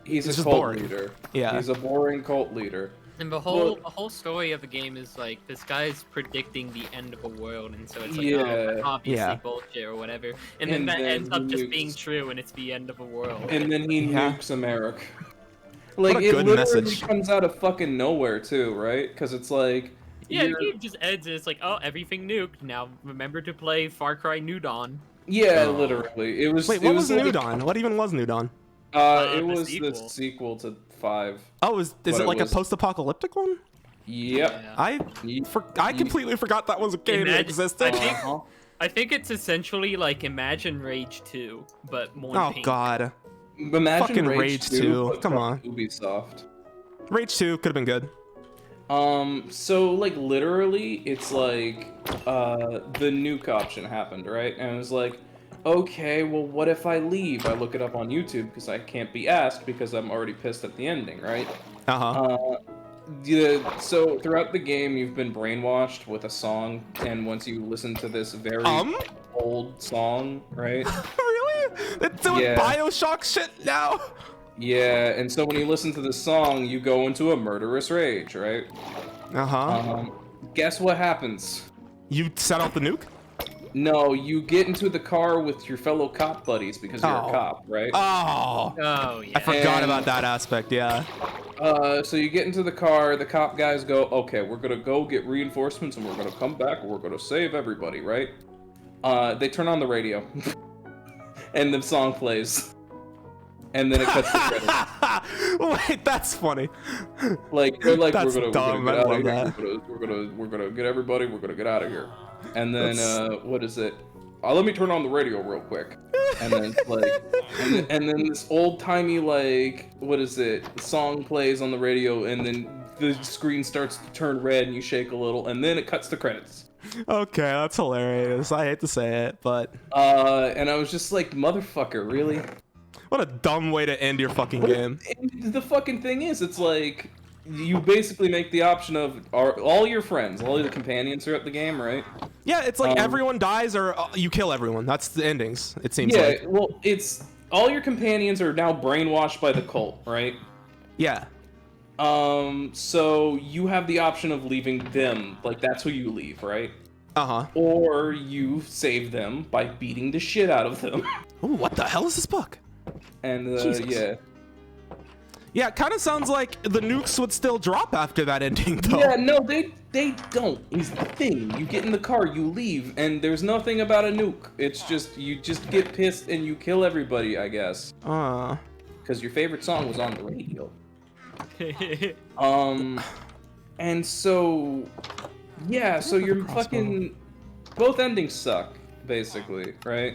He's It's a just cult boring. leader. Yeah. He's a boring cult leader. And the whole story of the game is like this guy's predicting the end of the world, and so it's like, oh, Yeah. that's obviously Yeah. bullshit or whatever, and then And that then ends up he just nukes- being true, and it's the end of the world. And then he Yeah. nukes America. Like, a it good literally message. comes out of fucking nowhere, too, right? Because it's like... Yeah, the you're- game just ends, and it's like, oh, everything nuked. Now remember to play Far Cry New Dawn. Yeah, Oh. literally. It was. Wait, it what was like, New Dawn? What even was New Dawn? It The was sequel. the sequel to 5. Oh, is But it it like was- a post-apocalyptic one? Yep. Yeah. I completely forgot that was a game that Imagine- existed. I think- Uh-huh. I think it's essentially like Imagine Rage 2, but more Oh pink. god, Imagine Fucking Rage 2, but come from on. Ubisoft. Rage 2 could have been good. So like literally, it's like the nuke option happened, right? And it was like, okay, well, what if I leave? I look it up on YouTube because I can't be asked because I'm already pissed at the ending, right? Uh-huh. So throughout the game, you've been brainwashed with a song, and once you listen to this very old song, right? Really? It's doing Yeah. BioShock shit now. Yeah, and so when you listen to the song, you go into a murderous rage, right? Uh-huh. Guess what happens? You set off the nuke? No, you get into the car with your fellow cop buddies because you're Oh. a cop, right? Oh. Oh yeah. I forgot And- about that aspect, yeah. So you get into the car, the cop guys go, okay, we're gonna go get reinforcements and we're gonna come back and we're gonna save everybody, right? They turn on the radio. And the song plays. And then it cuts the credits. Wait, that's funny. Like they're like, That's we're dumb, gonna I get out love of here. that. We're gonna get everybody. We're gonna get out of here. And then That's- what is it? Let me turn on the radio real quick. And then it's like, and then this old timey like, what is it? Song plays on the radio, and then the screen starts to turn red, and you shake a little, and then it cuts the credits. Okay, that's hilarious. I hate to say it, but And I was just like, motherfucker, really? what a dumb way to end your fucking game. And the fucking thing is, it's like you basically make the option of all your friends, all your companions throughout the game, right? Yeah, it's like Um, everyone dies or you kill everyone. That's the endings, it seems Yeah, like. well, it's all your companions are now brainwashed by the cult, right? Yeah. So you have the option of leaving them, like that's who you leave, right? Uh-huh. Or you save them by beating the shit out of them. Ooh, what the hell is this book? And Jesus. yeah. Yeah, it kind of sounds like the nukes would still drop after that ending, though. Yeah, no, they don't. Is the thing. You get in the car, you leave, and there's nothing about a nuke. It's just you just get pissed and you kill everybody, I guess. Because your favorite song was on the radio. And so, yeah, so you're fucking. Both endings suck, basically, right?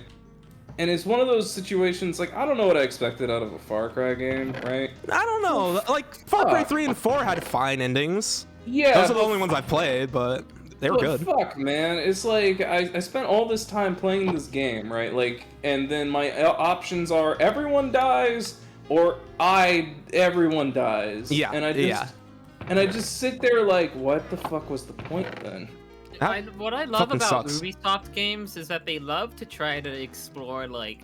And it's one of those situations, like, I don't know what I expected out of a Far Cry game, right? I don't know. Like, Far Cry 3 and 4 had fine endings. Yeah. Those are the only ones I've played, but they were good. Fuck, man. It's like, I spent all this time playing this game, right? Like, and then my options are everyone dies or everyone dies. Yeah, And I just sit there like, what the fuck was the point then? What I love fucking about sucks. Ubisoft games is that they love to try to explore like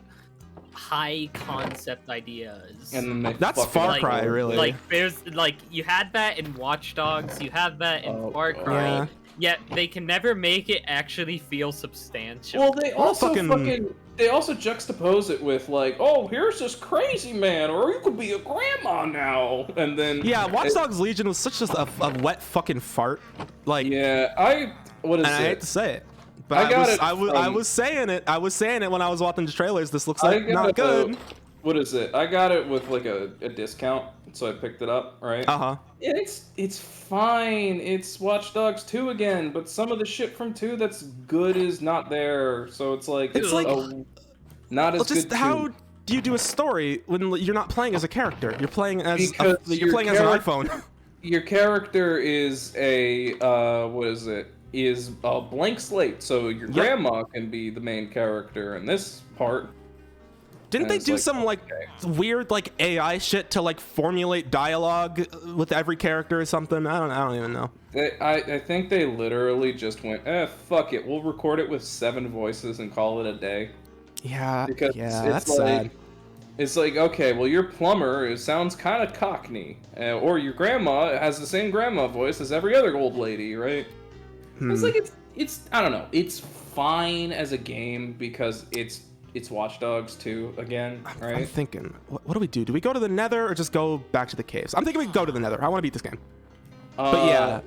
high concept ideas. And then they That's fucking Far Like- Cry, really. Like there's like you had that in Watch Dogs, you have that in Oh, Far boy. Cry. Yeah. Yet they can never make it actually feel substantial. Well, they also fucking- they also juxtapose it with like, oh, here's this crazy man, or you could be a grandma now, and then Yeah, Watch Dogs Legion was such just a wet fucking fart. Like, Yeah, what is and I hate it? to say it, but I got it I from- was saying it. I was saying it when I was watching the trailers. This looks I like got not it, good. What is it? I got it with like a discount, so I picked it up, right? Uh-huh. Yeah, it's fine. It's Watch Dogs 2 again, but some of the shit from 2 that's good is not there. So it's like It's like- not as Well, just good. how 2. do you do a story when you're not playing as a character? You're playing as Because you're your playing as an character- iPhone. Your character is a what is it? Is a blank slate. So your Yep. grandma can be the main character in this part. Didn't And they it's do like, some like okay. weird like AI shit to like formulate dialogue with every character or something? I don't even know. I think they literally just went, fuck it. We'll record it with 7 voices and call it a day. Yeah, Because yeah, it's that's like, sad. It's like, okay, well, your plumber sounds kind of Cockney, or your grandma has the same grandma voice as every other old lady, right? It's like it's I don't know. It's fine as a game because it's Watch Dogs 2 again, I'm right? thinking, what do we do? Do we go to the Nether or just go back to the caves? I'm thinking we go to the Nether. I want to beat this game. But yeah,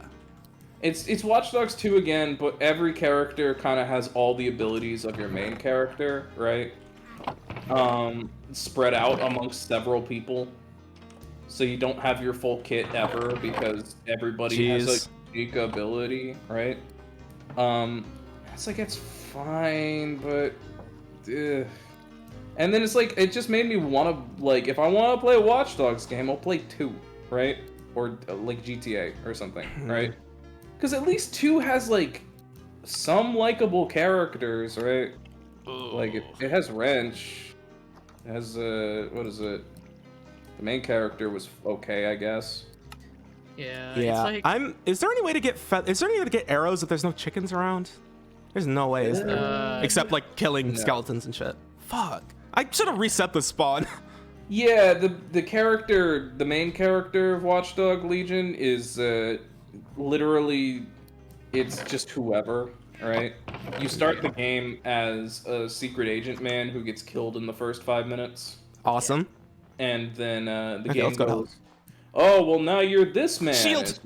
It's Watch Dogs 2 again, but every character kind of has all the abilities of your main character, right? Spread out amongst several people. So you don't have your full kit ever because everybody has Jeez. a unique ability, right? It's like it's fine, but and then it's like it just made me want to like if I want to play a Watch Dogs game, I'll play 2, right? Or like GTA or something, right? Because at least 2 has like some likable characters, right? Like it has Wrench. It has what is it? The main character was okay, I guess. yeah, yeah. it's like Is there any way to get is there any way to get arrows if there's no chickens around? There's no way, is there? Except like killing no. skeletons and shit. Fuck. I should have reset the spawn. Yeah, the main character of Watchdog Legion is literally it's just whoever, right? You start the game as a secret agent man who gets killed in the first 5 minutes, Awesome. and then the Okay, game let's go to goes, "Oh, well now you're this man." Shield!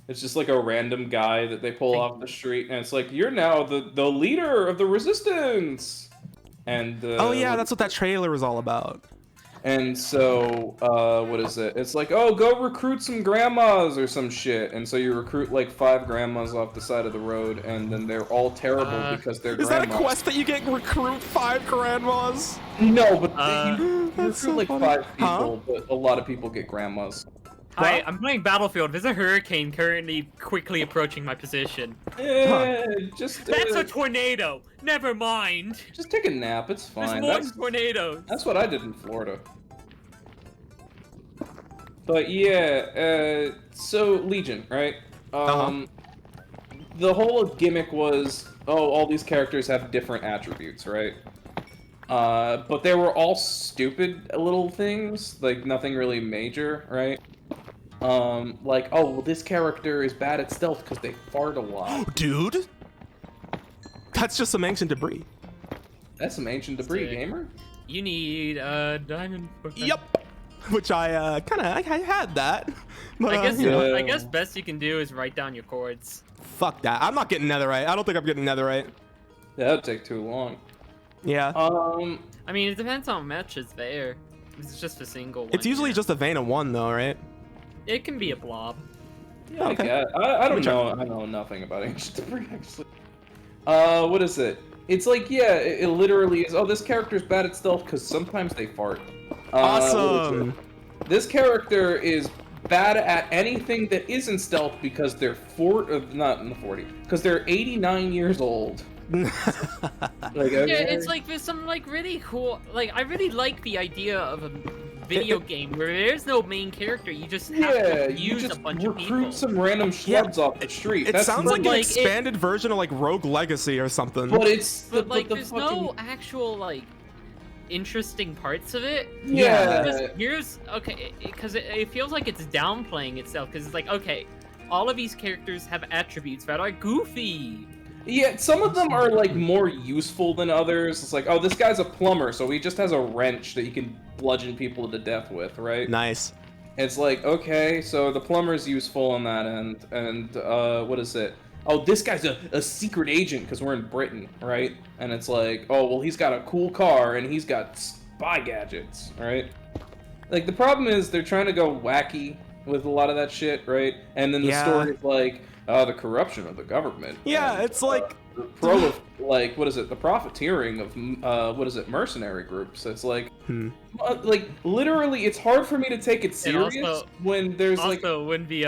It's just like a random guy that they pull off the street, and it's like you're now the leader of the resistance. And Oh yeah, that's what that trailer was all about. And so, what is it? It's like, oh, go recruit some grandmas or some shit. And so you recruit like 5 grandmas off the side of the road, and then they're all terrible because they're Is grandmas. that a quest that you get recruit 5 grandmas? No, but you That's recruit so like funny. 5 people, but a lot of people get grandmas. Hi, I'm playing Battlefield. There's a hurricane currently quickly approaching my position. Just That's a tornado. Never mind. just take a nap. It's There's fine. more tornadoes. That's what I did in Florida. But yeah, so Legion, right? The whole gimmick was, oh, all these characters have different attributes, right? But they were all stupid little things, like nothing really major, right? Like, oh, well, this character is bad at stealth because they fart a lot. Dude, that's just some ancient debris. That's some ancient debris, Sick. gamer. You need a diamond. For that. Yep. which I had that. But, I guess you know, I guess best you can do is write down your chords. fuck that. I'm not getting netherite. I don't think I'm getting netherite. Yeah, that'd take too long. Yeah. I mean, it depends how much is there. It's just a single one. It's usually yeah. just a vein of 1 though, right? It can be a blob. Yeah, Okay. I don't know. I know nothing about ancient debris actually. What is it? It's like, yeah, it literally is. Oh, this character's bad at stealth because sometimes they fart. What is Awesome. it? This character is bad at anything that isn't stealth because they're not in the 40, because they're 89 years old. Like, okay. Yeah, it's like there's some like really cool. Like I really like the idea of a video game where there's no main character. You just have Yeah, to you use just a bunch of people. recruit some random schlubs off the street. It That's sounds like an like expanded version of like Rogue Legacy or something. But it's But like, the there's fucking, no actual like interesting parts of it. yeah. Here's okay, because it feels like it's downplaying itself. Because it's like, okay, all of these characters have attributes that are goofy. Yeah, some of them are like more useful than others. It's like, oh, this guy's a plumber, so he just has a wrench that you can bludgeon people to death with, right? Nice. It's like, okay, so the plumber's useful on that end, and what is it? Oh, this guy's a secret agent because we're in Britain, right? And it's like, oh, well, he's got a cool car and he's got spy gadgets, right? Like, the problem is they're trying to go wacky with a lot of that shit, right? And then the Yeah. story's like, the corruption of the government. Yeah, and, it's like like, what is it? The profiteering of what is it? Mercenary groups. It's like, Hmm. like literally, it's hard for me to take it And serious also- when there's like, Also, when the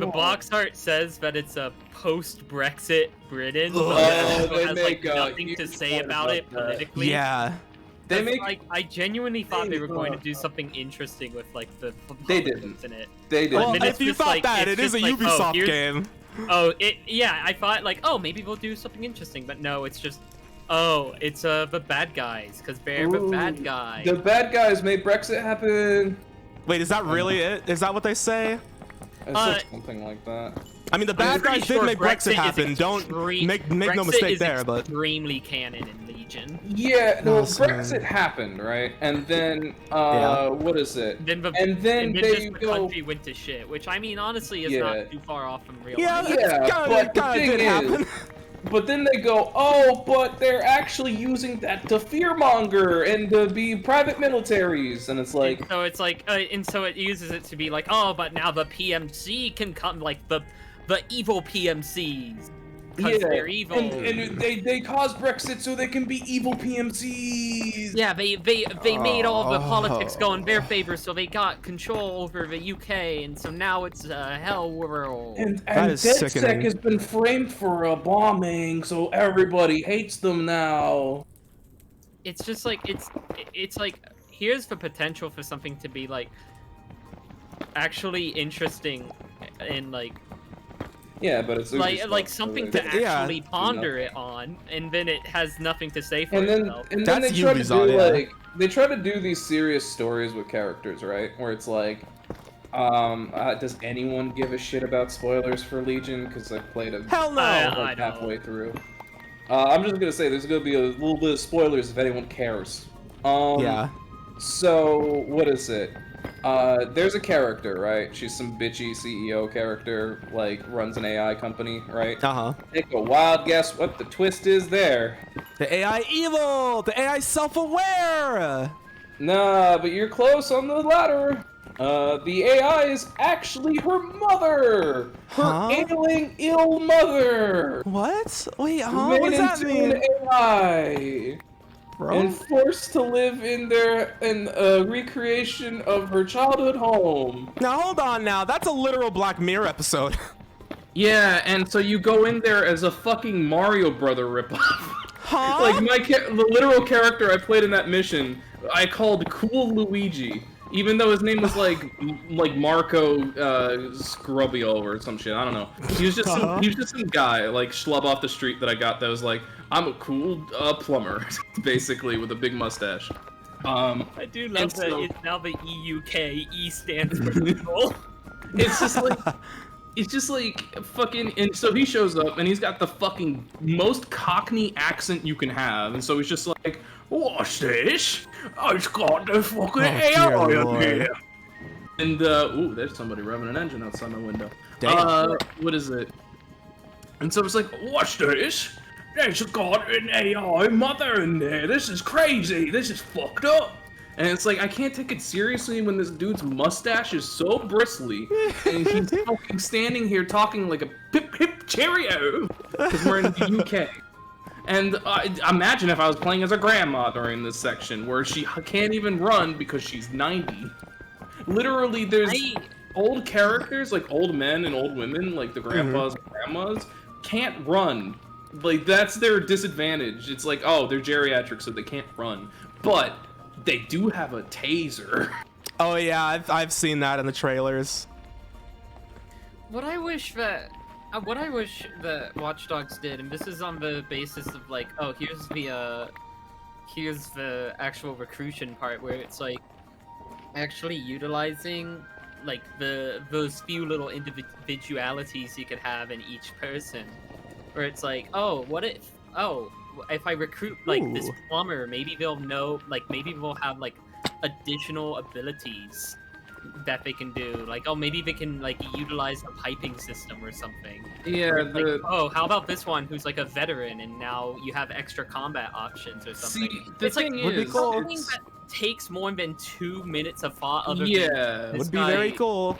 God. box art says that it's a post-Brexit Britain, Oh, but it also they has make, like nothing to huge say point about it about that. politically. Yeah. they 'Cause, make like I genuinely thought they were going to uh, do something interesting with like the They politics didn't. in it. they did. Well, then it's if you just thought like- that, it's it is a just like, oh, Ubisoft here's- game. Oh, yeah, I thought like, oh, maybe we'll do something interesting, but no, it's just, oh, it's the bad guys, because they're the Ooh, bad guy. The bad guys made Brexit happen. Wait, is that really it? Is that what they say? It's like something like that. I mean, the I'm bad pretty guys did sure make Brexit is happen. Don't extreme- make no Brexit mistake is there, but extremely canon in Legion. Yeah, no, Awesome. Brexit happened, right? And then, Yeah. what is it? Then the And then and then they just the go. country went to shit, which I mean, honestly, is Yeah. not too far off from real yeah, life. Yeah, but the kind of thing did is- happen. But then they go, oh, but they're actually using that to fearmonger and to be private militaries, and it's like, So it's like, and so it uses it to be like, oh, but now the PMC can come, like the evil PMCs, because yeah, they're evil. and they caused Brexit so they can be evil PMCs. Yeah, they made all the politics go in Oh. their favor, so they got control over the UK, and so now it's a hell world. And That is DedSec sickening. has been framed for a bombing, so everybody hates them now. It's just like it's like here's the potential for something to be like actually interesting and like Yeah, but it's Ubisoft, so something they- to Yeah. actually ponder it on, and then it has nothing to say for And then, itself. and then That's they try to Ubisoft, do yeah. like they try to do these serious stories with characters, right? Where it's like, does anyone give a shit about spoilers for Legion? Because I played it Hell no. I like don't. halfway through. I'm just gonna say there's gonna be a little bit of spoilers if anyone cares. Yeah. So what is it? There's a character, right? She's some bitchy CEO character, like runs an AI company, right? Uh-huh. Take a wild guess what the twist is there. The AI evil! The AI self-aware! Nah, but you're close on the latter. The AI is actually her mother! Her Huh? ailing, ill mother! What? Wait, huh? Made What does that into mean? an AI! Bro? And forced to live in a recreation of her childhood home. Now hold on now. That's a literal Black Mirror episode. Yeah, and so you go in there as a fucking Mario Brother ripoff. Huh? Like the literal character I played in that mission, I called Cool Luigi, even though his name was like Marco Scrubbio or some shit. I don't know. He was just some guy like schlub off the street that I got that was like, I'm a cool plumber, basically with a big mustache. I do love and that so- it's now the EUK. E stands for evil. It's just like. It's just like fucking, and so he shows up and he's got the fucking most Cockney accent you can have, and so he's just like, "What's this? I've got the fucking AI dear in Lord. here." And ooh, there's somebody revving an engine outside my window. Damn. What is it? And so it's like, watch this. There's got an AI mother in there. This is crazy. This is fucked up. And it's like, I can't take it seriously when this dude's mustache is so bristly, and he's fucking standing here talking like a pip pip cheerio, because we're in the UK. And imagine if I was playing as a grandma during this section, where she can't even run because she's 90. Literally, there's old characters, like old men and old women, like the grandpas and grandmas, can't run. Like, that's their disadvantage. It's like, oh, they're geriatric, so they can't run. But they do have a taser. Oh yeah, I've seen that in the trailers. What I wish that Watch Dogs did, and this is on the basis of like, oh, here's the actual recruition part where it's like actually utilizing like those few little individualities you could have in each person, where it's like, oh, if I recruit like this Ooh. plumber, maybe they'll know, like maybe they'll have like additional abilities that they can do. Like, oh, maybe they can like utilize a piping system or something. Yeah, Or, like, oh, how about this one who's like a veteran and now you have extra combat options or something. See, the It's like thing would be is, cool. something that takes more than 2 minutes of thought. Other yeah, than this Would be guy- very cool.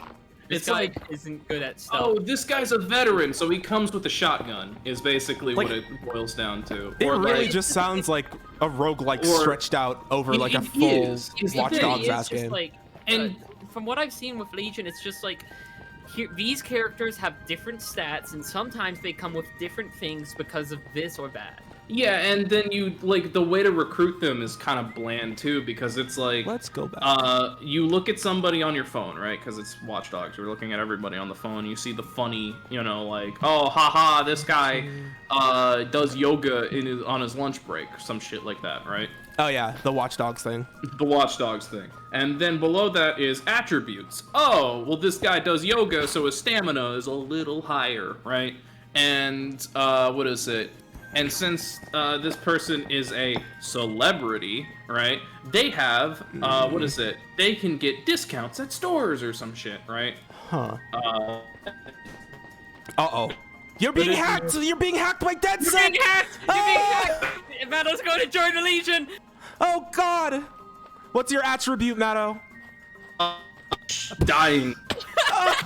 This It's guy like, isn't good at stuff. oh, this guy's a veteran, so he comes with a shotgun, is basically Like, what it boils down to. It Or, really like, just sounds like a roguelike Or- stretched out over It- like a it full is. It's the Watch thing, Dogs It's ass just game. like, And- from what I've seen with Legion, it's just like these characters have different stats, and sometimes they come with different things because of this or that. Yeah, and then you, like, the way to recruit them is kind of bland, too, because it's like, Let's go back. you look at somebody on your phone, right? Because it's Watch Dogs. You're looking at everybody on the phone. You see the funny, you know, like, oh, haha, this guy does yoga on his lunch break, or some shit like that, right? Oh yeah, the Watch Dogs thing. The Watch Dogs thing. And then below that is attributes. Oh, well, this guy does yoga, so his stamina is a little higher, right? And, what is it? And since this person is a celebrity, right? They have, what is it? They can get discounts at stores or some shit, right? Huh. Uh, Uh-oh. You're being hacked! You're being hacked by You're DedSec! being hacked! You're being Ah! hacked! Matto's going to join the Legion! Oh god! What's your attribute, Matto? dying.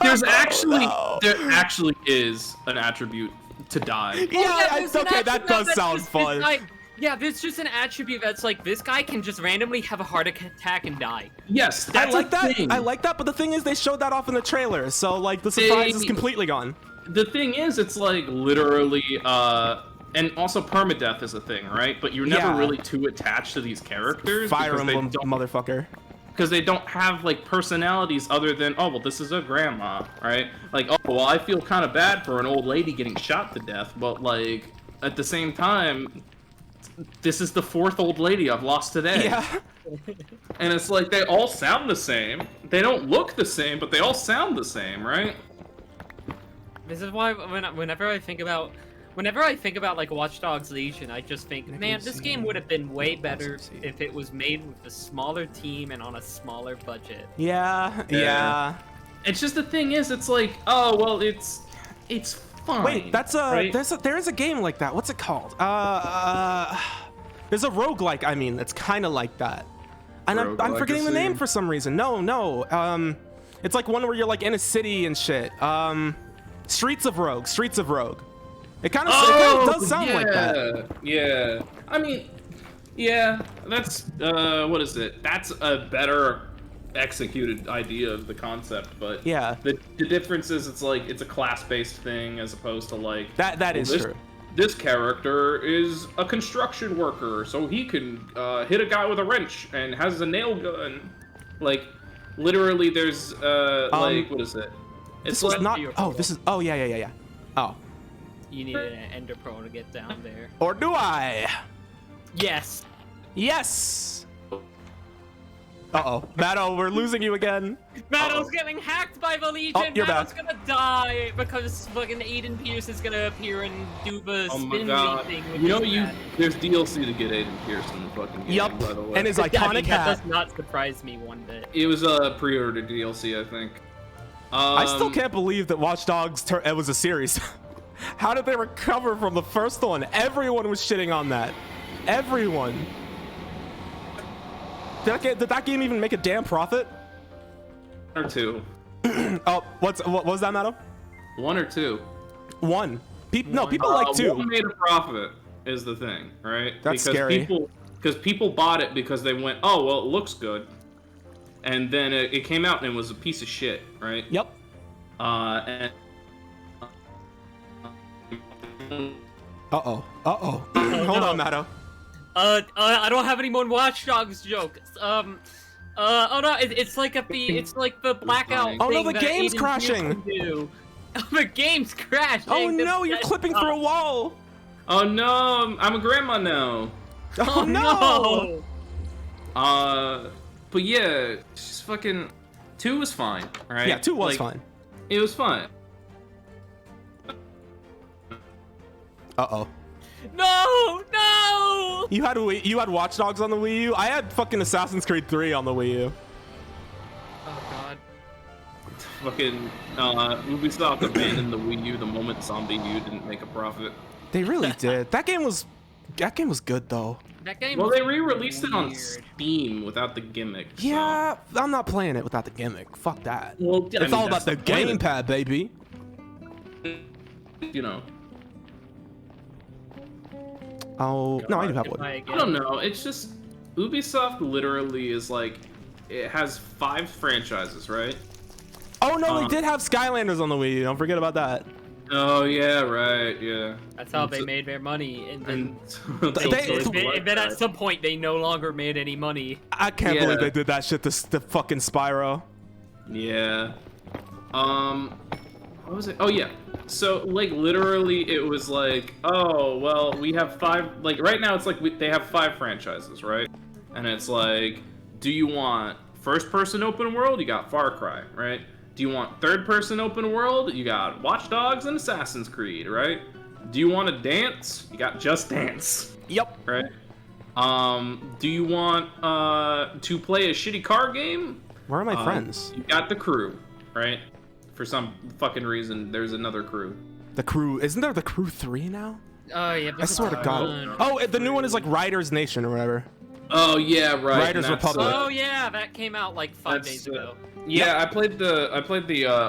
There no. actually is an attribute to die. Yeah, there's an okay, that attribute does that's sound just- fun. it's like- yeah, there's just an attribute that's like, this guy can just randomly have a heart attack and die. Yes, I that's like a that. thing. I like that, but the thing is, they showed that off in the trailer, so like the surprise is They- completely gone. The thing is, it's like literally, and also permadeath is a thing, right? But you're never Yeah. really too attached to these characters Fire because Emblem, they don't, motherfucker. because they don't have like personalities other than, oh well, this is a grandma, right? Like, oh well, I feel kind of bad for an old lady getting shot to death, but like at the same time, this is the fourth old lady I've lost today. Yeah. And it's like they all sound the same. They don't look the same, but they all sound the same, right? This is why whenever I think about like Watch Dogs Legion, I just think, man, this game would have been way better if it was made with a smaller team and on a smaller budget. Yeah. Yeah. It's just the thing is, it's like, oh well, it's fine. Wait, that's a right? there is a game like that. What's it called? There's a roguelike. I mean, it's kind of like that. And I'm Rogue forgetting the name Legacy? for some reason. No. It's like one where you're like in a city and shit. Streets of Rogue. It kind of does sound like that. Yeah. I mean, yeah. That's what is it? That's a better executed idea of the concept, but Yeah. The difference is it's like it's a class-based thing as opposed to like That is this, true. This character is a construction worker, so he can hit a guy with a wrench and has a nail gun. Like, literally, there's like what is it? This It's was like not. Oh, this is. Oh yeah. Oh. You need an Ender Pearl to get down there. Or do I? Yes. Yes. Uh-oh. Matto, we're losing you again. Matto's getting hacked by the Legion. Oh, you're Matto's back. gonna die because fucking Aiden Pierce is gonna appear and do the Oh my spin god. thing. with You know, his hat. there's DLC to get Aiden Pierce in the fucking game, Yup. by the way. And his I mean, iconic that hat. does not surprise me one bit. It was a pre-order DLC, I think. I still can't believe that Watch Dogs it was a series. How did they recover from the first one? Everyone was shitting on that. Everyone. Did that game even make a damn profit? One or two. Oh, what was that, Matto? One or two. One. No, people like two. One made a profit is the thing, right? That's scary. Because people bought it because they went, oh, well, it looks good. And then it came out and it was a piece of shit, right? Yep. And Uh-oh. Uh-oh. Hold on, Matto. I don't have any more Watch Dogs jokes. Oh no, it's like it's like the blackout. Oh, no, thing the that game's Aiden Pierce crashing. can do. The game's crashing. Oh no, you're clipping through a wall. oh no, I'm a grandma now. Oh no. But yeah, just fucking 2 was fine, right? Yeah, 2 was Like, fine. It was fine. Uh-oh. No, no. You had Watch Dogs on the Wii U? I had fucking Assassin's Creed 3 on the Wii U. Oh god. Fucking Ubisoft abandoned the Wii U the moment Zombie U didn't make a profit. They really did. That game was good though. That game. Well, was they re-released it on weird. Steam without the gimmick. so- Yeah, I'm not playing it without the gimmick. Fuck that. Well, I It's mean, all about that's the point of gamepad, baby. it, You know, Oh, no, I do have Goodbye one. again. I don't know. It's just Ubisoft literally is like, it has 5 franchises, right? Oh no, we did have Skylanders on the Wii U. Don't forget about that. Oh yeah, right, yeah. That's how they made their money, and then. And And then at some point they no longer made any money. I can't Yeah. believe they did that shit to fucking Spyro. Yeah. What was it? Oh yeah. So like literally, it was like, oh well, we have 5. Like right now, it's like they have 5 franchises, right? And it's like, do you want first-person open world? You got Far Cry, right? Do you want third-person open world? You got Watch Dogs and Assassin's Creed, right? Do you want to dance? You got Just Dance, Yep. right? Do you want to play a shitty car game? Where are my friends? You got The Crew, right? For some fucking reason, there's another Crew. The Crew. Isn't there the Crew 3 now? Oh yeah. I swear to God. Oh, the new one is like Riders Nation or whatever. Oh yeah, right. Riders and that's, Republic. Oh yeah, that came out like 5 That's, days ago. Yeah, I played the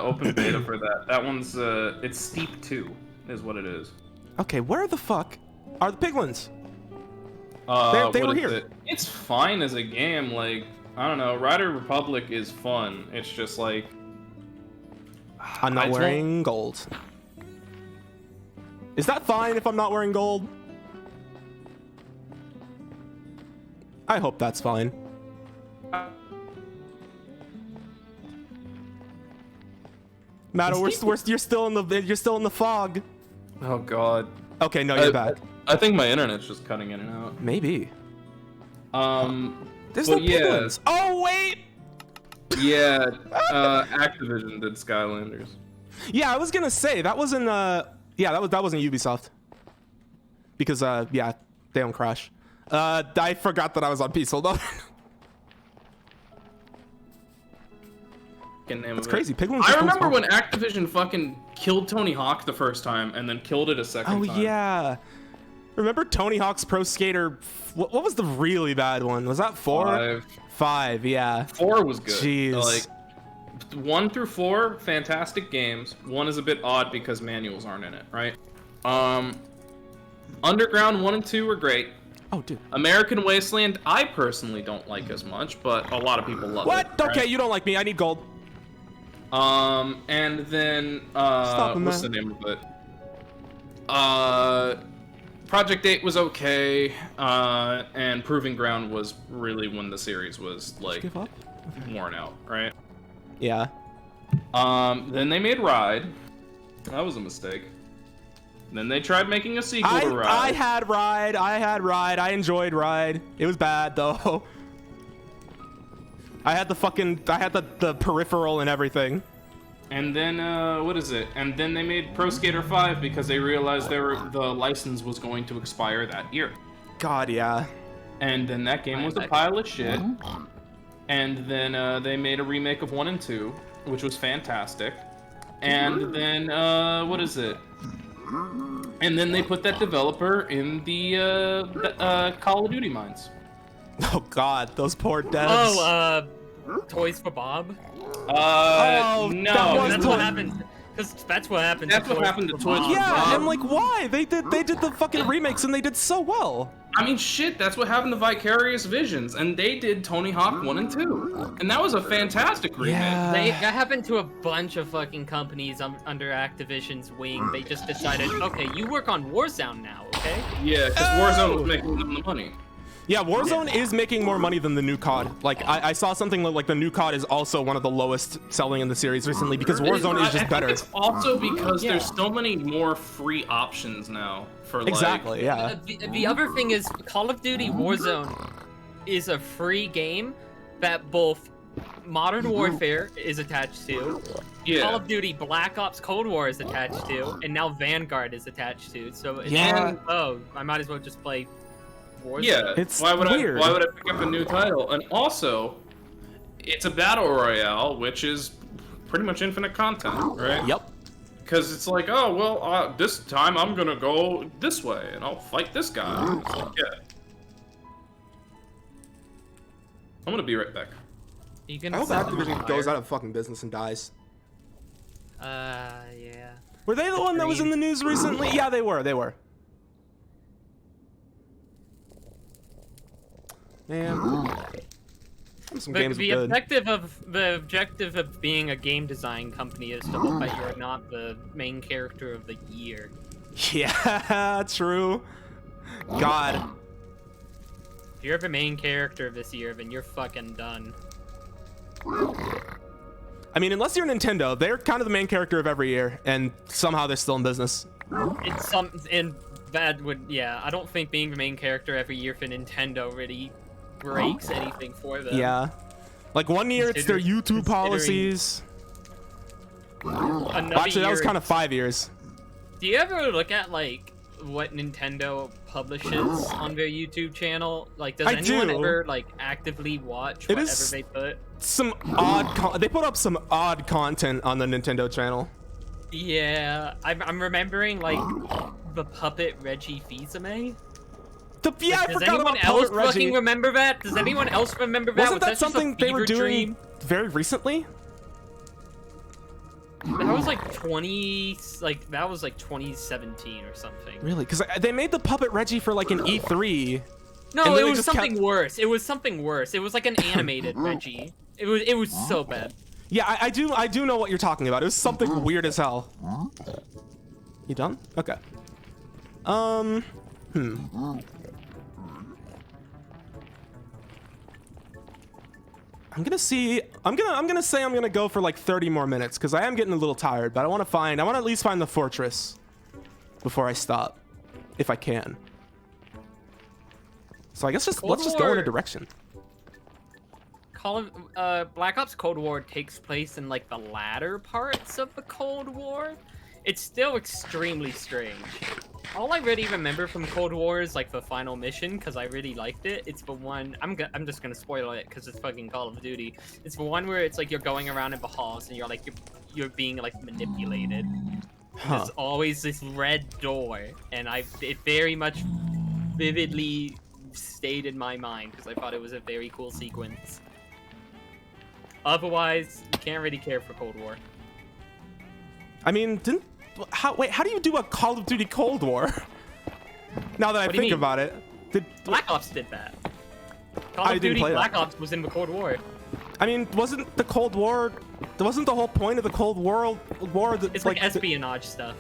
open beta for that. That one's it's Steep 2 is what it is. Okay, where the fuck are the piglins? They What were is here. it? It's fine as a game. Like I don't know, Rider Republic is fun. It's just like I'm I not just wearing gold. Is that fine if I'm not wearing gold? I hope that's fine. Matto, you're still in the fog. Oh god. Okay, no, you're back. I think my internet's just cutting in and out. Maybe. There's Well, no yeah. piglins. Oh wait. Yeah, Activision did Skylanders. Yeah, I was gonna say that wasn't. Yeah, that wasn't Ubisoft. Because yeah, they don't crash. I forgot that I was on peaceful mode. It's crazy. Piglins I just don't remember spawn. when Activision fucking killed Tony Hawk the first time and then killed it a second Oh time. yeah. Remember Tony Hawk's Pro Skater? What was the really bad one? Was that 4? 5, yeah. 4 was good. Jeez. Like 1 through 4, fantastic games. 1 is a bit odd because manuals aren't in it, right? Underground 1 and 2 were great. Oh, dude. American Wasteland, I personally don't like as much, but a lot of people love What? it. Okay, right? you don't like me. I need gold. And then Stop him, what's man. the name of it? Project 8 was okay, and Proving Ground was really when the series was like Give up. worn out, right? Yeah. Then they made Ride. That was a mistake. Then they tried making a sequel to Ride. I had Ride. I enjoyed Ride. It was bad though. I had the peripheral and everything. And then what is it? And then they made Pro Skater 5 because they realized the license was going to expire that year. God, yeah. And then that game was a pile of shit. And then they made a remake of 1 and 2, which was fantastic. And then what is it? And then they put that developer in the Call of Duty mines. Oh God, those poor devs. Oh, Toys for Bob. Oh, no, that was That's Toy- what happened. Because that's what happened. That's to what happened to for Toys Bob. for yeah, Bob. and like, why? They did the fucking remakes and they did so well. I mean, shit, that's what happened to Vicarious Visions, and they did Tony Hawk 1 and 2. And that was a fantastic remake. Yeah. That happened to a bunch of fucking companies under Activision's wing. They just decided, okay, you work on Warzone now, okay? Yeah, because Warzone was making them the money. Yeah, Warzone is making more money than the new COD. Like, I saw something like the new COD is also one of the lowest selling in the series recently because Warzone is just better. It's also because there's so many more free options now for like... Exactly, yeah. The other thing is, Call of Duty Warzone is a free game that both Modern Warfare is attached to, Yeah. Call of Duty Black Ops Cold War is attached to, and now Vanguard is attached to. So it's Yeah. I might as well just play Warzone. Yeah, It's why would weird. why would I pick up a new title? And also, it's a battle royale, which is pretty much infinite content, right? Yep. Because it's like, oh well, this time I'm gonna go this way and I'll fight this guy. It's like, yeah. I'm gonna be right back. You can I hope set Activision fire. goes out of fucking business and dies. Yeah. Were they the one that was in the news recently? Yeah, they were. They were. Man, some games The are good. objective of being a game design company is to hope that you're not the main character of the year. Yeah, true. God. If you're the main character of this year, then you're fucking done. I mean, unless you're Nintendo, they're kind of the main character of every year, and somehow they're still in business. That would, yeah. I don't think being the main character every year for Nintendo really breaks anything for them. Yeah. Like one year it's their YouTube Considering- policies. Another Actually, that was year kind of 5 years. Do you ever look at like what Nintendo publishes on their YouTube channel? Like, does I anyone do. ever like actively watch It whatever is- they put? Some they put up some odd content on the Nintendo channel. Yeah, I'm remembering like the puppet Reggie Fils-Aimé. Yeah, I Does forgot anyone about else Puppet Reggie. fucking remember that? Does anyone else remember that? Wasn't Was that just a something they were fever doing dream? very recently? That was like 2017 or something. Really? Because they made the Puppet Reggie for like an E3. No, And it then they was just something kept- worse. It was something worse. It was like an animated Reggie. It was so bad. Yeah, I do know what you're talking about. It was something weird as hell. You done? Okay. I'm gonna say I'm gonna go for like 30 more minutes because I am getting a little tired, but I want to at least find the fortress before I stop, if I can. So I guess let's just go in a direction. Black Ops Cold War takes place in like the latter parts of the Cold War. It's still extremely strange. All I really remember from Cold War is like the final mission because I really liked it. It's the one I'm just gonna spoil it because it's fucking Call of Duty. It's the one where it's like you're going around in the halls and you're being like manipulated. There's always this red door, and it very much vividly stayed in my mind because I thought it was a very cool sequence. Otherwise, you can't really care for Cold War. I mean, how do you do a Call of Duty Cold War? Now that I What do you think mean? about it, Black Ops did that. Call I of didn't Duty play that. Black Ops was in the Cold War. I mean, wasn't the Cold War? Wasn't the whole point of the Cold War that, It's like espionage stuff.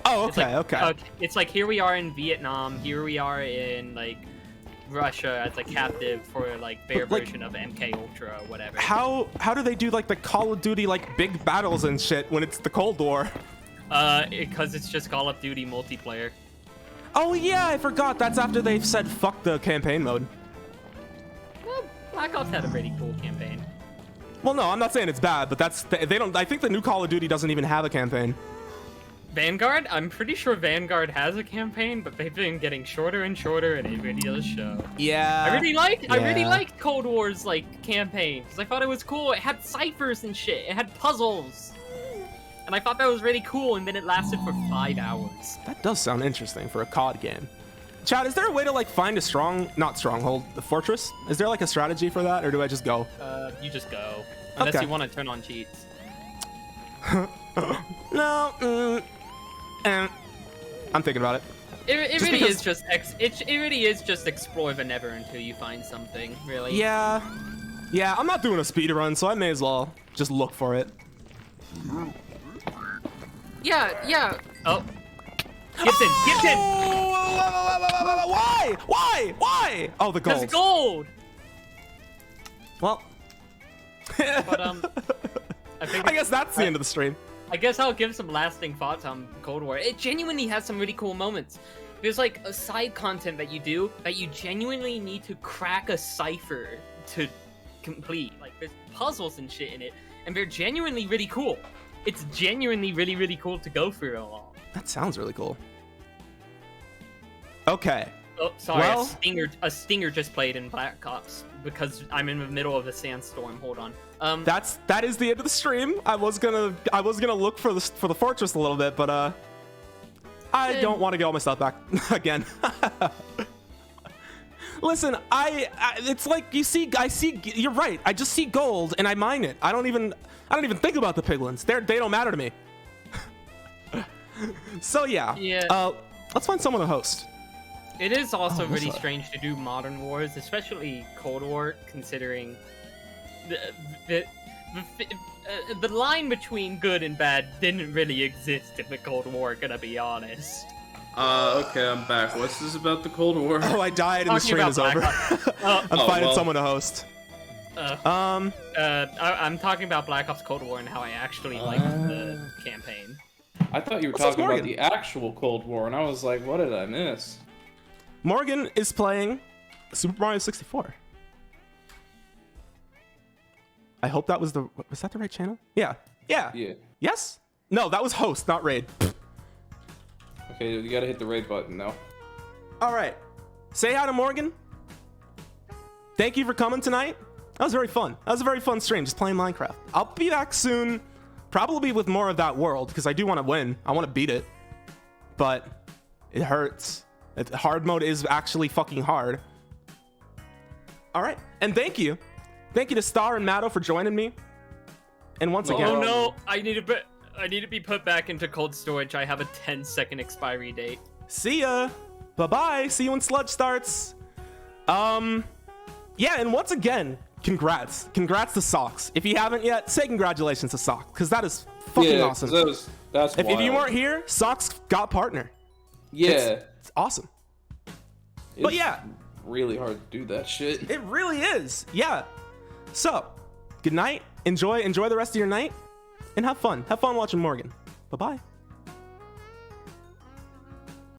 Oh, It's like, okay. It's like here we are in Vietnam, here we are in like Russia as a captive for like their But, like, version of MK Ultra or whatever. How do they do like the Call of Duty like big battles and shit when it's the Cold War? Because it's just Call of Duty multiplayer. Oh yeah, I forgot. That's after they've said fuck the campaign mode. Well, Black Ops had a pretty cool campaign. Well, no, I'm not saying it's bad, but they don't. I think the new Call of Duty doesn't even have a campaign. Vanguard? I'm pretty sure Vanguard has a campaign, but they've been getting shorter and shorter, and it really does show. Yeah. I really yeah. liked Cold War's like campaign because I thought it was cool. It had ciphers and shit. It had puzzles, and I thought that was really cool. And then it lasted for 5 hours. That does sound interesting for a COD game. Chad, is there a way to like find a not stronghold, the fortress? Is there like a strategy for that, or do I just go? You just go unless Okay. you want to turn on cheats. No. I'm thinking about it. It Just really because- is just it really is just explore the Nether until you find something. Really. Yeah. Yeah, I'm not doing a speed run, so I may as well just look for it. Yeah. Oh. Gibson. Oh, why? Oh, the Because gold. gold. Well, But I guess that's the end of the stream. I guess I'll give some lasting thoughts on Cold War. It genuinely has some really cool moments. There's like a side content that you do that you genuinely need to crack a cipher to complete. Like there's puzzles and shit in it, and they're genuinely really cool. It's genuinely really, really cool to go through along. That sounds really cool. Okay. Oh, sorry, Well- a stinger just played in Black Ops because I'm in the middle of a sandstorm. Hold on. That is the end of the stream. I was gonna look for the fortress a little bit, but I don't want to get all my stuff back again. Listen, it's like I see. You're right. I just see gold and I mine it. I don't even think about the piglins. They don't matter to me. So yeah. Yeah. Let's find someone to host. It is also what's really that? strange to do modern wars, especially Cold War, considering the line between good and bad didn't really exist in the Cold War. Gonna be honest. Okay, I'm back. What's this about the Cold War? Oh, I died and the Talking stream about is over. Black I'm Oh, finding well. someone to host. I'm talking about Black Ops Cold War and how I actually liked the campaign. I thought you were What's up, talking about Morgan? the actual Cold War, and I was like, what did I miss? Morgan is playing Super Mario 64. I hope that was the right channel? Yeah. Yeah. Yes? No, that was host, not raid. Okay, you gotta hit the raid button now. All right. Say hi to Morgan. Thank you for coming tonight. That was very fun. That was a very fun stream, just playing Minecraft. I'll be back soon, probably with more of that world, because I do want to win. I want to beat it. But it hurts. Hard mode is actually fucking hard. All right. And thank you. Thank you to Star and Matto for joining me. And once again, Oh no! I need to be put back into cold storage. I have a 10-second expiry date. see ya. Bye-bye. See you when Sludge starts. Yeah, and once again, congrats. Congrats to Socks. If you haven't yet, say congratulations to Socks, because that is fucking awesome. That's If you wild. weren't here, Socks got partner. Yeah. It's awesome. But yeah, Really hard to do that shit. it really is. Yeah. So, good night. Enjoy the rest of your night, and have fun. Have fun watching Morgan. Bye-bye.